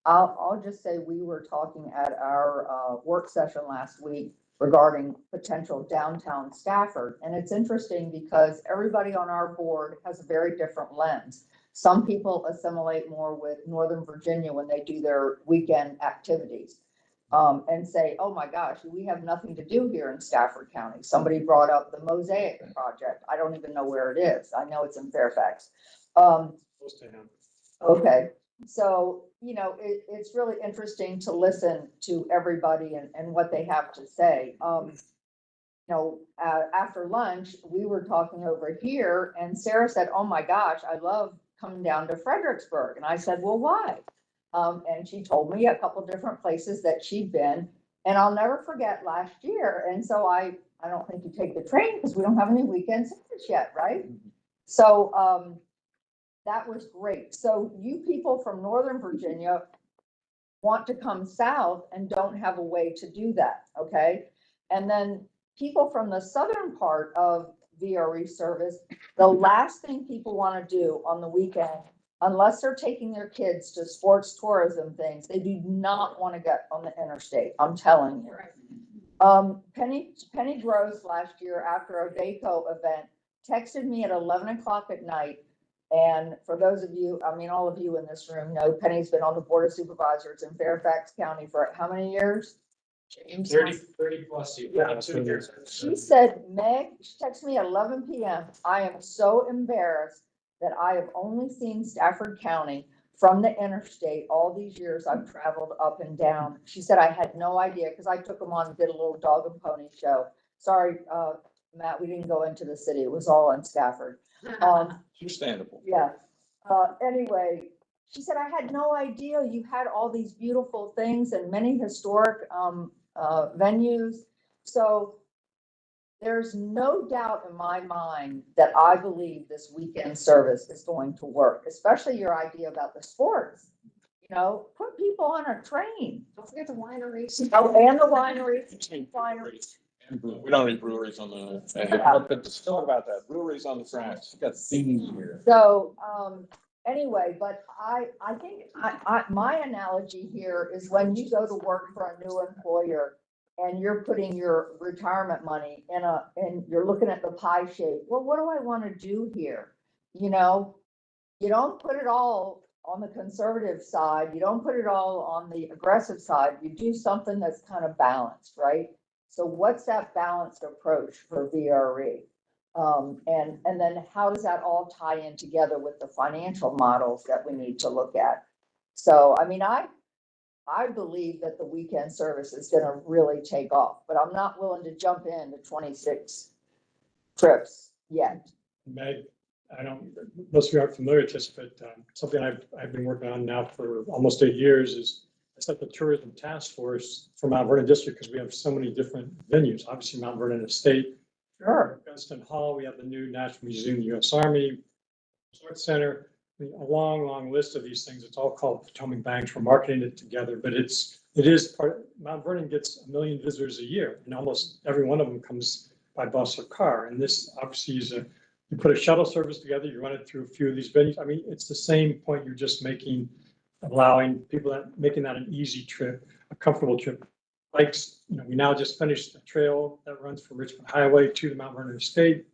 I'll just say we were talking at our work session last week regarding potential downtown Stafford. And it's interesting because everybody on our board has a very different lens. Some people assimilate more with Northern Virginia when they do their weekend activities. And say, oh my gosh, we have nothing to do here in Stafford County. Somebody brought up the Mosaic project. I don't even know where it is. I know it's in Fairfax. Okay, so, it's really interesting to listen to everybody and what they have to say. After lunch, we were talking over here and Sarah said, oh my gosh, I love coming down to Fredericksburg. And I said, well, why? And she told me a couple different places that she'd been, and I'll never forget last year. And so I don't think you take the train because we don't have any weekend service yet, right? So that was great. So you people from Northern Virginia want to come south and don't have a way to do that, okay? And then people from the southern part of VRE service, the last thing people want to do on the weekend, unless they're taking their kids to sports tourism things, they do not want to get on the interstate. I'm telling you. Penny Gross last year after a VACO event texted me at 11 o'clock at night. And for those of you, all of you in this room know Penny's been on the Board of Supervisors in Fairfax County for how many years? 30 plus years. Yeah. 2 years. She said, Meg, she texted me at 11 p.m. I am so embarrassed that I have only seen Stafford County from the interstate all these years I've traveled up and down. She said, I had no idea because I took them on and did a little dog and pony show. Sorry, Matt, we didn't go into the city. It was all in Stafford. Understandable. Yeah. Anyway, she said, I had no idea you had all these beautiful things and many historic venues. So there's no doubt in my mind that I believe this weekend service is going to work, especially your idea about the sports. Put people on a train. Don't forget the wineries. Oh, and the wineries. We don't need breweries on the. Let's talk about that. Breweries on the tracks. Got themes here. So anyway, but I think my analogy here is when you go to work for a new employer and you're putting your retirement money and you're looking at the pie shape. Well, what do I want to do here? You don't put it all on the conservative side. You don't put it all on the aggressive side. You do something that's kind of balanced, right? So what's that balanced approach for VRE? And then how does that all tie in together with the financial models that we need to look at? So, I I believe that the weekend service is gonna really take off, but I'm not willing to jump into 26 trips yet. Meg, I don't, most of you aren't familiar with this, but something I've been working on now for almost 8 years is I set the tourism task force for Mount Vernon District because we have so many different venues. Obviously, Mount Vernon Estate. Sure. Gunston Hall, we have the new National Museum of the U.S. Army, Sports Center, I mean, a long, long list of these things. It's all called Potomac Banks. We're marketing it together, but it is part, Mount Vernon gets 1 million visitors a year, and almost every one of them comes by bus or car. And this obviously is you put a shuttle service together, you run it through a few of these venues. I mean, it's the same point you're just making, allowing people making that an easy trip, a comfortable trip. Bikes, we now just finished a trail that runs from Richmond Highway to the Mount Vernon Estate,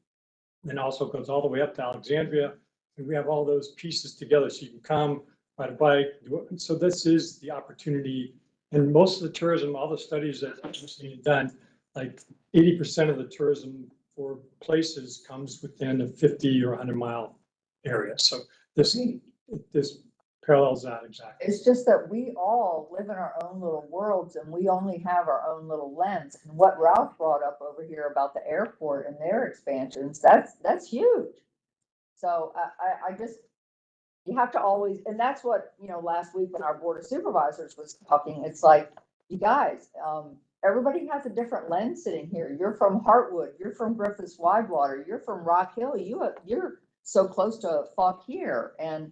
and also goes all the way up to Alexandria. And we have all those pieces together, so you can come, ride a bike. So this is the opportunity, and most of the tourism, all the studies that I've seen done, like 80% of the tourism for places comes within a 50 or 100-mile area. So this parallels that exactly. It's just that we all live in our own little worlds and we only have our own little lens. And what Ralph brought up over here about the airport and their expansions, that's huge. So I just, you have to always, and that's what, last week when our board of supervisors was talking, it's like, you guys, everybody has a different lens sitting here. You're from Heartwood, you're from Griffiths Widewater, you're from Rock Hill, you're so close to Fauquier. And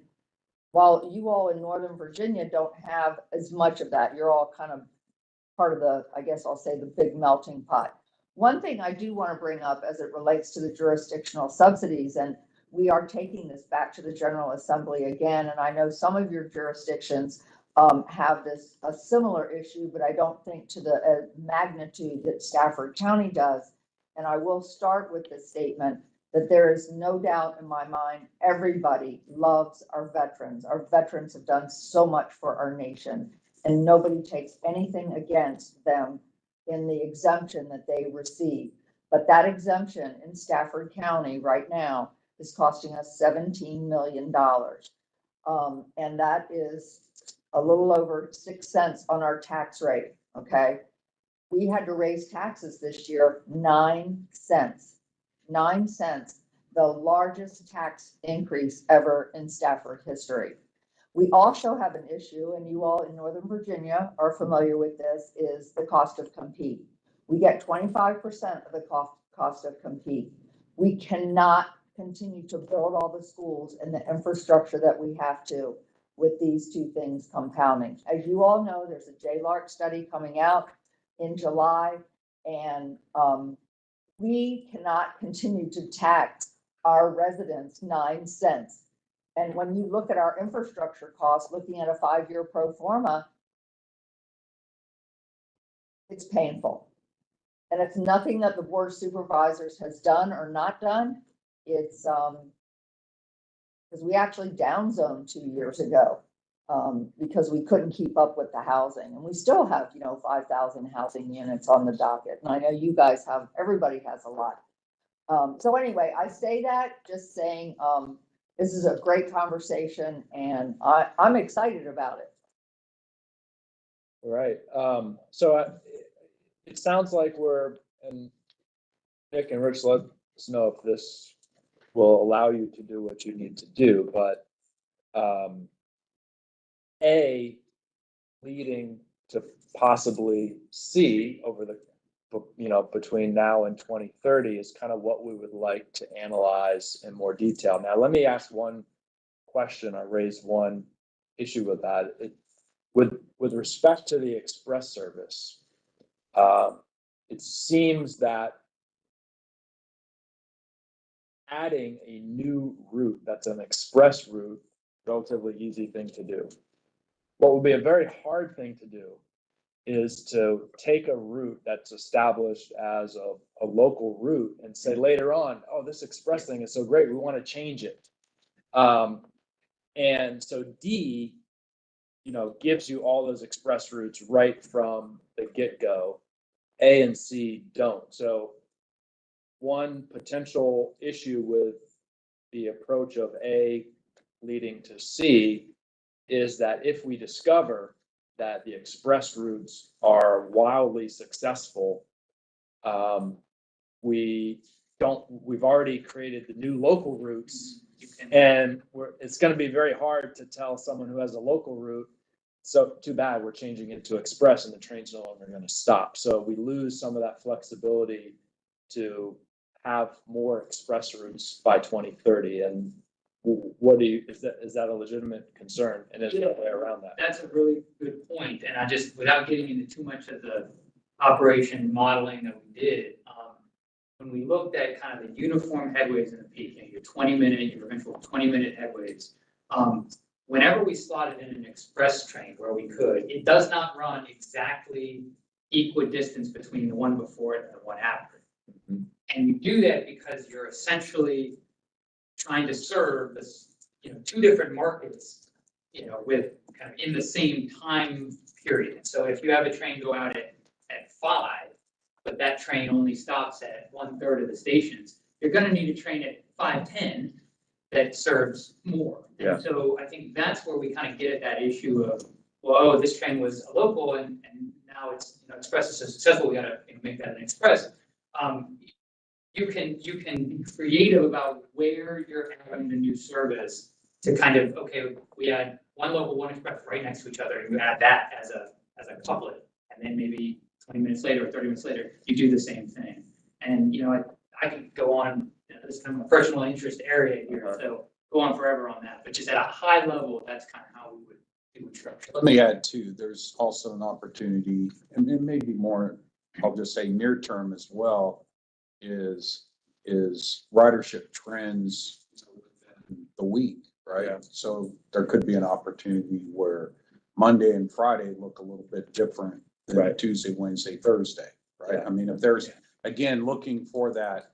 while you all in Northern Virginia don't have as much of that, you're all kind of part of the, I guess I'll say, the big melting pot. One thing I do want to bring up as it relates to the jurisdictional subsidies, and we are taking this back to the General Assembly again, and I know some of your jurisdictions have a similar issue, but I don't think to the magnitude that Stafford County does. And I will start with the statement that there is no doubt in my mind, everybody loves our veterans. Our veterans have done so much for our nation, and nobody takes anything against them in the exemption that they receive. But that exemption in Stafford County right now is costing us $17 million. And that is a little over 6 cents on our tax rate, okay? We had to raise taxes this year, 9 cents. 9 cents, the largest tax increase ever in Stafford history. We also have an issue, and you all in Northern Virginia are familiar with this, is the cost of compete. We get 25% of the cost of compete. We cannot continue to build all the schools and the infrastructure that we have to with these two things compounding. As you all know, there's a JLARC study coming out in July, and we cannot continue to tax our residents 9 cents. And when you look at our infrastructure costs, looking at a 5-year pro forma, it's painful. And it's nothing that the board of supervisors has done or not done. It's because we actually downzoned 2 years ago because we couldn't keep up with the housing. And we still have, 5,000 housing units on the docket. And I know you guys have, everybody has a lot. So anyway, I say that just saying, this is a great conversation and I'm excited about it. All right. So it sounds like and Nick and Rich, let us know if this will allow you to do what you need to do, but leading to possibly C over the, between now and 2030 is kind of what we would like to analyze in more detail. Now, let me ask one question. I raised one issue with that. With respect to the express service, it seems that adding a new route that's an express route, relatively easy thing to do. What would be a very hard thing to do is to take a route that's established as a local route and say later on, oh, this express thing is so great, we want to change it. And so D, gives you all those express routes right from the get-go. A and C don't. So one potential issue with the approach of A leading to C is that if we discover that the express routes are wildly successful. We've already created the new local routes, and it's gonna be very hard to tell someone who has a local route, so too bad, we're changing it to express and the train's no longer gonna stop. So we lose some of that flexibility to have more express routes by 2030. And what do you, is that a legitimate concern? And is there a way around that? That's a really good point, and I just, without getting into too much of the operation modeling that we did, when we looked at kind of the uniform headways in the peak, your 20-minute, your eventual 20-minute headways, whenever we slotted in an express train where we could, it does not run exactly equidistant between the one before it and the one after. Mm-hmm. And you do that because you're essentially trying to serve this, two different markets, with kind of in the same time period. So if you have a train go out at 5, but that train only stops at 1/3 of the stations, you're gonna need a train at 5:10 that serves more. Yeah. And so I think that's where we kind of get at that issue of, well, oh, this train was a local and now it's, express is so successful, we gotta make that an express. You can be creative about where you're having the new service to kind of, okay, we had one local, one express right next to each other, and you add that as a couplet, and then maybe 20 minutes later or 30 minutes later, you do the same thing. And, I could go on, this is kind of a personal interest area here, so go on forever on that, but just at a high level, that's kind of how we would structure. Let me add too, there's also an opportunity, and it may be more, I'll just say near term as well, is ridership trends within the week, right? Yeah. So there could be an opportunity where Monday and Friday look a little bit different than Right. Tuesday, Wednesday, Thursday, right? I mean, if there's, again, looking for that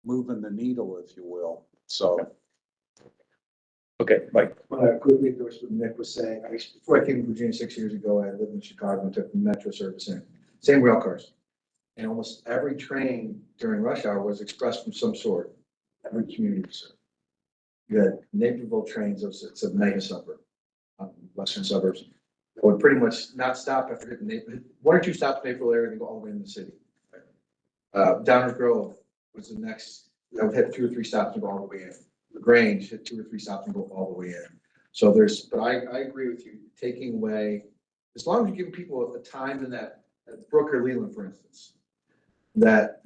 moving the needle, if you will, so. Okay, Mike. Quickly endorse what Nick was saying. Before I came to Virginia 6 years ago, I lived in Chicago and took the metro service in. Same rail cars. And almost every train during rush hour was express from some sort, every community we served. You had Naperville trains, it's a mega suburb, western suburbs, that would pretty much not stop after hitting one or two stops in Naperville area and go all the way into the city. Downers Grove was the next, that would hit 2 or 3 stops and go all the way in. LaGrange hit 2 or 3 stops and go all the way in. So but I agree with you, taking away, as long as you give people a time in that, at Brook or Leland, for instance, that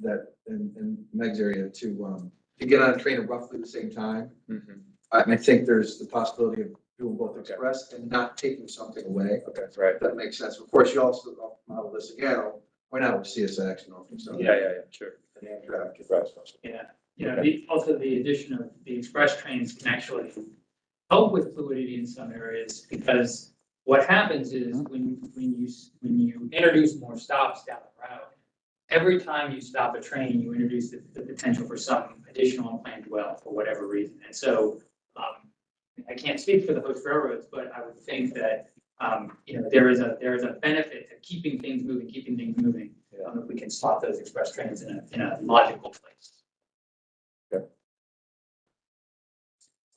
in Meg's area to get on a train at roughly the same time. Mm-hmm. I think there's the possibility of doing both express and not taking something away. Okay, that's right. That makes sense. Of course, you also model this again, why not with CSX and all things. Yeah, sure. And Amtrak. Yeah, also the addition of the express trains can actually help with fluidity in some areas, because what happens is when you introduce more stops down the route, every time you stop a train, you introduce the potential for some additional unplanned dwell for whatever reason. And so, I can't speak for the host railroads, but I would think that, there is a benefit to keeping things moving. If we can slot those express trains in a logical place.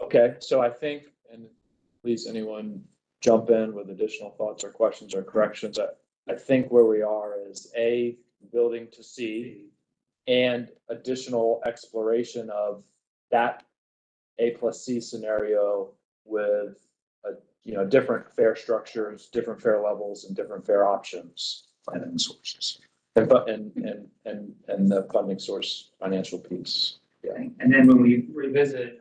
Okay, so I think, and please anyone jump in with additional thoughts or questions or corrections. I think where we are is building to C and additional exploration of that A+C scenario with different fare structures, different fare levels, and different fare options. Funding sources. And the funding source financial piece. Yeah. And then when we revisit in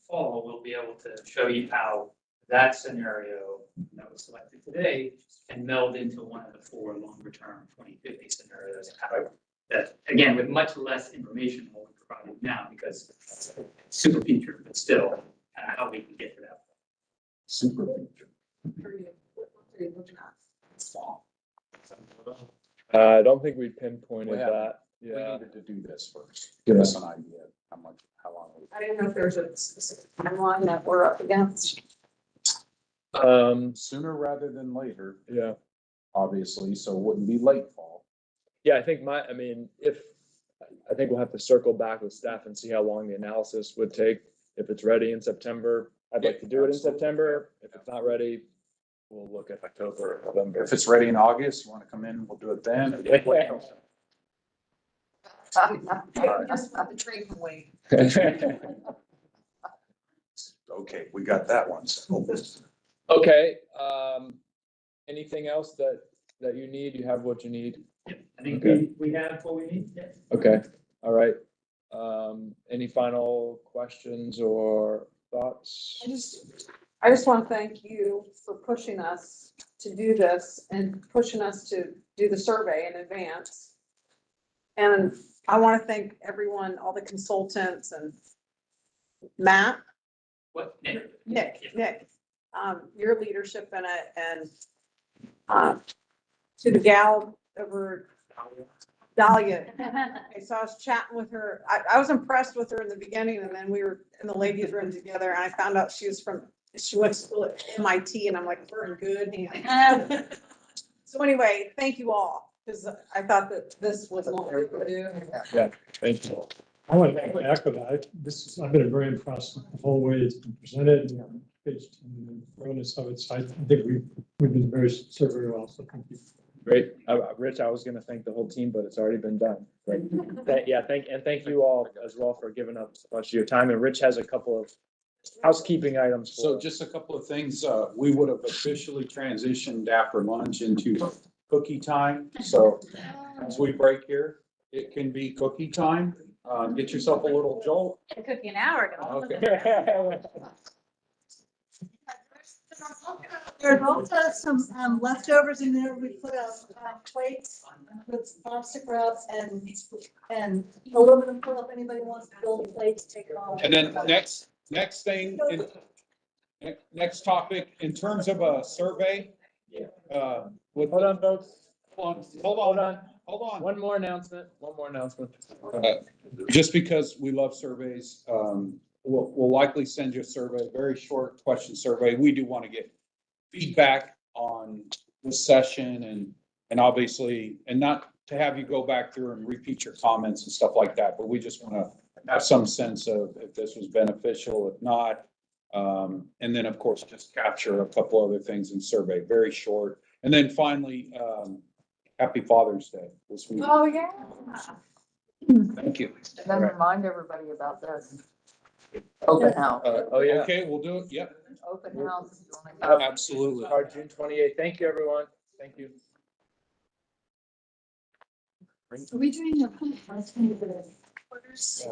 fall, we'll be able to show you how that scenario that was selected today can meld into one of the 4 longer-term 2050 scenarios. That, again, with much less information than what we provide now, because it's a super feature, but still, how we can get to that. Super feature. I don't think we pinpointed Yeah. that. We Yeah. needed to do this first. Give us an idea of how long. I didn't know if there's a specific timeline that we're up against. Sooner rather than later, Yeah. obviously, so it wouldn't be late fall. Yeah, I think I think we'll have to circle back with staff and see how long the analysis would take. If it's ready in September, I'd like to do it in September. If it's not ready, we'll look at October, November. If it's ready in August, you want to come in, we'll do it then. Just the trade can wait. Okay, we got that one. Okay, anything else that you need? You have what you need? I think Okay. we have what we need. Yeah. Okay, all right. Any final questions or thoughts? I just want to thank you for pushing us to do this and pushing us to do the survey in advance. And I want to thank everyone, all the consultants and Matt, What, Nick? Nick, your leadership in it and to the gal over Dahlia. Okay, so I was chatting with her. I was impressed with her in the beginning and then we were in the ladies' room together and I found out she went to school at MIT and I'm like, we're in good hands. So anyway, thank you all, because I thought that this was what we were doing. Yeah, thank you. I want to echo that. I've been very impressed with the whole way it's been presented, page 10, and the thoroughness of it. So I think we've been served very well. So thank you. Great. Rich, I was gonna thank the whole team, but it's already been done. Yeah, thank you all as well for giving up so much of your time. And Rich has a couple of housekeeping items. So just a couple of things, we would have officially transitioned after lunch into cookie time. So as we break here, it can be cookie time. Get yourself a little jolt. It took you an hour ago. Okay. There's also some leftovers in there. We put plates with plastic wraps and aluminum foil. If anybody wants to build plates, take it all. And then next thing, next topic, in terms of a survey. Hold on, folks. Hold on. One more announcement. Just because we love surveys, we'll likely send you a survey, a very short question survey. We do want to get feedback on this session and obviously, and not to have you go back through and repeat your comments and stuff like that, but we just want to have some sense of if this was beneficial, if not. And then, of course, just capture a couple other things in survey, very short. And then finally, happy Father's Day this week. Oh, yeah. Thank you. And then remind everybody about this. Open house. Oh, yeah. Okay, we'll do it. Yep. Open house. If you wanna go. Absolutely. June 28th. Thank you, everyone. Thank you. Are we doing the quarters?